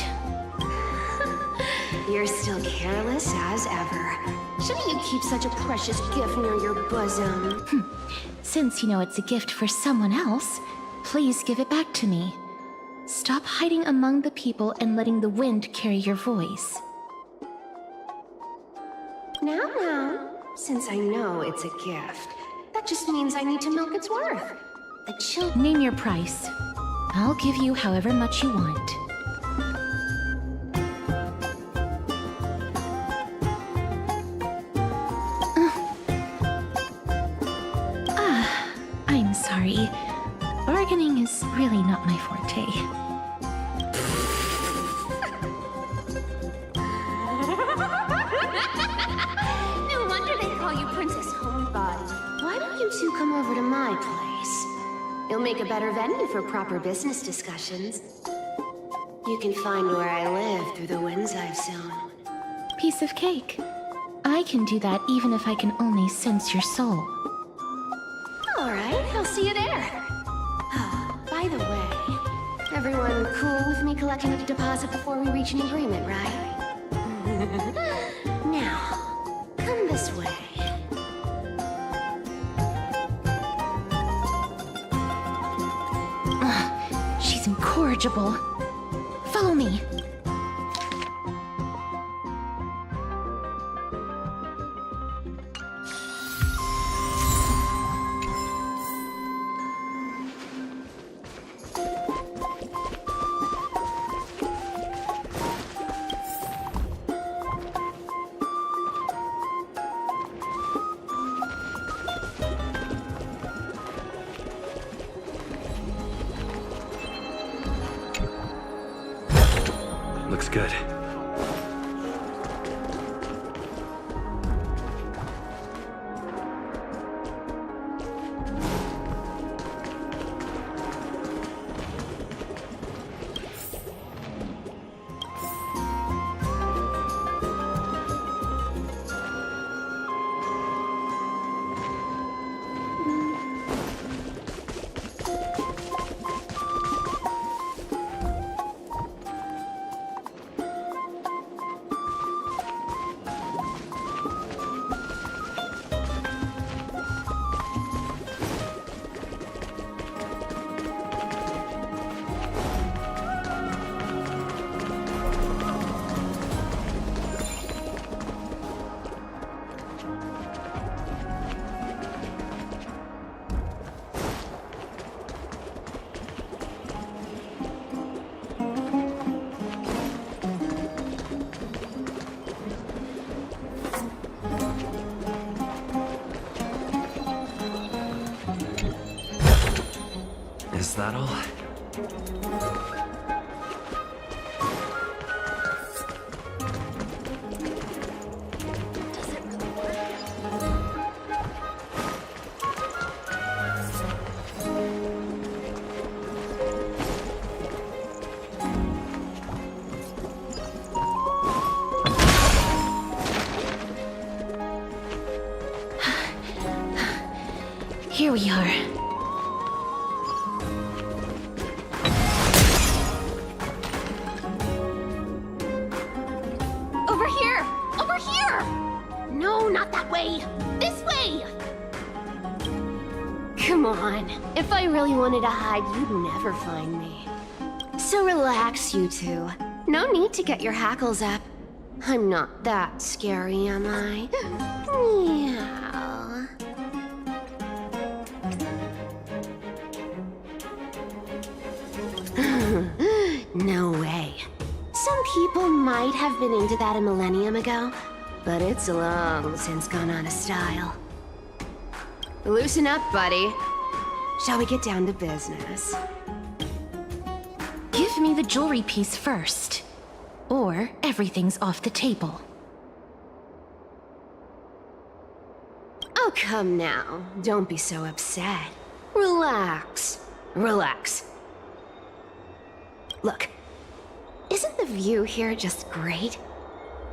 N: You're still careless as ever. Shouldn't you keep such a precious gift near your bosom?
B: Since you know it's a gift for someone else, please give it back to me. Stop hiding among the people and letting the wind carry your voice.
N: Now, since I know it's a gift, that just means I need to milk its worth. The children...
B: Name your price. I'll give you however much you want. I'm sorry. Bargaining is really not my forte.
N: No wonder they call you Princess Homebody. Why don't you two come over to my place? It'll make a better venue for proper business discussions. You can find where I live through the winds I've sown.
B: Piece of cake. I can do that even if I can only sense your soul.
N: All right, I'll see you there. By the way, everyone cool with me collecting a deposit before we reach an agreement, right? Now, come this way.
B: She's incorrigible. Follow me.
F: Looks good. Is that all?
B: Here we are.
N: Over here! Over here! No, not that way! This way! Come on. If I really wanted to hide, you'd never find me. So relax, you two. No need to get your hackles up. I'm not that scary, am I? Meow. No way. Some people might have been into that a millennium ago, but it's long since gone out of style. Loosen up, buddy. Shall we get down to business?
B: Give me the jewelry piece first, or everything's off the table.
N: Oh, come now. Don't be so upset. Relax. Relax. Look, isn't the view here just great?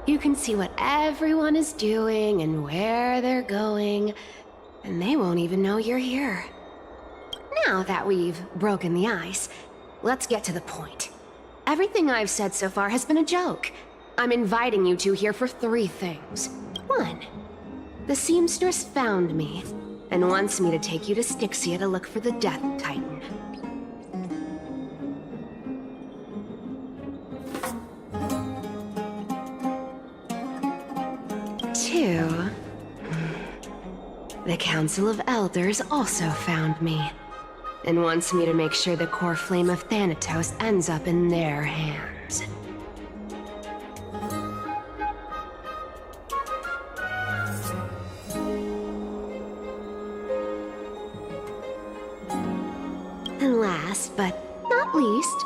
N: You can see what everyone is doing and where they're going, and they won't even know you're here. Now that we've broken the ice, let's get to the point. Everything I've said so far has been a joke. I'm inviting you two here for 3 things. 1, the seamstress found me and wants me to take you to Styxia to look for the Death Titan. 2, the Council of Elders also found me and wants me to make sure the core flame of Thanatos ends up in their hands. And last but not least,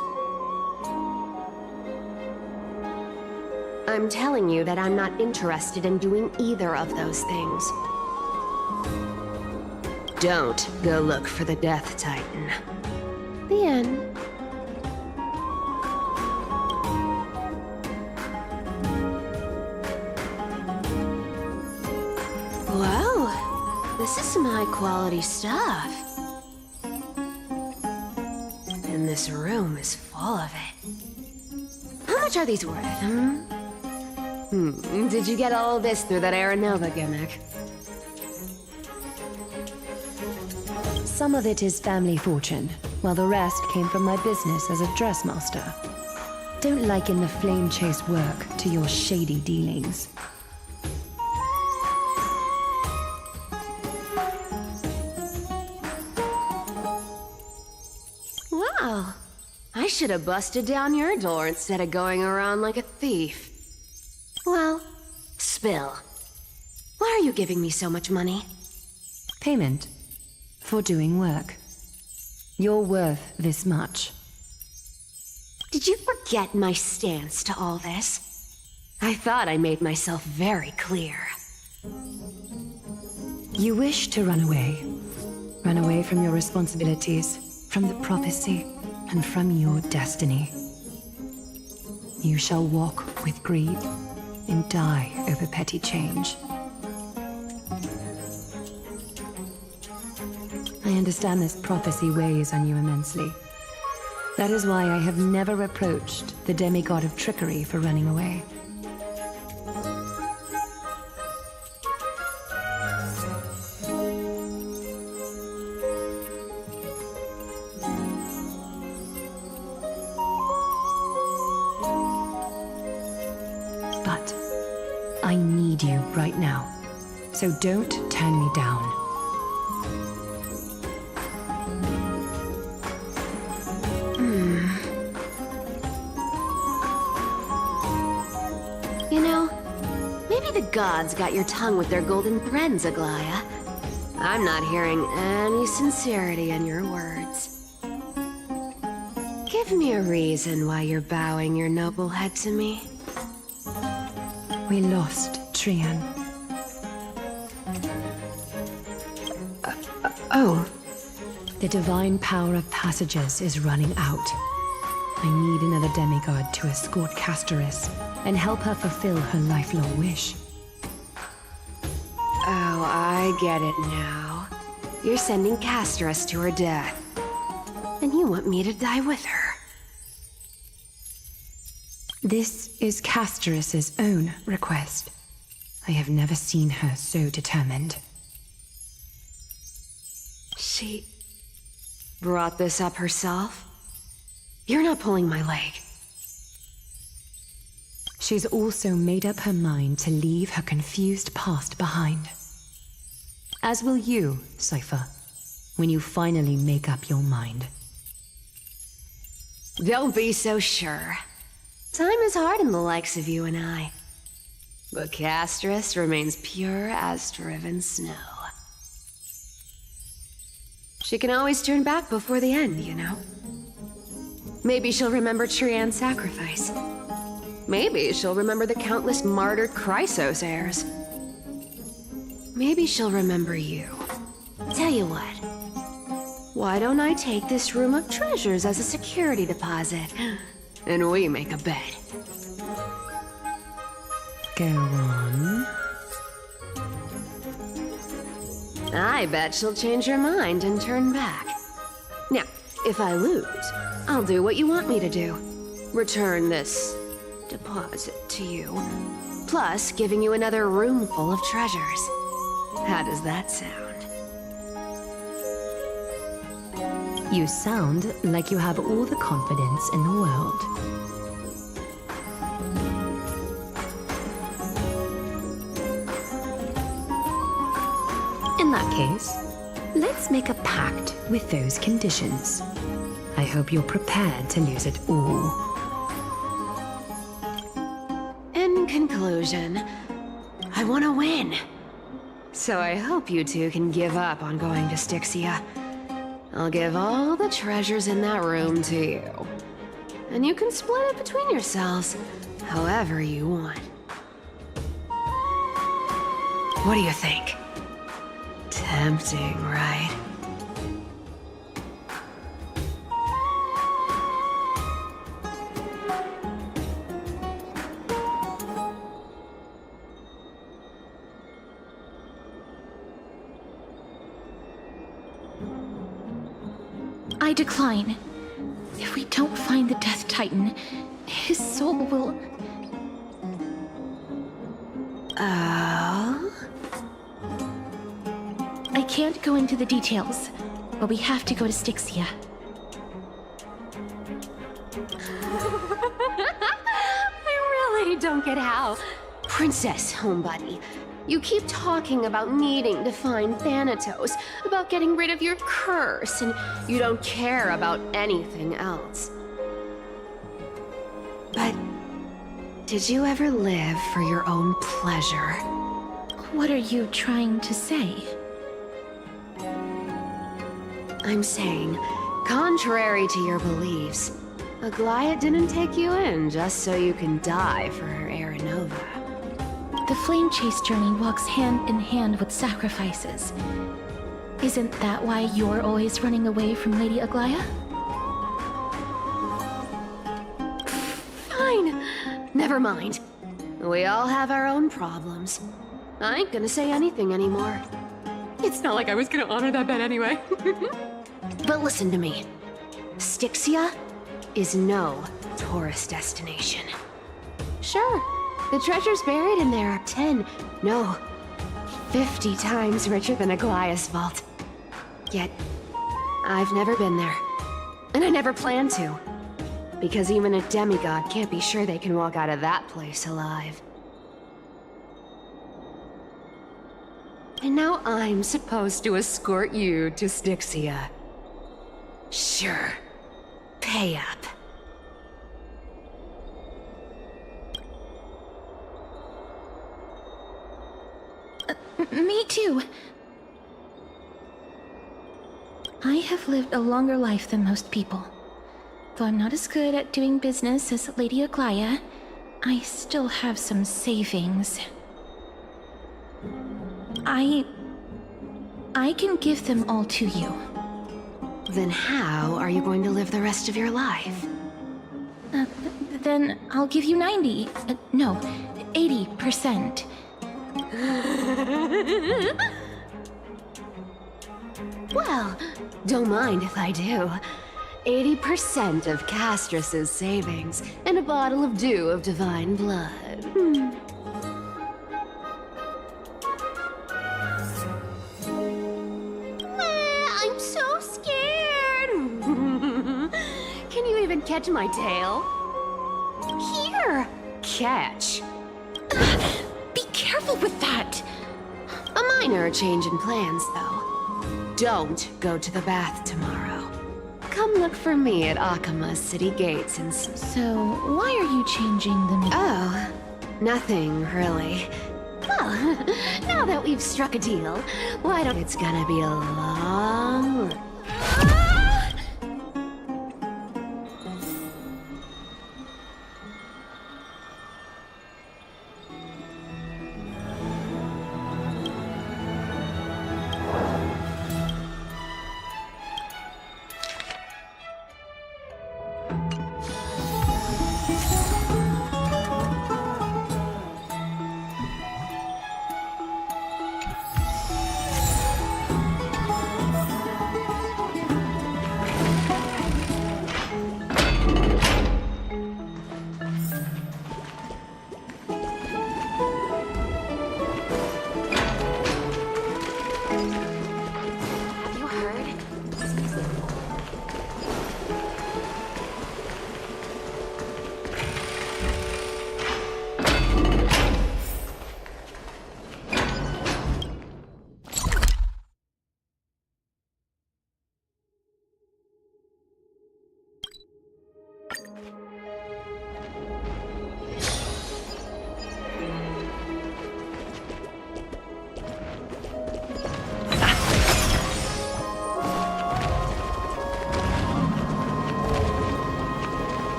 N: I'm telling you that I'm not interested in doing either of those things. Don't go look for the Death Titan. The end. Well, this is some high-quality stuff. And this room is full of it. How much are these worth, Did you get all this through that Aranova gimmick?
C: Some of it is family fortune, while the rest came from my business as a dressmaster. Don't liken the flame chase work to your shady dealings.
N: Wow. I should have busted down your door instead of going around like a thief. Well, spill. Why are you giving me so much money?
C: Payment for doing work. You're worth this much.
N: Did you forget my stance to all this? I thought I made myself very clear.
C: You wish to run away. Run away from your responsibilities, from the prophecy, and from your destiny. You shall walk with greed and die over petty change. I understand this prophecy weighs on you immensely. That is why I have never reproached the demigod of trickery for running away. But I need you right now, so don't turn me down.
N: You know, maybe the gods got your tongue with their golden threads, Aglaya. I'm not hearing any sincerity in your words. Give me a reason why you're bowing your noble head to me.
C: We lost Trian.
N: Oh.
C: The divine power of passages is running out. I need another demigod to escort Castoris and help her fulfill her lifelong wish.
N: Oh, I get it now. You're sending Castris to her death. And you want me to die with her.
C: This is Castris's own request. I have never seen her so determined.
N: She brought this up herself? You're not pulling my leg.
C: She's also made up her mind to leave her confused past behind. As will you, Cypher, when you finally make up your mind.
N: Don't be so sure. Time is hard in the likes of you and I. But Castris remains pure as driven snow. She can always turn back before the end, you know? Maybe she'll remember Trian's sacrifice. Maybe she'll remember the countless martyred Chrysos heirs. Maybe she'll remember you. Tell you what. Why don't I take this room of treasures as a security deposit? And we make a bet.
C: Go on.
N: I bet she'll change her mind and turn back. Now, if I lose, I'll do what you want me to do. Return this deposit to you. Plus, giving you another room full of treasures. How does that sound?
C: You sound like you have all the confidence in the world. In that case, let's make a pact with those conditions. I hope you're prepared to lose it all.
N: In conclusion, I want to win. So I hope you two can give up on going to Styxia. I'll give all the treasures in that room to you. And you can split it between yourselves, however you want. What do you think? Tempting, right?
B: I decline. If we don't find the Death Titan, his soul will...
N: Oh?
B: I can't go into the details, but we have to go to Styxia.
N: I really don't get how. Princess, homebuddy, you keep talking about needing to find Thanatos, about getting rid of your curse, and you don't care about anything else. But did you ever live for your own pleasure?
B: What are you trying to say?
N: I'm saying, contrary to your beliefs, Aglaia didn't take you in just so you can die for her Aranova.
B: The flame chase journey walks hand in hand with sacrifices. Isn't that why you're always running away from Lady Aglaia?
N: Fine. Never mind. We all have our own problems. I ain't gonna say anything anymore. It's not like I was gonna honor that bet anyway. But listen to me. Styxia is no tourist destination. Sure, the treasures buried in there are 10, no, 50 times richer than Aglaia's vault. Yet, I've never been there. And I never plan to. Because even a demigod can't be sure they can walk out of that place alive. And now I'm supposed to escort you to Styxia. Sure. Pay up.
B: Me too. I have lived a longer life than most people. Though I'm not as good at doing business as Lady Aglaia, I still have some savings. I can give them all to you.
N: Then how are you going to live the rest of your life?
B: Then I'll give you 90. No, 80%.
N: Well, don't mind if I do. 80% of Castrus's savings and a bottle of dew of divine blood. I'm so scared. Can you even catch my tail? Here. Catch. Be careful with that. A minor change in plans, though. Don't go to the bath tomorrow. Come look for me at Akima's city gates and...
B: So, why are you changing the...
N: Oh, nothing, really. Well, now that we've struck a deal, why don't... It's gonna be a long...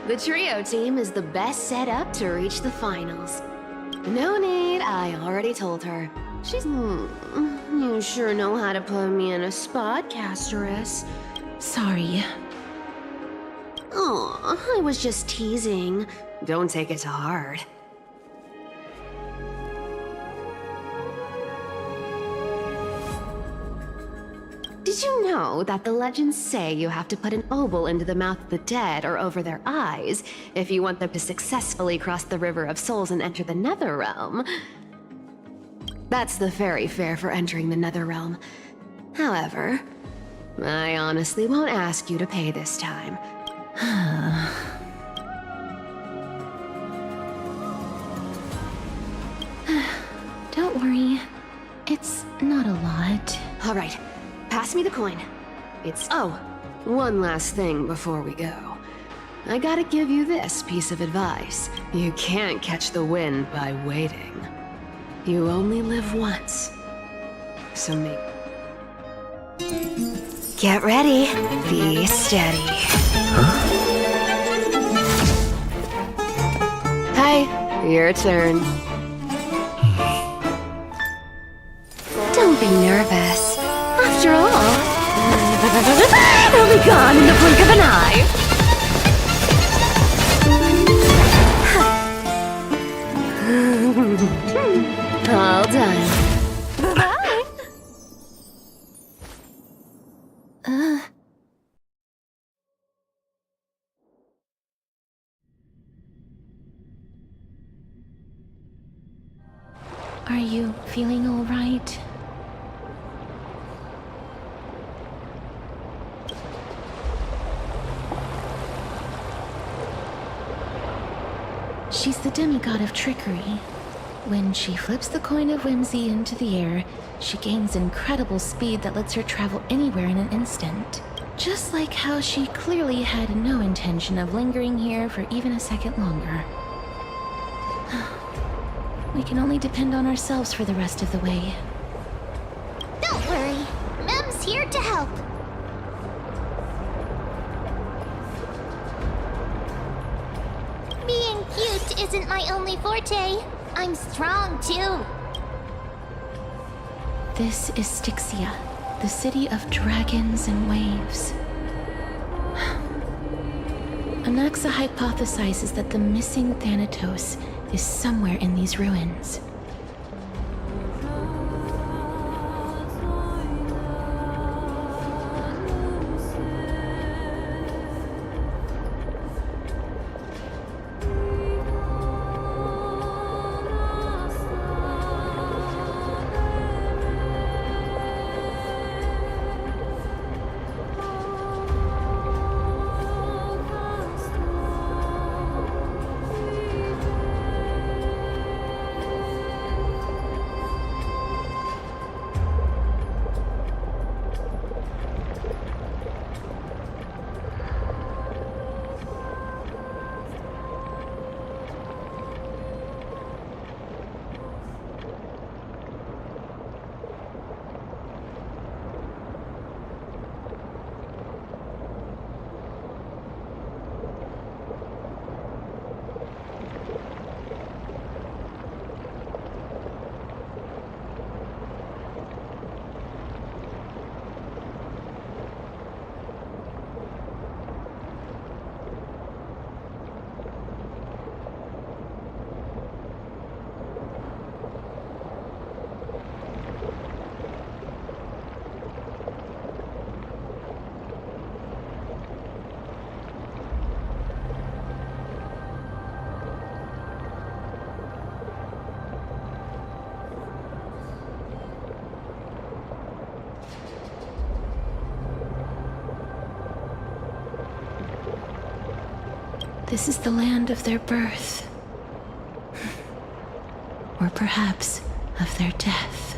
N: The trio team is the best set up to reach the finals. No need, I already told her. She's... You sure know how to put me in a spot, Casteress.
B: Sorry.
N: Aw, I was just teasing. Don't take it to heart. Did you know that the legends say you have to put an obol into the mouth of the dead or over their eyes if you want them to successfully cross the River of Souls and enter the Netherrealm? That's the fairy fare for entering the Netherrealm. However, I honestly won't ask you to pay this time.
B: Don't worry. It's not a lot.
N: All right. Pass me the coin. It's... Oh, one last thing before we go. I gotta give you this piece of advice. You can't catch the wind by waiting. You only live once. So make... Get ready. Be steady. Hi, your turn. Don't be nervous. After all, he'll be gone in the blink of an eye. All done. Bye-bye.
B: Are you feeling all right? She's the demigod of trickery. When she flips the coin of whimsy into the air, she gains incredible speed that lets her travel anywhere in an instant. Just like how she clearly had no intention of lingering here for even a second longer. We can only depend on ourselves for the rest of the way.
U: Don't worry. Mem's here to help. Being cute isn't my only forte.
N: I'm strong too.
B: This is Styxia, the city of dragons and waves. Anaxa hypothesizes that the missing Thanatos is somewhere in these ruins. This is the land of their birth. Or perhaps of their death.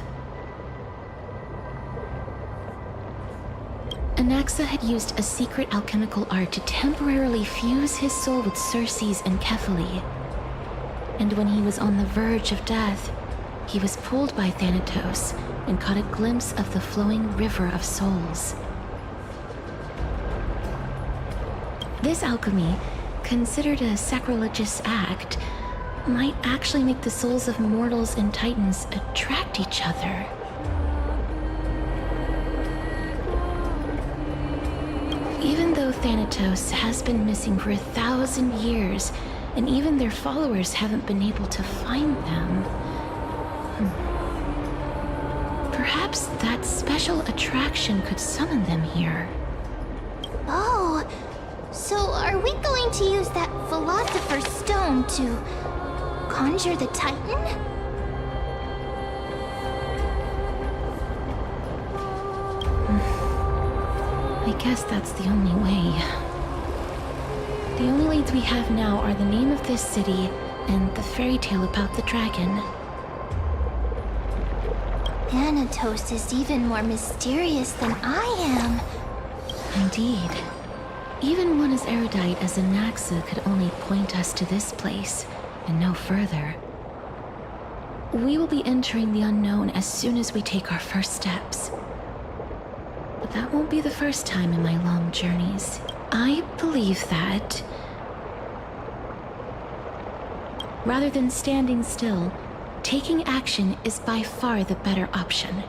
B: Anaxa had used a secret alchemical art to temporarily fuse his soul with Circe's and Kephale. And when he was on the verge of death, he was pulled by Thanatos and caught a glimpse of the flowing river of souls. This alchemy, considered a sacrilegious act, might actually make the souls of mortals and titans attract each other. Even though Thanatos has been missing for 1,000 years, and even their followers haven't been able to find them, perhaps that special attraction could summon them here.
N: Oh, so are we going to use that Philosopher's Stone to conjure the Titan?
B: I guess that's the only way. The only leads we have now are the name of this city and the fairy tale about the dragon.
N: Thanatos is even more mysterious than I am.
B: Indeed. Even one as erudite as Anaxa could only point us to this place, and no further. We will be entering the unknown as soon as we take our first steps. But that won't be the first time in my long journeys. I believe that, rather than standing still, taking action is by far the better option.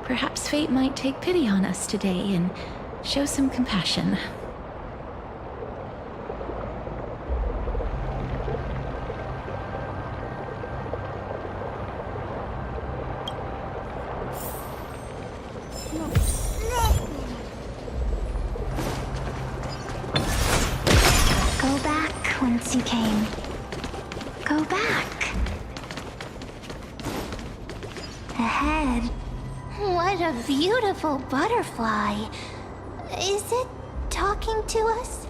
B: Perhaps fate might take pity on us today and show some compassion.
N: Go back whence you came. Go back. Ahead. What a beautiful butterfly. Is it talking to us?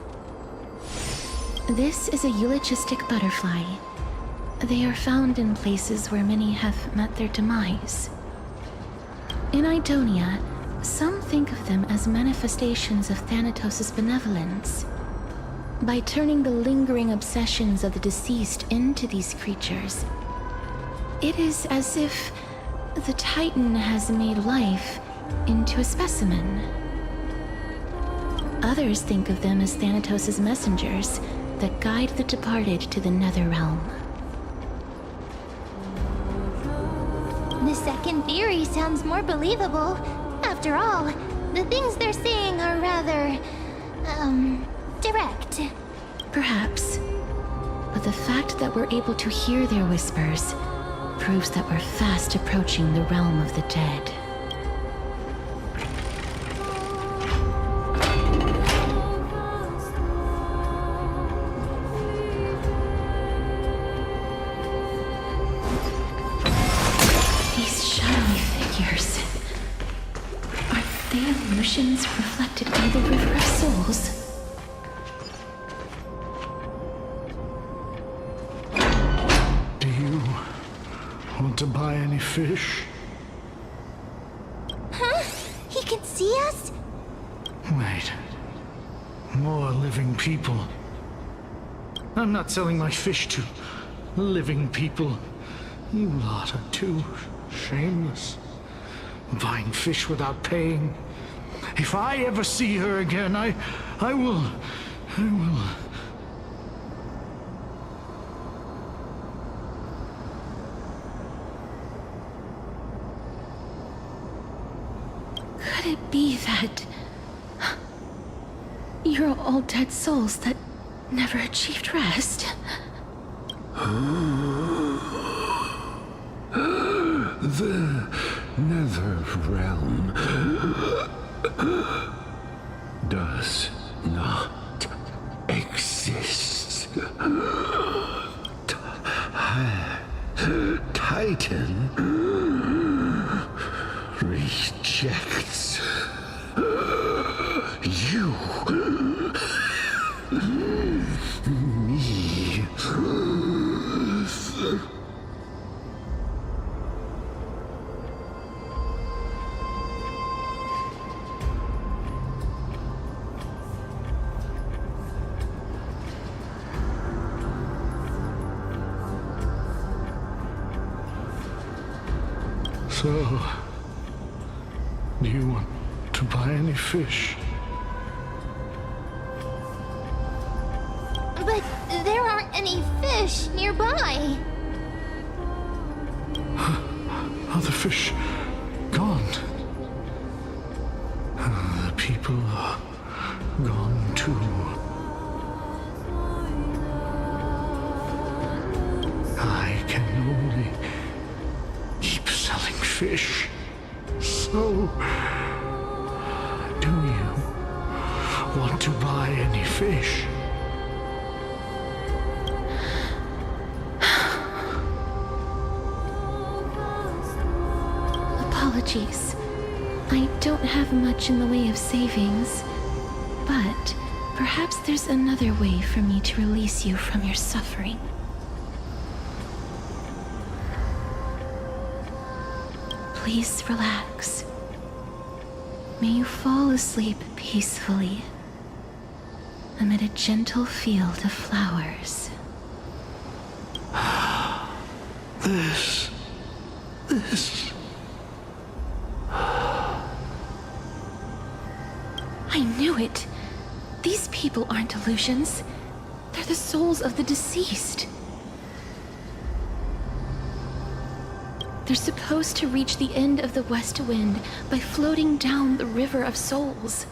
B: This is a eulogistic butterfly. They are found in places where many have met their demise. In Idonia, some think of them as manifestations of Thanatos' benevolence. By turning the lingering obsessions of the deceased into these creatures, it is as if the Titan has made life into a specimen. Others think of them as Thanatos' messengers that guide the departed to the nether realm.
O: The second theory sounds more believable. After all, the things they're saying are rather, direct.
B: Perhaps. But the fact that we're able to hear their whispers proves that we're fast approaching the realm of the dead. These shadowy figures. Are they illusions reflected by the River of Souls?
I: Do you want to buy any fish?
O: Huh? He can see us?
I: Wait. More living people. I'm not selling my fish to living people. You lot are too shameless. Buying fish without paying. If I ever see her again, I will...
B: Could it be that you're all dead souls that never achieved rest?
K: The nether realm does not exist. Titan rejects you. Me.
I: So, do you want to buy any fish?
O: But there aren't any fish nearby.
I: Are the fish gone? The people are gone too. I can only keep selling fish. So, do you want to buy any fish?
B: Apologies. I don't have much in the way of savings, but perhaps there's another way for me to release you from your suffering. Please relax. May you fall asleep peacefully amid a gentle field of flowers.
I: This.
B: I knew it. These people aren't illusions. They're the souls of the deceased. They're supposed to reach the end of the West Wind by floating down the River of Souls.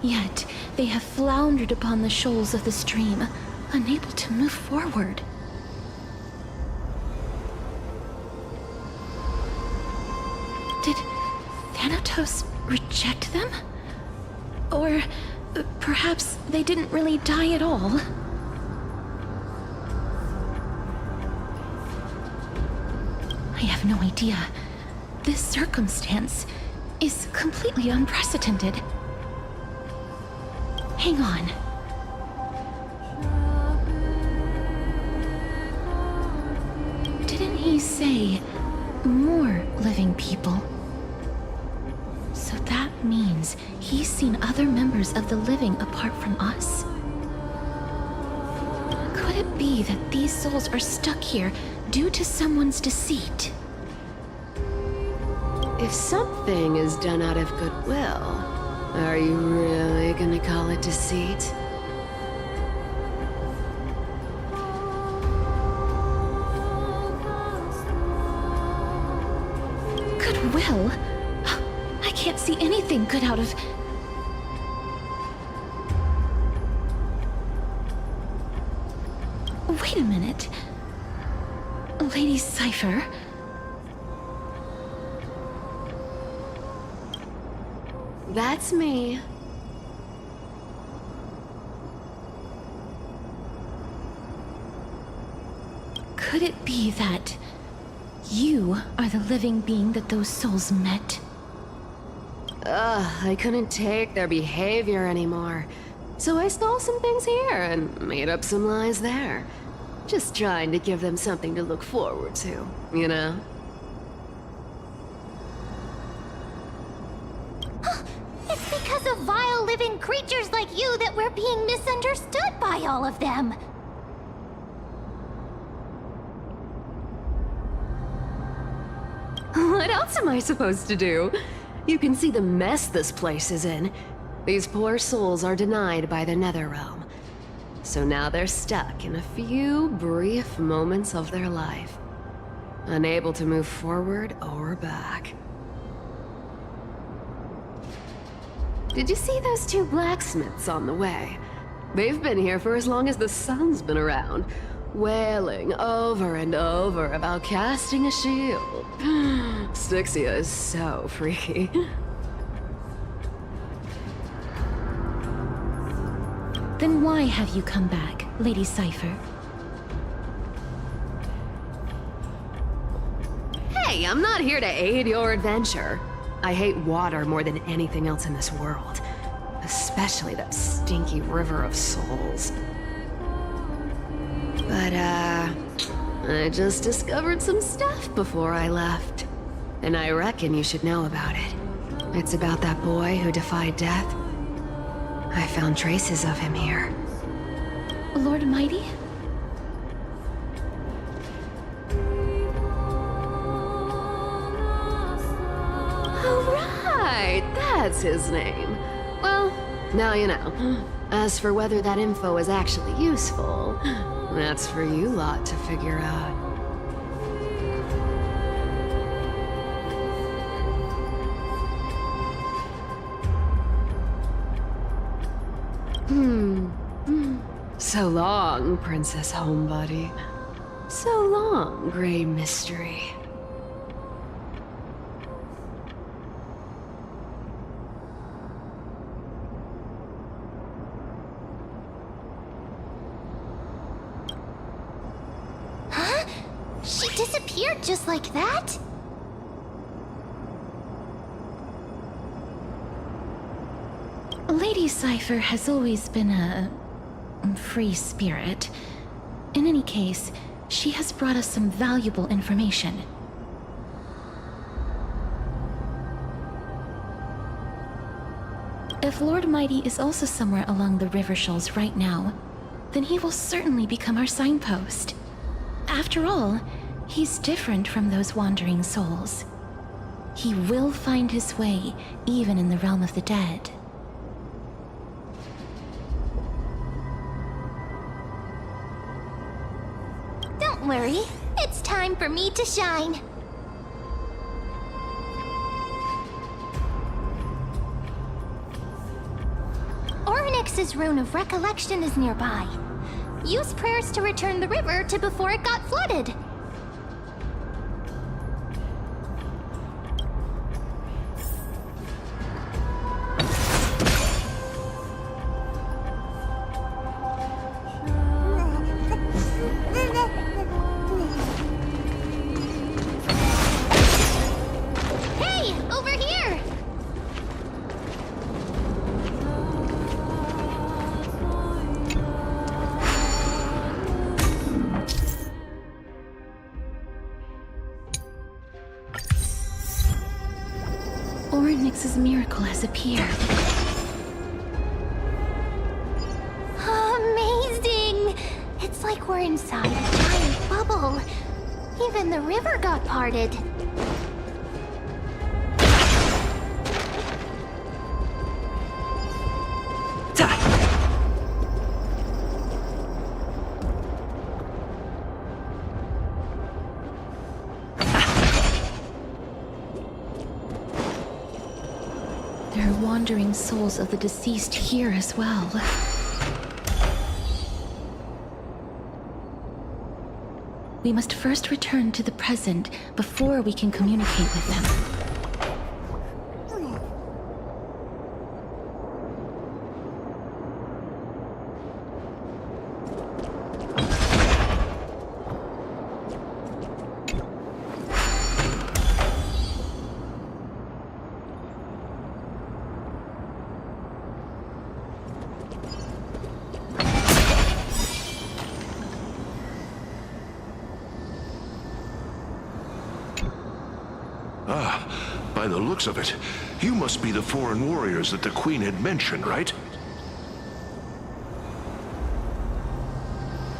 B: Yet, they have floundered upon the shoals of the stream, unable to move forward. Did Thanatos reject them? Or perhaps they didn't really die at all? I have no idea. This circumstance is completely unprecedented. Hang on. Didn't he say more living people? So that means he's seen other members of the living apart from us? Could it be that these souls are stuck here due to someone's deceit?
J: If something is done out of goodwill, are you really gonna call it deceit?
B: Will? I can't see anything good out of... Wait a minute. Lady Cypher?
N: That's me.
B: Could it be that you are the living being that those souls met?
N: I couldn't take their behavior anymore. So I stole some things here and made up some lies there. Just trying to give them something to look forward to, you know?
O: It's because of vile living creatures like you that we're being misunderstood by all of them.
N: What else am I supposed to do? You can see the mess this place is in. These poor souls are denied by the Netherrealm. So now they're stuck in a few brief moments of their life, unable to move forward or back. Did you see those two blacksmiths on the way? They've been here for as long as the sun's been around, wailing over and over about casting a shield. Styxia is so freaky.
B: Then why have you come back, Lady Cypher?
N: Hey, I'm not here to aid your adventure. I hate water more than anything else in this world. Especially that stinky river of souls. But, I just discovered some stuff before I left. And I reckon you should know about it. It's about that boy who defied death. I found traces of him here.
B: Lord Mighty?
N: Oh, right! That's his name. Well, now you know. As for whether that info is actually useful, that's for you lot to figure out. So long, Princess Homebody. So long, Grey Mystery.
O: Huh? She disappeared just like that?
B: Lady Cypher has always been a free spirit. In any case, she has brought us some valuable information. If Lord Mighty is also somewhere along the river shoals right now, then he will certainly become our signpost. After all, he's different from those wandering souls. He will find his way, even in the realm of the dead.
O: Don't worry, it's time for me to shine. Ornyx's rune of recollection is nearby. Use prayers to return the river to before it got flooded. Hey, over here!
B: Ornyx's miracle has appeared.
O: Amazing! It's like we're inside a giant bubble. Even the river got parted.
B: wandering souls of the deceased here as well. We must first return to the present before we can communicate with them.
S: By the looks of it, you must be the foreign warriors that the Queen had mentioned, right?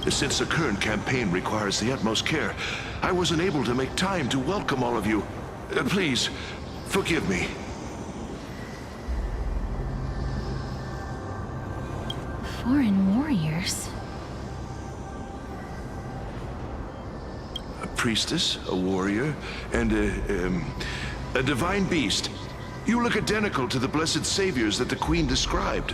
S: Since the current campaign requires the utmost care, I wasn't able to make time to welcome all of you. Please, forgive me.
B: Foreign warriors?
S: A priestess, a warrior, and a divine beast. You look identical to the blessed saviors that the Queen described.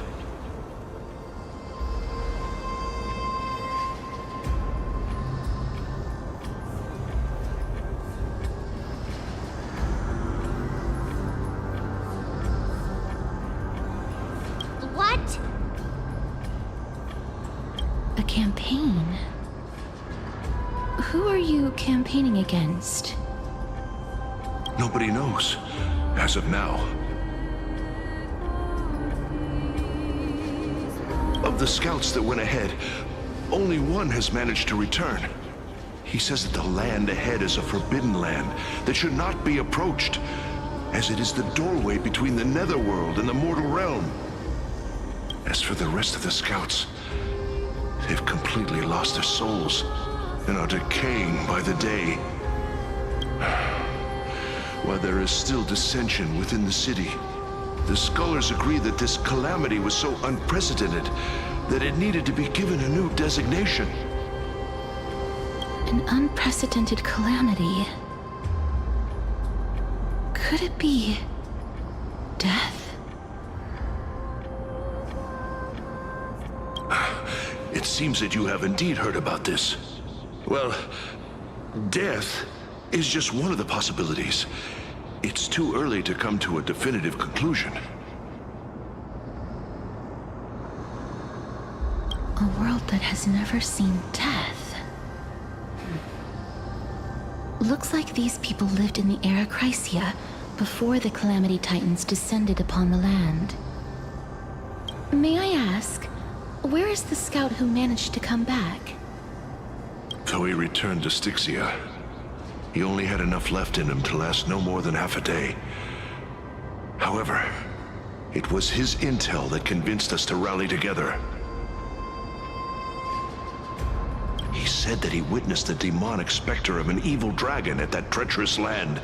O: What?
B: A campaign? Who are you campaigning against?
S: Nobody knows, as of now. Of the scouts that went ahead, only one has managed to return. He says that the land ahead is a forbidden land that should not be approached, as it is the doorway between the netherworld and the mortal realm. As for the rest of the scouts, they've completely lost their souls and are decaying by the day. While there is still dissension within the city, the scholars agree that this calamity was so unprecedented that it needed to be given a new designation.
B: An unprecedented calamity. Could it be death?
S: It seems that you have indeed heard about this. Well, death is just one of the possibilities. It's too early to come to a definitive conclusion.
B: A world that has never seen death. Looks like these people lived in the era Chrysia before the Calamity Titans descended upon the land. May I ask, where is the scout who managed to come back?
S: So he returned to Styxia. He only had enough left in him to last no more than half a day. However, it was his intel that convinced us to rally together. He said that he witnessed the demonic specter of an evil dragon at that treacherous land.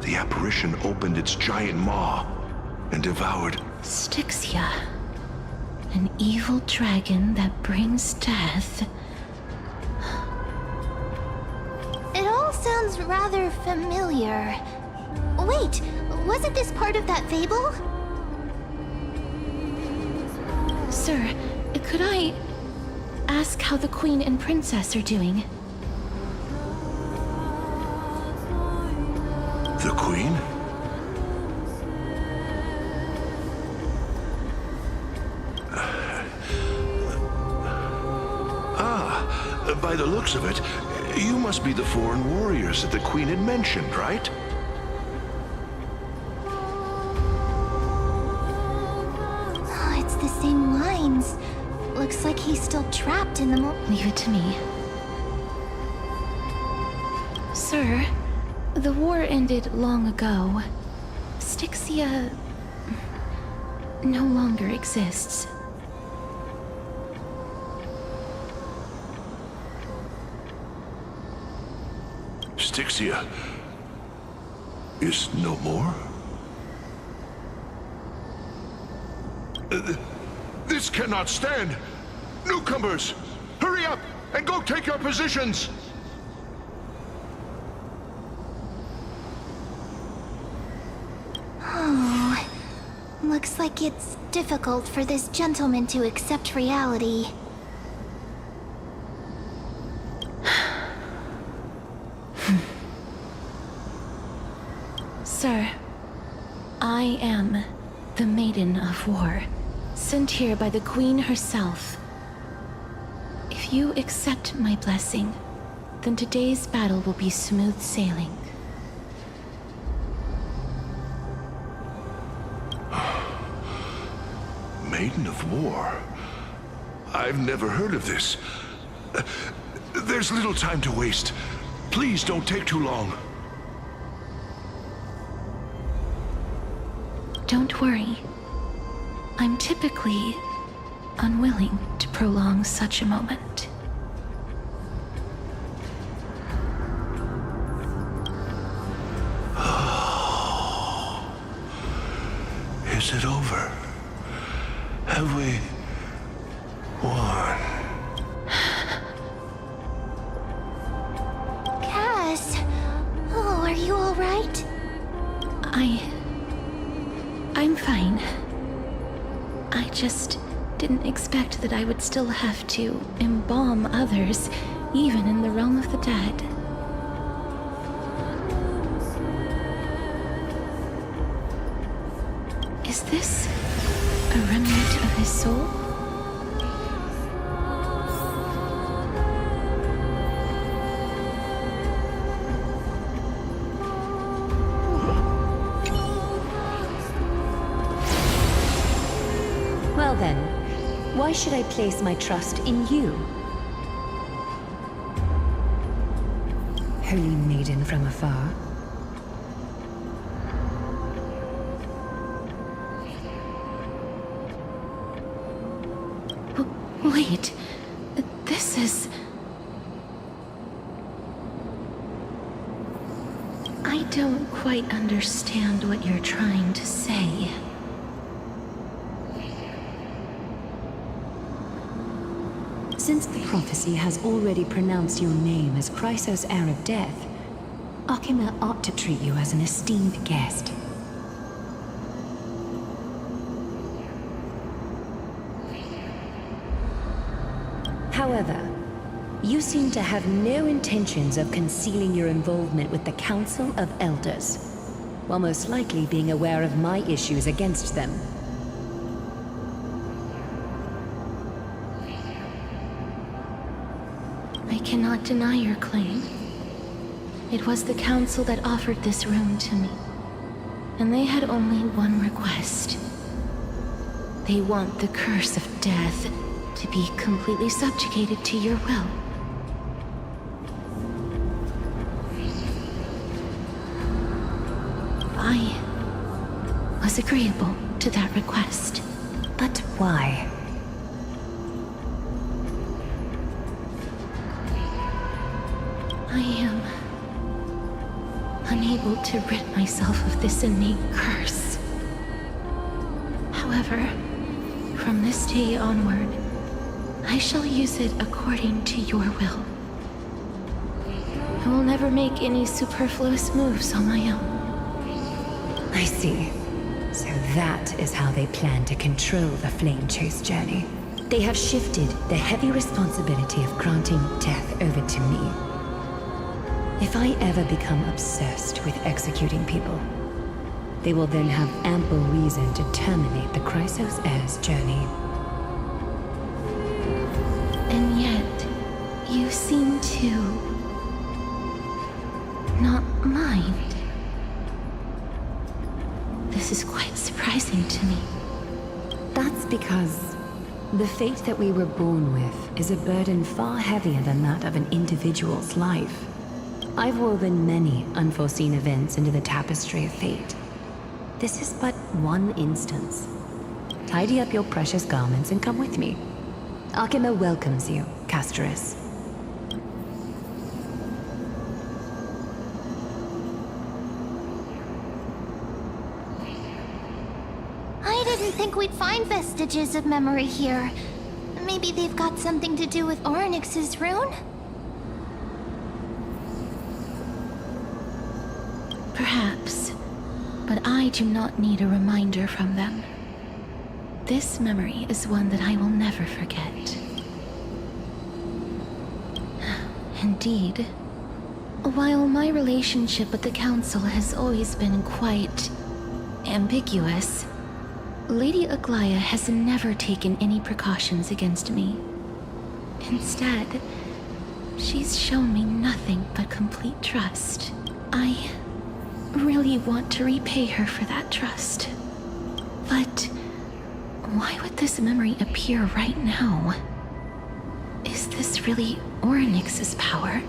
S: The apparition opened its giant maw and devoured...
B: Styxia. An evil dragon that brings death.
O: It all sounds rather familiar. Wait, wasn't this part of that fable?
B: Sir, could I ask how the Queen and Princess are doing?
S: The Queen? By the looks of it, you must be the foreign warriors that the Queen had mentioned, right?
O: Oh, it's the same lines. Looks like he's still trapped in the
B: Leave it to me. Sir, the war ended long ago. Styxia no longer exists.
S: Styxia is no more? This cannot stand! Newcomers, hurry up and go take your positions!
O: Oh, Looks like it's difficult for this gentleman to accept reality.
B: Sir, I am the Maiden of War, sent here by the Queen herself. If you accept my blessing, then today's battle will be smooth sailing.
S: Maiden of War? I've never heard of this. There's little time to waste. Please don't take too long.
B: Don't worry. I'm typically unwilling to prolong such a moment.
S: Is it over? Have we won?
O: Cass! Oh, are you alright?
B: I'm fine. I just didn't expect that I would still have to embalm others, even in the realm of the dead. Is this a remnant of his soul?
C: Well then, why should I place my trust in you? Holy maiden from afar.
B: Wait, this is... I don't quite understand what you're trying to say.
C: Since the prophecy has already pronounced your name as Chrysos, heir of death, Akima ought to treat you as an esteemed guest. However, you seem to have no intentions of concealing your involvement with the Council of Elders, while most likely being aware of my issues against them.
B: I cannot deny your claim. It was the Council that offered this room to me, and they had only one request. They want the curse of death to be completely subjugated to your will. I was agreeable to that request.
C: But why?
B: I am unable to rid myself of this innate curse. However, from this day onward, I shall use it according to your will. I will never make any superfluous moves on my own.
C: I see. So that is how they plan to control the Flame Chase journey. They have shifted the heavy responsibility of granting death over to me. If I ever become obsessed with executing people, they will then have ample reason to terminate the Chrysos heir's journey.
B: And yet, you seem to not mind. This is quite surprising to me.
C: That's because the fate that we were born with is a burden far heavier than that of an individual's life. I've woven many unforeseen events into the tapestry of fate. This is but one instance. Tidy up your precious garments and come with me. Akima welcomes you, Castoris.
O: I didn't think we'd find vestiges of memory here. Maybe they've got something to do with Orynyx's rune?
B: Perhaps, but I do not need a reminder from them. This memory is one that I will never forget. Indeed. While my relationship with the Council has always been quite ambiguous, Lady Aglaya has never taken any precautions against me. Instead, she's shown me nothing but complete trust. I really want to repay her for that trust. But why would this memory appear right now? Is this really Orynyx's power?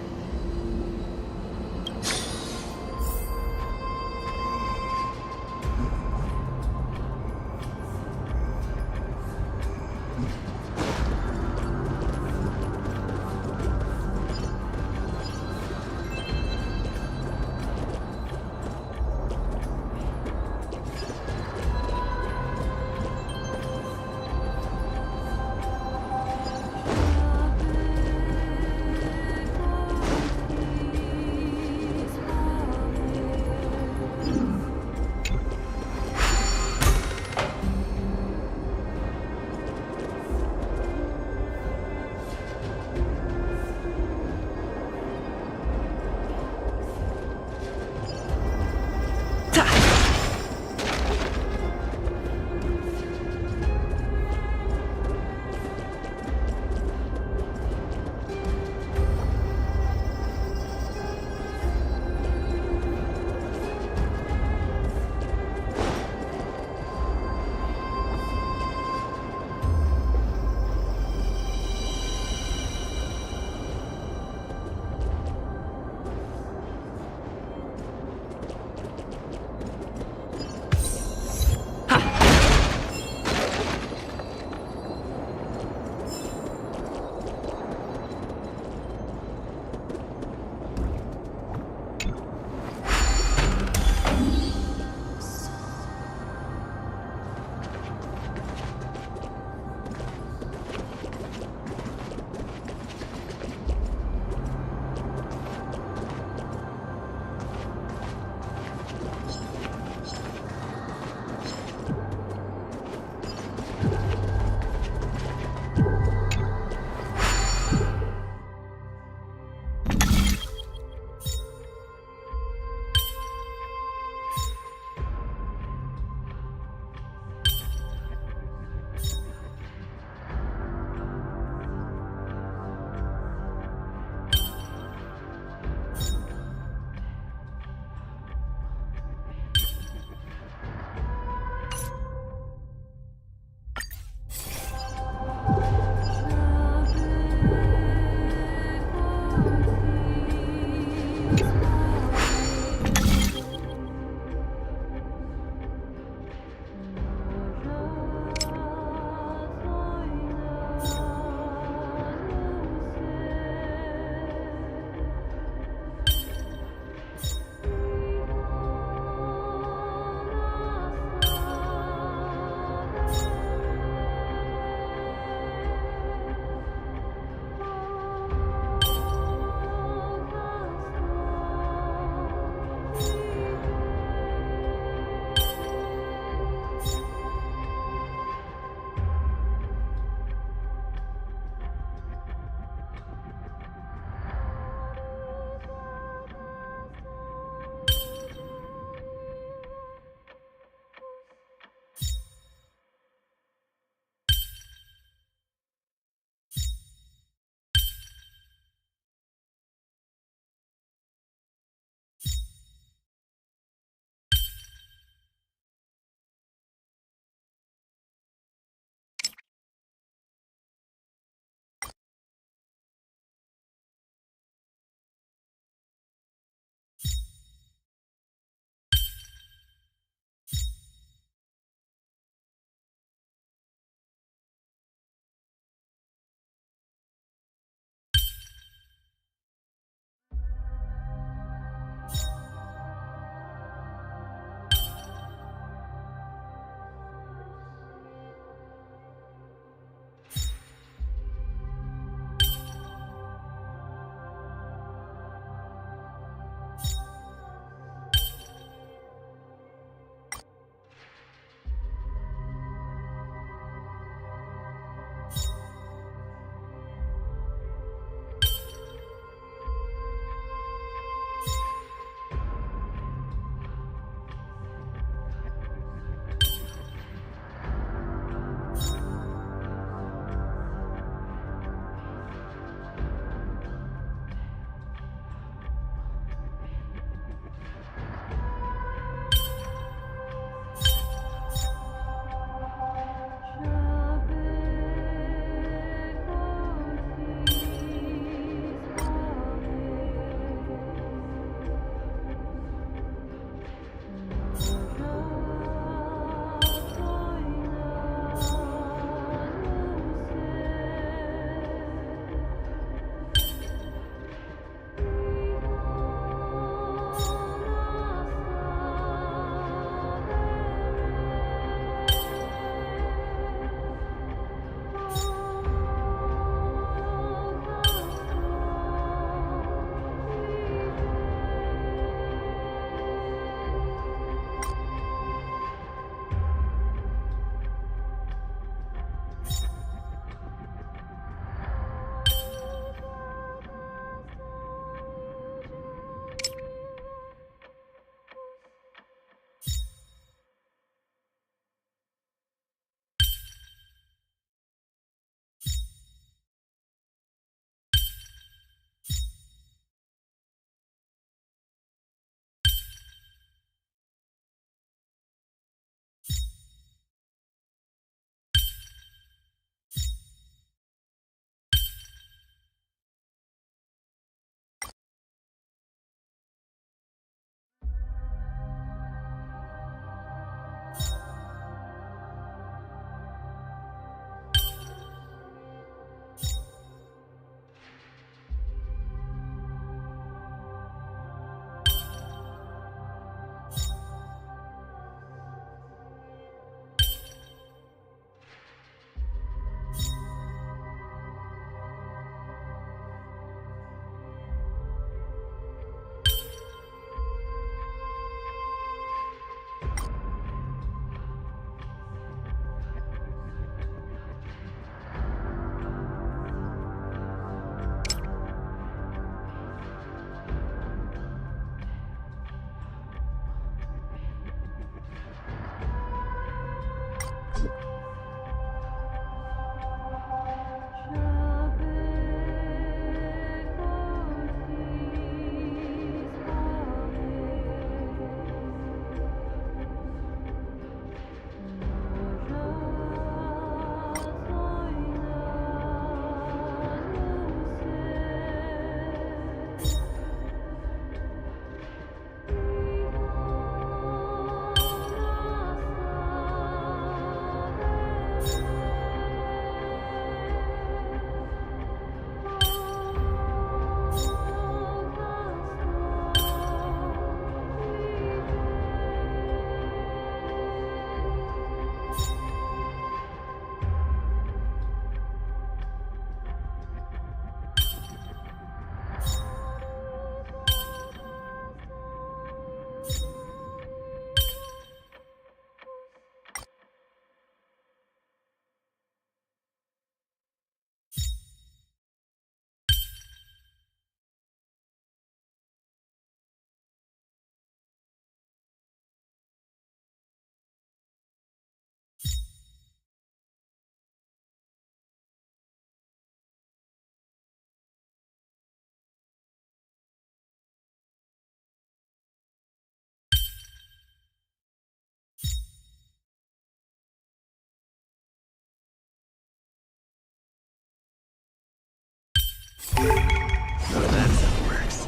D: So that's how it works.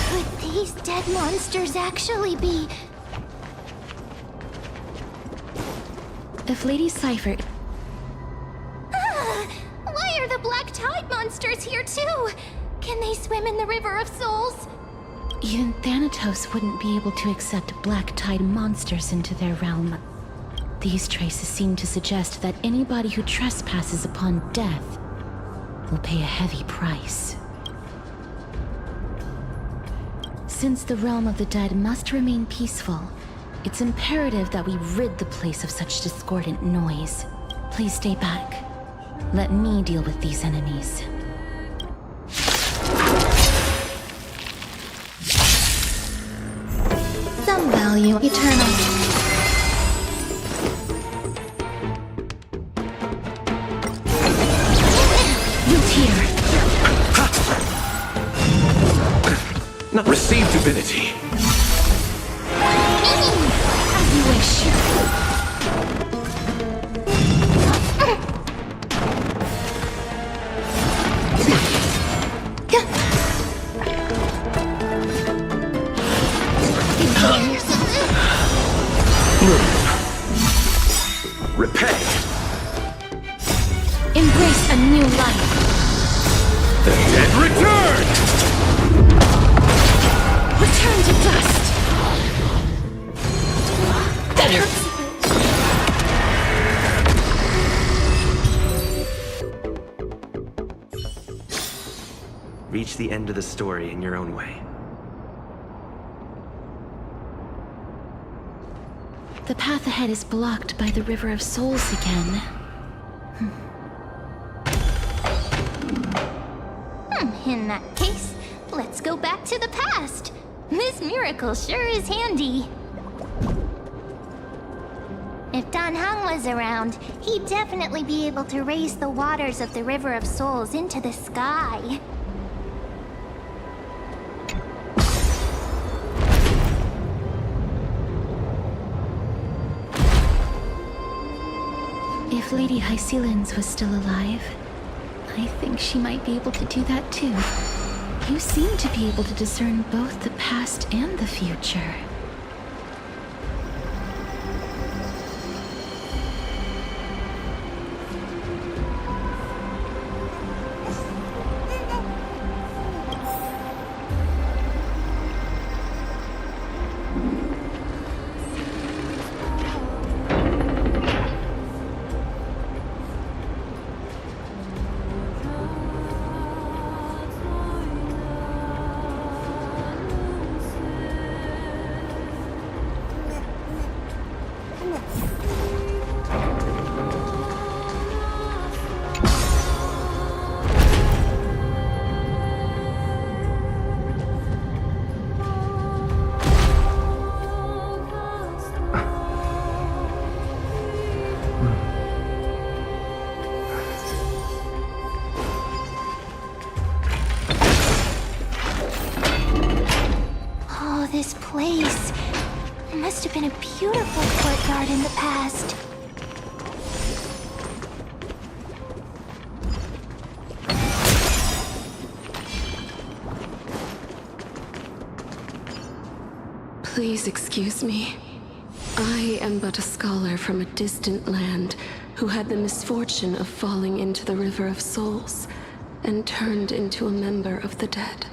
O: Could these dead monsters actually be...
B: If Lady Cypher...
O: Ah! Why are the Black Tide monsters here too? Can they swim in the River of Souls?
B: Even Thanatos wouldn't be able to accept Black Tide monsters into their realm. These traces seem to suggest that anybody who trespasses upon death will pay a heavy price. Since the realm of the dead must remain peaceful, it's imperative that we rid the place of such discordant noise. Please stay back. Let me deal with these enemies.
U: Some value eternal.
G: Not receive divinity.
B: As you wish.
G: Repay.
B: Embrace a new life.
G: The dead return!
B: Return to dust. That hurts.
D: Reach the end of the story in your own way.
B: The path ahead is blocked by the River of Souls again.
O: In that case, let's go back to the past. This miracle sure is handy. If Dan Heng was around, he'd definitely be able to raise the waters of the River of Souls into the sky.
B: If Lady Hycelens was still alive, I think she might be able to do that too. You seem to be able to discern both the past and the future.
O: This place must have been a beautiful courtyard in the past.
J: Please excuse me. I am but a scholar from a distant land who had the misfortune of falling into the River of Souls and turned into a member of the dead.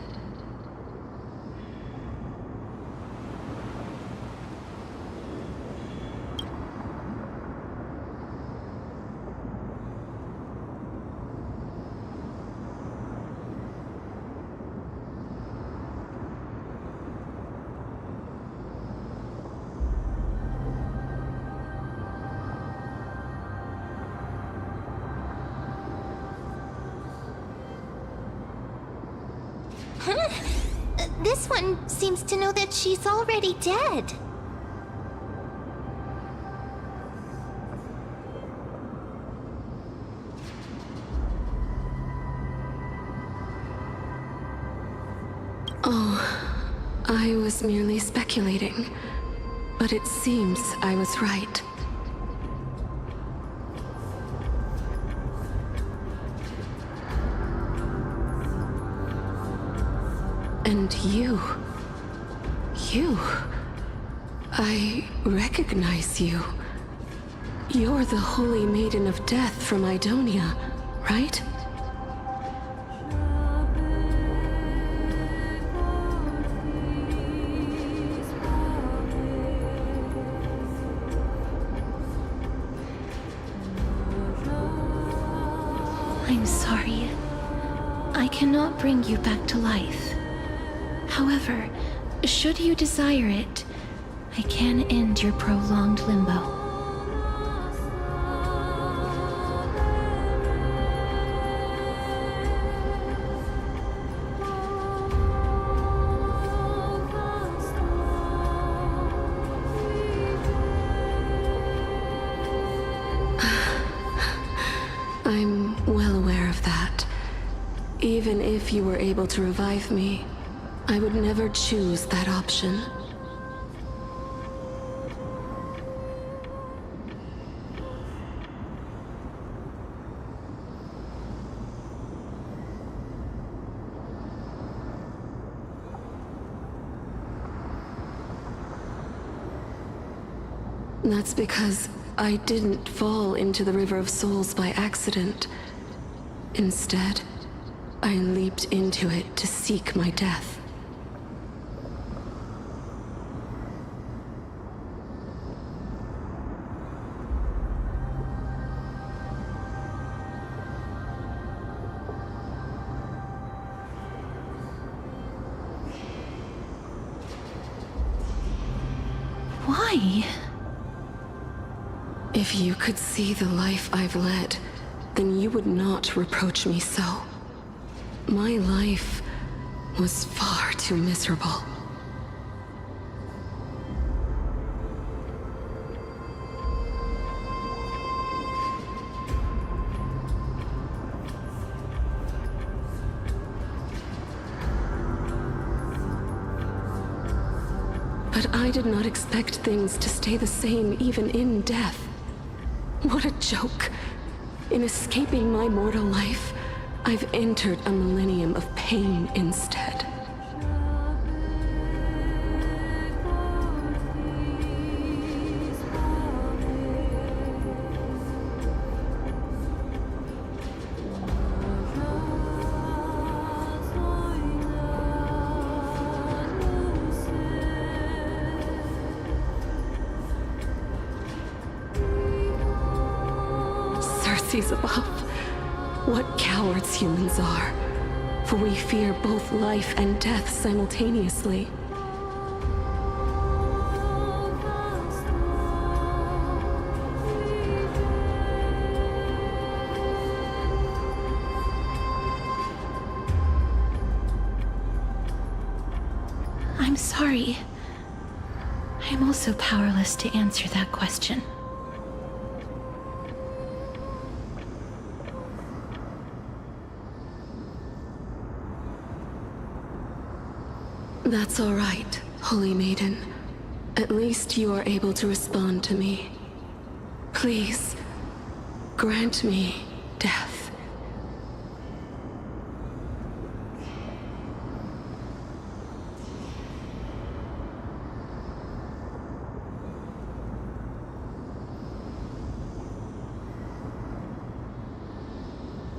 O: This one seems to know that she's already dead.
J: I was merely speculating, but it seems I was right. And you... I recognize you. You're the Holy Maiden of Death from Idonia, right?
B: I'm sorry. I cannot bring you back to life. However, should you desire it, I can end your prolonged limbo.
J: I'm well aware of that. Even if you were able to revive me, I would never choose that option. That's because I didn't fall into the River of Souls by accident. Instead, I leaped into it to seek my death.
B: Why?
J: If you could see the life I've led, then you would not reproach me so. My life was far too miserable. But I did not expect things to stay the same even in death. What a joke. In escaping my mortal life, I've entered a millennium of pain instead. Cersei's above. What cowards humans are. For we fear both life and death simultaneously.
B: I'm sorry. I'm also powerless to answer that question.
J: That's all right, Holy Maiden. At least you are able to respond to me. Please, grant me death.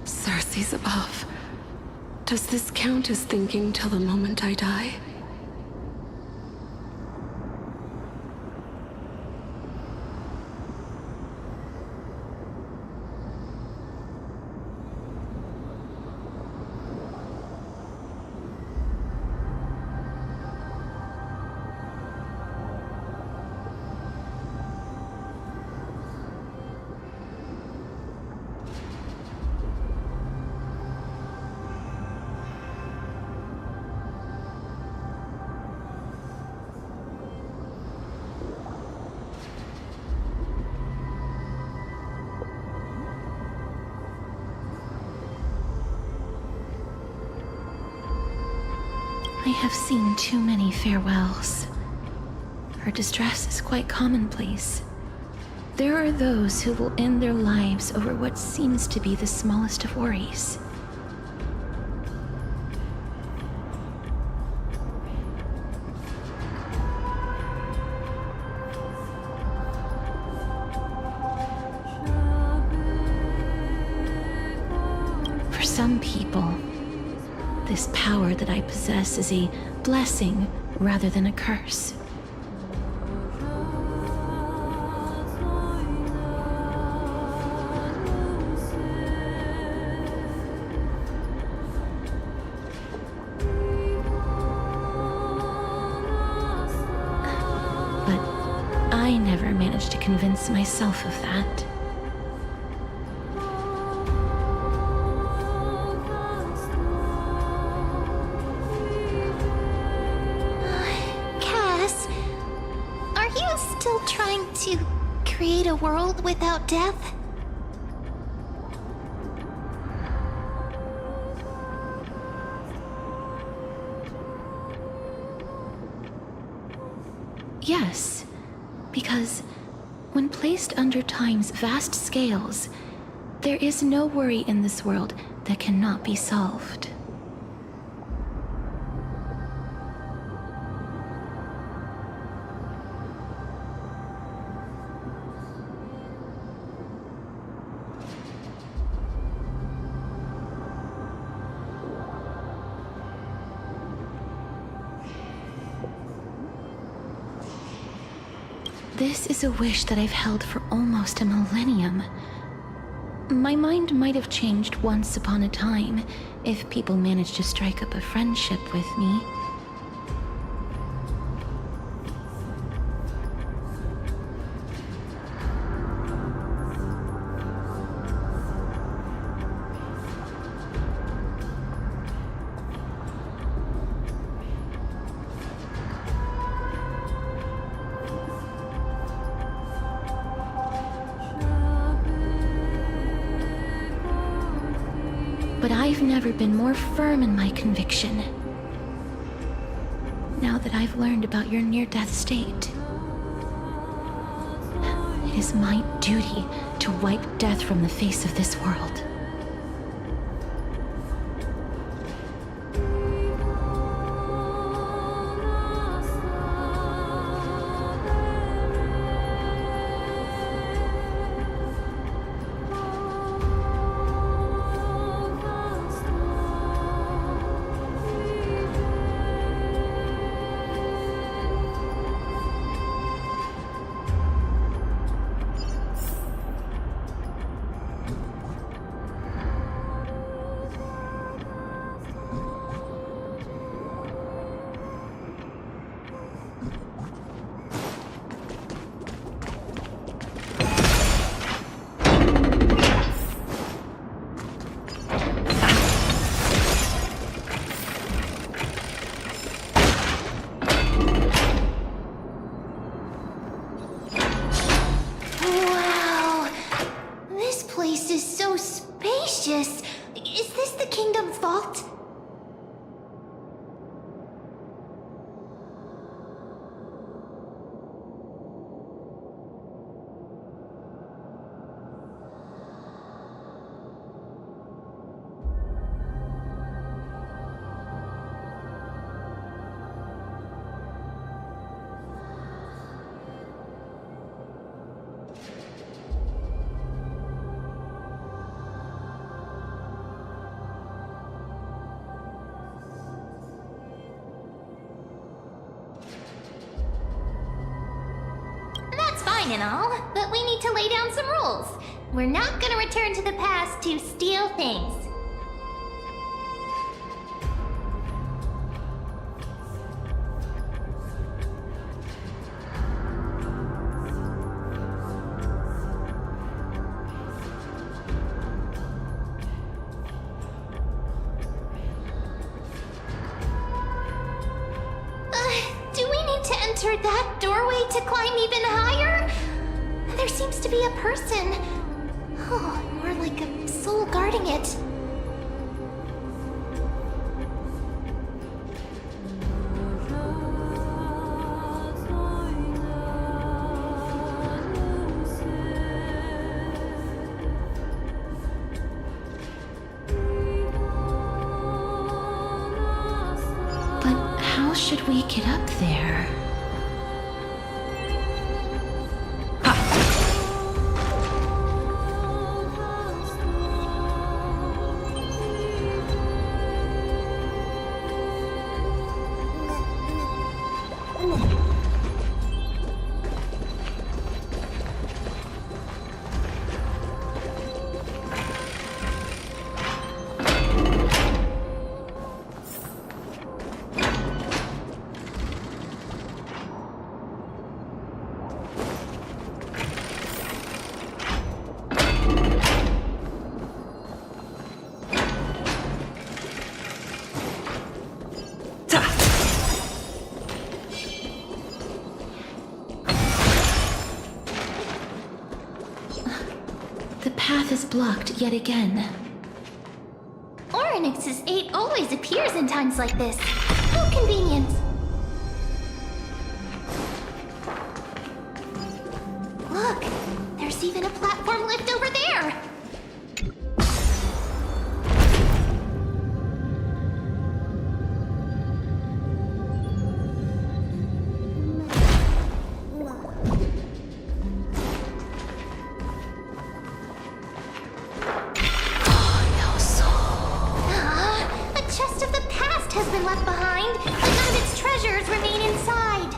J: Cersei's above. Does this count as thinking till the moment I die?
B: I have seen too many farewells. Her distress is quite commonplace. There are those who will end their lives over what seems to be the smallest of worries. For some people, this power that I possess is a blessing rather than a curse. But I never managed to convince myself of that.
O: To create a world without death?
B: Yes, because when placed under time's vast scales, there is no worry in this world that cannot be solved. This is a wish that I've held for almost a millennium. My mind might have changed once upon a time if people managed to strike up a friendship with me. But I've never been more firm in my conviction. Now that I've learned about your near-death state, it is my duty to wipe death from the face of this world.
O: Is this the kingdom's vault? And all, but we need to lay down some rules. We're not gonna return to the past to steal things. Do we need to enter that doorway to climb even higher? There seems to be a person. Oh, more like a soul guarding it.
B: should we get up there? The path is blocked yet again.
O: Oryx's 8 always appears in times like this. How convenient. Look, there's even a platform lift over there. Left behind, but none of its treasures remain inside.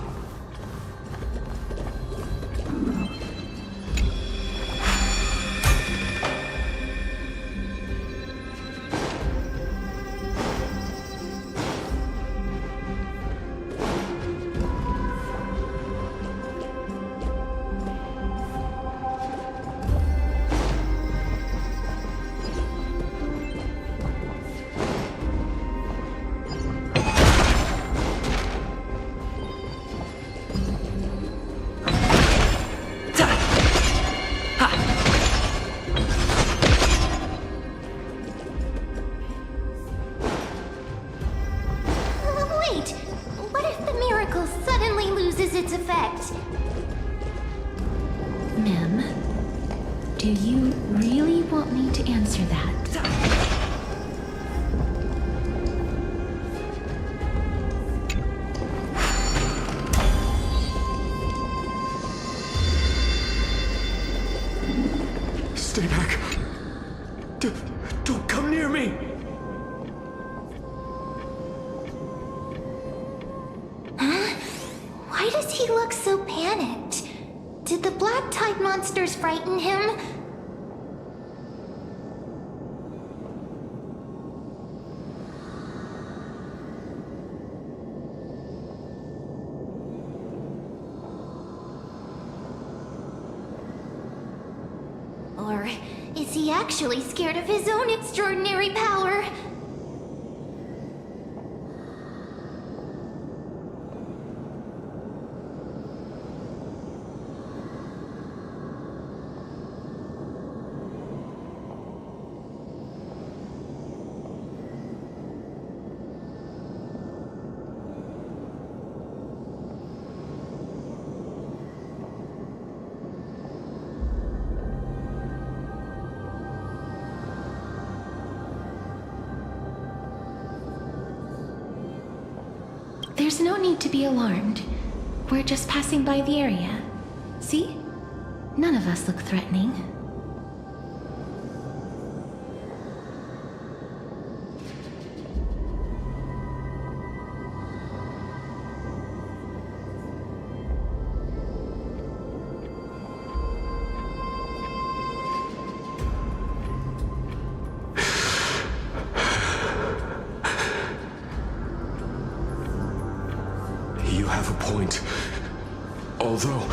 O: Its effect.
B: Mem, do you really want me to answer that?
R: Stay back. Don't come near me.
O: Why does he look so panicked? Did the black tide monsters frighten him? Or is he actually scared of his own extraordinary power?
B: There's no need to be alarmed. We're just passing by the area. See? None of us look threatening.
R: You have a point. Although...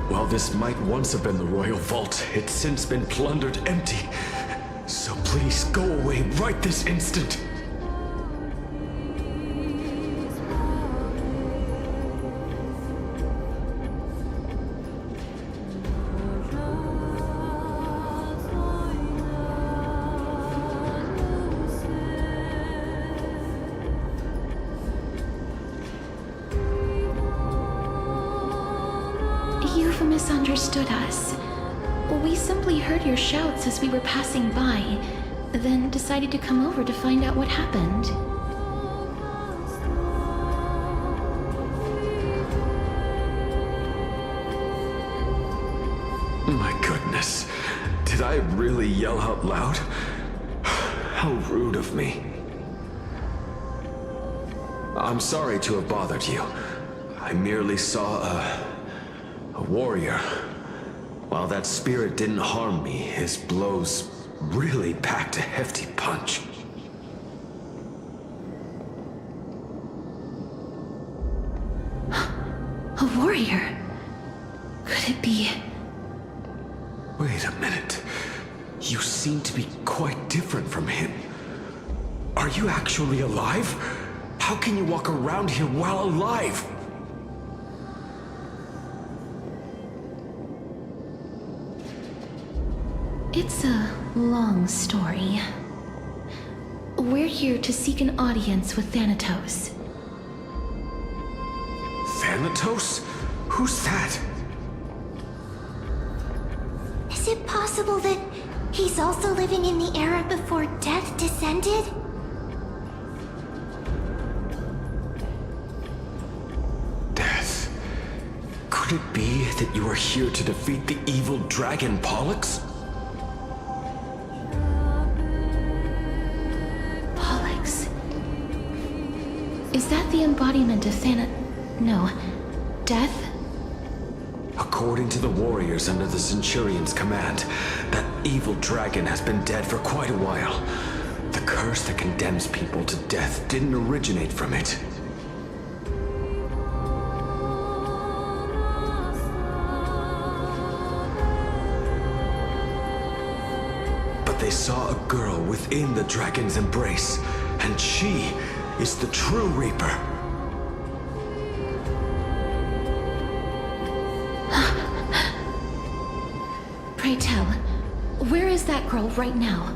R: while this might once have been the royal vault, it's since been plundered empty. So please go away right this instant.
B: You've misunderstood us. We simply heard your shouts as we were passing by. then decided to come over to find out what happened.
G: My goodness. Did I really yell out loud? How rude of me. I'm sorry to have bothered you. I merely saw a warrior. While that spirit didn't harm me, his blows really packed a hefty punch.
B: A warrior? Could it be?
G: Wait a minute. You seem to be quite different from him. Are you actually alive? How can you walk around here while alive?
B: It's a long story. We're here to seek an audience with Thanatos.
G: Thanatos? Who's that?
O: Is it possible that he's also living in the era before death descended?
G: Death? Could it be that you are here to defeat the evil dragon Pollux?
B: Pollux? Is that the embodiment of No. Death?
G: According to the warriors under the Centurion's command, that evil dragon has been dead for quite a while. The curse that condemns people to death didn't originate from it. But they saw a girl within the dragon's embrace, and she is the true Reaper.
B: Pray tell, where is that girl right now?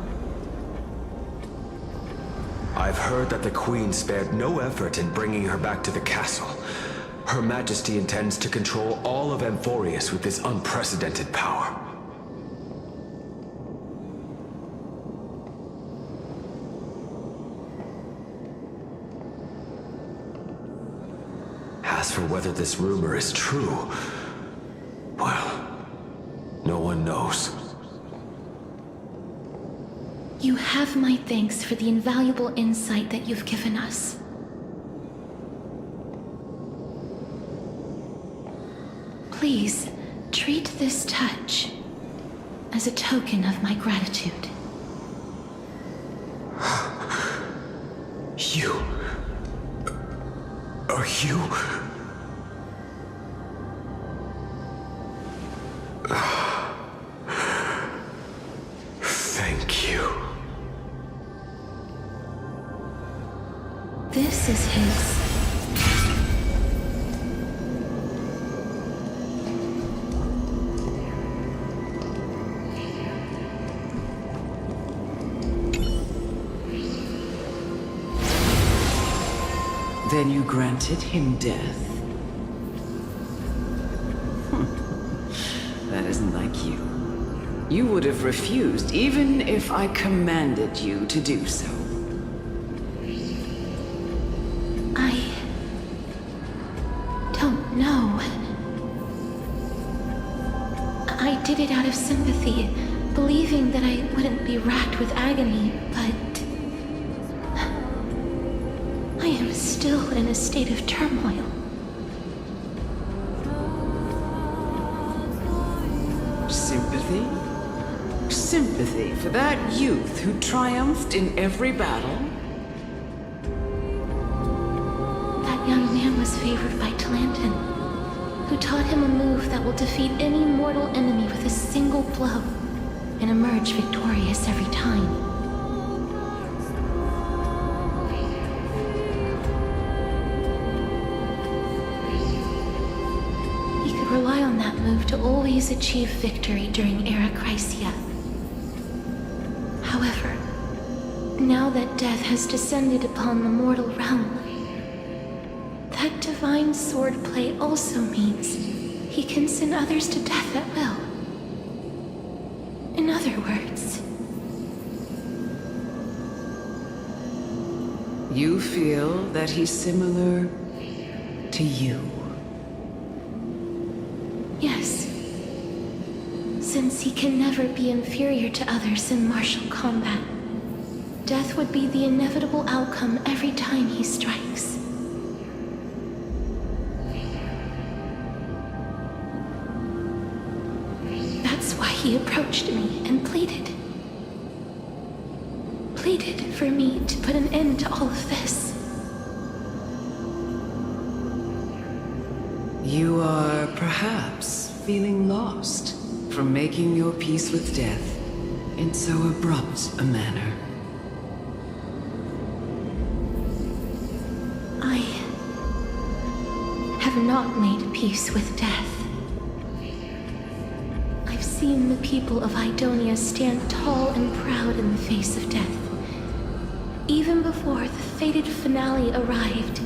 G: I've heard that the Queen spared no effort in bringing her back to the castle. Her Majesty intends to control all of Amphorius with this unprecedented power. As for whether this rumor is true, well, no one knows.
B: You have my thanks for the invaluable insight that you've given us. Please, treat this touch as a token of my gratitude.
G: You... Are you... Thank you.
B: This is his...
A: Then you granted him death? That isn't like you. You would have refused even if I commanded you to do so.
B: I don't know. I did it out of sympathy, believing that I wouldn't be racked with agony, but I am still in a state of turmoil.
A: Sympathy? Sympathy for that youth who triumphed in every battle?
B: That young man was favored by Talantin, who taught him a move that will defeat any mortal enemy with a single blow and emerge victorious every time. He could rely on that move to always achieve victory during Era Chrysia. However, now that death has descended upon the mortal realm, that divine swordplay also means he can send others to death at will. In other words,
A: You feel that he's similar to you?
B: Yes. Since he can never be inferior to others in martial combat, death would be the inevitable outcome every time he strikes. That's why he approached me and pleaded. Pleaded for me to put an end to all of this.
A: You are perhaps feeling lost from making your peace with death in so abrupt a manner.
B: I have not made peace with death. I've seen the people of Idonia stand tall and proud in the face of death. Even before the fated finale arrived,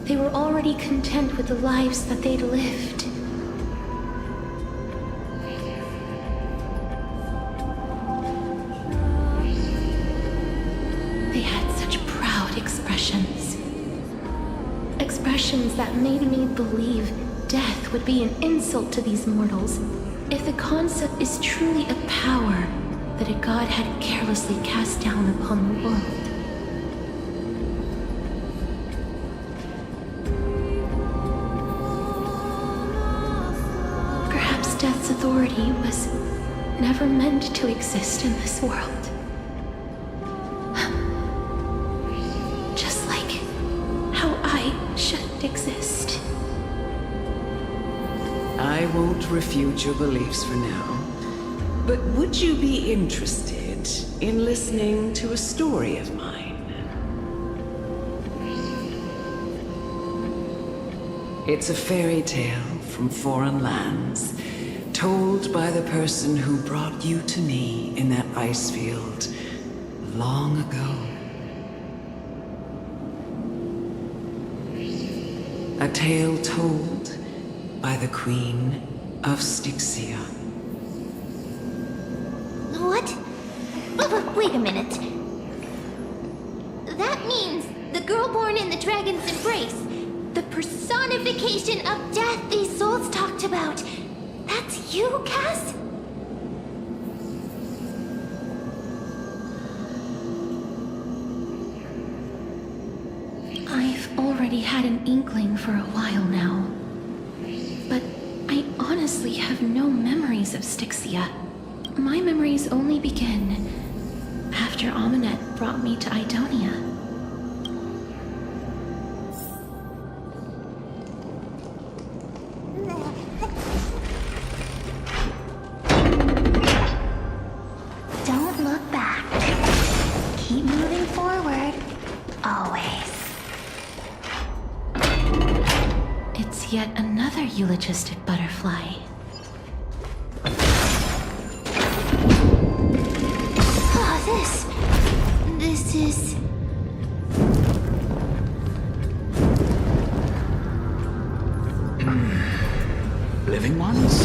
B: they were already content with the lives that they'd lived. They had such proud expressions. Expressions that made me believe death would be an insult to these mortals if the concept is truly a power that a god had carelessly cast down upon the world. Perhaps death's authority was never meant to exist in this world. Just like how I shouldn't exist.
A: I won't refute your beliefs for now, but would you be interested in listening to a story of mine? It's a fairy tale from foreign lands, told by the person who brought you to me in that ice field long ago. A tale told by the Queen of Styxia.
O: What? Wait a minute. That means the girl born in the dragon's embrace, the personification of death these souls talked about. That's you, Cass?
B: I've already had an inkling for a while now. But I honestly have no memories of Styxia. My memories only begin after Amunet brought me to Idonia.
O: Don't look back. Keep moving forward. Always.
B: It's yet another eulogistic butterfly.
O: This is...
G: Living ones?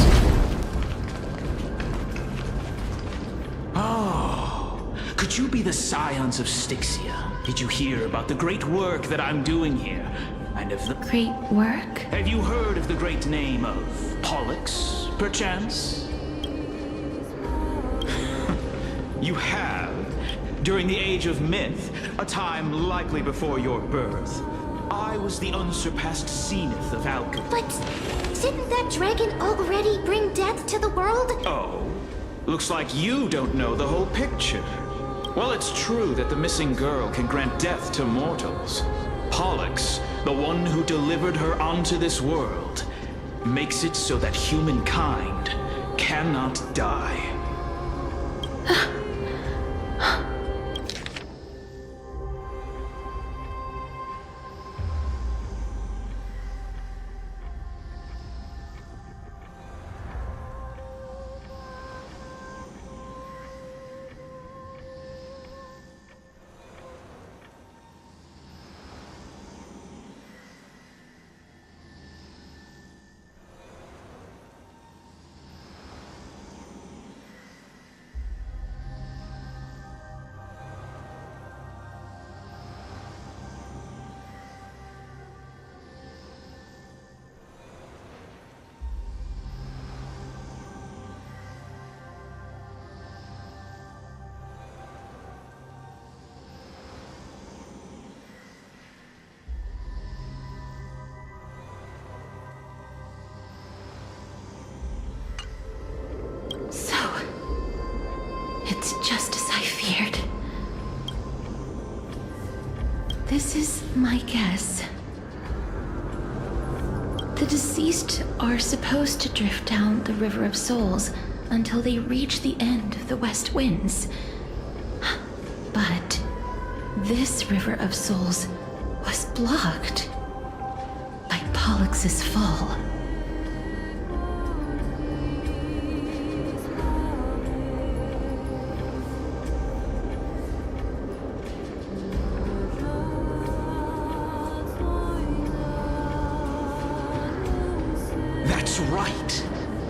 G: Oh, could you be the scions of Styxia? Did you hear about the great work that I'm doing here? And of the...
B: Great work?
G: Have you heard of the great name of Pollux, perchance? You have. During the age of myth, a time likely before your birth, I was the unsurpassed zenith of alchemy.
O: But didn't that dragon already bring death to the world?
G: Oh, looks like you don't know the whole picture. Well, it's true that the missing girl can grant death to mortals. Pollux, the one who delivered her onto this world, makes it so that humankind cannot die.
B: This is my guess. The deceased are supposed to drift down the River of Souls until they reach the end of the West Winds. But this River of Souls was blocked by Pollux's fall.
H: That's right.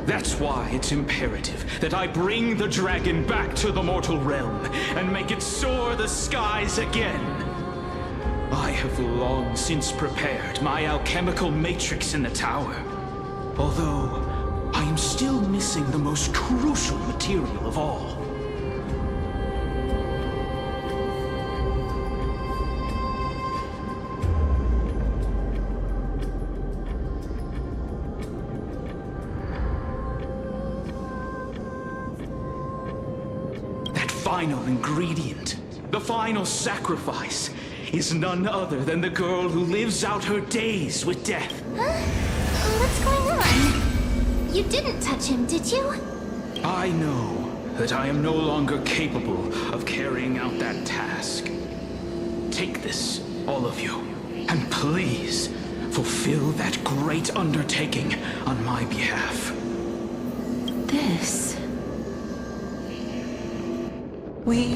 H: That's why it's imperative that I bring the dragon back to the mortal realm and make it soar the skies again. I have long since prepared my alchemical matrix in the tower, although I am still missing the most crucial material of all. Final ingredient, the final sacrifice, is none other than the girl who lives out her days with death.
O: What's going on? You didn't touch him, did you?
H: I know that I am no longer capable of carrying out that task. Take this, all of you, and please fulfill that great undertaking on my behalf.
B: This...
J: We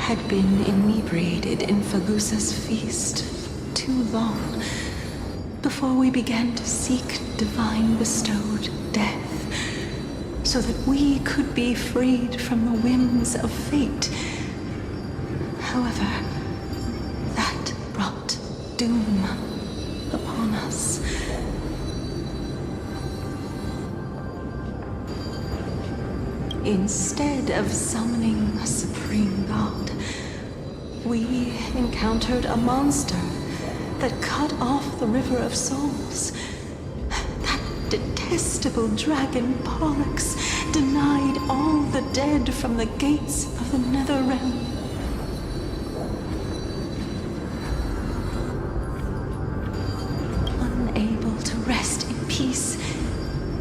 J: had been inebriated in Fagusa's feast too long before we began to seek divine bestowed death, so that we could be freed from the whims of fate. However, that brought doom upon us. Instead of summoning a supreme god, we encountered a monster that cut off the River of Souls. That detestable dragon Pollux denied all the dead from the gates of the Nether Realm. Unable to rest in peace,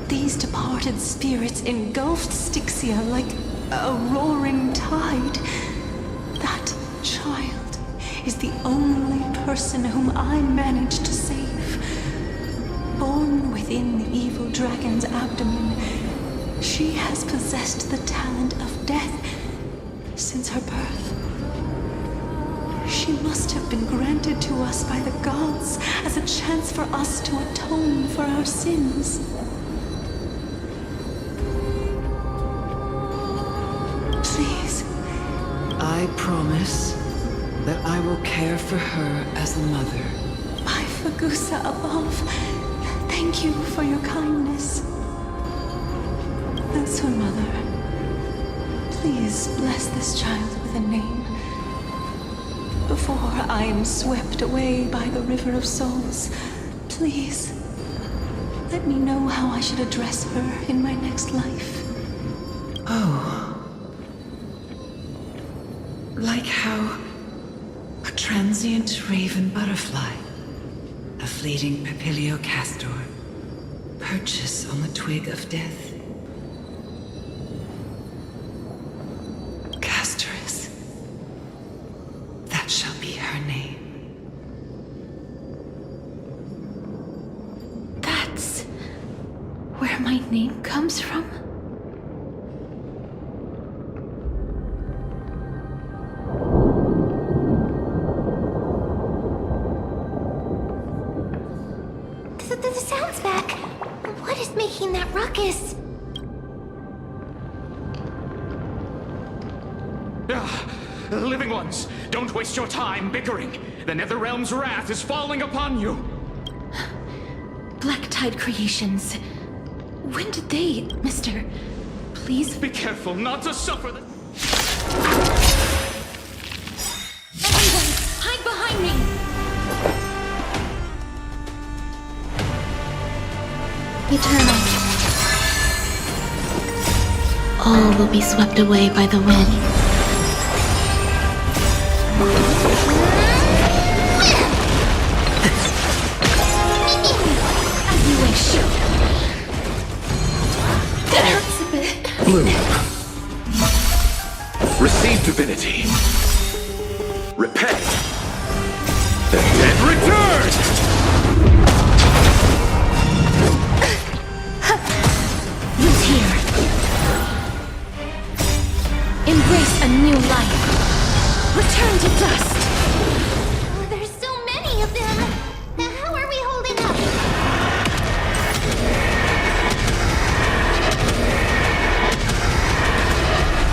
J: these departed spirits engulfed Styxia like a roaring tide. That child is the only person whom I managed to save. Born within the evil dragon's abdomen, she has possessed the talent of death since her birth. She must have been granted to us by the gods as a chance for us to atone for our sins.
A: I promise that I will care for her as a mother.
J: By Fagusa above, thank you for your kindness. As her mother, please bless this child with a name before I am swept away by the River of Souls. Please, let me know how I should address her in my next life.
A: Oh. Like how a transient raven butterfly, a fleeting papilio castor, perches on the twig of death. Castorus. That shall be her name.
B: That's where my name comes from?
O: The sound's back. What is making that ruckus?
H: Living ones, don't waste your time bickering. The Netherrealm's wrath is falling upon you.
B: Black Tide Creations. When did they, Mister? Please
H: be careful not to suffer the...
B: Everyone, hide behind me!
U: Eternal.
B: All will be swept away by the wind.
K: Bloom. Receive divinity. Repent. The dead return!
B: Who's here? Embrace a new life. Return to dust.
O: There's so many of them. How are we holding up?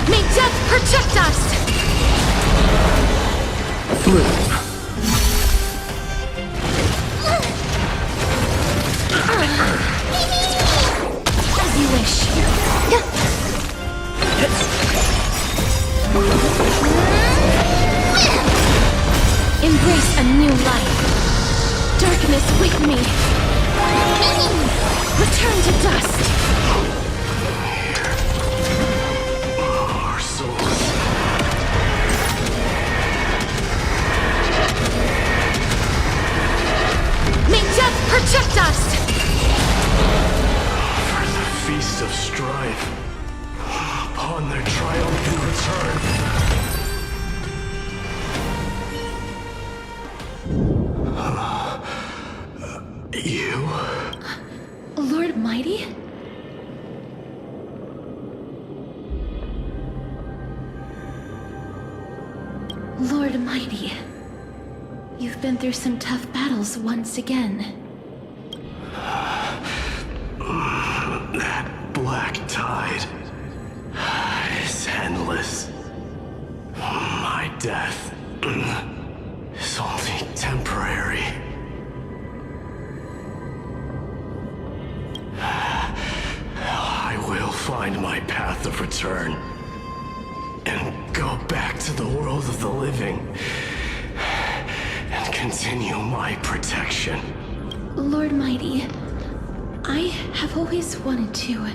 B: May death protect us!
K: Bloom.
B: As you wish. Embrace a new life. Darkness with me. Return to dust.
K: Our souls.
B: May death protect us!
K: For the feast of strife. Upon their triumphant return. You?
B: Lord Mighty? Lord Mighty, you've been through some tough battles once again.
K: That black tide is endless. My death is only temporary. I will find my path of return and go back to the world of the living and continue my protection.
B: Lord Mighty, I have always wanted to.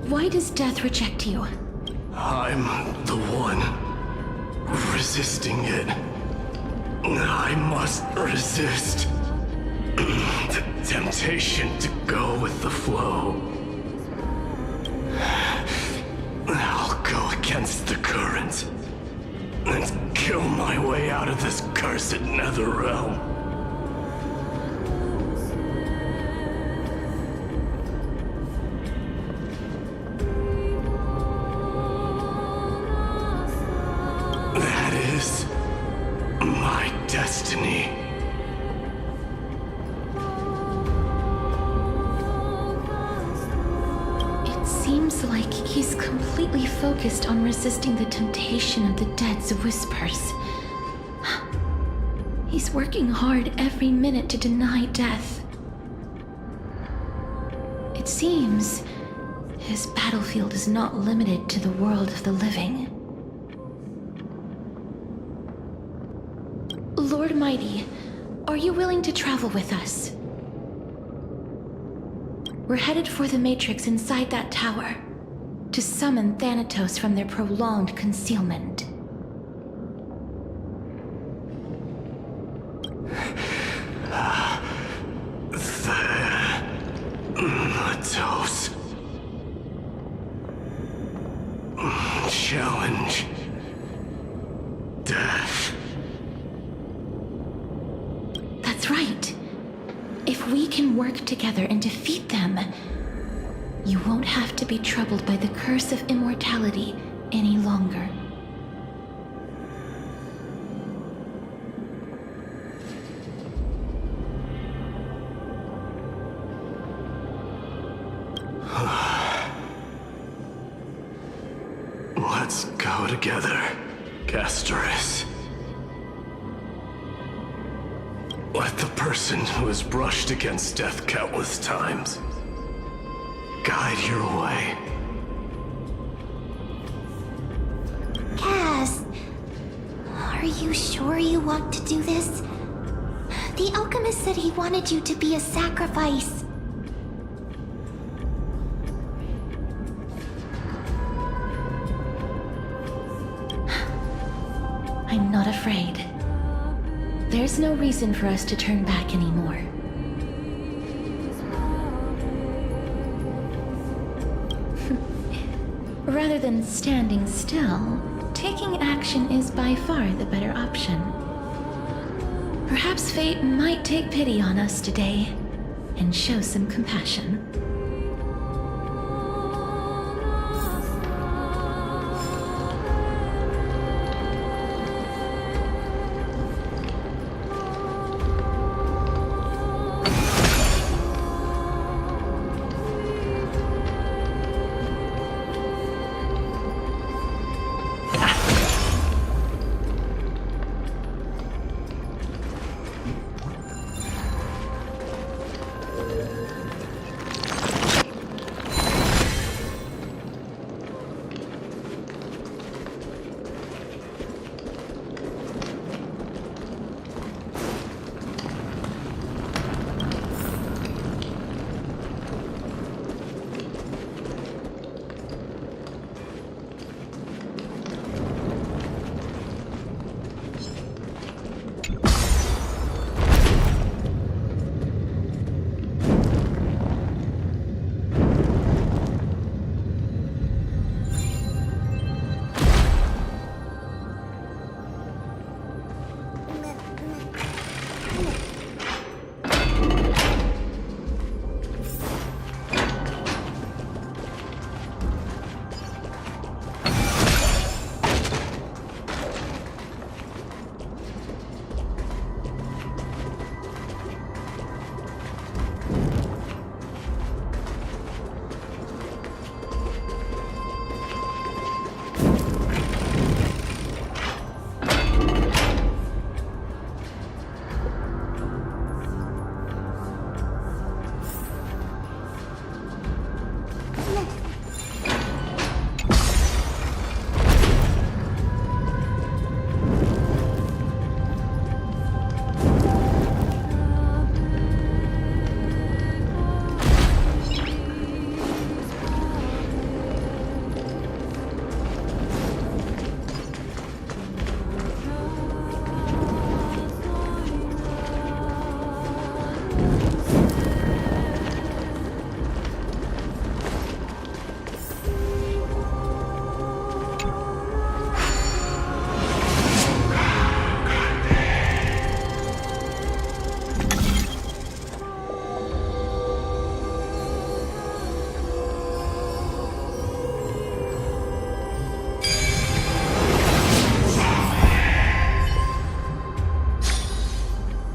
B: Why does death reject you?
K: I'm the one resisting it. I must resist the temptation to go with the flow. I'll go against the current and kill my way out of this cursed nether realm. That is my destiny.
B: It seems like he's completely focused on resisting the temptation of the dead's whispers. He's working hard every minute to deny death. It seems his battlefield is not limited to the world of the living. Lord Mighty, are you willing to travel with us? We're headed for the Matrix inside that tower, to summon Thanatos from their prolonged concealment.
K: Thanatos. Challenge. Death.
B: That's right. If we can work together and defeat them, you won't have to be troubled by the curse of immortality any longer.
K: Let's go together, Gasterus. Let the person who has brushed against death countless times guide your way.
O: Cass, are you sure you want to do this? The alchemist said he wanted you to be a sacrifice.
B: I'm not afraid. There's no reason for us to turn back anymore. rather than standing still, taking action is by far the better option. Perhaps fate might take pity on us today and show some compassion.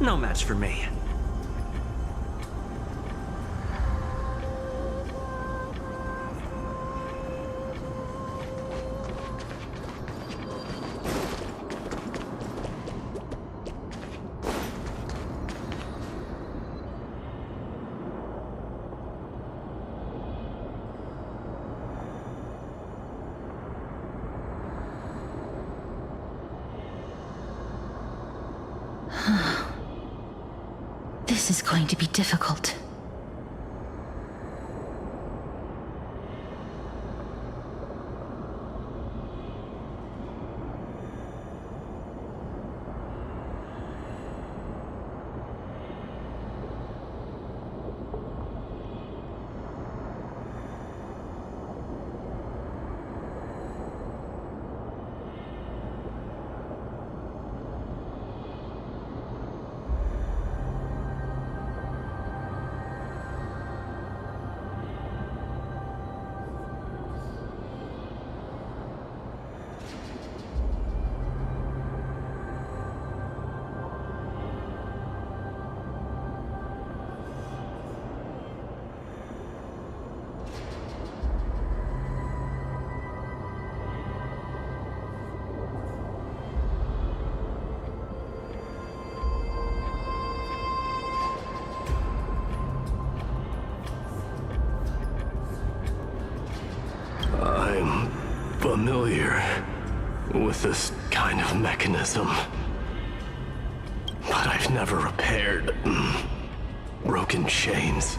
D: No match for me.
B: This is going to be difficult.
Q: I'm familiar with this kind of mechanism, but I've never repaired broken chains.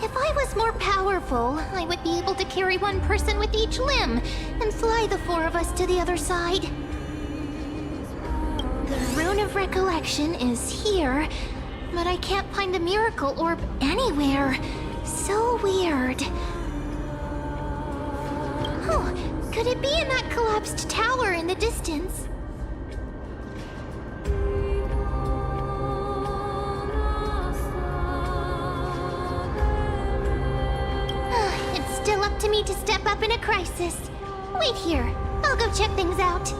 O: If I was more powerful, I would be able to carry one person with each limb and fly the four of us to the other side. The Rune of Recollection is here, but I can't find the miracle orb anywhere. So weird. Could it be in that collapsed tower in the distance? It's still up to me to step up in a crisis. Wait here. I'll go check things out.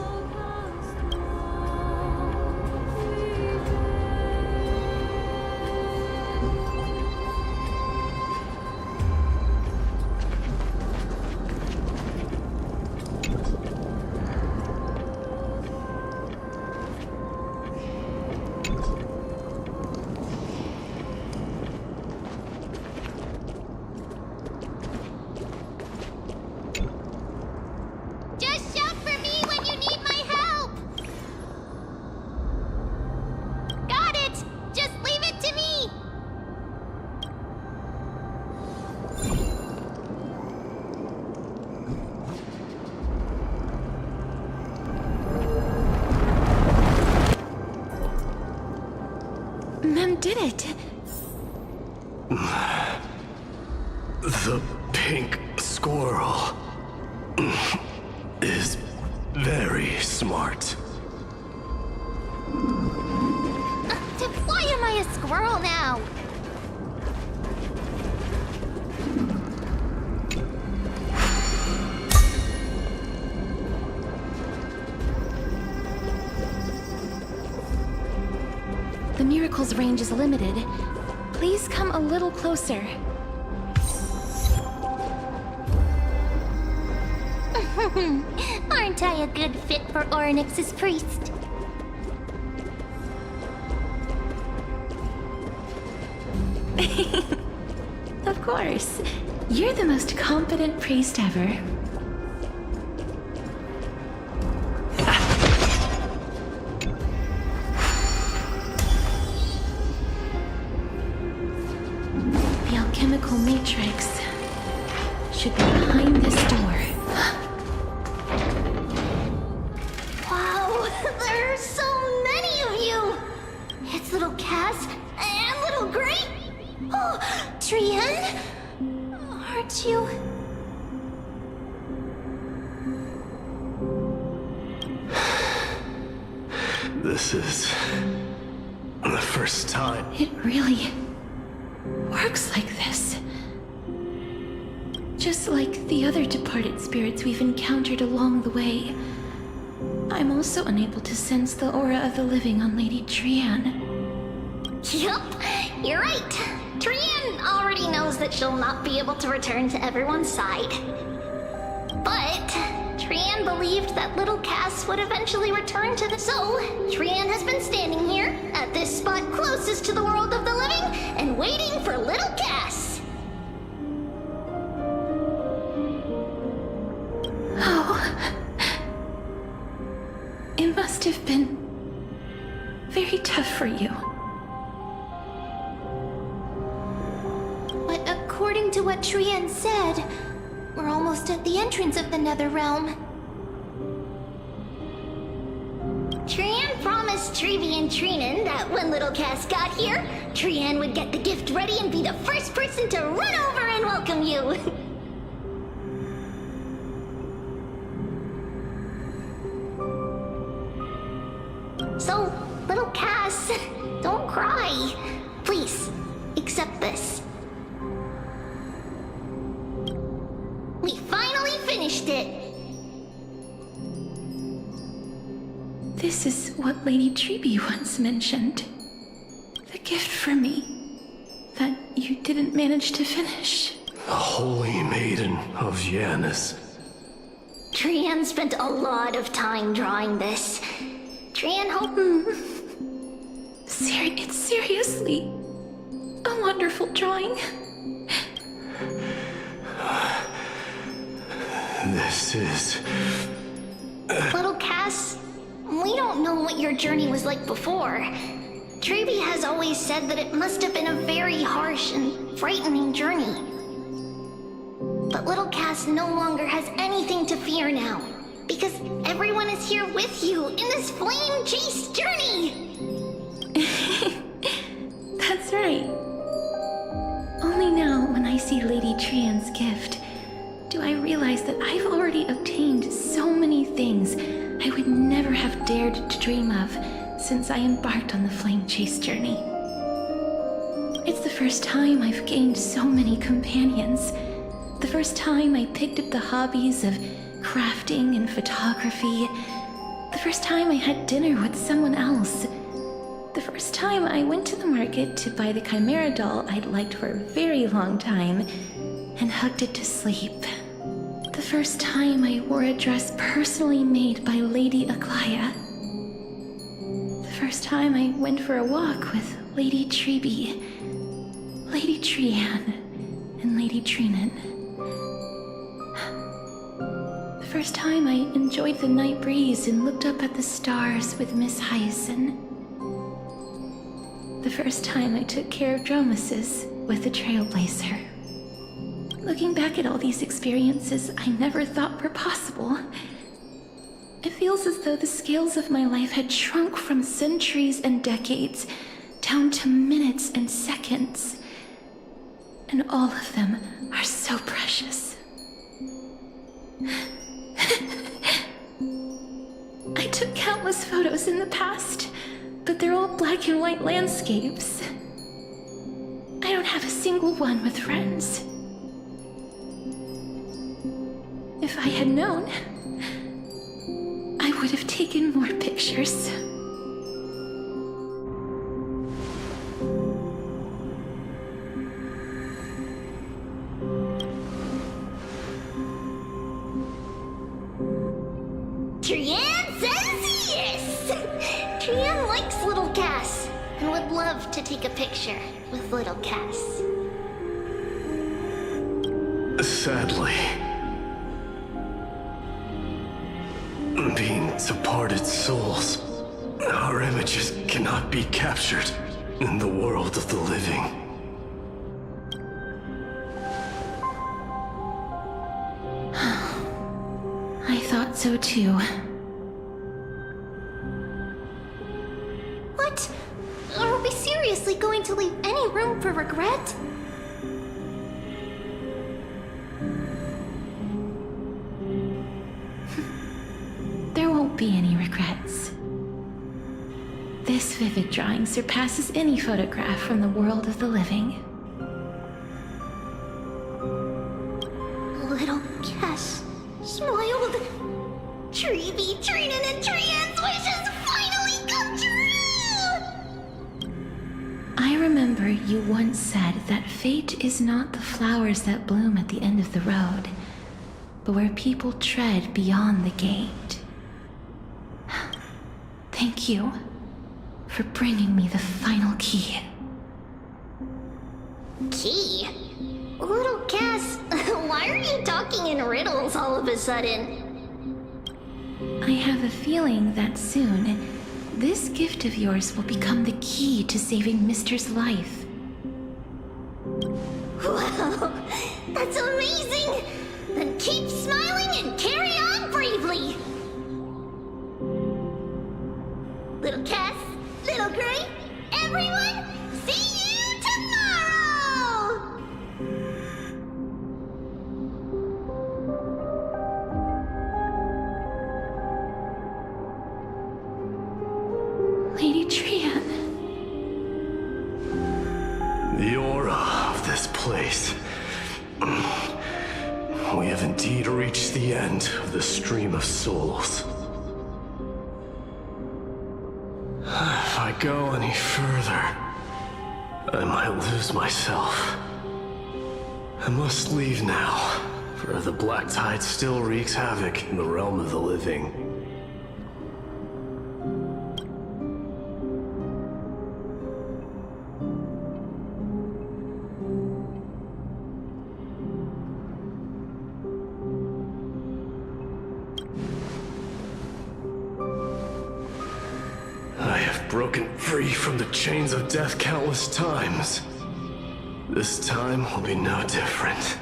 O: Just shout for me when you need my help! Got it! Just leave it to me!
B: Mem did it.
Q: The pink squirrel is very smart.
O: Why am I a squirrel now?
B: The miracle's range is limited. Please come a little closer.
O: Aren't I a good fit for Orynyx's priest?
B: Of course. You're the most competent priest ever. The alchemical matrix should be behind this door.
O: Wow, there are so many of you! It's little Cass and little Grape. Oh, Trian? Aren't you?
Q: This is the first time.
B: It really works like this. Just like the other departed spirits we've encountered along the way, I'm also unable to sense the aura of the living on Lady Trian.
O: Yup, you're right. Trian already knows that she'll not be able to return to everyone's side. But Trian believed that little Cass would eventually return to the soul. Trian has been standing here, at this spot closest to the world of the living, and waiting for little Cass.
B: Oh. It must have been very tough for you.
O: But according to what Trian said, we're almost at the entrance of the Nether Realm. Trian promised Trevi and Trinan that when little Cass got here, Trian would get the gift ready and be the first person to run over and welcome you. So, little Cass, don't cry. Please, accept this. We finally finished it!
B: This is what Lady Trebi once mentioned. The gift for me that you didn't manage to finish.
Q: The Holy Maiden of Janus.
O: Trian spent a lot of time drawing this. Trian hoped...
B: It's seriously a wonderful drawing.
Q: This is...
O: Little Cass, we don't know what your journey was like before. Trebi has always said that it must have been a very harsh and frightening journey. But little Cass no longer has anything to fear now, because everyone is here with you in this flame-chased journey!
B: That's right. Only now, when I see Lady Trian's gift, do I realize that I've already obtained things I would never have dared to dream of since I embarked on the flame chase journey. It's the first time I've gained so many companions. The first time I picked up the hobbies of crafting and photography. The first time I had dinner with someone else. The first time I went to the market to buy the Chimera doll I'd liked for a very long time and hugged it to sleep. The first time I wore a dress personally made by Lady Aglaya. The first time I went for a walk with Lady Treby, Lady Trianne, and Lady Trinan. The first time I enjoyed the night breeze and looked up at the stars with Miss Hyacinth. The first time I took care of Dromesis with the Trailblazer. Looking back at all these experiences I never thought were possible, it feels as though the scales of my life had shrunk from centuries and decades down to minutes and seconds. And all of them are so precious. I took countless photos in the past, but they're all black and white landscapes. I don't have a single one with friends. If I had known, I would have taken more pictures.
O: Trianne says yes! Trianne likes little Cass and would love to take a picture with little Cass.
Q: Sadly, being departed souls, our images cannot be captured in the world of the living.
B: I thought so too.
O: What? Are we seriously going to leave any room for regret?
B: There won't be any regrets. This vivid drawing surpasses any photograph from the world of the living.
O: Little Cass smiled. Treby, Trinan, and Trianne's wishes finally come true!
B: I remember you once said that fate is not the flowers that bloom at the end of the road, but where people tread beyond the gate. Thank you for bringing me the final key.
O: Key? Little Cass, why are you talking in riddles all of a sudden?
B: I have a feeling that soon, this gift of yours will become the key to saving Mister's life.
O: Wow, that's amazing! Then keep smiling and carry on bravely! Little Cass, Little Gray, everyone, see you tomorrow!
B: Lady Trianne.
Q: The aura of this place. We have indeed reached the end of the stream of souls. If I go any further, I might lose myself. I must leave now, for the black tide still wreaks havoc in the realm of the living. Broken free from the chains of death countless times. This time will be no different.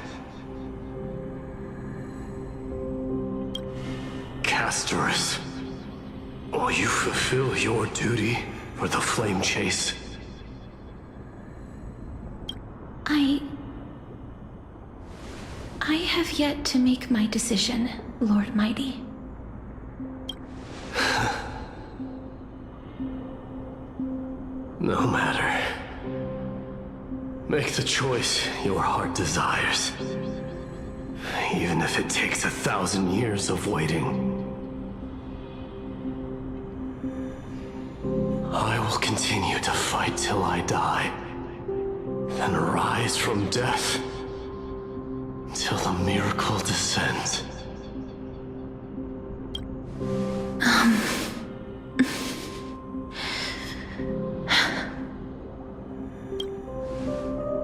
Q: Castorus, will you fulfill your duty for the flame chase?
B: I have yet to make my decision, Lord Mighty.
Q: No matter. Make the choice your heart desires. Even if it takes 1,000 years of waiting. I will continue to fight till I die. Then rise from death. Till the miracle descends.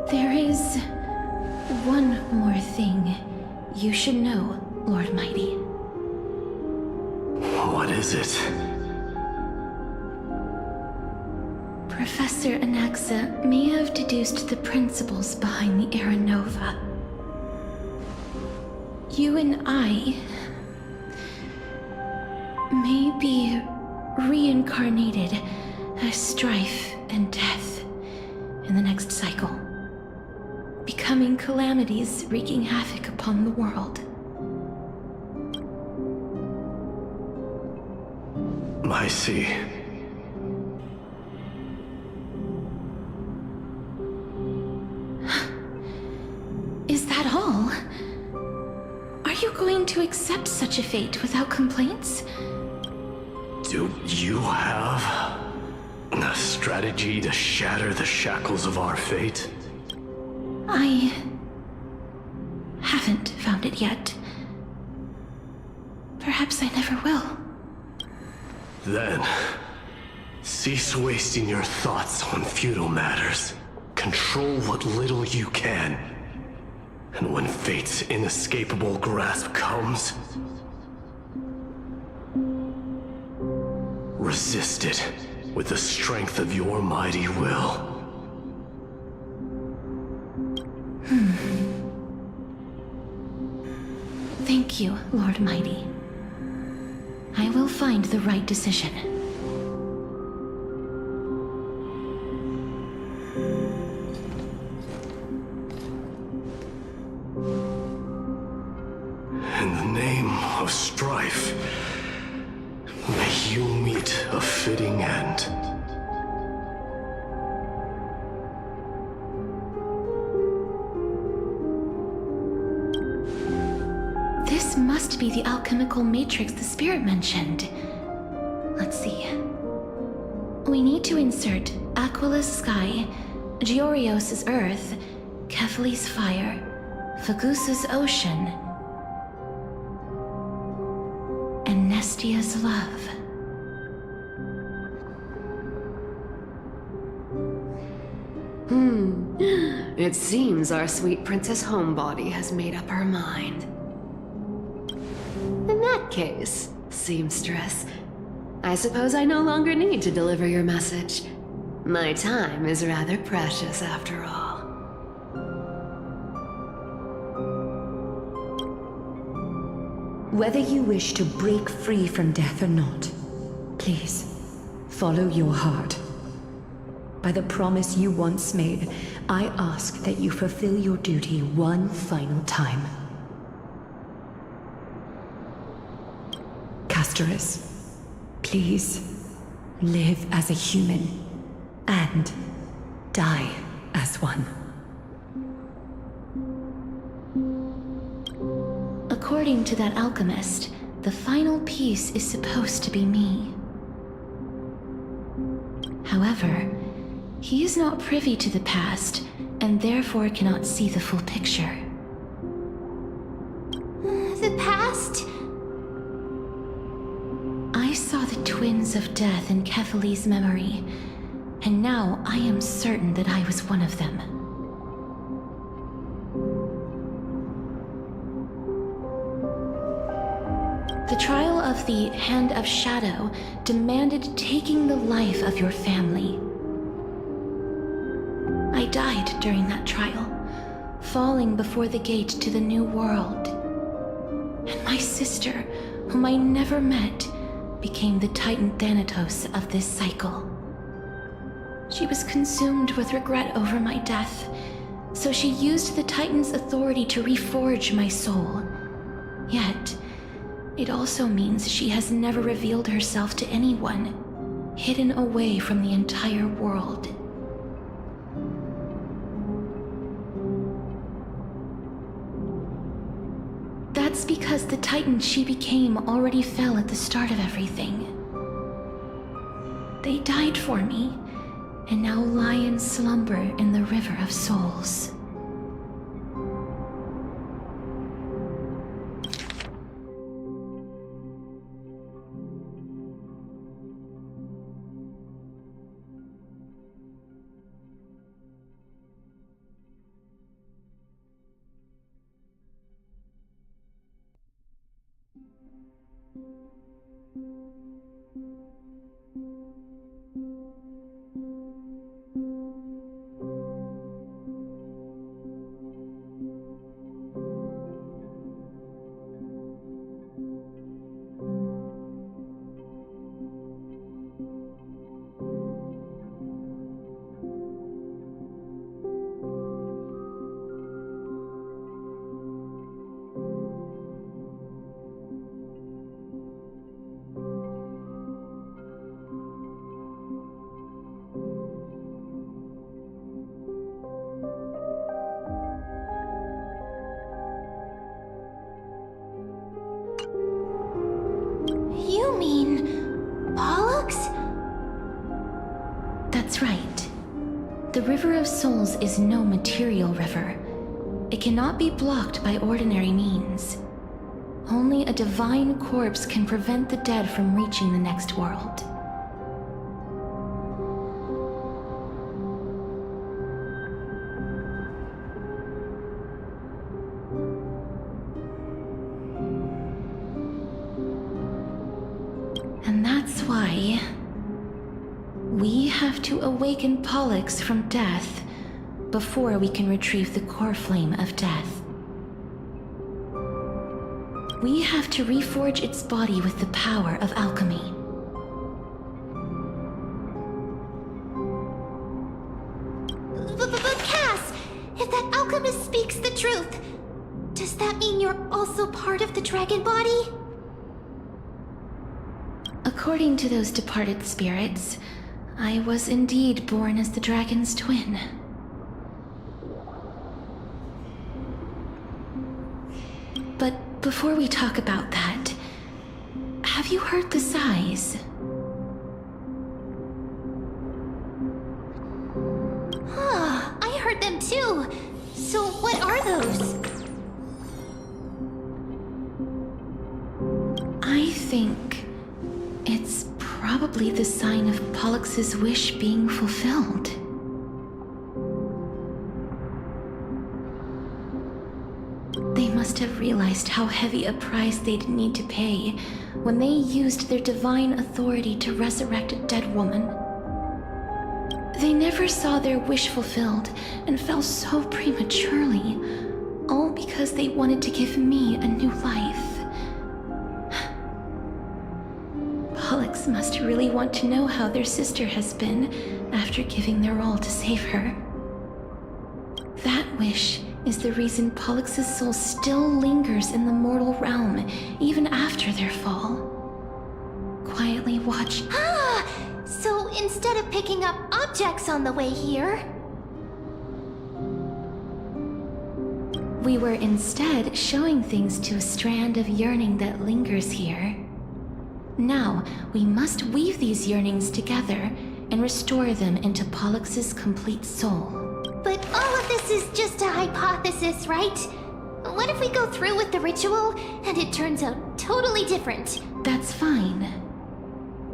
B: There is one more thing you should know, Lord Mighty.
Q: What is it?
B: Professor Anaxa may have deduced the principles behind the Era Nova. You and I may be reincarnated as strife and death in the next cycle, becoming calamities wreaking havoc upon the world.
Q: I see.
B: Is that all? Are you going to accept such a fate without complaints?
Q: Do you have a strategy to shatter the shackles of our fate?
B: I haven't found it yet. Perhaps I never will.
Q: Then, cease wasting your thoughts on futile matters. Control what little you can. And when fate's inescapable grasp comes, resist it with the strength of your mighty will.
B: Thank you, Lord Mighty. I will find the right decision.
Q: In the name of strife, may you meet a fitting end.
B: This must be the alchemical matrix the spirit mentioned. Let's see. We need to insert Aquila's sky, Georios' earth, Kefali's fire, Fagusa's ocean, and Nestia's love.
J: It seems our sweet Princess Homebody has made up her mind. In that case, seamstress, I suppose I no longer need to deliver your message. My time is rather precious after all.
C: Whether you wish to break free from death or not, please, follow your heart. By the promise you once made, I ask that you fulfill your duty one final time. Castorus, please, live as a human, and die as one.
B: According to that alchemist, the final piece is supposed to be me. However, he is not privy to the past, and therefore cannot see the full picture.
O: The past?
B: I saw the twins of death in Kefali's memory, and now I am certain that I was one of them. The trial of the Hand of Shadow demanded taking the life of your family. I died during that trial, falling before the gate to the new world. And my sister, whom I never met, became the Titan Thanatos of this cycle. She was consumed with regret over my death, so she used the Titan's authority to reforge my soul. Yet, it also means she has never revealed herself to anyone. hidden away from the entire world. That's because the Titan she became already fell at the start of everything. They died for me, and now lie in slumber in the River of Souls.
O: You mean... Pollux?
B: That's right. The River of Souls is no material river. It cannot be blocked by ordinary means. Only a divine corpse can prevent the dead from reaching the next world. And that's why we have to awaken Pollux from death before we can retrieve the core flame of death. We have to reforge its body with the power of alchemy.
O: But Cass, if that alchemist speaks the truth, does that mean you're also part of the dragon body?
B: According to those departed spirits, I was indeed born as the dragon's twin. But before we talk about that, have you heard the sighs?
O: I heard them too. So what are those?
B: I think it's probably the sign of Pollux's wish being fulfilled. They must have realized how heavy a price they'd need to pay when they used their divine authority to resurrect a dead woman. They never saw their wish fulfilled and fell so prematurely, all because they wanted to give me a new life. Pollux must really want to know how their sister has been after giving their all to save her. That wish is the reason Pollux's soul still lingers in the mortal realm even after their fall. Quietly watch.
O: So instead of picking up objects on the way here...
B: We were instead showing things to a strand of yearning that lingers here. Now, we must weave these yearnings together and restore them into Pollux's complete soul.
O: But all of this is just a hypothesis, right? What if we go through with the ritual and it turns out totally different?
B: That's fine.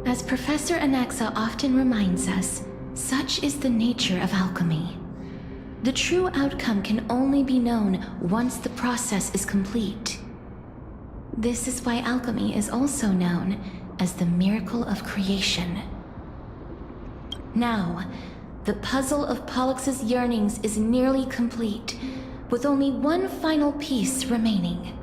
B: As Professor Anaxa often reminds us, such is the nature of alchemy. The true outcome can only be known once the process is complete. This is why alchemy is also known as the miracle of creation. Now, the puzzle of Pollux's yearnings is nearly complete, with only one final piece remaining.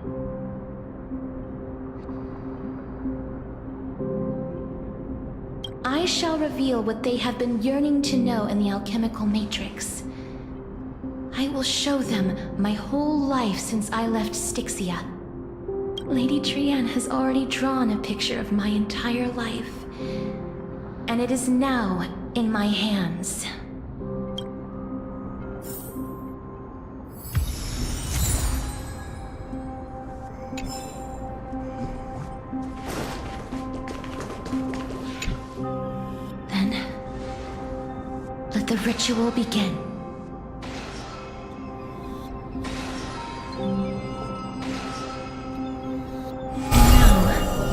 B: I shall reveal what they have been yearning to know in the alchemical matrix. I will show them my whole life since I left Styxia. Lady Trian has already drawn a picture of my entire life. and it is now in my hands. Then, let the ritual begin.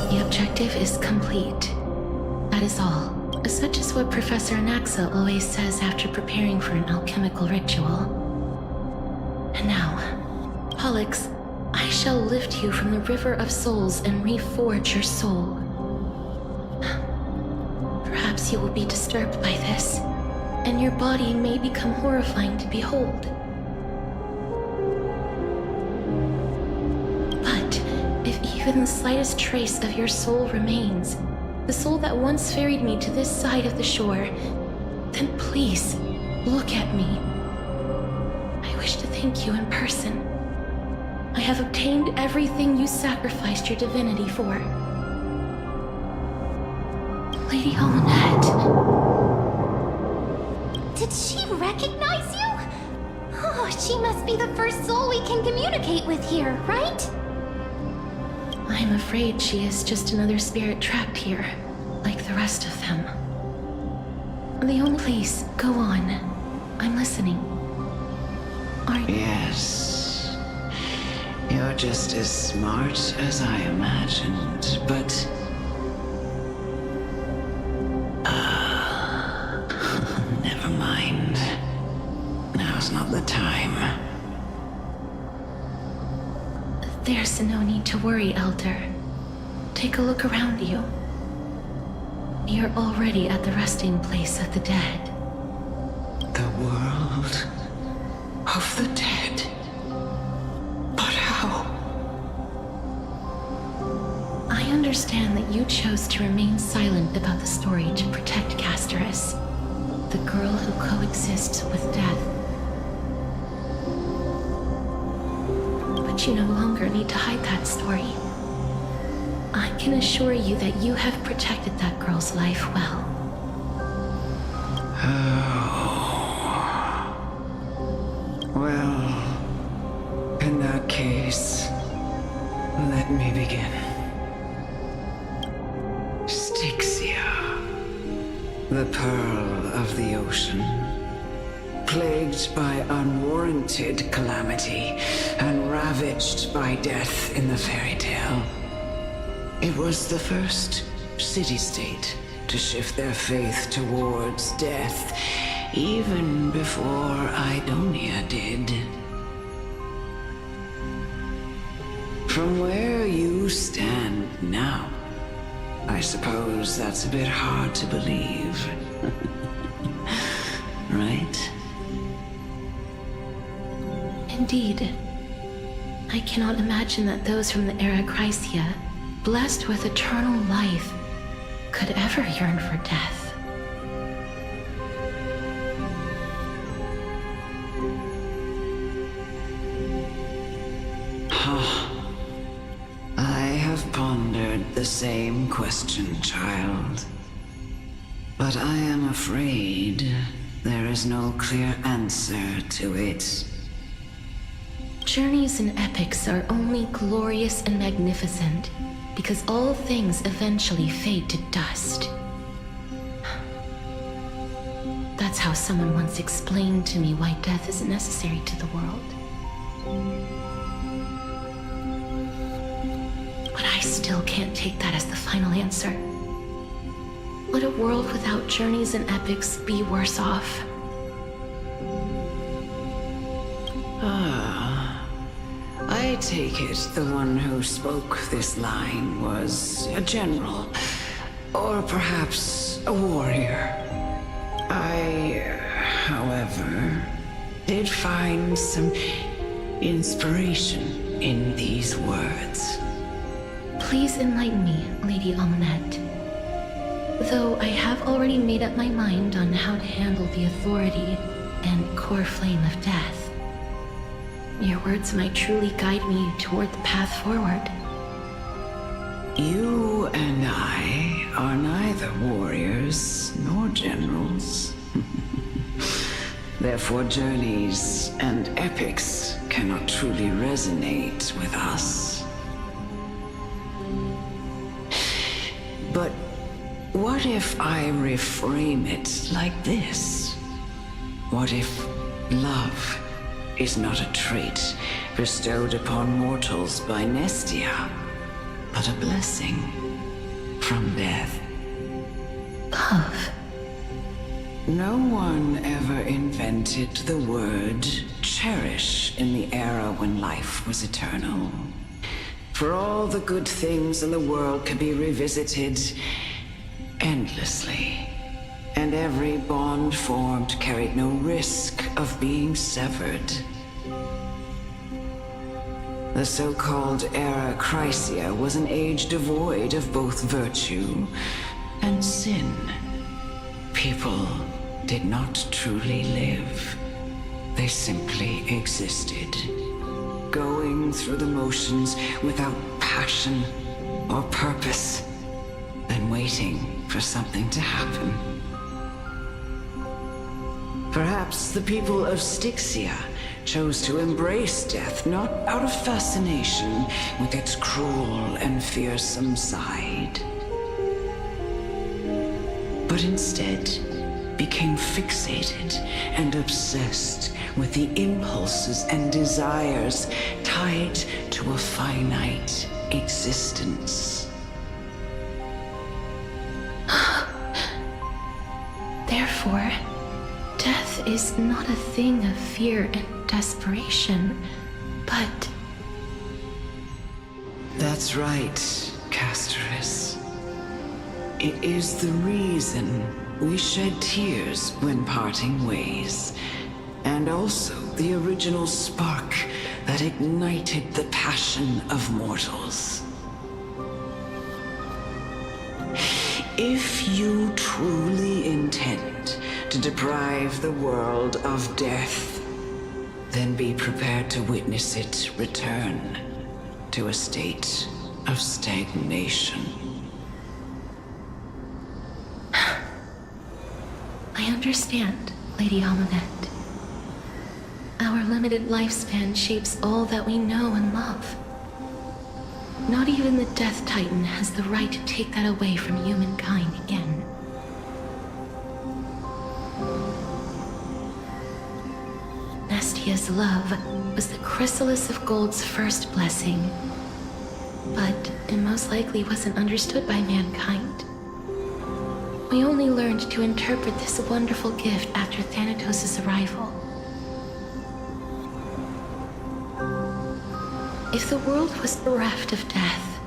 B: The objective is complete. That is all. Such is what Professor Anaxa always says after preparing for an alchemical ritual. And now, Pollux, I shall lift you from the river of souls and reforge your soul. Perhaps you will be disturbed by this, and your body may become horrifying to behold. But if even the slightest trace of your soul remains, the soul that once ferried me to this side of the shore, then please, look at me. I wish to thank you in person. I have obtained everything you sacrificed your divinity for. Lady Almanette.
O: Did she recognize you? Oh, she must be the first soul we can communicate with here, right?
B: I'm afraid she is just another spirit trapped here, like the rest of them. The only place, go on. I'm listening.
A: Yes. You're just as smart as I imagined, but... never mind. Now's not the time.
B: There's no need to worry, Elder. Take a look around you. You're already at the resting place of the dead.
A: The world of the dead. But how?
B: I understand that you chose to remain silent about the story to protect Casterus, the girl who coexists with death. But you no longer need to hide that story. I can assure you that you have protected that girl's life well.
A: Oh. Well, in that case, let me begin. Styxia, the pearl of the ocean, plagued by unwarranted calamity and ravaged by death in the fairy tale. It was the first city-state to shift their faith towards death, even before Idonia did. From where you stand now, I suppose that's a bit hard to believe. Right?
B: Indeed. I cannot imagine that those from the era Chrysia, blessed with eternal life, could ever yearn for death.
A: I have pondered the same question, child. But I am afraid there is no clear answer to it.
B: Journeys and epics are only glorious and magnificent because all things eventually fade to dust. That's how someone once explained to me why death is necessary to the world. But I still can't take that as the final answer. Would a world without journeys and epics be worse off?
A: I take it the one who spoke this line was a general, or perhaps a warrior. I, however, did find some inspiration in these words.
B: Please enlighten me, Lady Almanette. Though I have already made up my mind on how to handle the authority and core flame of death. Your words might truly guide me toward the path forward.
A: You and I are neither warriors nor generals. Therefore, journeys and epics cannot truly resonate with us. But what if I reframe it like this? What if love is not a trait bestowed upon mortals by Nestia, but a blessing from death?
B: Love.
A: No one ever invented the word cherish in the era when life was eternal. For all the good things in the world could be revisited endlessly, and every bond formed carried no risk of being severed. The so-called Era Chrysia was an age devoid of both virtue and sin. People did not truly live. They simply existed, going through the motions without passion or purpose, and waiting for something to happen. Perhaps the people of Styxia chose to embrace death not out of fascination with its cruel and fearsome side, but instead became fixated and obsessed with the impulses and desires tied to a finite existence.
B: Therefore, death is not a thing of fear and desperation, but...
A: That's right, Casterus. It is the reason we shed tears when parting ways, and also the original spark that ignited the passion of mortals. If you truly intend to deprive the world of death, then be prepared to witness it return to a state of stagnation.
B: I understand, Lady Amunet. Our limited lifespan shapes all that we know and love. Not even the Death Titan has the right to take that away from humankind again. Nestia's love was the chrysalis of Gold's first blessing, but it most likely wasn't understood by mankind. We only learned to interpret this wonderful gift after Thanatos' arrival. If the world was bereft of death,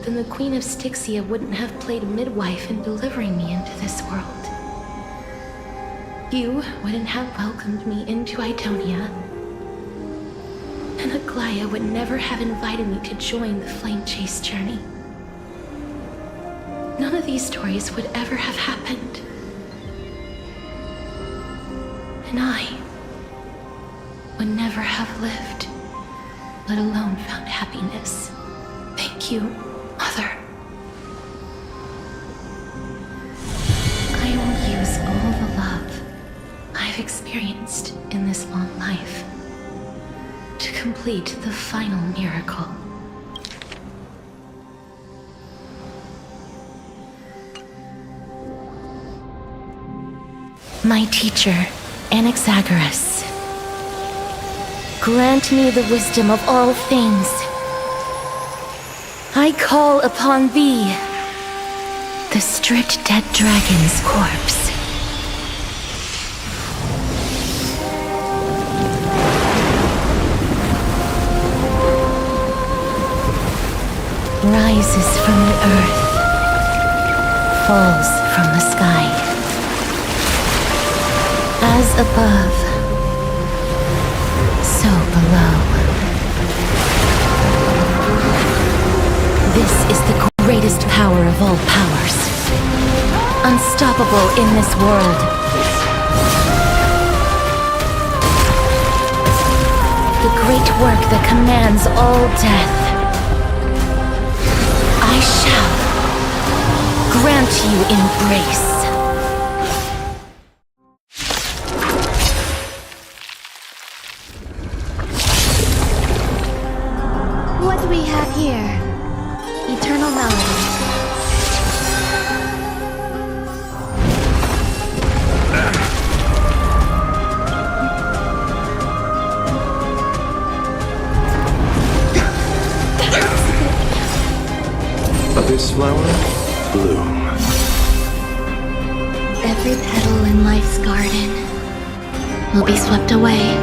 B: then the Queen of Styxia wouldn't have played midwife in delivering me into this world. You wouldn't have welcomed me into Idonia, and Aglaia would never have invited me to join the flame chase journey. None of these stories would ever have happened. And I would never have lived, let alone found happiness. Thank you, Mother. I will use all the love I've experienced in this long life to complete the final miracle. My teacher, Anaxagoras, grant me the wisdom of all things. I call upon thee, the stripped dead dragon's corpse. Rises from the earth, falls from the sky. As above, so below. This is the greatest power of all powers. Unstoppable in this world. The great work that commands all death. I shall grant you embrace.
U: What do we have here? Eternal melody.
K: This flower, bloom.
B: Every petal in life's garden will be swept away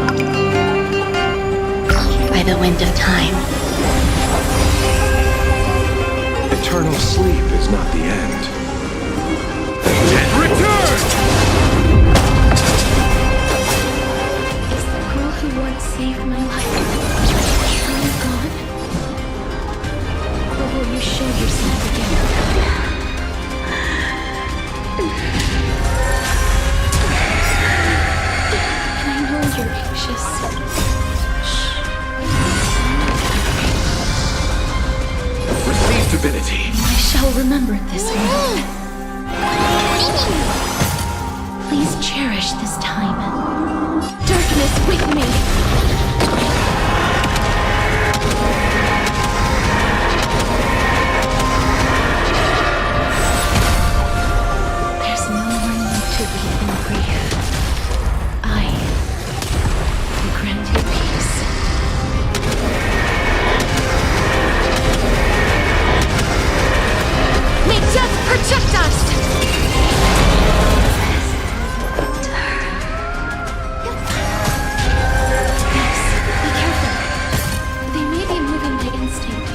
B: by the wind of time.
K: Eternal sleep is not the end.
R: Return!
B: Is the girl who once saved my life truly gone? Or will you show yourself again? And I know you're anxious.
K: Receive divinity.
B: I shall remember this moment. Please cherish this time. Darkness with me. There's no more need to be in grief. I will grant you peace. May death protect us! Yes, be careful. They may be moving by instinct,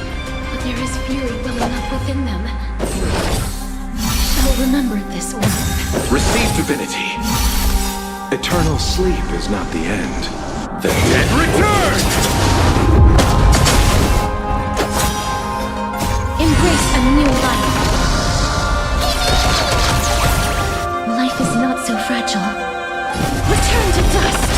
B: but there is fury welling up within them. I shall remember this one.
K: Receive divinity. Eternal sleep is not the end. The dead return!
B: Embrace a new life. Life is not so fragile. Return to dust.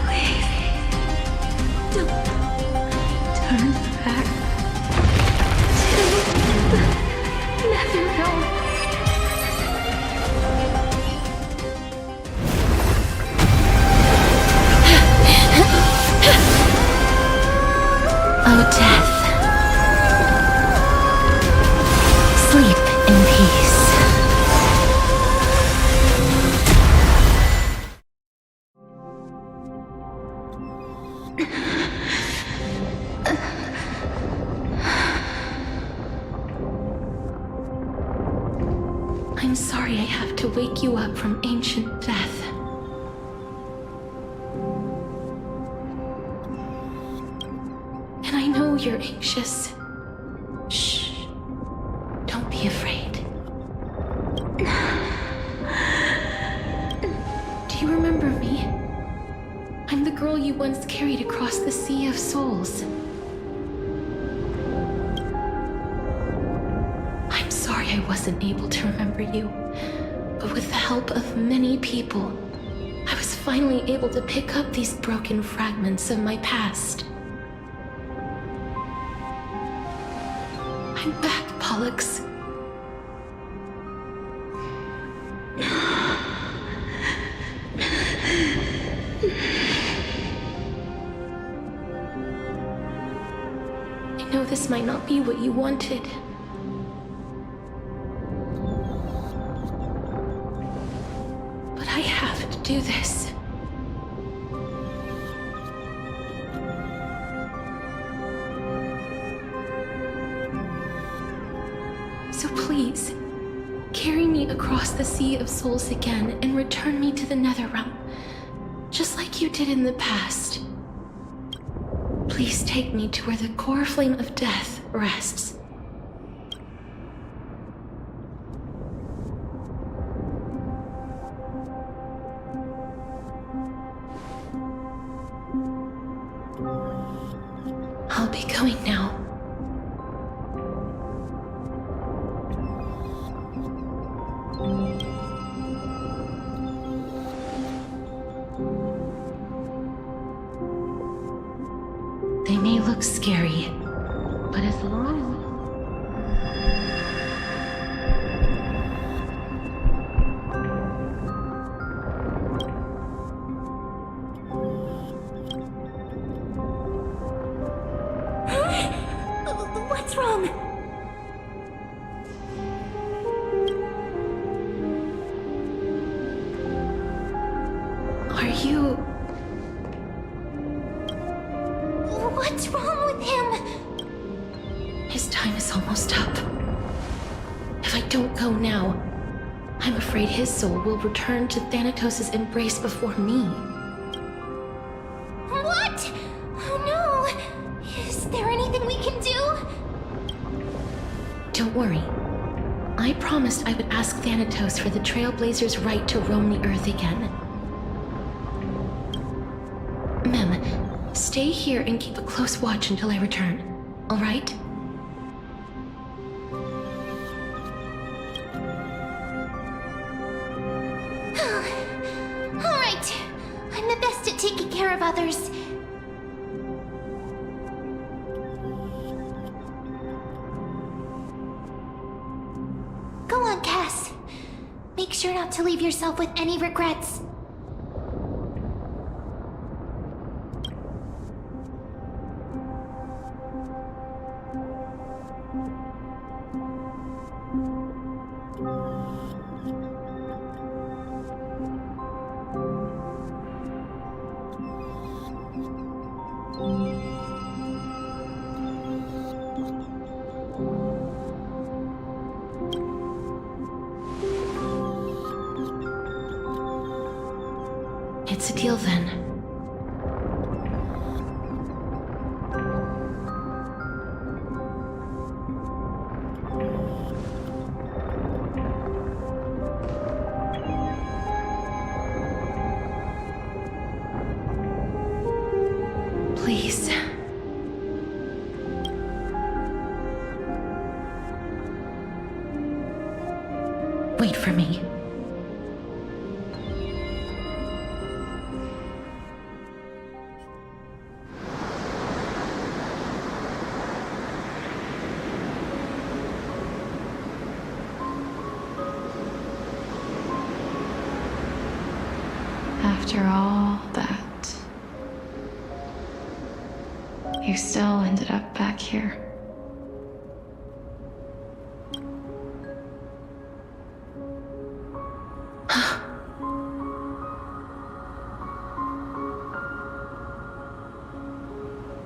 B: Please, don't turn back to the Netherrealm. O death, sleep in peace. I'm sorry I have to wake you up from ancient death. And I know you're anxious. Shh. Don't be afraid. Do you remember me? I'm the girl you once carried across the Sea of Souls. I'm sorry I wasn't able to remember you, but with the help of many people, I was finally able to pick up these broken fragments of my past. I'm back, Pollux. I know this might not be what you wanted. But I have to do this. So please, carry me across the Sea of Souls again and return me to the Netherrealm, just like you did in the past. Please take me to where the core flame of death rests. I'll be going now. looks scary, but as long...
O: What's wrong?
B: Are you...
O: What's wrong with him?
B: His time is almost up. If I don't go now, I'm afraid his soul will return to Thanatos' embrace before me.
O: What? Oh no! Is there anything we can do?
B: Don't worry. I promised I would ask Thanatos for the Trailblazers' right to roam the Earth again. Mem, stay here and keep a close watch until I return, all right?
O: All right. I'm the best at taking care of others. Go on, Cass. Make sure not to leave yourself with any regrets.
B: It's a deal then. Please. Wait for me.
P: After all that, you still ended up back here.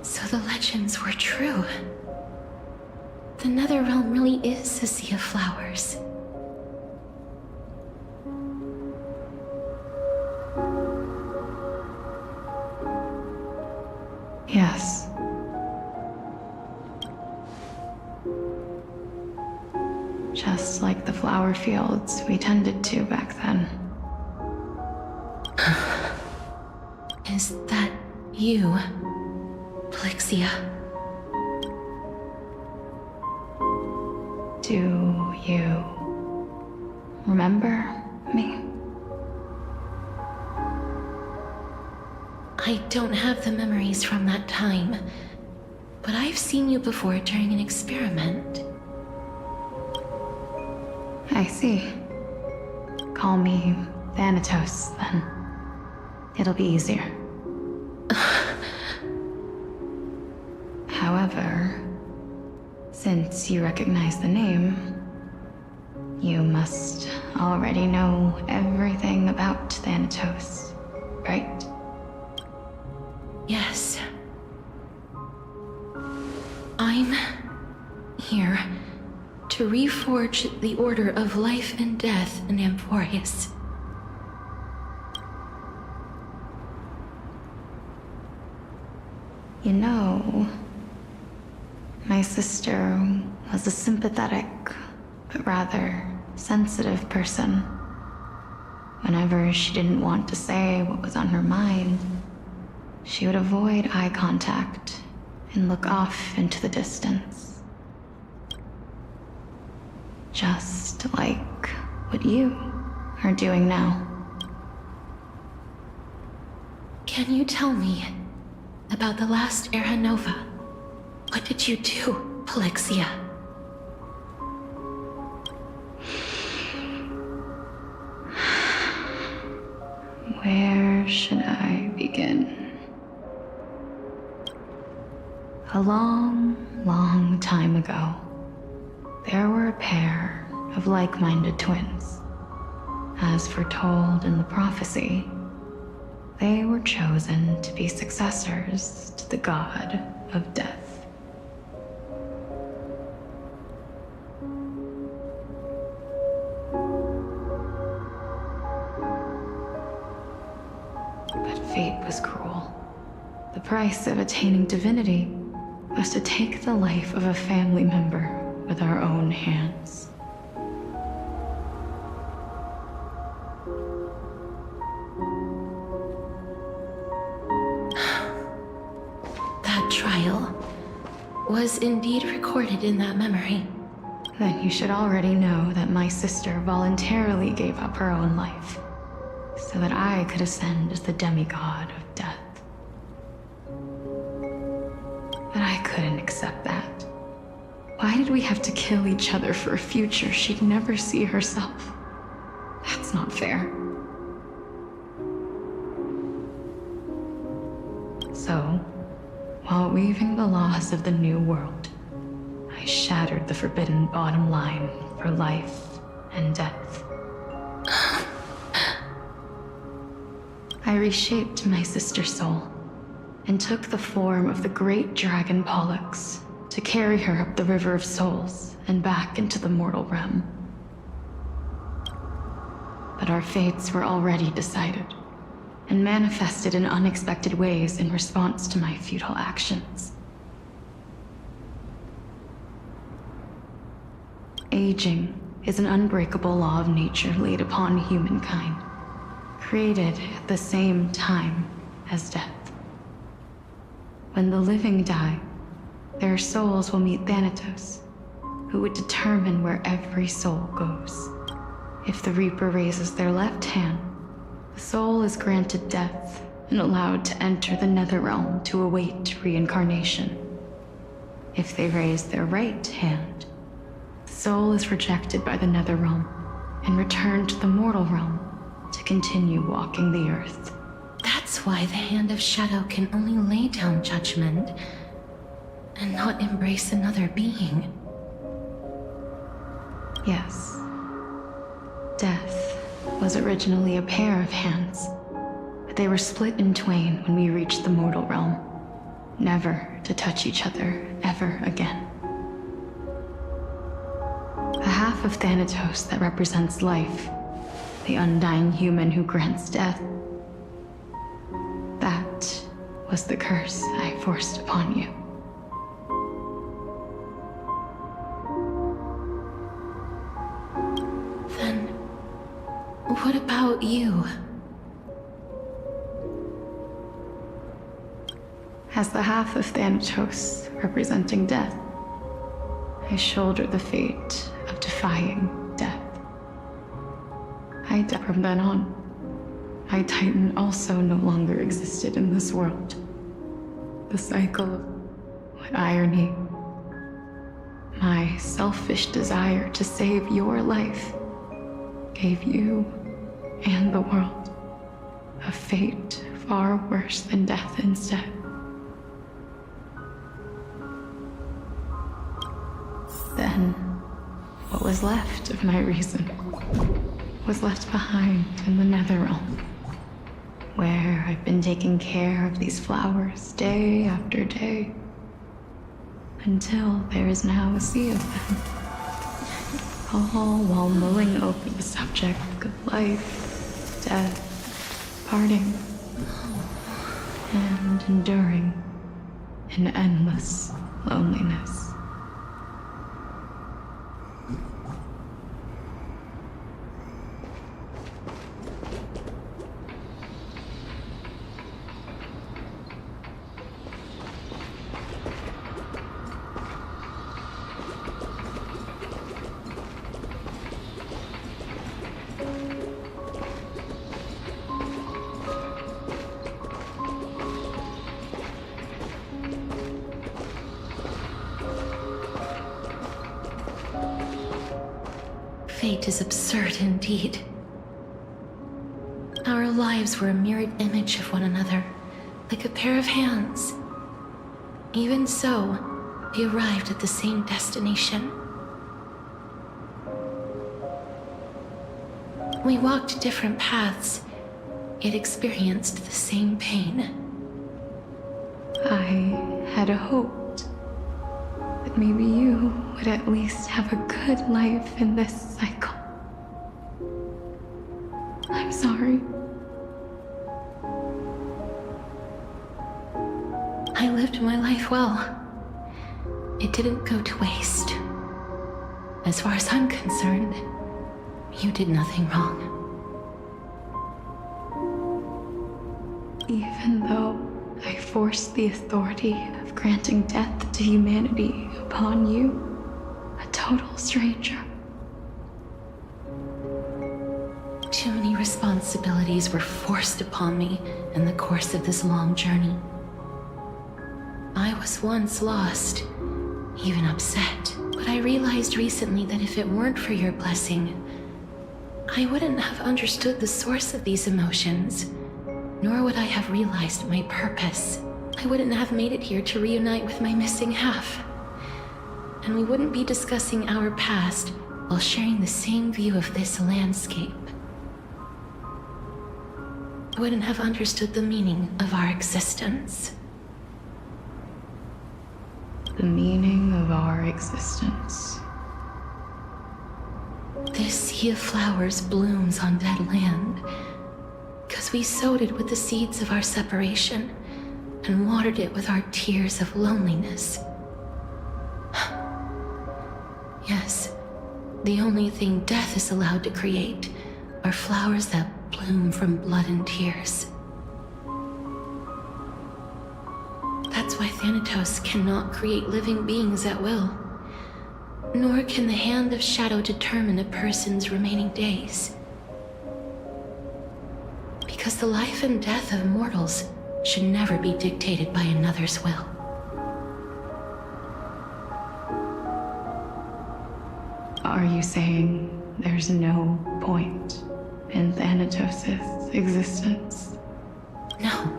B: So the legends were true. The Netherrealm really is a sea of flowers.
P: Yes. Just like the flower fields we tended to back then.
B: Is that you, Plixia?
P: Do you remember me?
B: I don't have the memories from that time, but I've seen you before during an experiment.
P: I see. Call me Thanatos, then. It'll be easier. However, since you recognize the name, you must already know everything about Thanatos, right?
B: Yes. I'm here to reforge the order of life and death in Amphorius.
P: You know, my sister was a sympathetic, but rather sensitive person. Whenever she didn't want to say what was on her mind, she would avoid eye contact and look off into the distance. Just like what you are doing now.
B: Can you tell me about the last Era Nova? What did you do, Alexia?
P: Where should I begin? A long, long time ago, there were a pair of like-minded twins. As foretold in the prophecy, they were chosen to be successors to the god of death. But fate was cruel. The price of attaining divinity was to take the life of a family member with our own hands.
B: That trial was indeed recorded in that memory.
P: Then you should already know that my sister voluntarily gave up her own life so that I could ascend as the demigod of death. But I couldn't accept that. Why did we have to kill each other for a future she'd never see herself? That's not fair. So, while weaving the laws of the new world, I shattered the forbidden bottom line for life and death. I reshaped my sister's soul and took the form of the great dragon Pollux to carry her up the River of Souls and back into the mortal realm. But our fates were already decided and manifested in unexpected ways in response to my futile actions. Aging is an unbreakable law of nature laid upon humankind, created at the same time as death. When the living die, their souls will meet Thanatos, who would determine where every soul goes. If the Reaper raises their left hand, the soul is granted death and allowed to enter the Netherrealm to await reincarnation. If they raise their right hand, the soul is rejected by the Netherrealm and returned to the mortal realm to continue walking the earth.
B: That's why the Hand of Shadow can only lay down judgment and not embrace another being.
P: Yes. Death was originally a pair of hands, but they were split in twain when we reached the mortal realm, never to touch each other ever again. The half of Thanatos that represents life, the undying human who grants death, that was the curse I forced upon you.
B: Then, what about you?
P: As the half of Thanatos representing death, I shoulder the fate of defying death. I died from then on. My Titan also no longer existed in this world. The cycle of what irony. My selfish desire to save your life gave you and the world a fate far worse than death instead. Then, what was left of my reason was left behind in the Netherrealm, where I've been taking care of these flowers day after day, until there is now a sea of them, all while mulling over the subject of life, death, parting, and enduring in endless loneliness.
B: fate is absurd indeed. Our lives were a mirrored image of one another, like a pair of hands. Even so, we arrived at the same destination. We walked different paths, yet experienced the same pain.
P: I had hoped that maybe you would at least have a good life in this cycle. I'm sorry.
B: I lived my life well. It didn't go to waste. As far as I'm concerned, you did nothing wrong.
P: Even though I forced the authority of granting death to humanity upon you, a total stranger.
B: Too many responsibilities were forced upon me in the course of this long journey. I was once lost, even upset, but I realized recently that if it weren't for your blessing, I wouldn't have understood the source of these emotions, nor would I have realized my purpose. I wouldn't have made it here to reunite with my missing half. And we wouldn't be discussing our past while sharing the same view of this landscape. I wouldn't have understood the meaning of our existence.
P: The meaning of our existence.
B: This sea of flowers blooms on dead land because we sowed it with the seeds of our separation and watered it with our tears of loneliness. Yes, the only thing death is allowed to create are flowers that bloom from blood and tears. That's why Thanatos cannot create living beings at will. Nor can the hand of shadow determine a person's remaining days. Because the life and death of mortals should never be dictated by another's will.
P: Are you saying there's no point in Thanatos' existence?
B: No.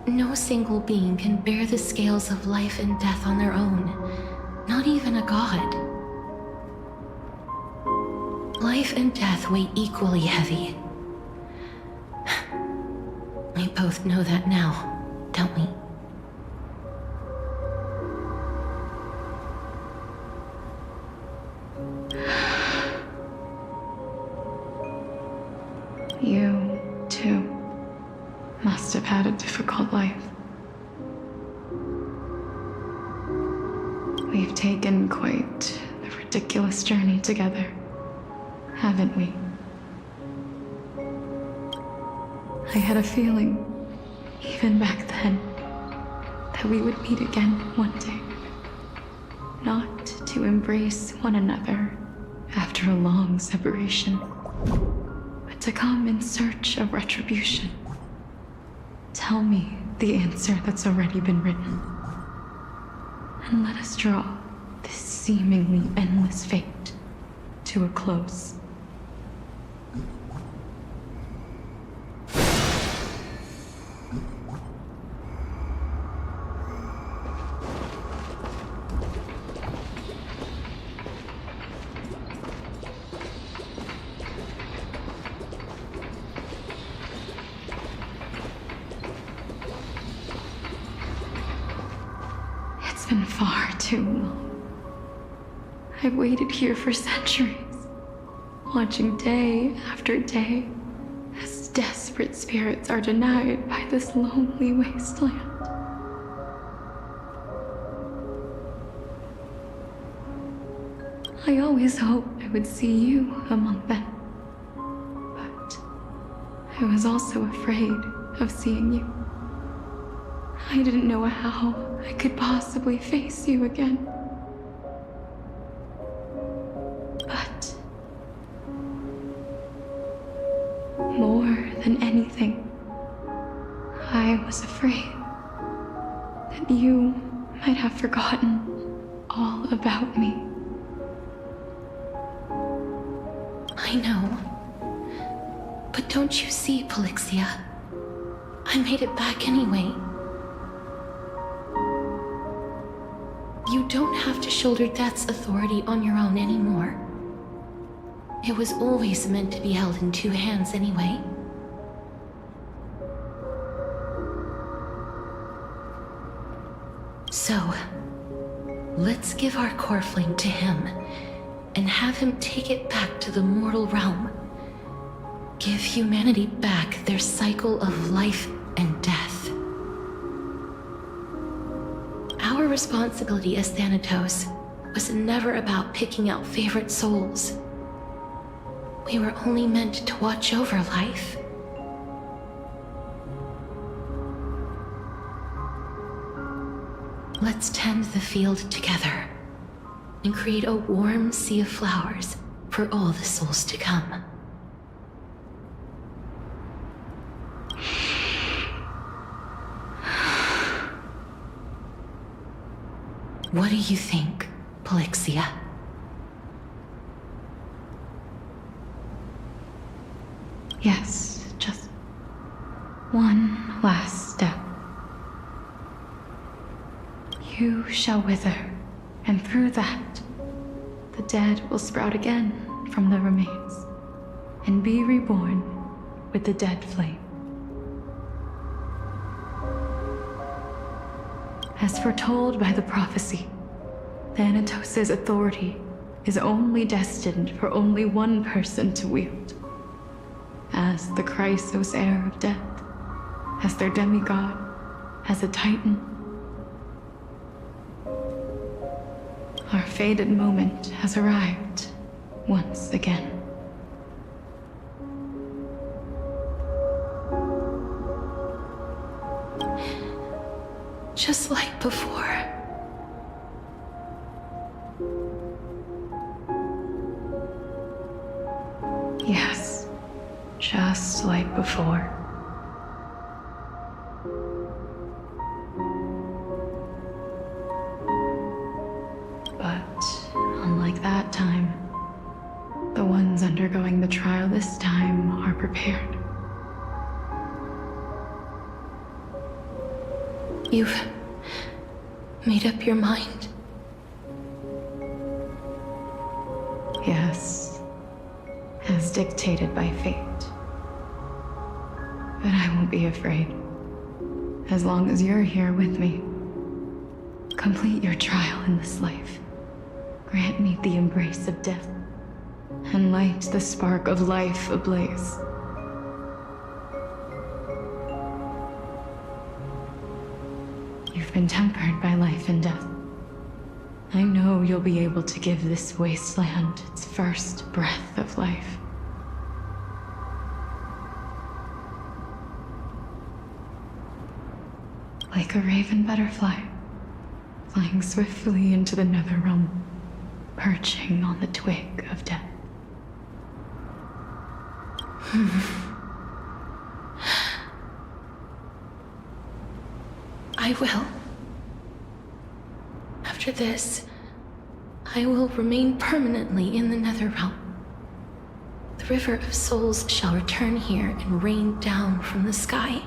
B: No single being can bear the scales of life and death on their own. Not even a god. Life and death weigh equally heavy. We both know that now, don't we?
P: You, too, must have had a difficult life. We've taken quite the ridiculous journey together, haven't we? I had a feeling, even back then, that we would meet again one day. Not to embrace one another after a long separation, but to come in search of retribution. Tell me the answer that's already been written. And let us draw this seemingly endless fate to a close. It's been far too long. I've waited here for centuries, watching day after day as desperate spirits are denied by this lonely wasteland. I always hoped I would see you among them, but I was also afraid of seeing you. I didn't know how I could possibly face you again. But more than anything, I was afraid that you might have forgotten all about me.
B: I know. But don't you see, Polixia? I made it back anyway. You don't have to shoulder death's authority on your own anymore. It was always meant to be held in two hands anyway. So, let's give our core flame to him, and have him take it back to the mortal realm. Give humanity back their cycle of life and death. Our responsibility as Thanatos was never about picking out favorite souls. We were only meant to watch over life. Let's tend the field together and create a warm sea of flowers for all the souls to come. What do you think, Polixia?
P: Yes, just one last step. You shall wither, and through that, the dead will sprout again from the remains, and be reborn with the dead flame. As foretold by the prophecy, Thanatos' authority is only destined for only one person to wield. As the Chrysos heir of death, as their demigod, as a titan. Our fated moment has arrived once again.
B: Just like before.
P: Yes, just like before. But unlike that time, the ones undergoing the trial this time are prepared.
B: You've made up your mind?
P: Yes, as dictated by fate. But I won't be afraid. As long as you're here with me. Complete your trial in this life. Grant me the embrace of death, and light the spark of life ablaze. You've been tempered by life and death. I know you'll be able to give this wasteland its first breath of life. Like a raven butterfly, flying swiftly into the nether realm, perching on the twig of death.
B: I will. After this, I will remain permanently in the nether realm. The river of souls shall return here and rain down from the sky,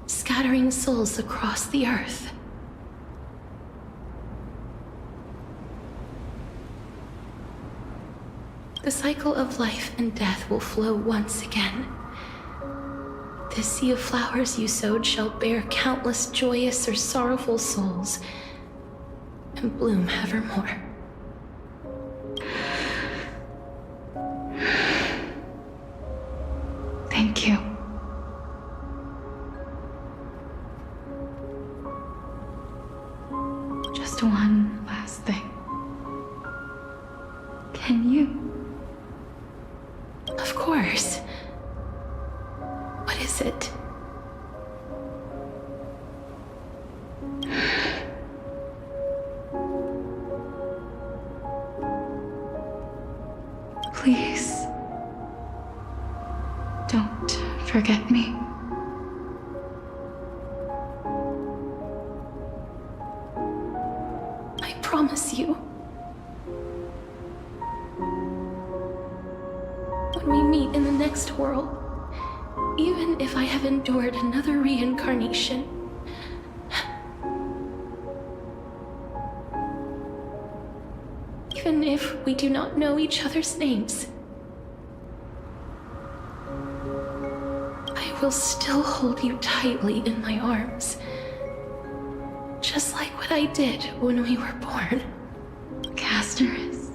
B: scattering souls across the earth. The cycle of life and death will flow once again. This sea of flowers you sowed shall bear countless joyous or sorrowful souls, and bloom evermore.
P: Thank you. Just one last thing. Can you?
B: Of course. What is it?
P: Please, don't forget me.
B: I promise you. when we meet in the next world, even if I have endured another reincarnation. Even if we do not know each other's names, I will still hold you tightly in my arms, just like what I did when we were born.
P: Casterus.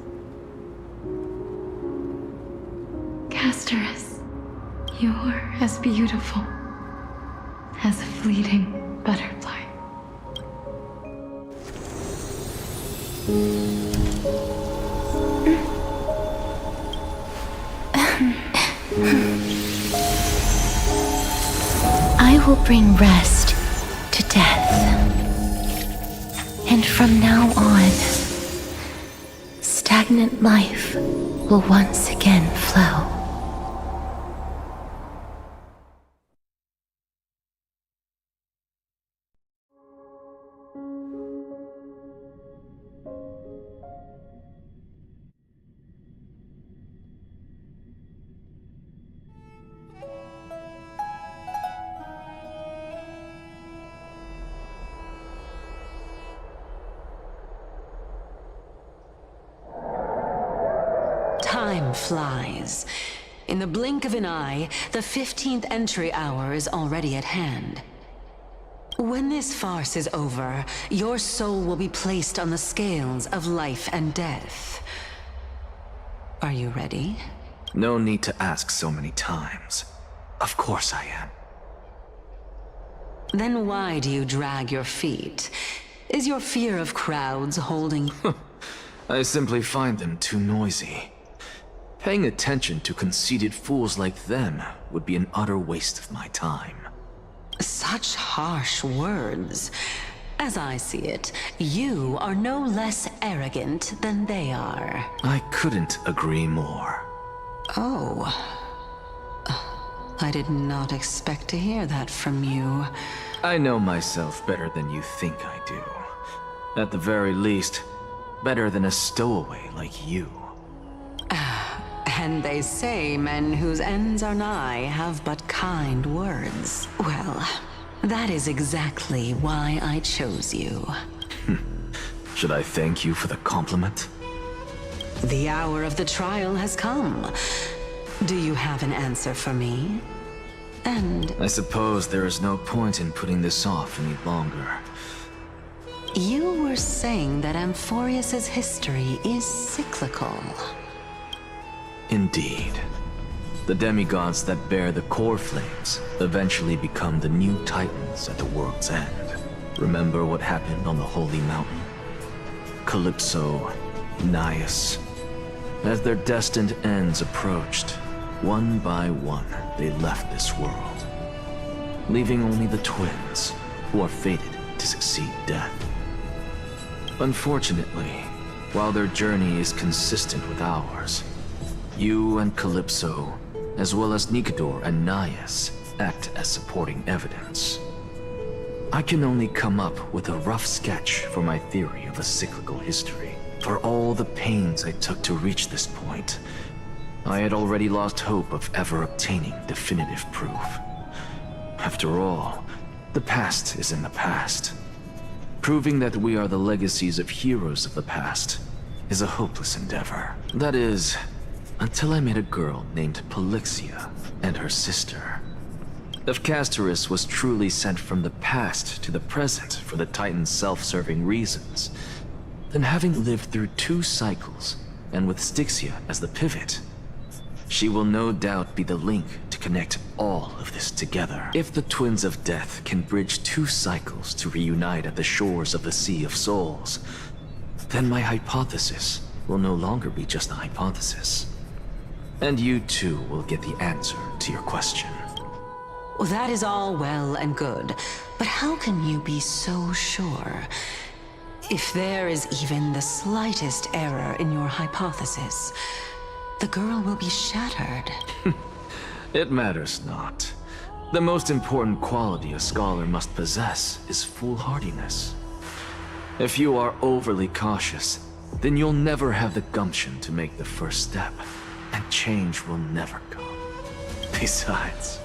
P: Casterus, you're as beautiful as a fleeting butterfly.
B: I will bring rest to death. And from now on, stagnant life will once again flow.
J: Time flies. In the blink of an eye, the 15th entry hour is already at hand. When this farce is over, your soul will be placed on the scales of life and death. Are you ready?
G: No need to ask so many times. Of course I am.
J: Then why do you drag your feet? Is your fear of crowds holding...
G: I simply find them too noisy. Paying attention to conceited fools like them would be an utter waste of my time.
J: Such harsh words. As I see it, you are no less arrogant than they are.
G: I couldn't agree more.
J: Oh. I did not expect to hear that from you.
G: I know myself better than you think I do. At the very least, better than a stowaway like you.
J: And they say men whose ends are nigh have but kind words. Well, that is exactly why I chose you.
G: Should I thank you for the compliment?
J: The hour of the trial has come. Do you have an answer for me? And...
G: I suppose there is no point in putting this off any longer.
J: You were saying that Amphorius's history is cyclical.
G: Indeed. The demigods that bear the core flames eventually become the new titans at the world's end. Remember what happened on the Holy Mountain? Calypso, Naias. As their destined ends approached, one by one, they left this world, leaving only the twins, who are fated to succeed death. Unfortunately, while their journey is consistent with ours, you and Calypso, as well as Nicodor and Naias, act as supporting evidence. I can only come up with a rough sketch for my theory of a cyclical history. For all the pains I took to reach this point, I had already lost hope of ever obtaining definitive proof. After all, the past is in the past. Proving that we are the legacies of heroes of the past is a hopeless endeavor. That is, until I met a girl named Polixia and her sister. If Casterus was truly sent from the past to the present for the Titan's self-serving reasons, then having lived through 2 cycles, and with Styxia as the pivot, she will no doubt be the link to connect all of this together. If the Twins of Death can bridge 2 cycles to reunite at the shores of the Sea of Souls, then my hypothesis will no longer be just a hypothesis. And you too will get the answer to your question.
J: Well, that is all well and good, but how can you be so sure? If there is even the slightest error in your hypothesis, the girl will be shattered.
G: It matters not. The most important quality a scholar must possess is foolhardiness. If you are overly cautious, then you'll never have the gumption to make the first step. and change will never come. Besides,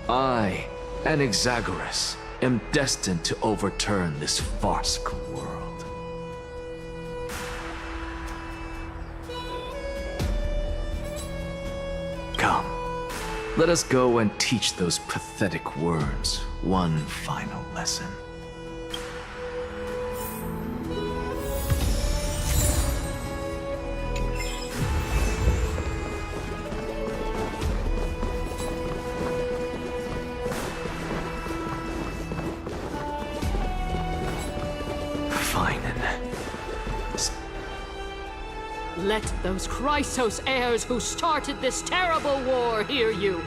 G: I, Anaxagoras, am destined to overturn this farcical world. Come, let us go and teach those pathetic words one final lesson.
T: Let those Chrysos heirs who started this terrible war hear you.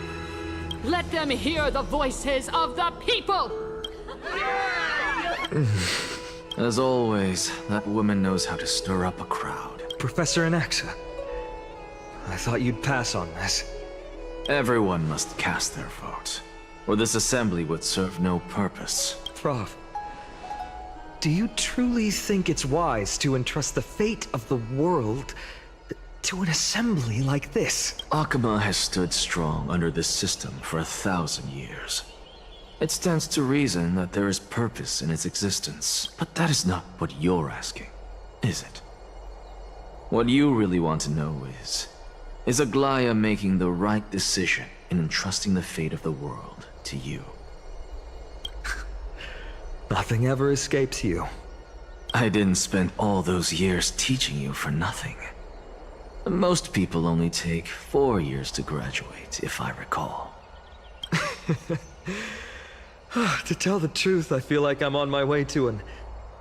T: Let them hear the voices of the people!
G: As always, that woman knows how to stir up a crowd.
F: Professor Anaxa, I thought you'd pass on this.
G: Everyone must cast their vote, or this assembly would serve no purpose.
F: Prof, do you truly think it's wise to entrust the fate of the world to an assembly like this?
G: Akama has stood strong under this system for 1,000 years. It stands to reason that there is purpose in its existence, but that is not what you're asking, is it? What you really want to know is Aglaya making the right decision in entrusting the fate of the world to you?
F: Nothing ever escapes you.
G: I didn't spend all those years teaching you for nothing. Most people only take 4 years to graduate, if I recall.
F: To tell the truth, I feel like I'm on my way to an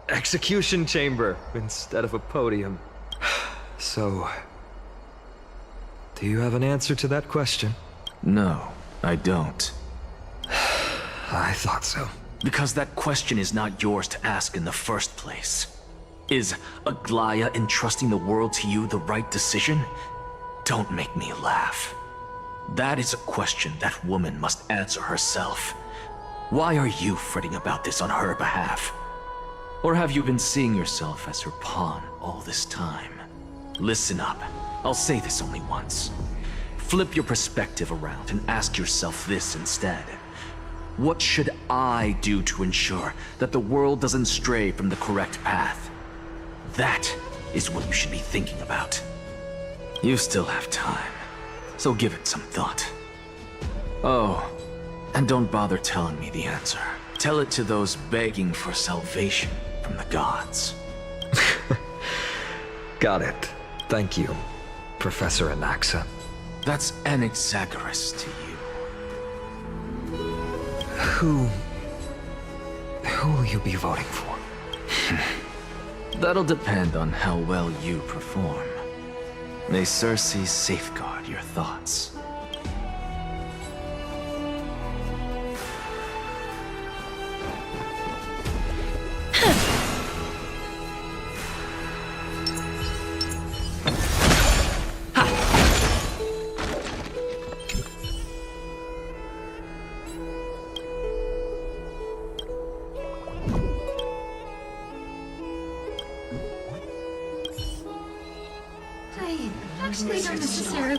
F: execution chamber instead of a podium. So, do you have an answer to that question?
G: No, I don't.
F: I thought so.
G: Because that question is not yours to ask in the first place. Is Aglaya entrusting the world to you the right decision? Don't make me laugh. That is a question that woman must answer herself. Why are you fretting about this on her behalf? Or have you been seeing yourself as her pawn all this time? Listen up. I'll say this only once. Flip your perspective around and ask yourself this instead. What should I do to ensure that the world doesn't stray from the correct path? That is what you should be thinking about. You still have time, so give it some thought. Oh, and don't bother telling me the answer. Tell it to those begging for salvation from the gods.
F: Got it. Thank you, Professor Anaxa.
G: That's Anaxagoras to you.
F: Who will you be voting for?
G: That'll depend on how well you perform. May Circe safeguard your thoughts.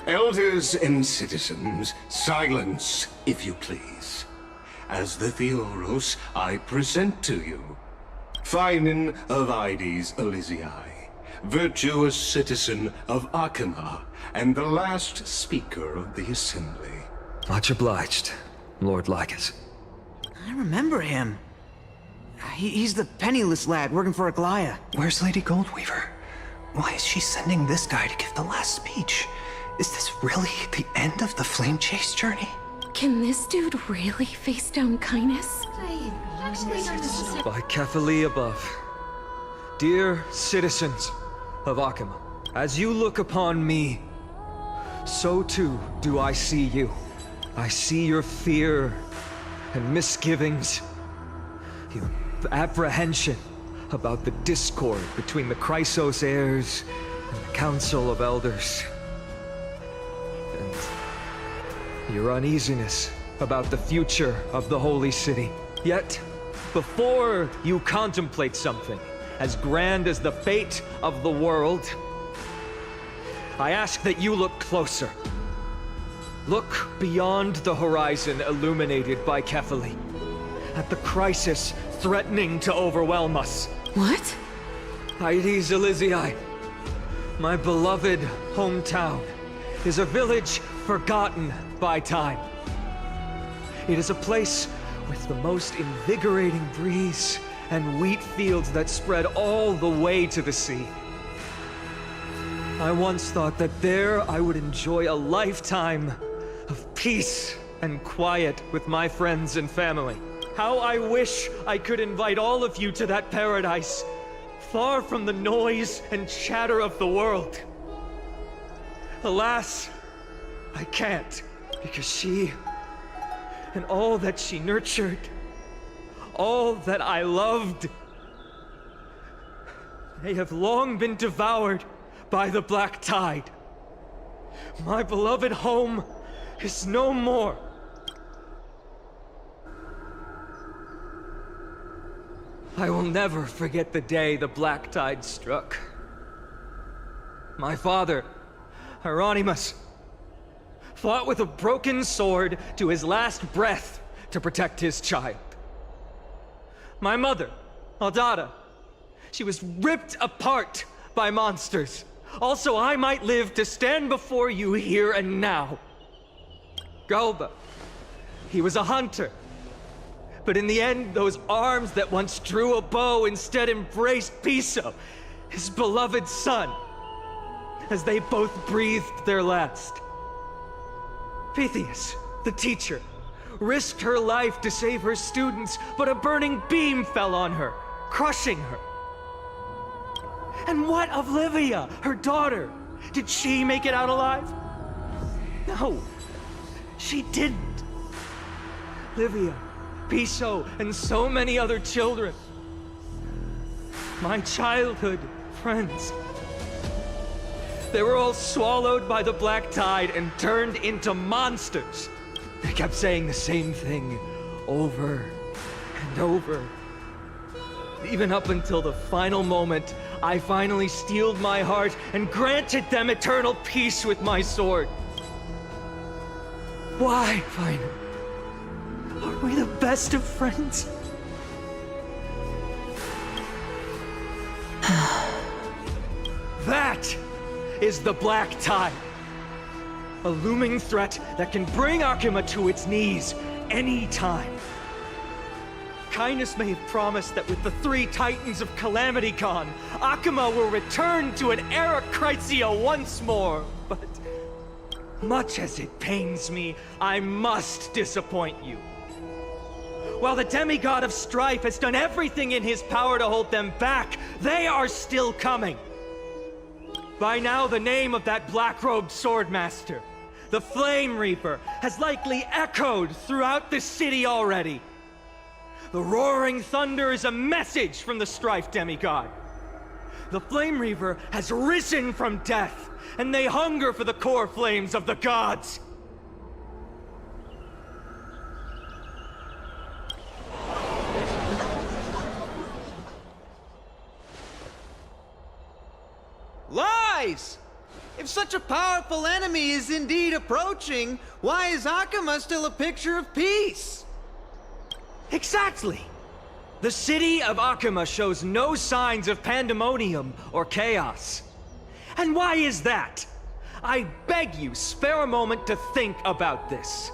K: Elders and citizens, silence, if you please. As the Theoros, I present to you Phinin of Ides Elysiae, virtuous citizen of Akama, and the last speaker of the assembly.
F: Much obliged, Lord Lycus.
V: I remember him. He's the penniless lad working for Aglaya.
W: Where's Lady Goldweaver? Why is she sending this guy to give the last speech? Is this really the end of the Flame Chase journey?
T: Can this dude really face down Kindness?
F: By Kephali above. Dear citizens of Akama, as you look upon me, so too do I see you. I see your fear and misgivings, your apprehension about the discord between the Chrysos heirs and the Council of Elders. And your uneasiness about the future of the Holy City. Yet, before you contemplate something as grand as the fate of the world, I ask that you look closer. Look beyond the horizon illuminated by Kefali, at the crisis threatening to overwhelm us.
J: What?
F: Aedes Elysiae, my beloved hometown, is a village forgotten by time. It is a place with the most invigorating breeze and wheat fields that spread all the way to the sea. I once thought that there I would enjoy a lifetime of peace and quiet with my friends and family. How I wish I could invite all of you to that paradise, far from the noise and chatter of the world. Alas, I can't, because she, and all that she nurtured, all that I loved, they have long been devoured by the black tide. My beloved home is no more. I will never forget the day the black tide struck. My father, Hieronymus, fought with a broken sword to his last breath to protect his child. My mother, Aldada, she was ripped apart by monsters. Also, I might live to stand before you here and now. Galba, he was a hunter. But in the end, those arms that once drew a bow instead embraced Piso, his beloved son, as they both breathed their last. Pythias, the teacher, risked her life to save her students, but a burning beam fell on her, crushing her. And what of Livia, her daughter? Did she make it out alive? No, she didn't. Livia, Piso, and so many other children. My childhood friends. They were all swallowed by the black tide and turned into monsters. They kept saying the same thing over and over. Even up until the final moment, I finally steeled my heart and granted them eternal peace with my sword. Why, finally? Are we the best of friends? That is the black tide. A looming threat that can bring Akima to its knees any time. Kindness may have promised that with the 3 Titans of Calamity gone, Akima will return to an era Chrysia once more, but much as it pains me, I must disappoint you. While the demigod of strife has done everything in his power to hold them back, they are still coming. By now, the name of that black-robed swordmaster, the Flame Reaper, has likely echoed throughout the city already. The roaring thunder is a message from the strife demigod. The Flame Reaper has risen from death, and they hunger for the core flames of the gods.
E: Lies! If such a powerful enemy is indeed approaching, why is Akima still a picture of peace?
F: Exactly! The city of Akima shows no signs of pandemonium or chaos. And why is that? I beg you, spare a moment to think about this.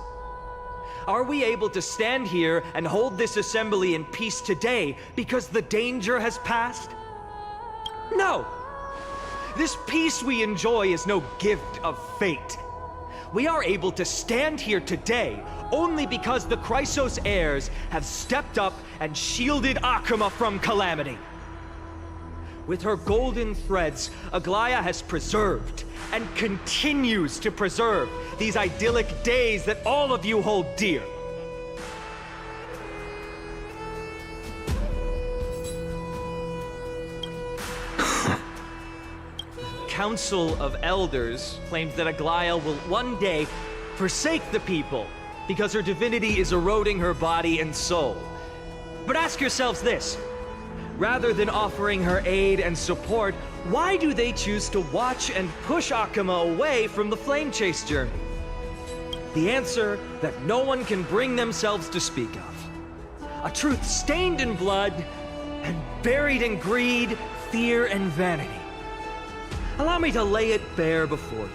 F: Are we able to stand here and hold this assembly in peace today because the danger has passed? No! This peace we enjoy is no gift of fate. We are able to stand here today only because the Chrysos heirs have stepped up and shielded Akima from calamity. With her golden threads, Aglaya has preserved and continues to preserve these idyllic days that all of you hold dear. Council of Elders claims that Aglaya will one day forsake the people because her divinity is eroding her body and soul. But ask yourselves this. Rather than offering her aid and support, why do they choose to watch and push Akama away from the Flame Chase journey? The answer that no one can bring themselves to speak of. A truth stained in blood and buried in greed, fear, and vanity. Allow me to lay it bare before you.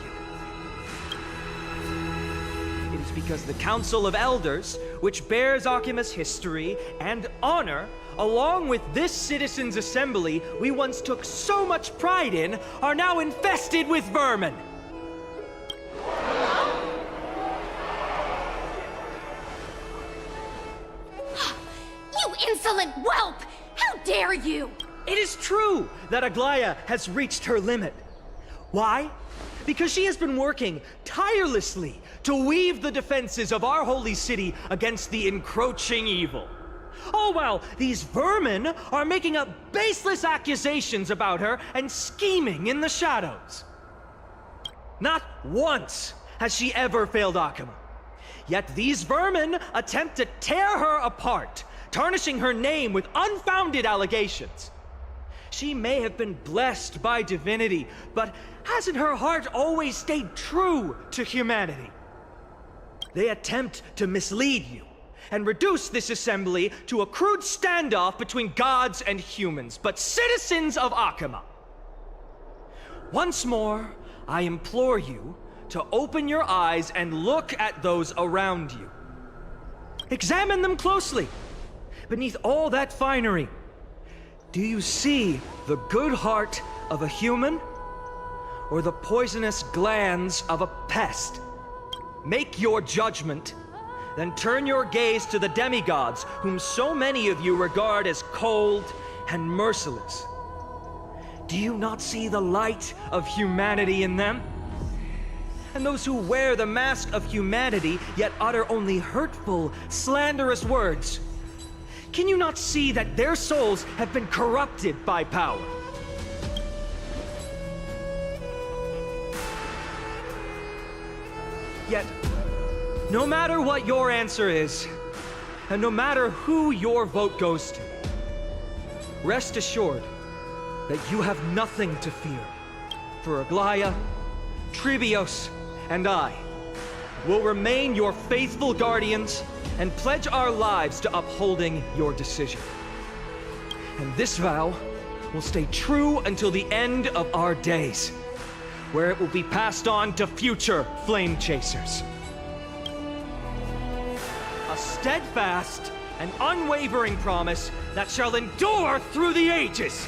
F: It is because the Council of Elders, which bears Akima's history and honor, along with this citizens' assembly we once took so much pride in, are now infested with vermin.
I: You insolent whelp! How dare you!
F: It is true that Aglaya has reached her limit. Why? Because she has been working tirelessly to weave the defenses of our holy city against the encroaching evil. All while these vermin are making up baseless accusations about her and scheming in the shadows. Not once has she ever failed Akama. Yet these vermin attempt to tear her apart, tarnishing her name with unfounded allegations. She may have been blessed by divinity, but hasn't her heart always stayed true to humanity? They attempt to mislead you and reduce this assembly to a crude standoff between gods and humans, but citizens of Akama. Once more, I implore you to open your eyes and look at those around you. Examine them closely. Beneath all that finery, do you see the good heart of a human or the poisonous glands of a pest? Make your judgment, then turn your gaze to the demigods whom so many of you regard as cold and merciless. Do you not see the light of humanity in them? And those who wear the mask of humanity yet utter only hurtful, slanderous words. Can you not see that their souls have been corrupted by power? Yet, no matter what your answer is, and no matter who your vote goes to, rest assured that you have nothing to fear. For Aglaya, Trebios, and I will remain your faithful guardians and pledge our lives to upholding your decision. And this vow will stay true until the end of our days, where it will be passed on to future flame chasers. A steadfast and unwavering promise that shall endure through the ages.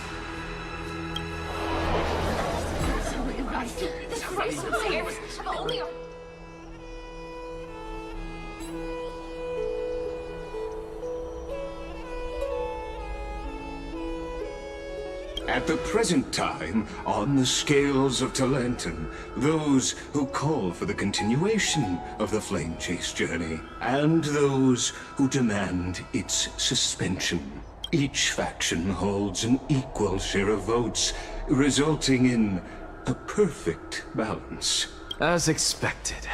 K: At the present time, on the scales of Talentum, those who call for the continuation of the Flame Chase journey, and those who demand its suspension. Each faction holds an equal share of votes, resulting in a perfect balance.
L: As expected.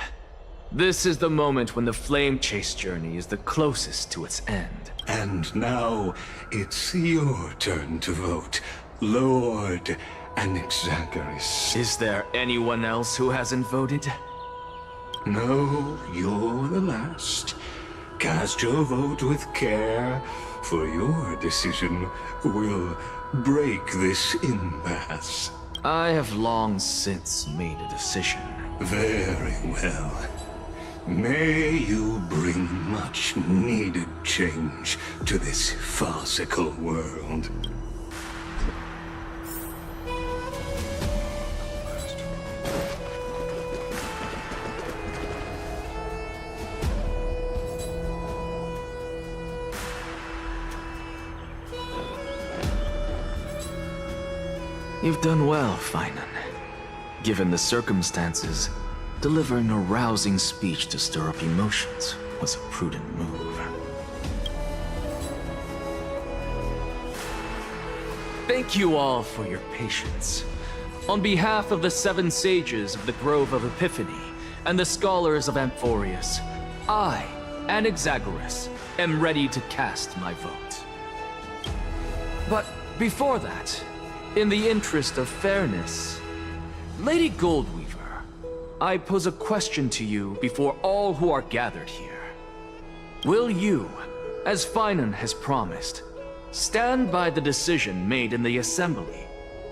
L: This is the moment when the Flame Chase journey is the closest to its end.
K: And now, it's your turn to vote, Lord Anaxagoras.
L: Is there anyone else who hasn't voted?
K: No, you're the last. Cast your vote with care, for your decision will break this impasse.
L: I have long since made a decision.
K: Very well. May you bring much needed change to this farcical world.
L: You've done well, Finan. Given the circumstances, delivering a rousing speech to stir up emotions was a prudent move. Thank you all for your patience. On behalf of the 7 sages of the Grove of Epiphany and the scholars of Amphorius, I, Anaxagoras, am ready to cast my vote. But before that, In the interest of fairness, Lady Goldweaver, I pose a question to you before all who are gathered here. Will you, as Finan has promised, stand by the decision made in the Assembly,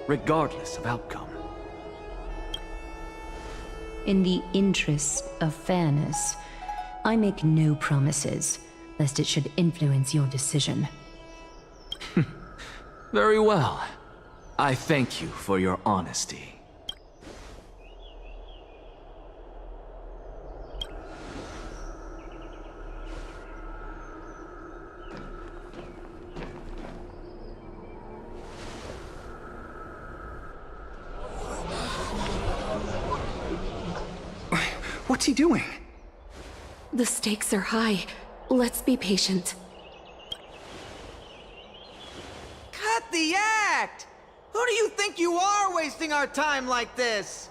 L: regardless of outcome?
C: In the interest of fairness, I make no promises, lest it should influence your decision.
L: Very well. I thank you for your honesty.
W: What's he doing?
M: The stakes are high. Let's be patient.
E: Cut the act! Who do you think you are wasting our time like this?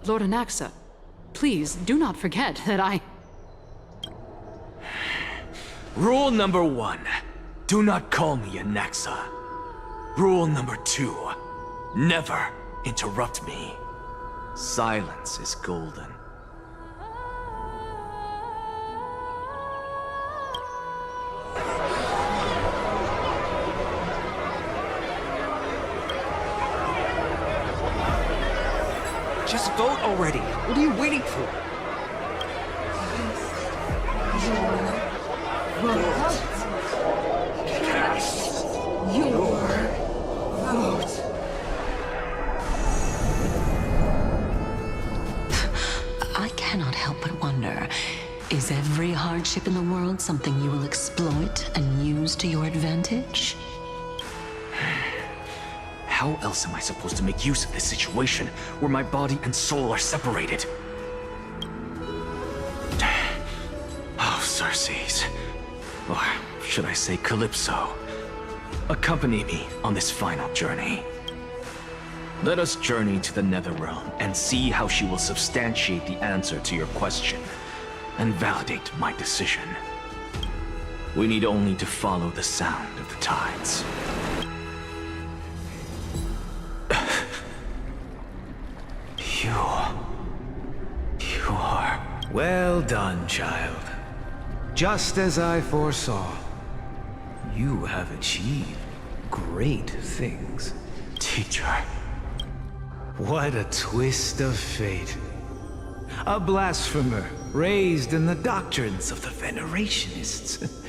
T: Lord Anaxa, please do not forget that I...
L: Rule number 1. Do not call me Anaxa. Rule number 2. Never interrupt me. Silence is golden.
W: Just vote already. What are you waiting for?
J: Cast your vote. I cannot help but wonder, is every hardship in the world something you will exploit and use to your advantage?
L: How else am I supposed to make use of this situation where my body and soul are separated? Oh, Circes. Or should I say Calypso? Accompany me on this final journey. Let us journey to the Netherrealm and see how she will substantiate the answer to your question and validate my decision. We need only to follow the sound of the tides.
N: You're... Well done, child. Just as I foresaw. You have achieved great things.
L: Teacher.
N: What a twist of fate. A blasphemer raised in the doctrines of the Venerationists.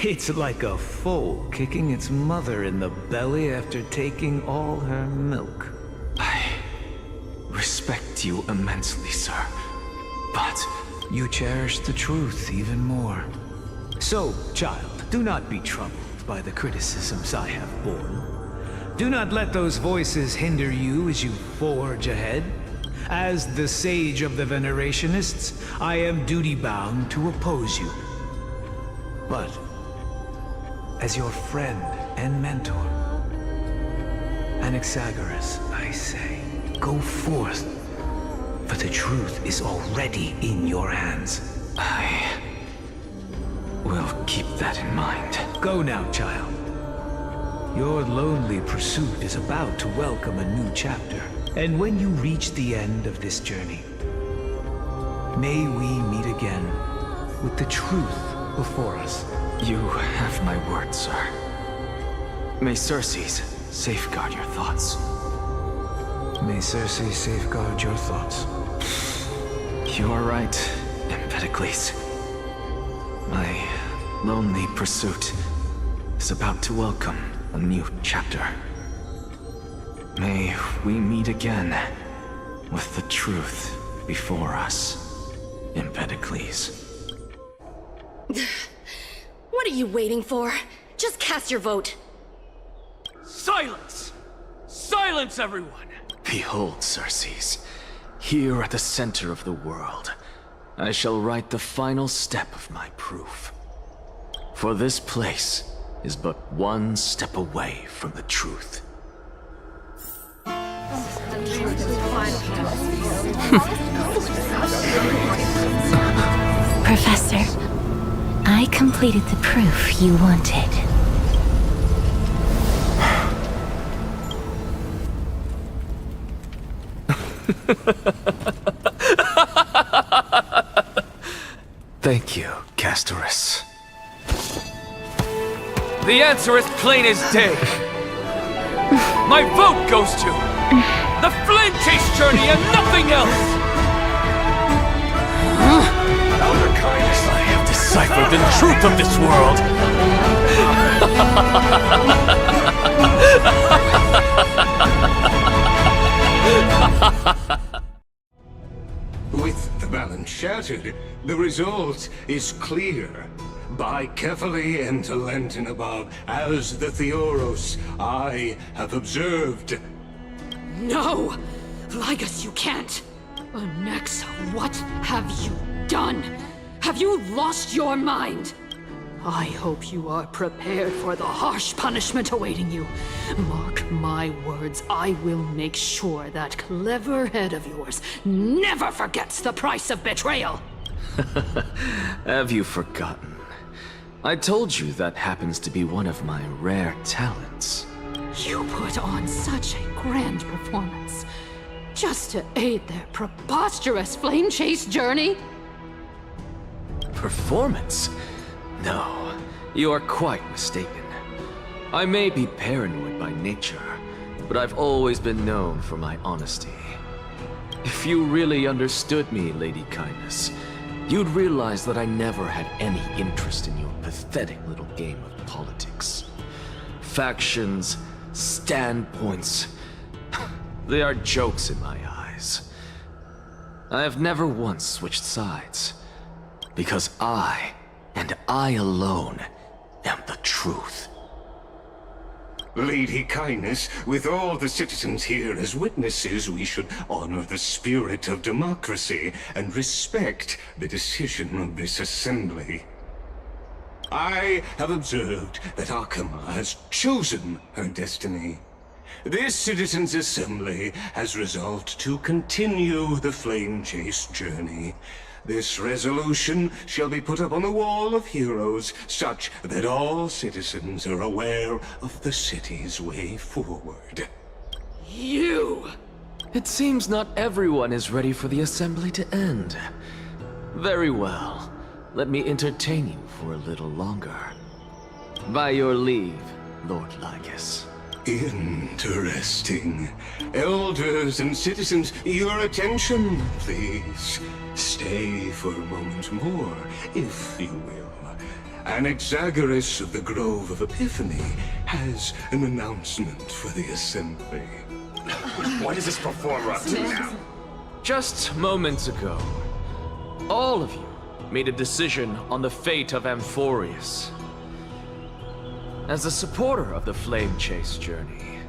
N: It's like a foal kicking its mother in the belly after taking all her milk.
L: I respect you immensely, sir, but...
N: You cherish the truth even more. So, child, do not be troubled by the criticisms I have borne. Do not let those voices hinder you as you forge ahead. As the sage of the Venerationists, I am duty-bound to oppose you. But, as your friend and mentor, Anaxagoras, I say, go forth, for the truth is already in your hands.
L: I will keep that in mind.
N: Go now, child. Your lonely pursuit is about to welcome a new chapter. And when you reach the end of this journey, may we meet again with the truth before us.
L: You have my word, sir. May Circes safeguard your thoughts.
N: May Circes safeguard your thoughts.
L: You are right, Empedocles. My lonely pursuit is about to welcome a new chapter. May we meet again with the truth before us, Empedocles.
M: What are you waiting for? Just cast your vote.
L: Silence! Silence, everyone! Behold, Circes. Here at the center of the world, I shall write the final step of my proof. For this place is but one step away from the truth.
B: Professor, I completed the proof you wanted.
N: Thank you, Castorus.
L: The answer is plain as day. My vote goes to the Flame Chase Journey and nothing else!
Q: Elder Kindness, I have deciphered the truth of this world.
K: With the balance shattered, the result is clear. By carefully enter Lenten above, as the Theoros I have observed.
T: No! Ligus, you can't! Anaxa, what have you done? Have you lost your mind? I hope you are prepared for the harsh punishment awaiting you. Mark my words, I will make sure that clever head of yours never forgets the price of betrayal!
L: Have you forgotten? I told you that happens to be one of my rare talents.
T: You put on such a grand performance, just to aid their preposterous flame chase journey?
L: Performance? No, you are quite mistaken. I may be paranoid by nature, but I've always been known for my honesty. If you really understood me, Lady Kindness, you'd realize that I never had any interest in your pathetic little game of politics. Factions, standpoints, they are jokes in my eyes. I have never once switched sides, because I, and I alone, am the truth.
K: Lady Kindness, with all the citizens here as witnesses, we should honor the spirit of democracy and respect the decision of this assembly. I have observed that Akama has chosen her destiny. This citizens' assembly has resolved to continue the flame chase journey. This resolution shall be put up on the Wall of Heroes, such that all citizens are aware of the city's way forward.
L: You! It seems not everyone is ready for the assembly to end. Very well. Let me entertain you for a little longer. By your leave, Lord Ligus.
K: Interesting. Elders and citizens, your attention, please. Stay for a moment more, if you will. Anaxagoras of the Grove of Epiphany has an announcement for the assembly.
R: What is this performer up to now?
L: Just moments ago, all of you made a decision on the fate of Amphorius. As a supporter of the Flame Chase journey,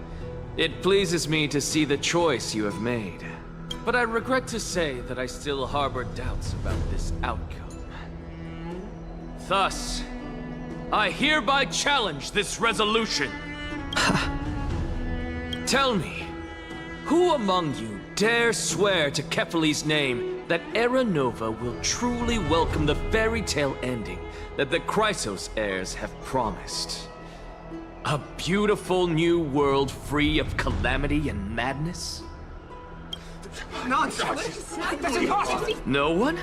L: it pleases me to see the choice you have made. But I regret to say that I still harbor doubts about this outcome. Thus, I hereby challenge this resolution. Tell me, who among you dare swear to Kefali's name that Era Nova will truly welcome the fairy tale ending that the Chrysos heirs have promised? A beautiful new world free of calamity and madness?
W: Nonsense! That's impossible!
L: No one?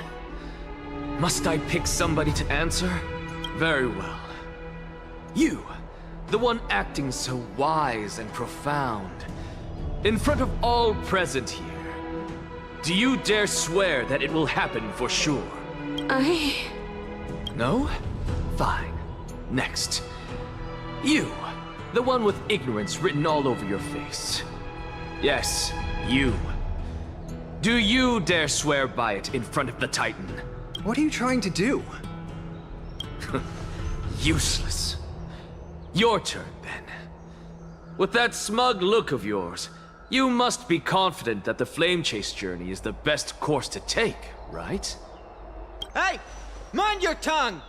L: Must I pick somebody to answer? Very well. You, the one acting so wise and profound. In front of all present here, do you dare swear that it will happen for sure? No? Fine. Next. You, the one with ignorance written all over your face. Yes, you. Do you dare swear by it in front of the Titan?
W: What are you trying to do?
L: Useless. Your turn, then. With that smug look of yours, you must be confident that the Flame Chase journey is the best course to take, right?
E: Hey! Mind your tongue!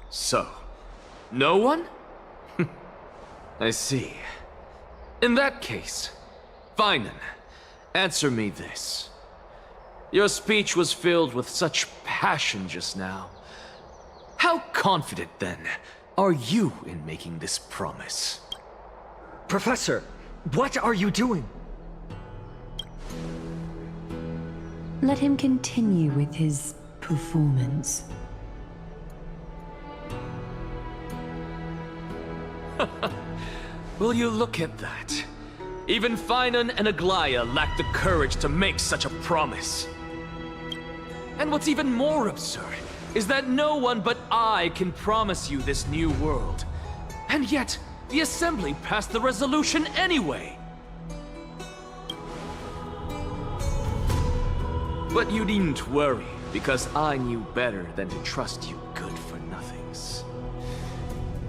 L: So, no one? I see. In that case, fine then. Answer me this. Your speech was filled with such passion just now. How confident, then, are you in making this promise?
F: Professor, what are you doing?
C: Let him continue with his performance.
L: Will you look at that? Even Finan and Aglaya lack the courage to make such a promise. And what's even more absurd is that no one but I can promise you this new world. And yet, the Assembly passed the resolution anyway. But you needn't worry, because I knew better than to trust you good-for-nothings.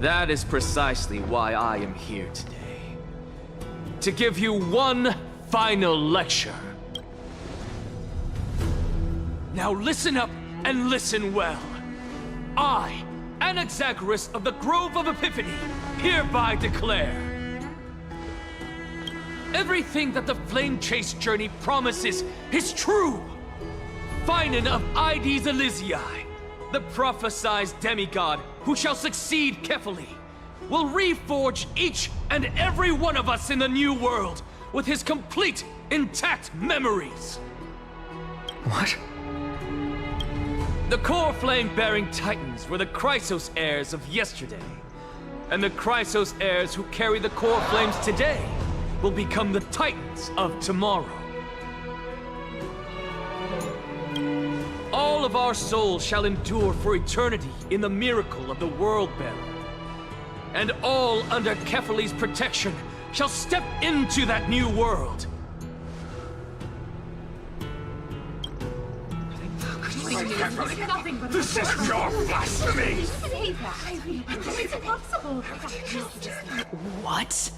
L: That is precisely why I am here today. To give you one final lecture. Now listen up and listen well. I, Anaxagoras of the Grove of Epiphany, hereby declare everything that the Flame Chase journey promises is true. Finan of Ides Elysiae, the prophesied demigod who shall succeed Kefali, will reforge each and every one of us in the new world with his complete, intact memories.
W: What?
L: The core flame-bearing titans were the Chrysos heirs of yesterday, and the Chrysos heirs who carry the core flames today will become the titans of tomorrow. All of our souls shall endure for eternity in the miracle of the World-Bearer. And all under Kefali's protection shall step into that new world.
R: This is your blasphemy!
T: It's impossible. What?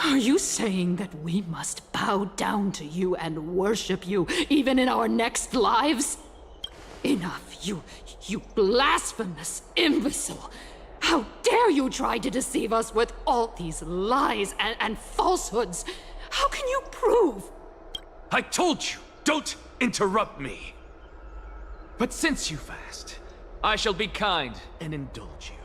T: Are you saying that we must bow down to you and worship you even in our next lives? Enough, you blasphemous imbecile! How dare you try to deceive us with all these lies and falsehoods? How can you prove?
L: I told you, don't interrupt me. But since you've asked, I shall be kind and indulge you.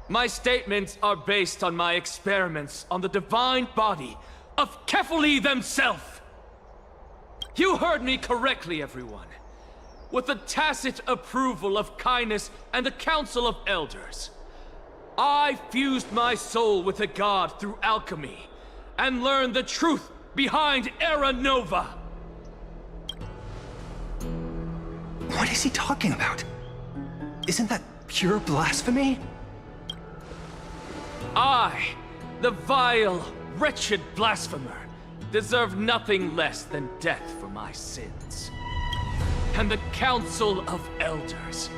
L: My statements are based on my experiments on the divine body of Kefali themselves. You heard me correctly, everyone. With the tacit approval of Kindness and the Council of Elders, I fused my soul with the god through alchemy and learned the truth behind Era Nova.
W: What is he talking about? Isn't that pure blasphemy?
L: I, the vile, wretched blasphemer, deserve nothing less than death for my sins. And the Council of Elders,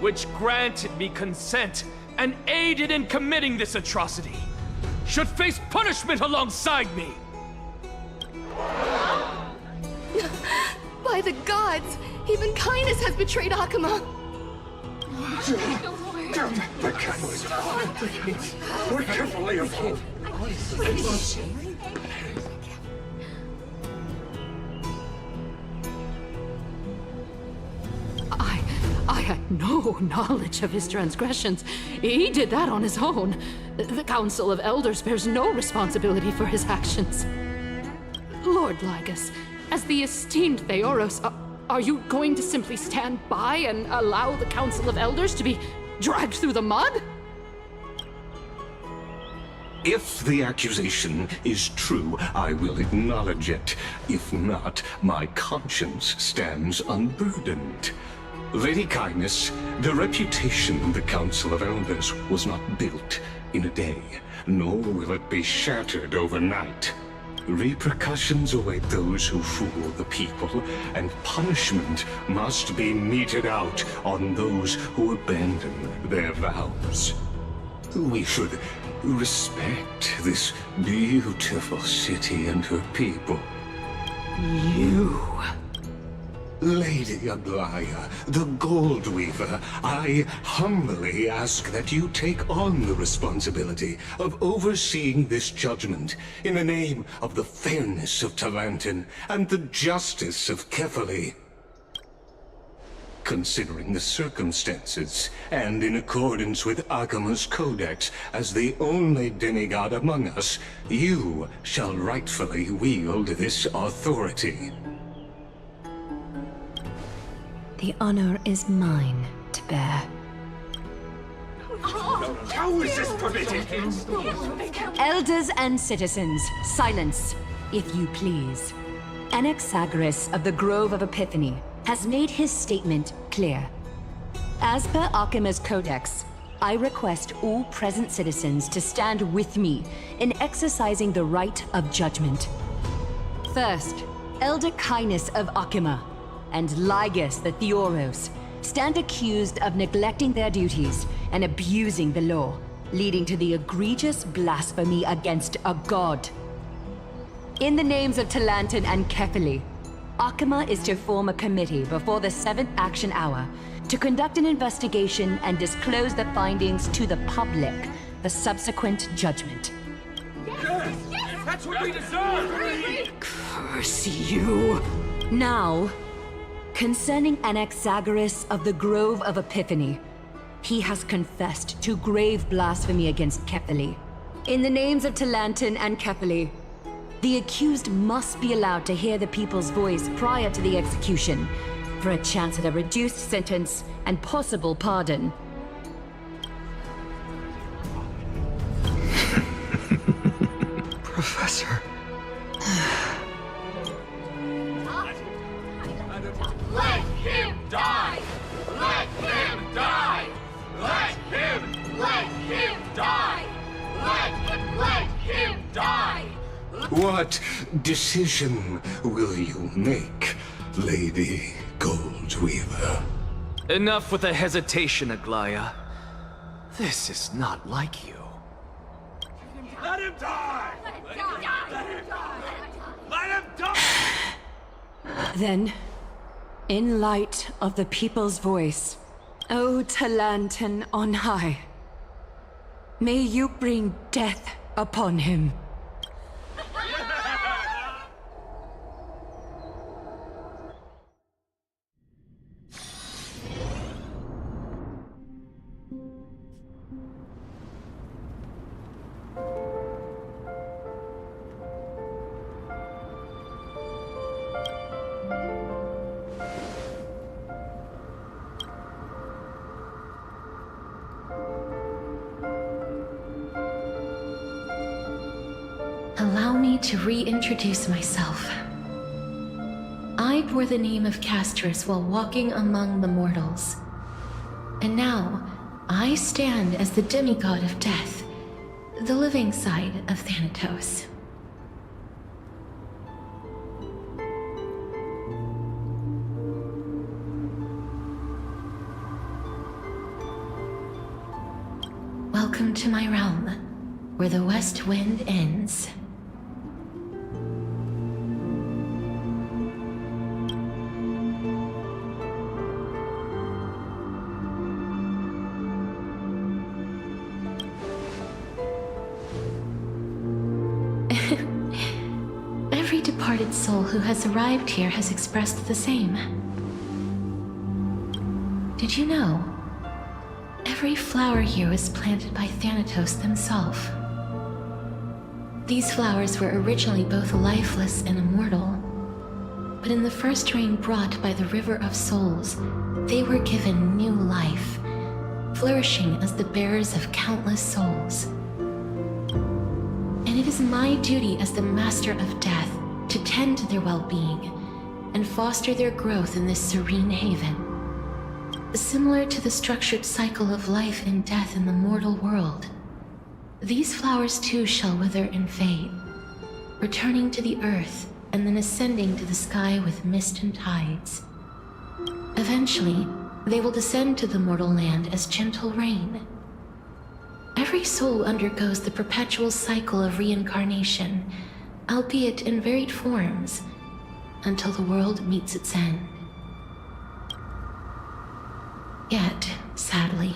L: which granted me consent and aided in committing this atrocity, should face punishment alongside me.
M: By the gods, even Kindness has betrayed Akuma.
R: The catalyst. We're carefully involved.
T: I had no knowledge of his transgressions. He did that on his own. The Council of Elders bears no responsibility for his actions. Lord Lygus, as the esteemed Theoros, are you going to simply stand by and allow the Council of Elders to be dragged through the mud?
K: If the accusation is true, I will acknowledge it. If not, my conscience stands unburdened. Lady Kindness, the reputation of the Council of Elders was not built in a day, nor will it be shattered overnight. Repercussions await those who fool the people, and punishment must be meted out on those who abandon their vows. We should respect this beautiful city and her people.
T: You...
K: Lady Aglaya, the Gold Weaver, I humbly ask that you take on the responsibility of overseeing this judgment in the name of the fairness of Talantin and the justice of Kefali. Considering the circumstances, and in accordance with Akuma's codex as the only demigod among us, you shall rightfully wield this authority.
C: The honor is mine to bear.
R: How is this permitted?
C: Elders and citizens, silence, if you please. Anaxagoras of the Grove of Epiphany has made his statement clear. As per Akima's Codex, I request all present citizens to stand with me in exercising the right of judgment. First, Elder Kindness of Akima and Ligus the Theoros stand accused of neglecting their duties and abusing the law, leading to the egregious blasphemy against a god. In the names of Talantan and Kefili, Akima is to form a committee before the 7th action hour to conduct an investigation and disclose the findings to the public for subsequent judgment.
R: Yes! That's what we deserve!
C: Curse you! Now, concerning Anaxagoras of the Grove of Epiphany, he has confessed to grave blasphemy against Kefili. In the names of Talantan and Kefili, the accused must be allowed to hear the people's voice prior to the execution, for a chance at a reduced sentence and possible pardon.
F: Professor.
R: Let him die! Let him die! Let him die! Let him die!
K: What decision will you make, Lady Goldweaver?
L: Enough with the hesitation, Aglaya. This is not like you.
R: Let him die! Let him die! Let him die!
C: Then, in light of the people's voice, O Talantan on high, may you bring death upon him.
B: Allow me to reintroduce myself. I bore the name of Castris while walking among the mortals. And now, I stand as the demigod of death, the living side of Thanatos. Welcome to my realm, where the west wind ends. Every departed soul who has arrived here has expressed the same. Did you know? Every flower here was planted by Thanatos themselves. These flowers were originally both lifeless and immortal, but in the first rain brought by the River of Souls, they were given new life, flourishing as the bearers of countless souls. And it is my duty as the Master of Death to tend to their well-being and foster their growth in this serene haven. Similar to the structured cycle of life and death in the mortal world, these flowers too shall wither and fade, returning to the earth and then ascending to the sky with mist and tides. Eventually, they will descend to the mortal land as gentle rain. Every soul undergoes the perpetual cycle of reincarnation, albeit in varied forms, until the world meets its end. Yet, sadly,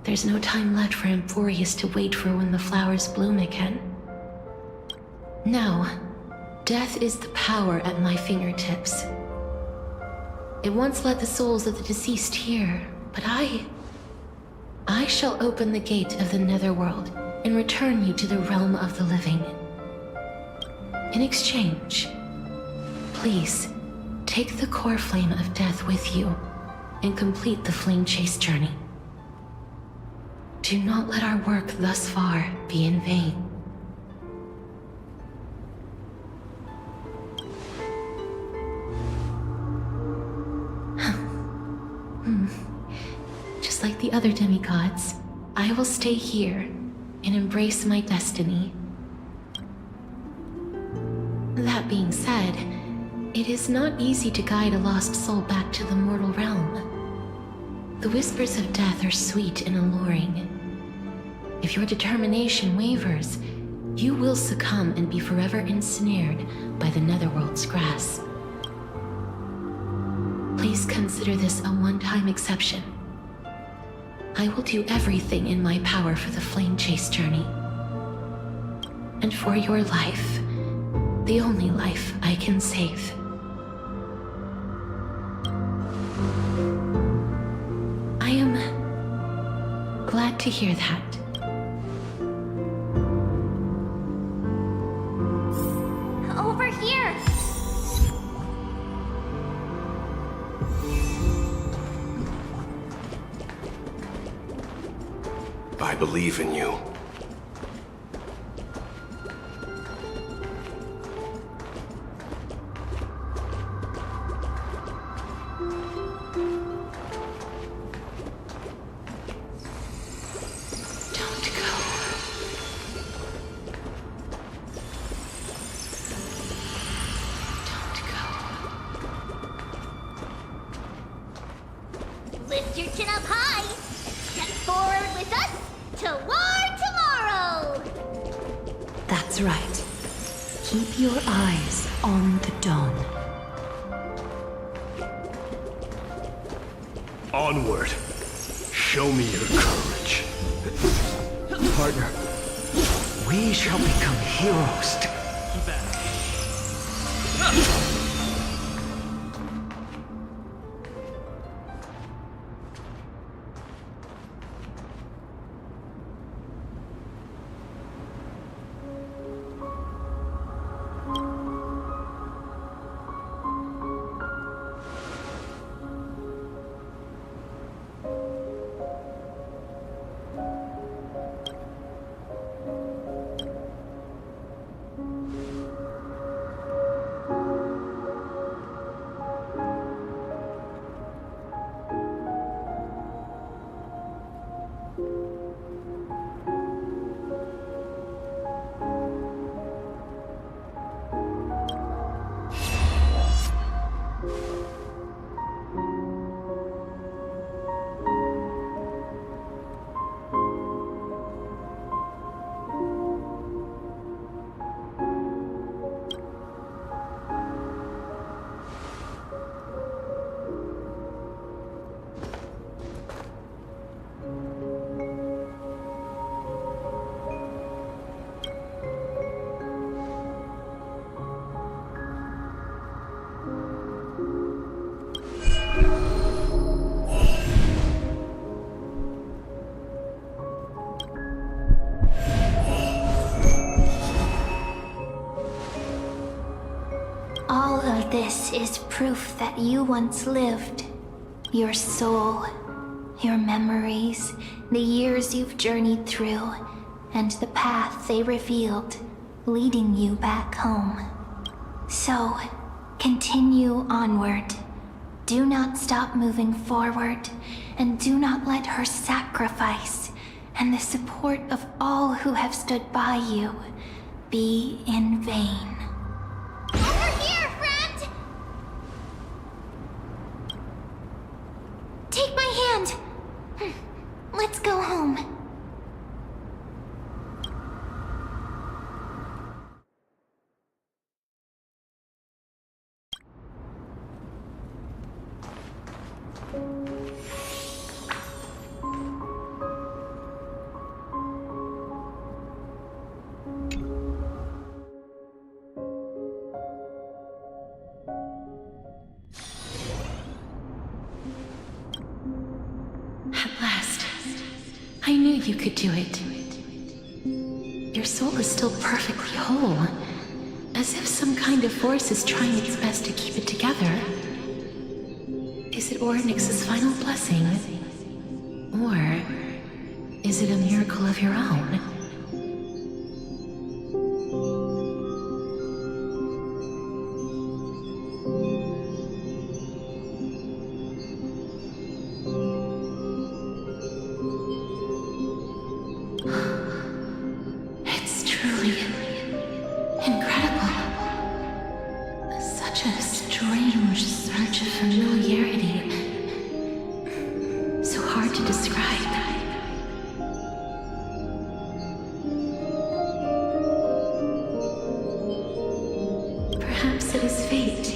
B: there's no time left for Amphorius to wait for when the flowers bloom again. No, death is the power at my fingertips. It once let the souls of the deceased here, but I shall open the gate of the netherworld and return you to the realm of the living. In exchange, please, take Take the core flame of death with you and complete the flame chase journey. Do not let our work thus far be in vain. Just like the other demigods, I will stay here and embrace my destiny. That being said, it is not easy to guide a lost soul back to the mortal realm. The whispers of death are sweet and alluring. If your determination wavers, you will succumb and be forever ensnared by the Netherworld's grasp. Please consider this a one-time exception. I will do everything in my power for the flame chase journey. And for your life, the only life I can save. I am glad to hear that.
O: Over here!
Q: I believe in you.
O: Lift your chin up high! Step forward with us toward tomorrow!
C: That's right. Keep your eyes on the dawn.
Q: Onward. Show me your courage.
W: Partner, we shall become heroes.
O: All of this is proof that you once lived. Your soul, your memories, the years you've journeyed through, and the path they revealed, leading you back home. So, continue onward. Do not stop moving forward, and do not let her sacrifice and the support of all who have stood by you be in vain.
I: Over here, friend!
O: Take my hand. Let's go home.
B: At last, I knew you could do it. Your soul is still perfectly whole, As if some kind of force is trying its best to keep it together. Is it Ornyx's final blessing? Or is it a miracle of your own? It's truly incredible. Such a strange surge of familiarity. So hard to describe. Perhaps it is fate,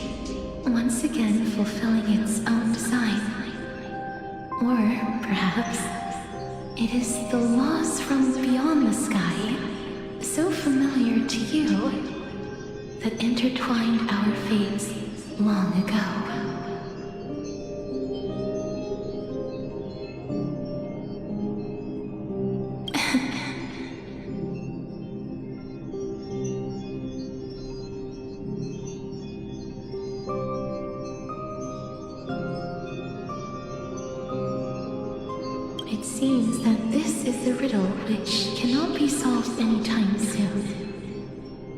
B: once again fulfilling its own design. Or perhaps it is the laws from beyond the sky, so familiar to you, that intertwined our fates long ago. It seems that this is the riddle which cannot be solved anytime soon.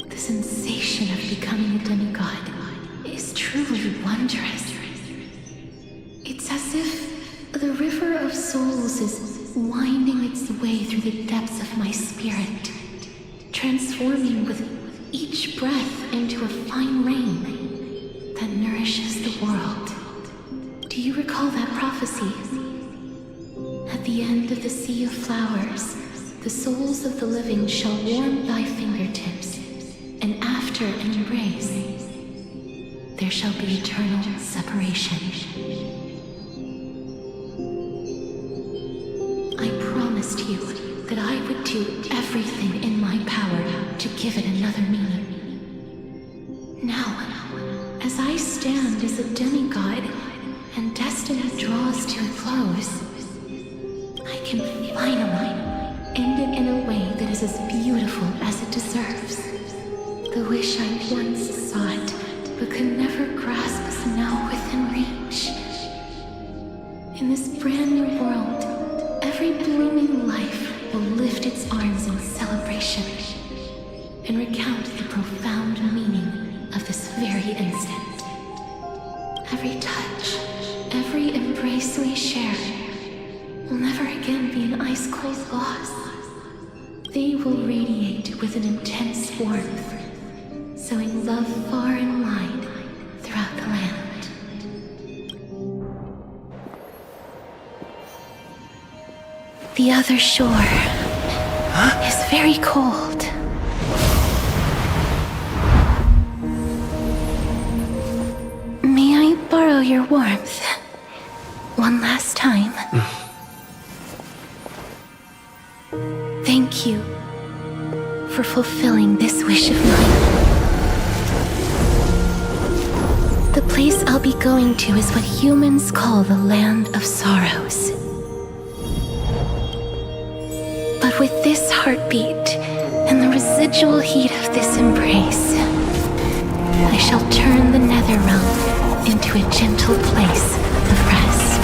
B: The sensation of becoming a demigod is truly wondrous. It's as if the river of souls is winding its way through the depths of my spirit, transforming with each breath into a fine rain that nourishes the world. Do you recall that prophecy? At the end of the sea of flowers, the souls of the living shall warm thy fingertips, and after an embrace, there shall be eternal separation. I promised you that I would do everything in my power to give it another meaning. Now, as I stand as a demigod, and destiny draws to a close, I can finally end it in a way that is as beautiful as it deserves. The wish I once sought, but could never grasp is now within reach. In this brand new world, every blooming life will lift its arms in celebration and recount the profound meaning of this very instant. Every touch, every embrace we share will never again be an ice-cold loss. They will radiate with an intense warmth, sowing love far and wide throughout the land. The other shore is very cold. May I borrow your warmth one last time? Thank you for fulfilling this wish of mine. The place I'll be going to is what humans call the Land of Sorrows. But with this heartbeat and the residual heat of this embrace, I shall turn the nether realm into a gentle place of rest.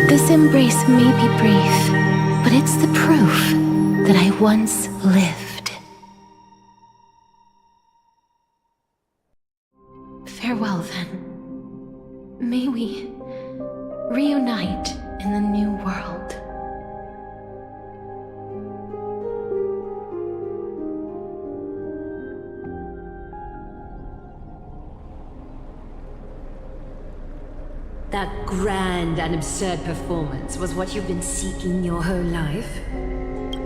B: This embrace may be brief, but it's the proof that I once lived. Farewell, then. May we reunite in the new world.
C: That grand and absurd performance was what you've been seeking your whole life?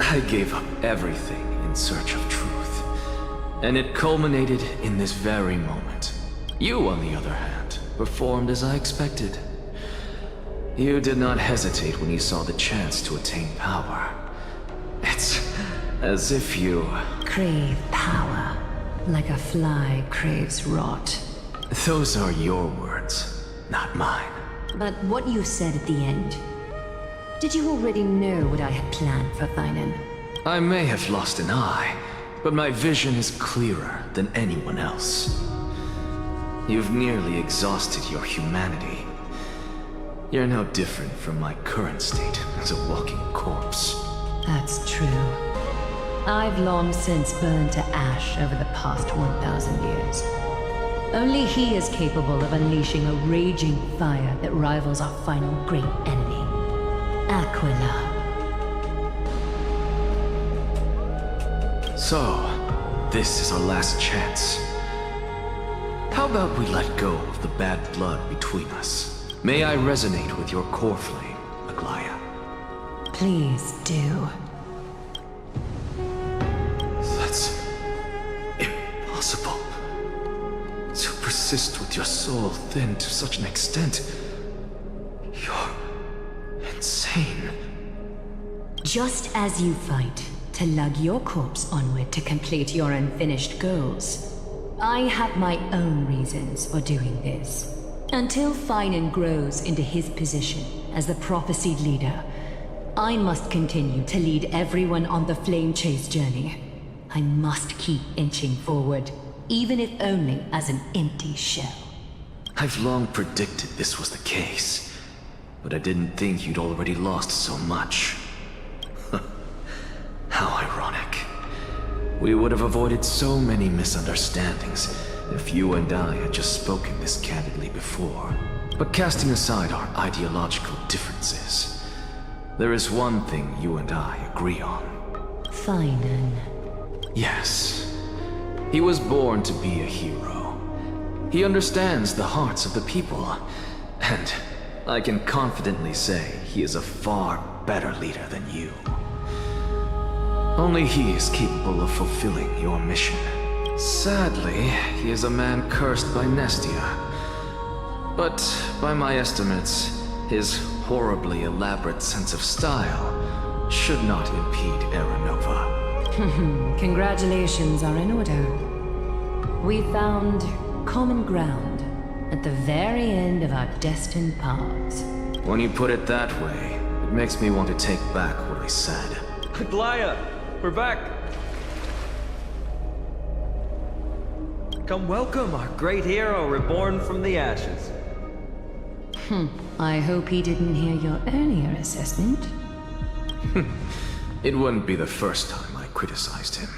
L: I gave up everything in search of truth, and it culminated in this very moment. You, on the other hand, performed as I expected. You did not hesitate when you saw the chance to attain power. It's as if you...
C: crave power, like a fly craves rot.
G: Those are your words, not mine.
C: But what you said at the end, did you already know what I had planned for Thainan?
G: I may have lost an eye, but my vision is clearer than anyone else. You've nearly exhausted your humanity. You're no different from my current state as a walking corpse.
C: That's true. I've long since burned to ash over the past 1,000 years. Only he is capable of unleashing a raging fire that rivals our final great enemy, Aquila.
G: So, this is our last chance. How about we let go of the bad blood between us? May I resonate with your core flame, Aglaya?
C: Please do.
G: That's impossible. To persist with your soul thinned to such an extent. You're insane.
C: Just as you fight to lug your corpse onward to complete your unfinished goals, I have my own reasons for doing this. Until Thainan grows into his position as the prophesied leader, I must continue to lead everyone on the flame chase journey. I must keep inching forward, even if only as an empty shell.
G: I've long predicted this was the case, but I didn't think you'd already lost so much. How ironic. We would have avoided so many misunderstandings if you and I had just spoken this candidly before. But casting aside our ideological differences, there is one thing you and I agree on.
C: Thainan.
G: Yes. He was born to be a hero. He understands the hearts of the people, and I can confidently say he is a far better leader than you. Only he is capable of fulfilling your mission. Sadly, he is a man cursed by Nestia. But by my estimates, his horribly elaborate sense of style should not impede Aranova.
C: Congratulations are in order. We found common ground at the very end of our destined paths.
G: When you put it that way, it makes me want to take back what I said.
F: Aglaya, we're back. Come welcome our great hero reborn from the ashes.
C: I hope he didn't hear your earlier assessment.
G: It wouldn't be the first time I criticized him.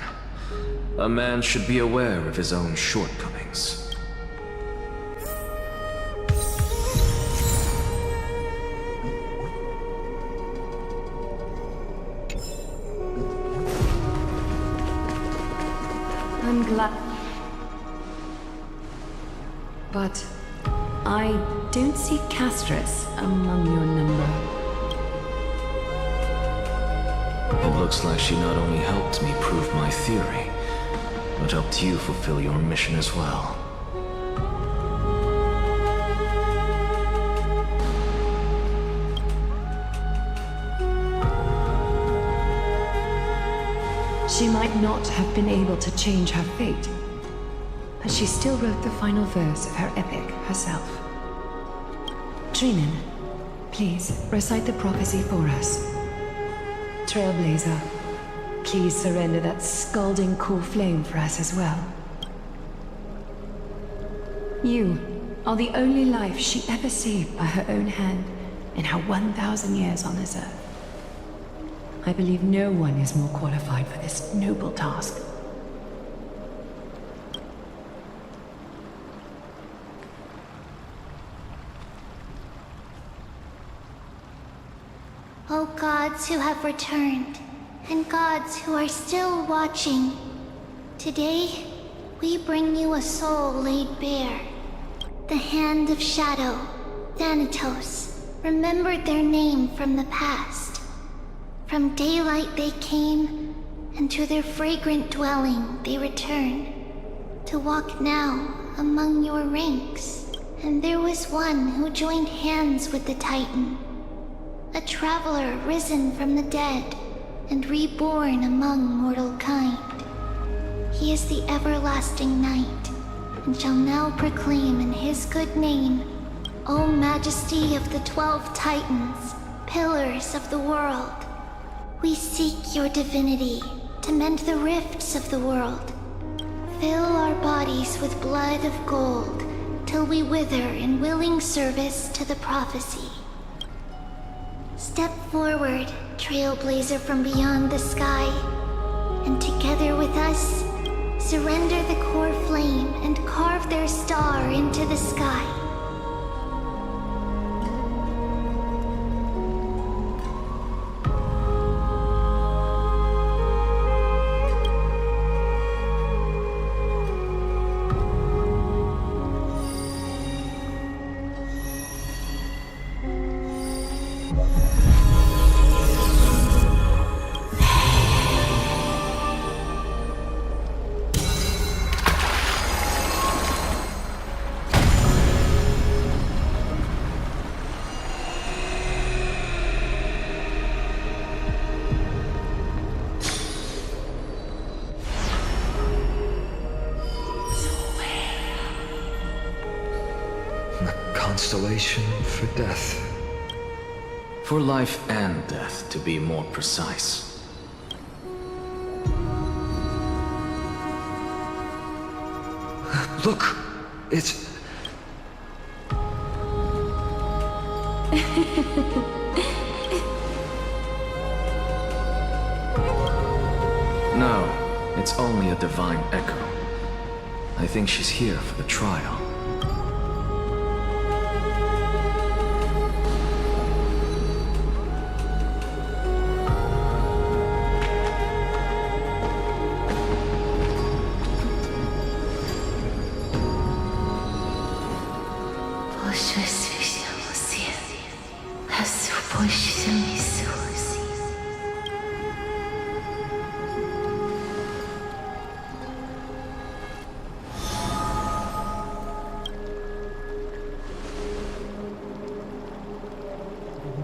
G: A man should be aware of his own shortcomings.
C: I'm glad. But I don't see Castris among your number.
G: It looks like she not only helped me prove my theory, but helped you fulfill your mission as well.
C: She might not have been able to change her fate, but she still wrote the final verse of her epic herself. Trinan, please recite the prophecy for us. Trailblazer, please surrender that scalding cool flame for us as well. You are the only life she ever saved by her own hand in her 1,000 years on this earth. I believe no one is more qualified for this noble task.
O: O gods who have returned, and gods who are still watching, today we bring you a soul laid bare. The Hand of Shadow, Thanatos, remembered their name from the past. From daylight they came, and to their fragrant dwelling they return, to walk now among your ranks. And there was one who joined hands with the Titan, a traveler risen from the dead and reborn among mortal kind. He is the everlasting night, and shall now proclaim in his good name, O Majesty of the 12 Titans, pillars of the world. We seek your divinity to mend the rifts of the world. Fill our bodies with blood of gold, till we wither in willing service to the prophecy. Step forward, trailblazer from beyond the sky, and together with us, surrender the core flame and carve their star into the sky.
F: Constellation for death.
G: For life and death, to be more precise.
F: Look! It's...
G: No, it's only a divine echo. I think she's here for the trial.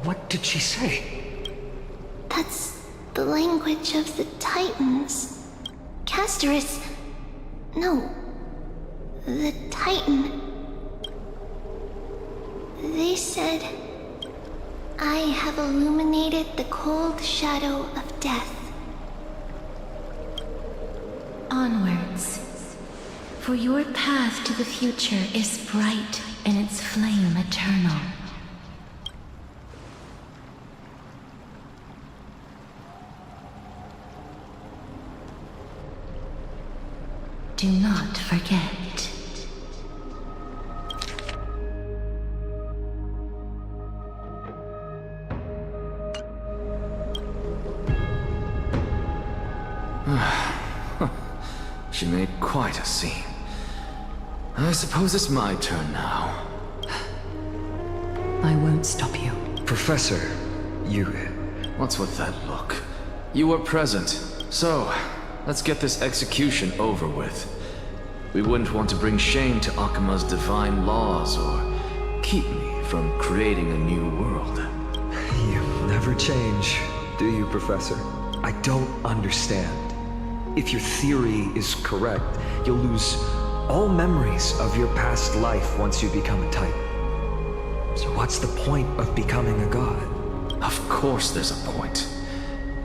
F: What did she say?
O: That's the language of the Titans. Castorus... No. The Titan. They said... I have illuminated the cold shadow of death.
B: Onwards. For your path to the future is bright and its flame eternal. Do not forget.
G: She made quite a scene. I suppose it's my turn now.
C: I won't stop you.
F: Professor, you...
G: What's with that look? You were present, so let's get this execution over with. We wouldn't want to bring shame to Akima's divine laws or keep me from creating a new world.
F: You never change, do you, Professor? I don't understand. If your theory is correct, you'll lose all memories of your past life once you become a Titan. So what's the point of becoming a god?
G: Of course there's a point.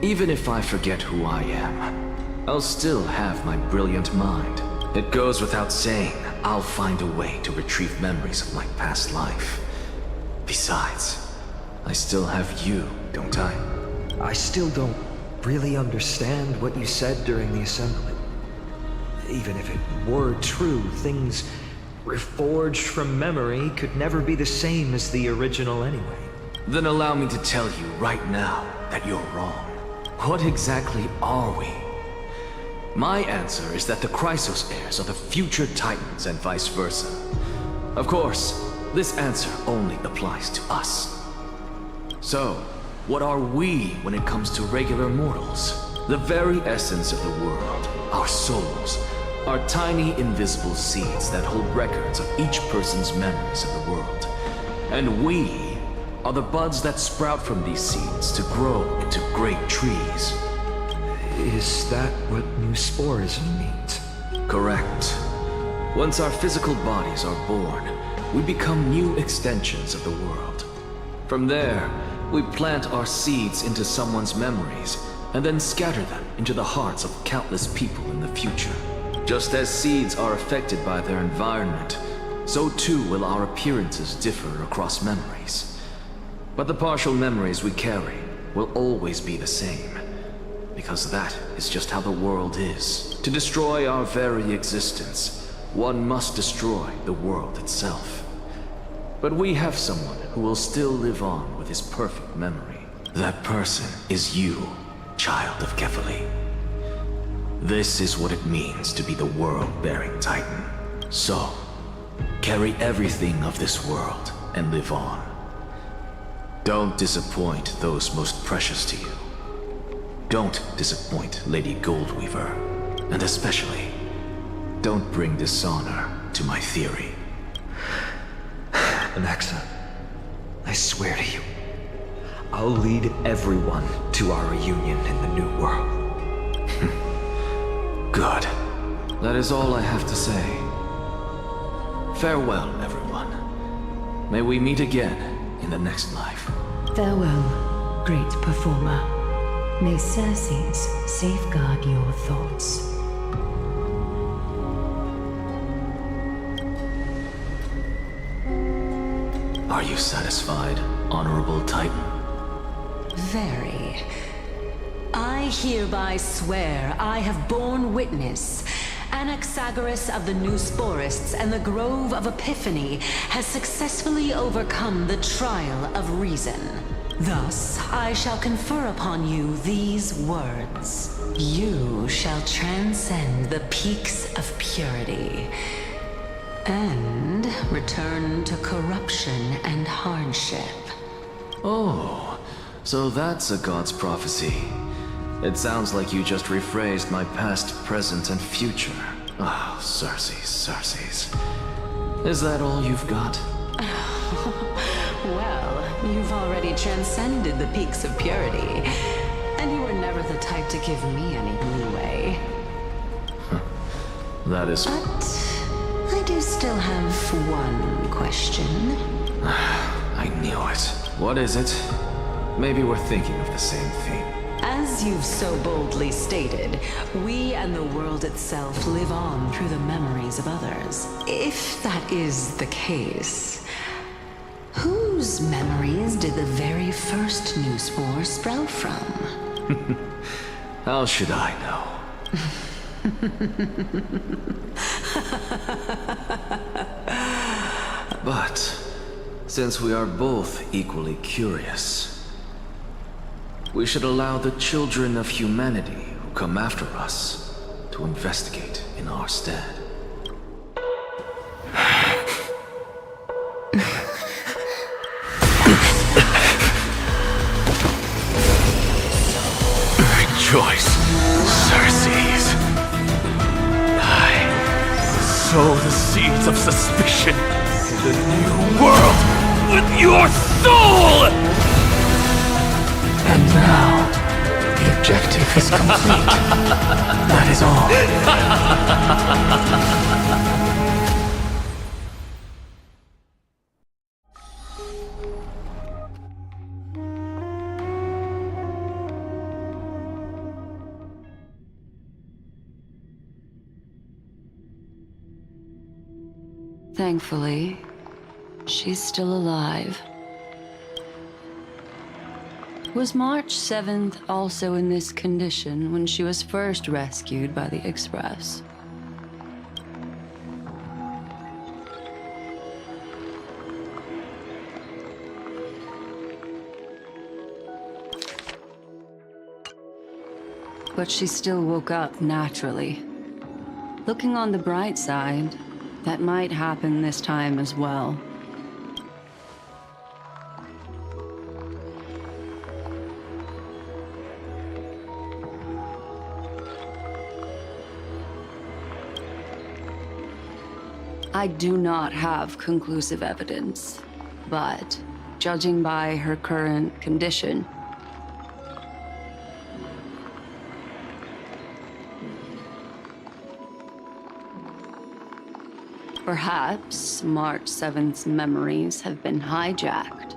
G: Even if I forget who I am, I'll still have my brilliant mind. It goes without saying, I'll find a way to retrieve memories of my past life. Besides, I still have you, don't I?
F: I still don't really understand what you said during the assembly. Even if it were true, things reforged from memory could never be the same as the original anyway.
G: Then allow me to tell you right now that you're wrong. What exactly are we? My answer is that the Chrysos heirs are the future Titans and vice versa. Of course, this answer only applies to us. So, what are we when it comes to regular mortals? The very essence of the world, our souls, are tiny invisible seeds that hold records of each person's memories of the world. And we are the buds that sprout from these seeds to grow into great trees.
F: Is that what new sporism means?
G: Correct.
F: Once our physical bodies are born, we become new extensions of the world. From there, we plant our seeds into someone's memories, and then scatter them into the hearts of countless people in the future. Just as seeds are affected by their environment, so too will our appearances differ across memories. But the partial memories we carry will always be the same, because that is just how the world is. To destroy our very existence, one must destroy the world itself. But we have someone who will still live on with his perfect memory. That person is you, child of Kefali. This is what it means to be the world-bearing Titan. So, carry everything of this world and live on. Don't disappoint those most precious to you. Don't disappoint Lady Goldweaver. And especially, don't bring dishonor to my theory. Anaxa, I swear to you, I'll lead everyone to our reunion in the New World.
G: Good.
F: That is all I have to say. Farewell, everyone. May we meet again in the next life.
C: Farewell, great performer. May Circes safeguard your thoughts.
G: Are you satisfied, Honorable Titan?
J: Very. I hereby swear I have borne witness. Anaxagoras of the New Sporists and the Grove of Epiphany has successfully overcome the trial of reason. Thus, I shall confer upon you these words. You shall transcend the peaks of purity and return to corruption and hardship.
F: Oh, so that's a god's prophecy. It sounds like you just rephrased my past, present, and future. Oh, Circes. Is that all you've got?
J: Well, you've already transcended the peaks of purity, and you were never the type to give me any leeway.
F: That is...
J: But I do still have one question.
F: I knew it. What is it? Maybe we're thinking of the same thing.
J: As you've so boldly stated, we and the world itself live on through the memories of others. If that is the case, whose memories did the very first new spore sprout from?
F: How should I know? But, since we are both equally curious, we should allow the children of humanity who come after us to investigate in our stead.
R: Rejoice, Circes. I sow the seeds of suspicion in the new world with your soul!
W: And now, the objective is complete. That is all.
J: Thankfully, she's still alive. Was March 7th also in this condition when she was first rescued by the Express? But she still woke up naturally. Looking on the bright side, that might happen this time as well. I do not have conclusive evidence, but judging by her current condition, Perhaps March 7th's memories have been hijacked.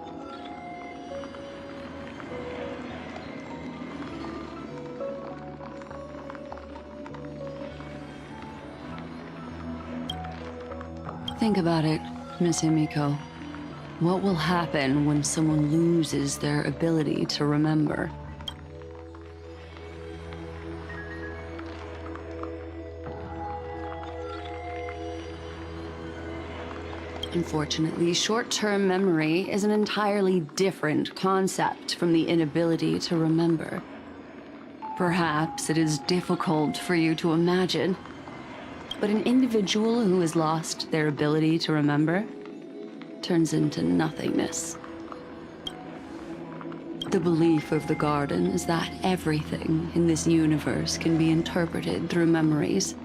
J: Think about it, Miss Himiko. What will happen when someone loses their ability to remember? Unfortunately, short-term memory is an entirely different concept from the inability to remember. Perhaps it is difficult for you to imagine, but an individual who has lost their ability to remember turns into nothingness. The belief of the Garden is that everything in this universe can be interpreted through memories.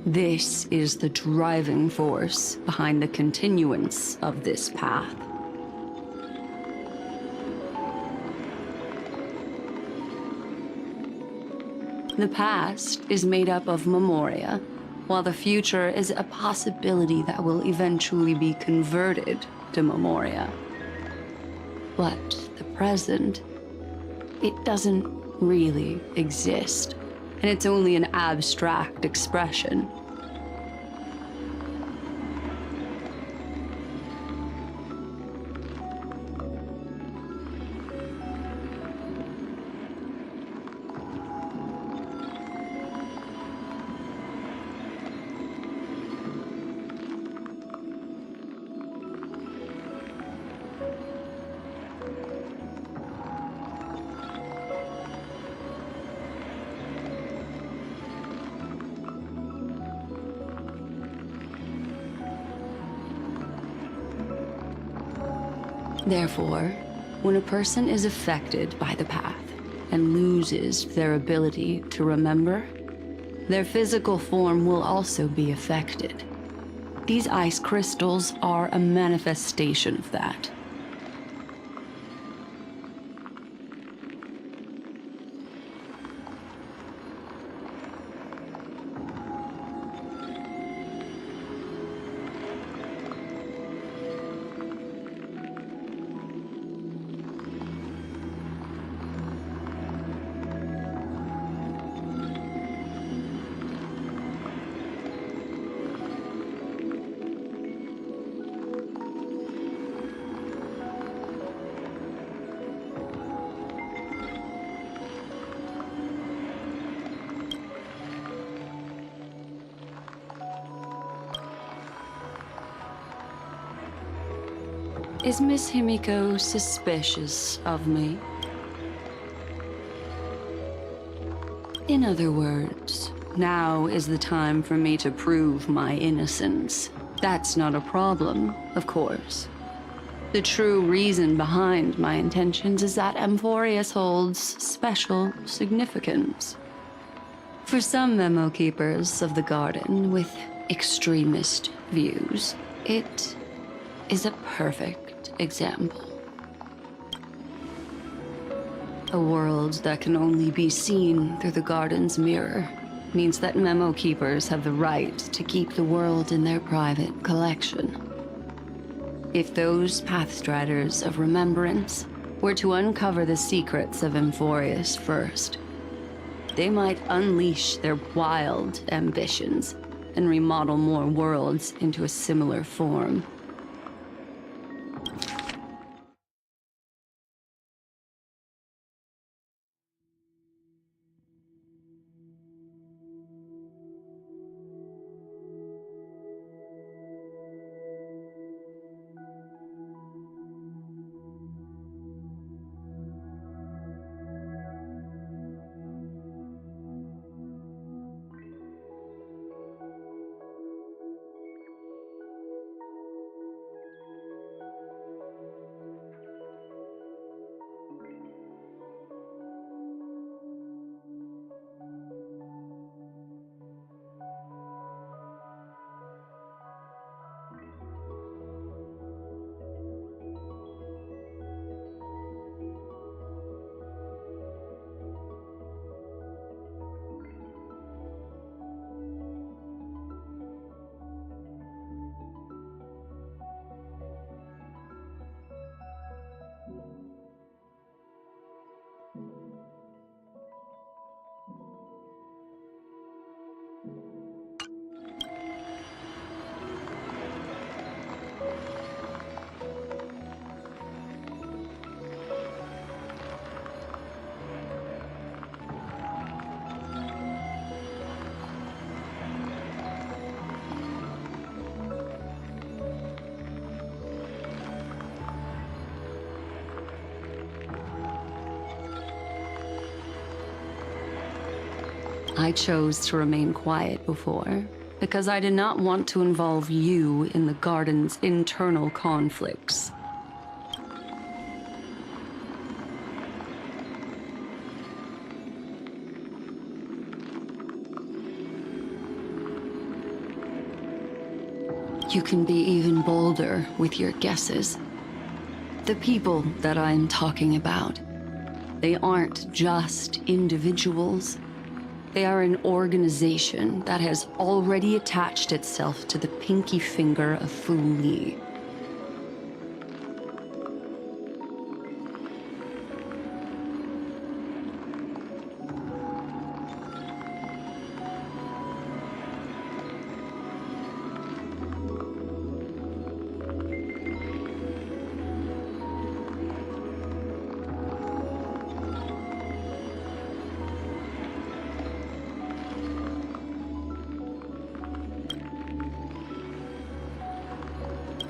J: This is the driving force behind the continuance of this path. The past is made up of memoria, while the future is a possibility that will eventually be converted to memoria. But the present, it doesn't really exist, and it's only an abstract expression. Therefore, when a person is affected by the path and loses their ability to remember, their physical form will also be affected. These ice crystals are a manifestation of that. Is Miss Himiko suspicious of me? In other words, now is the time for me to prove my innocence. That's not a problem, of course. The true reason behind my intentions is that Amphorius holds special significance. For some memo keepers of the Garden with extremist views, it is a perfect example. A world that can only be seen through the Garden's mirror means that memo keepers have the right to keep the world in their private collection. If those Pathstriders of Remembrance were to uncover the secrets of Amphorius first, they might unleash their wild ambitions and remodel more worlds into a similar form. I chose to remain quiet before, because I did not want to involve you in the Garden's internal conflicts. You can be even bolder with your guesses. The people that I'm talking about, they aren't just individuals. They are an organization that has already attached itself to the pinky finger of Fu Li.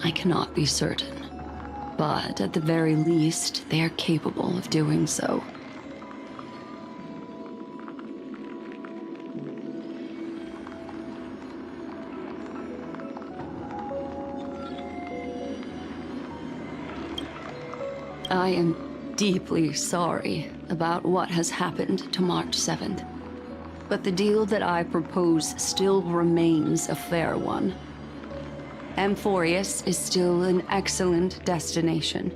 J: I cannot be certain, but at the very least, they are capable of doing so. I am deeply sorry about what has happened to March 7th, but the deal that I propose still remains a fair one. Amphorius is still an excellent destination,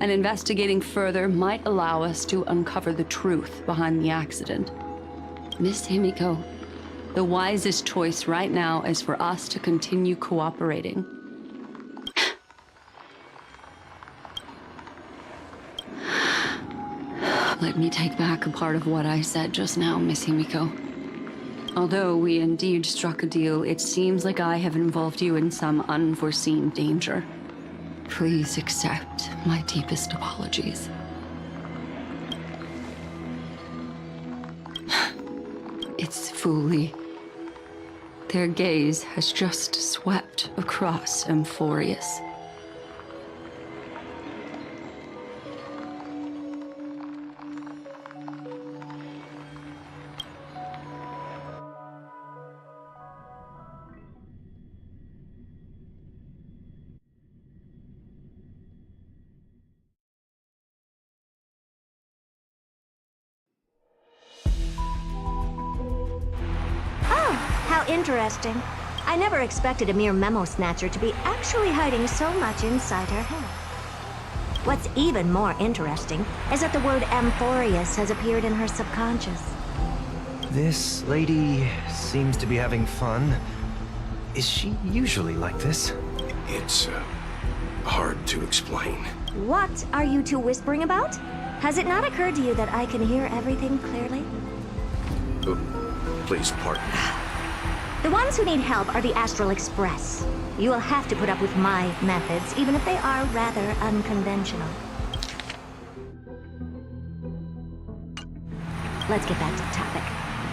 J: and investigating further might allow us to uncover the truth behind the accident. Miss Himiko, the wisest choice right now is for us to continue cooperating. Let me take back a part of what I said just now, Miss Himiko. Although we indeed struck a deal, it seems like I have involved you in some unforeseen danger. Please accept my deepest apologies. It's Fu Li. Their gaze has just swept across Amphorius.
D: How interesting. I never expected a mere memo snatcher to be actually hiding so much inside her head. What's even more interesting is that the word Amphorius has appeared in her subconscious.
W: This lady seems to be having fun. Is she usually like this?
K: It's hard to explain.
D: What are you two whispering about? Has it not occurred to you that I can hear everything clearly?
K: Please pardon.
D: The ones who need help are the Astral Express. You will have to put up with my methods, even if they are rather unconventional. Let's get back to the topic.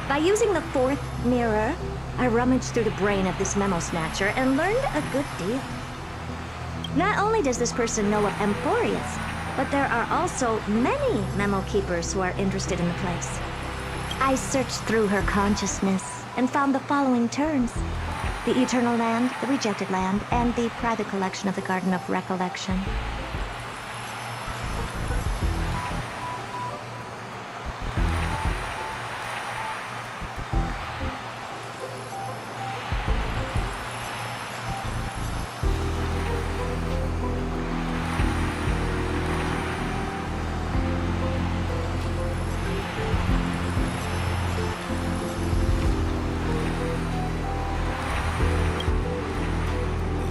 D: By using the fourth mirror, I rummaged through the brain of this memo snatcher and learned a good deal. Not only does this person know of Amphorius, but there are also many memo keepers who are interested in the place. I searched through her consciousness and found the following terms: the Eternal Land, the Rejected Land, and the private collection of the Garden of Recollection.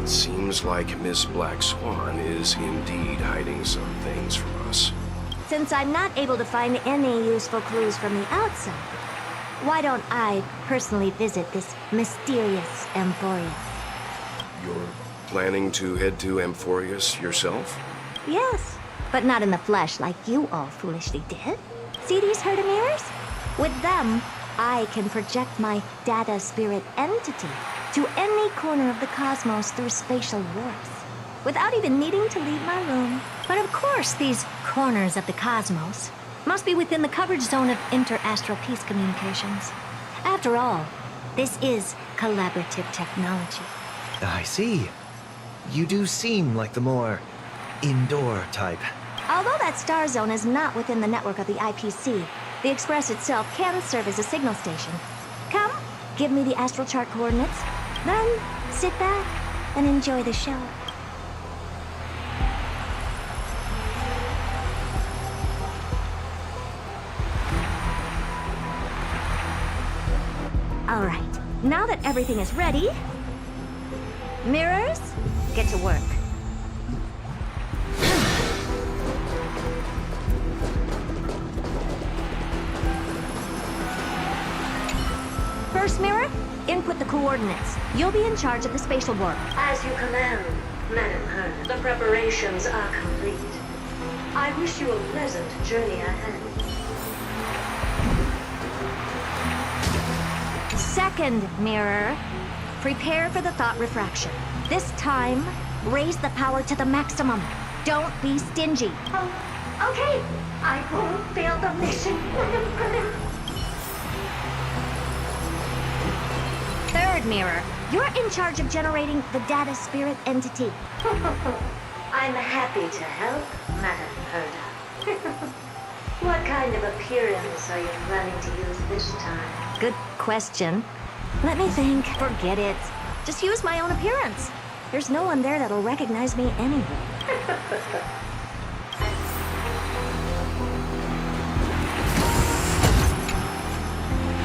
K: Seems like Miss Black Swan is indeed hiding some things from us.
D: Since I'm not able to find any useful clues from the outside, why don't I personally visit this mysterious Amphorius?
K: You're planning to head to Amphorius yourself?
D: Yes, but not in the flesh like you all foolishly did. See these Herda mirrors? With them, I can project my data spirit entity to any corner of the cosmos through spatial warps, without even needing to leave my room. But of course, these corners of the cosmos must be within the coverage zone of inter-astral peace communications. After all, this is collaborative technology.
A: I see. You do seem like the more indoor type.
D: Although that star zone is not within the network of the IPC, the Express itself can serve as a signal station. Come, give me the astral chart coordinates, then sit back and enjoy the show. All right, now that everything is ready, mirrors, get to work. First mirror, input the coordinates. You'll be in charge of the spatial warp.
H: As you command, Madam Heard. The preparations are complete. I wish you a pleasant journey ahead.
D: Second mirror, prepare for the thought refraction. This time, raise the power to the maximum. Don't be stingy.
H: Oh, okay. I won't fail the mission.
D: Third mirror, you're in charge of generating the data spirit entity.
H: I'm happy to help, Madam Herda. What kind of appearance are you planning to use this time?
D: Good question. Let me think. Forget it. Just use my own appearance. There's no one there that'll recognize me anyway.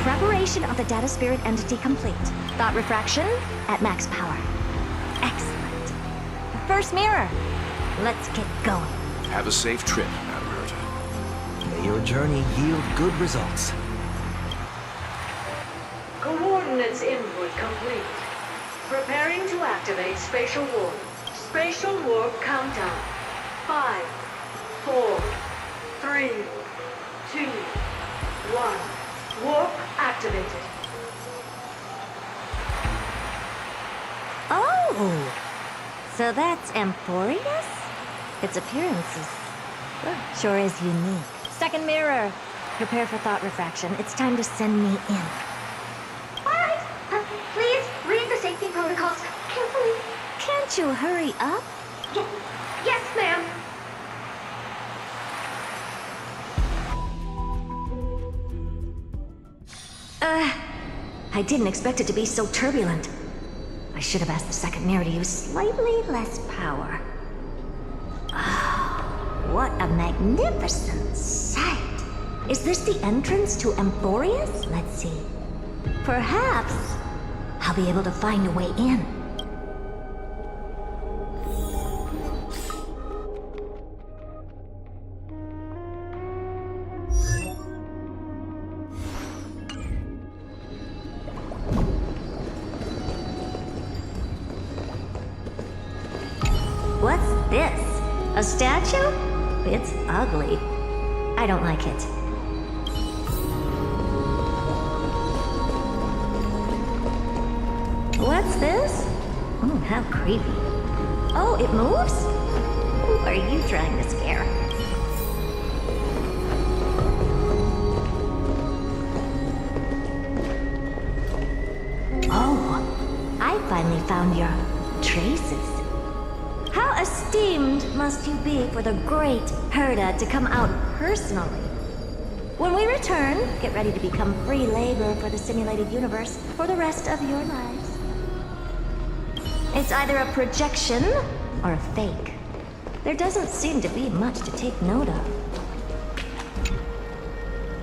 D: Preparation of the data spirit entity complete. Thought refraction at max power. Excellent. First mirror. Let's get going.
K: Have a safe trip, Madam Herta.
A: May your journey yield good results.
H: Coordinates input complete. Preparing to activate spatial warp. Spatial warp countdown. 5, 4, 3, 2, 1. Warp activated.
D: Oh! So that's Amphorius? Its appearance sure is unique. Second mirror. Prepare for thought refraction. It's time to send me in.
I: Alright, please read the safety protocols carefully.
D: Can't you hurry up?
I: Yes, ma'am.
D: I didn't expect it to be so turbulent. I should have asked the second mirror to use slightly less power. Oh, what a magnificent sight! Is this the entrance to Amphorius? Let's see. Perhaps I'll be able to find a way in. What's this? A statue? It's ugly. I don't like it. What's this? Oh, how creepy. Oh, it moves? Who are you trying to scare? Oh, I finally found your traces. How esteemed must you be for the great Herda to come out personally? When we return, get ready to become free labor for the simulated universe for the rest of your lives. It's either a projection or a fake. There doesn't seem to be much to take note of.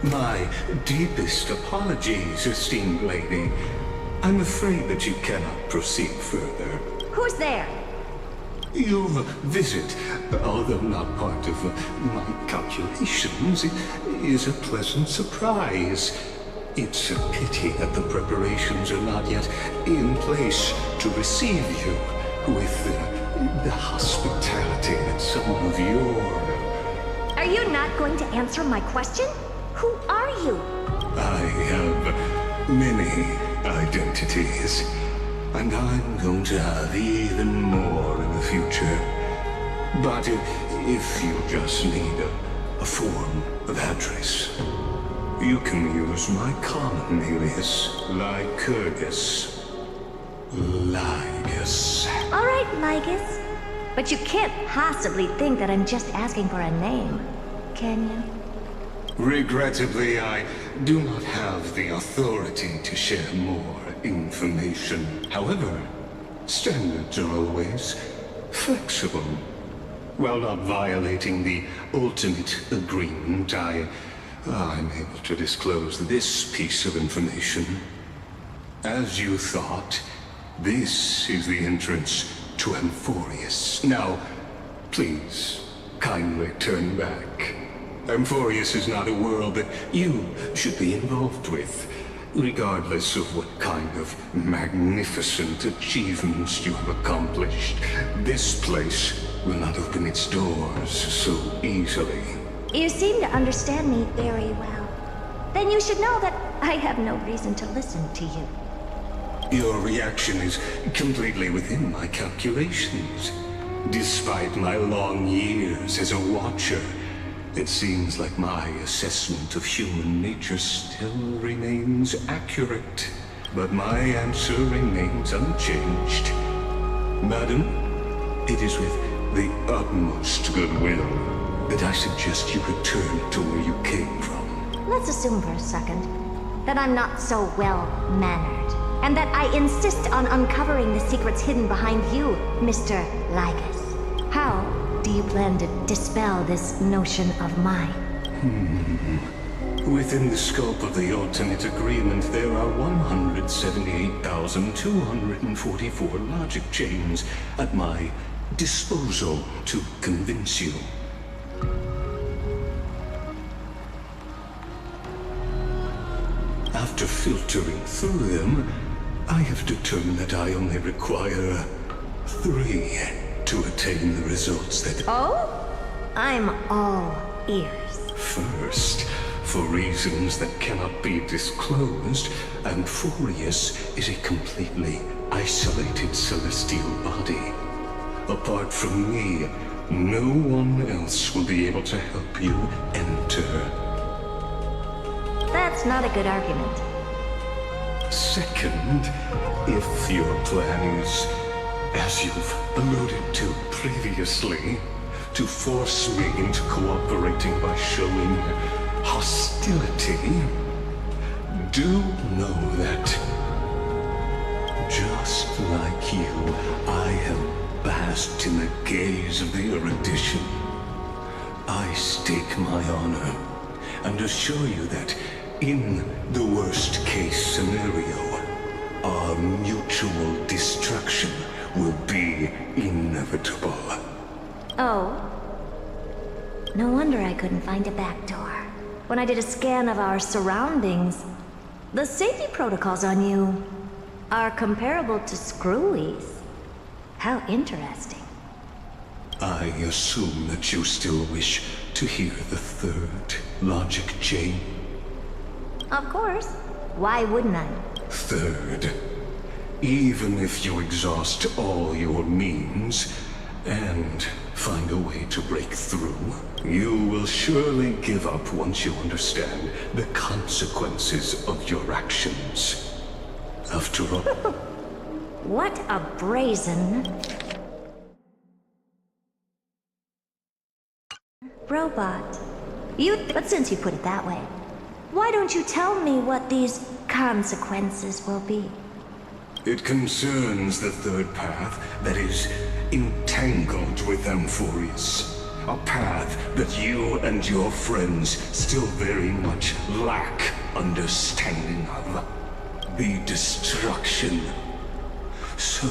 K: My deepest apologies, esteemed lady. I'm afraid that you cannot proceed further.
D: Who's there?
K: Your visit, although not part of my calculations, is a pleasant surprise. It's a pity that the preparations are not yet in place to receive you with the hospitality that some of your...
D: Are you not going to answer my question? Who are you?
K: I have many identities. And I'm going to have even more in the future. But if you just need a form of address, You can use my common alias, Lycurgus. Lygus.
D: All right, Lygus. But you can't possibly think that I'm just asking for a name, can you?
K: Regrettably, I do not have the authority to share more information. However, standards are always flexible. While not violating the ultimate agreement, I'm able to disclose this piece of information. As you thought, this is the entrance to Amphorius. Now, please, kindly turn back. Amphorius is not a world that you should be involved with, regardless of what kind of magnificent achievements you have accomplished. This place will not open its doors so easily.
D: You seem to understand me very well. Then you should know that I have no reason to listen to you.
K: Your reaction is completely within my calculations. Despite my long years as a watcher, it seems like my assessment of human nature still remains accurate. But my answer remains unchanged. Madam, it is with the utmost goodwill that I suggest you return to where you came from.
D: Let's assume for a second that I'm not so well-mannered, and that I insist on uncovering the secrets hidden behind you, Mr. Lygus. How do you plan to dispel this notion of mine?
K: Within the scope of the ultimate agreement, there are 178,244 logic chains at my disposal to convince you. After filtering through them, I have determined that I only require 3 to attain the results that...
D: Oh? I'm all ears.
K: First, for reasons that cannot be disclosed, Amphorius is a completely isolated celestial body. Apart from me, no one else will be able to help you enter.
D: That's not a good argument.
K: Second, if your plan is, as you've alluded to previously, to force me into cooperating by showing hostility, do know that, just like you, I have basked in the gaze of the erudition. I stake my honor and assure you that in the worst-case scenario, our mutual destruction will be inevitable.
D: Oh. No wonder I couldn't find a back door. When I did a scan of our surroundings, the safety protocols on you are comparable to Screwy's. How interesting.
K: I assume that you still wish to hear the third logic chain.
D: Of course. Why wouldn't I?
K: Third, even if you exhaust all your means and find a way to break through, you will surely give up once you understand the consequences of your actions. After all...
D: What a brazen... robot. But since you put it that way, why don't you tell me what these consequences will be?
K: It concerns the third path that is entangled with Amphorius. A path that you and your friends still very much lack understanding of. The destruction. So,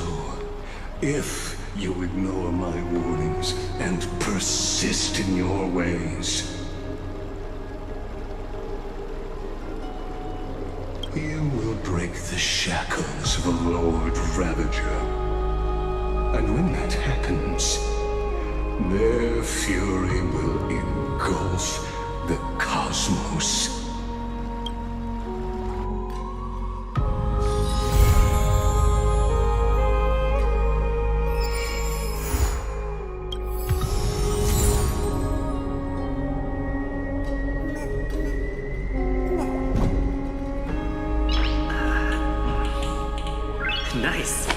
K: if you ignore my warnings and persist in your ways, you will break the shackles of a Lord Ravager. And when that happens, their fury will engulf the cosmos.
P: Nice.